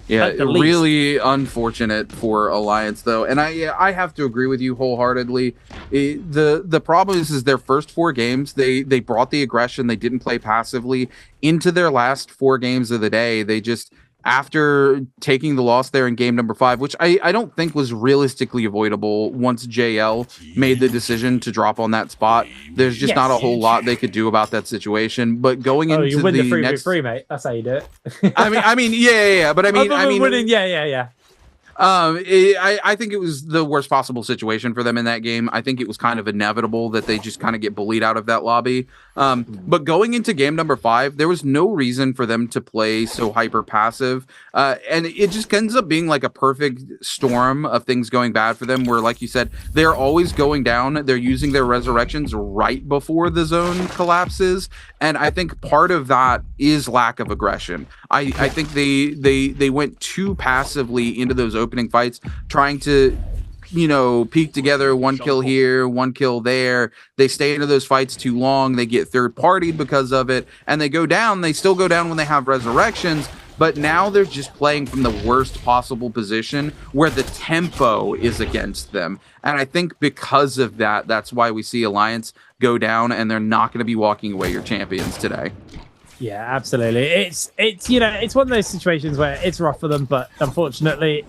Yeah, really unfortunate for Alliance, though. And I have to agree with you wholeheartedly. The problem is their first 4 games, they brought the aggression. They didn't play passively. Into their last 4 games of the day, they just, after taking the loss there in game number 5, which I don't think was realistically avoidable once JL made the decision to drop on that spot. There's just not a whole lot they could do about that situation. But going into you win the the 3v3, next, mate. That's how you do it. I mean, yeah. But I mean, winning, yeah. I think it was the worst possible situation for them in that game. I think it was kind of inevitable that they just kind of get bullied out of that lobby. But going into game number 5, there was no reason for them to play so hyper passive. And it just ends up being like a perfect storm of things going bad for them, where, like you said, they're always going down. They're using their resurrections right before the zone collapses. And I think part of that is lack of aggression. I think they went too passively into those opening fights, trying to, peek together, 1 kill here, 1 kill there. They stay into those fights too long. They get third-partied because of it, and they go down. They still go down when they have resurrections, but now they're just playing from the worst possible position where the tempo is against them. And I think because of that, that's why we see Alliance go down, and they're not going to be walking away your champions today. Yeah, absolutely. It's it's one of those situations where it's rough for them, but unfortunately,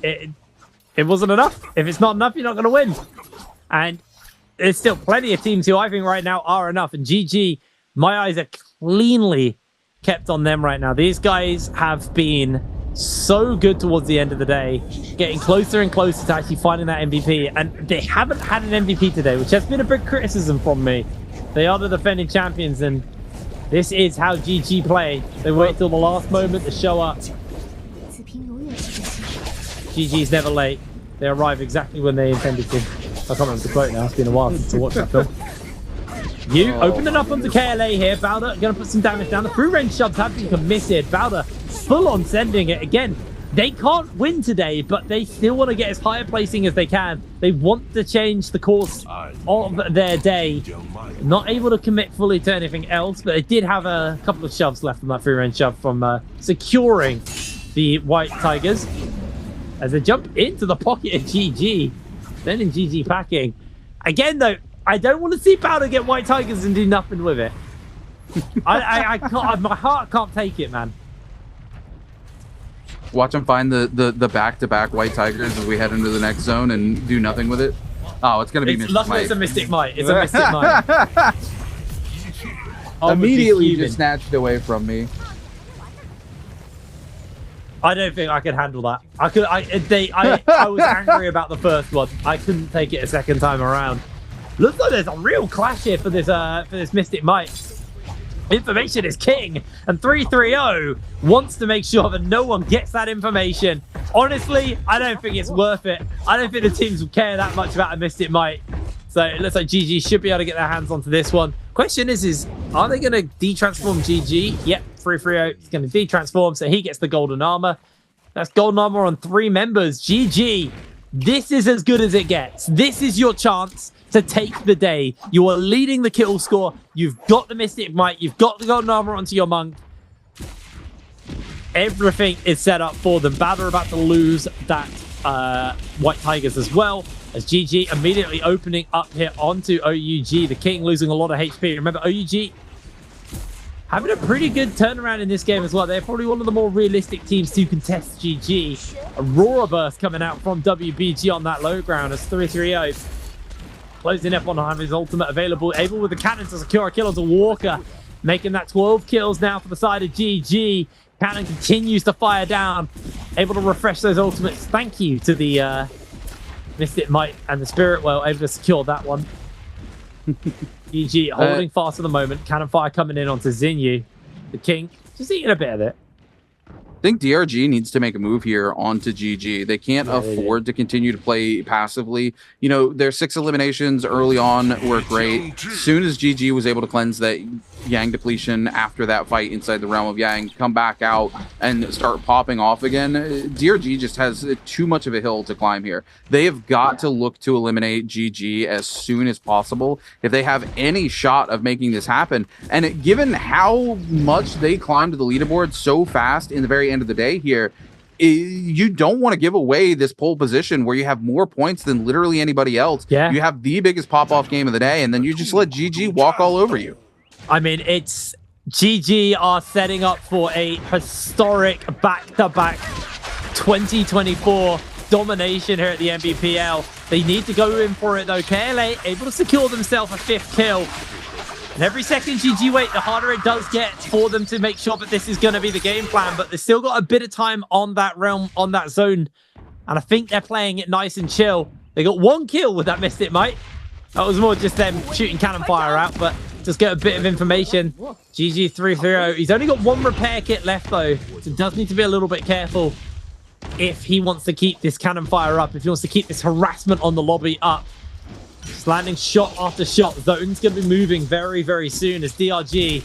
it wasn't enough. If it's not enough, you're not going to win. And there's still plenty of teams who I think right now are enough. And GG, my eyes are cleanly kept on them right now. These guys have been so good towards the end of the day, getting closer and closer to actually finding that MVP. And they haven't had an MVP today, which has been a big criticism from me. They are the defending champions, and this is how GG play. They wait till the last moment to show up. GG's never late. They arrive exactly when they intended to. I can't remember the quote now. It's been a while since I watched that film. You open it up onto KLA here. Bowder going to put some damage down. The free range shoves have been committed. Bowder full on sending it. Again, they can't win today, but they still want to get as high a placing as they can. They want to change the course of their day. Not able to commit fully to anything else, but they did have a couple of shoves left on that free range shove from securing the White Tigers. As they jump into the pocket of GG, then in GG packing. Again, though, I don't want to see Powder get White Tigers and do nothing with it. I can't. My heart can't take it, man. Watch him find the back-to-back White Tigers as we head into the next zone and do nothing with it. Oh, it's going to be Mystic Might. It's a Mystic Might. It's a Mystic Might. Immediately just snatched away from me. I don't think I could handle that. I was angry about the first one. I couldn't take it a second time around. Looks like there's a real clash here for this Mystic Might. Information is king, and 330 wants to make sure that no one gets that information. Honestly, I don't think it's worth it. I don't think the teams will care that much about a Mystic Might. So it looks like GG should be able to get their hands onto this one. Question is are they going to de-transform GG? Yep, 330 is going to de-transform, so he gets the golden armor. That's golden armor on 3 members. GG, this is as good as it gets. This is your chance to take the day. You are leading the kill score. You've got the Mystic Might. You've got the golden armor onto your monk. Everything is set up for them. Bowder about to lose that White Tigers as well, as GG immediately opening up here onto OUG. The king losing a lot of HP. Remember, OUG having a pretty good turnaround in this game as well. They're probably one of the more realistic teams to contest GG. Aurora Burst coming out from WBG on that low ground as 330 closing up on having his ultimate available, able with the cannon to secure a kill onto Walker, making that 12 kills now for the side of GG. Cannon continues to fire down, able to refresh those ultimates. Thank you to the Mystic Might and the Spirit Well, able to secure that one. GG holding fast at the moment. Cannon fire coming in onto Zinyu. The king just eating a bit of it. I think DRG needs to make a move here onto GG. They can't afford to continue to play passively. You know, their 6 eliminations early on were great. As soon as GG was able to cleanse that Yang depletion after that fight inside the realm of Yang, come back out and start popping off again, DRG just has too much of a hill to climb here. They have got to look to eliminate GG as soon as possible if they have any shot of making this happen. And given how much they climbed the leaderboard so fast in the very end of the day here, you don't want to give away this pole position where you have more points than literally anybody else. Yeah. You have the biggest pop-off game of the day, and then you just let GG walk all over you. I mean, it's GG are setting up for a historic back-to-back 2024 domination here at the NBPL. They need to go in for it though. KLA able to secure themselves a 5th kill. And every second GG wait, the harder it does get for them to make sure that this is going to be the game plan. But they've still got a bit of time on that realm, on that zone. And I think they're playing it nice and chill. They got 1 kill with that Mystic Might. That was more just them shooting cannon fire out, but just get a bit of information. GG 330. He's only got 1 repair kit left though, so does need to be a little bit careful if he wants to keep this cannon fire up, if he wants to keep this harassment on the lobby up. Just landing shot after shot. Zone's going to be moving very, very soon as DRG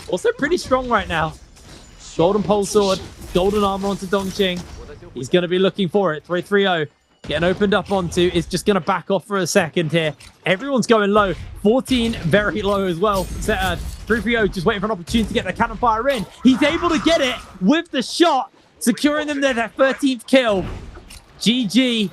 also pretty strong right now. Golden pole sword, golden armor onto Dongqing. He's going to be looking for it. 330 getting opened up onto. Is just going to back off for a second here. Everyone's going low. 14 very low as well. 330 just waiting for an opportunity to get the cannon fire in. He's able to get it with the shot, securing them their 13th kill. GG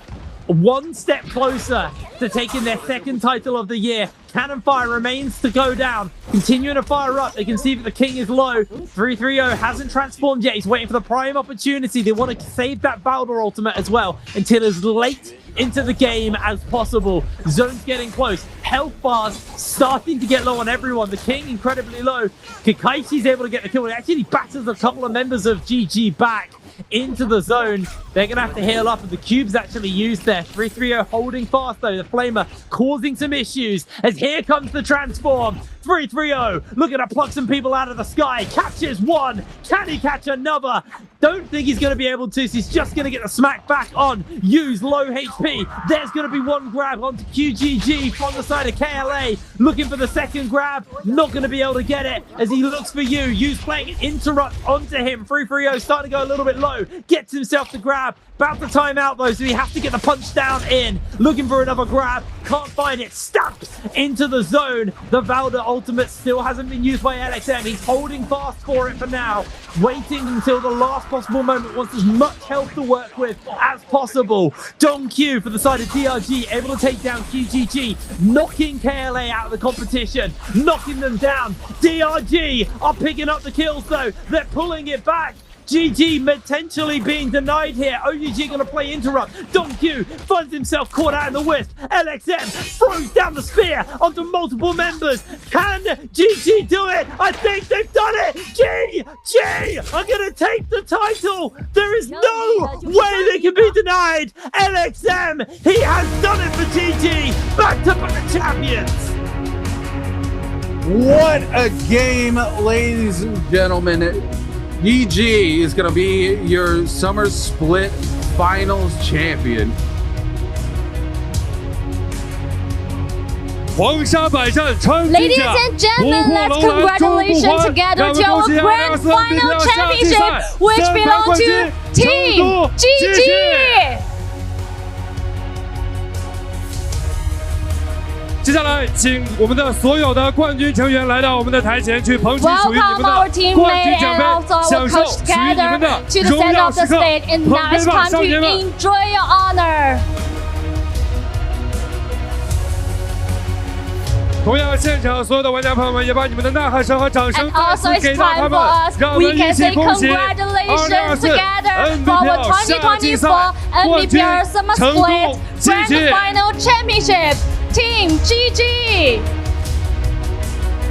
1 step closer to taking their 2nd title of the year. Cannon fire remains to go down, continuing to fire up. They can see that the king is low. 330 hasn't transformed yet. He's waiting for the prime opportunity. They want to save that Bowder ultimate as well until as late into the game as possible. Zone's getting close. Health bars starting to get low on everyone. The king incredibly low. Kakaishi's able to get the kill. He actually batters a couple of members of GG back into the zone. They're going to have to heal up, and the cube's actually used there. 330 holding fast though. The Flamer, causing some issues as here comes the transform. 3-3-0, looking to pluck some people out of the sky. Catches one. Can he catch another? Don't think he's going to be able to, so he's just going to get the smack back on. Use low HP. There's going to be one grab onto QGG from the side of KLA. Looking for the second grab. Not going to be able to get it as he looks for you. Use playing an interrupt onto him. 3-3-0 starting to go a little bit low. Gets himself the grab. About to time out though, so he has to get the punch down in. Looking for another grab. Can't find it. Stamps into the zone. The Valda ultimate still hasn't been used by LXM. He's holding fast for it for now. Waiting until the last possible moment. Wants as much health to work with as possible. Dong Q for the side of DRG. Able to take down QGG. Knocking KLA out of the competition. Knocking them down. DRG are picking up the kills though. They're pulling it back. GG potentially being denied here. OUG gonna play interrupt. Dong Q finds himself caught out in the wisp. LXM throws down the spear onto multiple members. Can GG do it? I think they've done it. GG are gonna take the title. There is no way they can be denied. LXM, he has done it for GG. Back to back champions. What a game, ladies and gentlemen. GG is going to be your Summer Split Finals champion. 黄沙百战穿 Ladies and gentlemen, let's congratulations together to our grand final championship, which belongs to Team GG. 接下来，请我们的所有的冠军成员来到我们的台前，去捧起属于你们 Welcome our 的 team 冠 mate 军奖 and 杯， also our 享受 coach 属于你 together 们的 to the 荣 center 耀 of the 时刻。 stage. And 捧 now 杯 it's 吧， time 少 to 年们！ enjoy your honor. 同样，现场所有的玩家朋友们，也把你们的呐喊声和掌声 And 再 also 次 it's 给到 time 他 for 们， us. 让我 We 们一 can 起 say 恭喜 congratulations 2024 together for our NBPL 夏季赛 2024 NBPL 冠军 Summer 成功 Split 晋 Grand 级。 Final Championship. Team GG.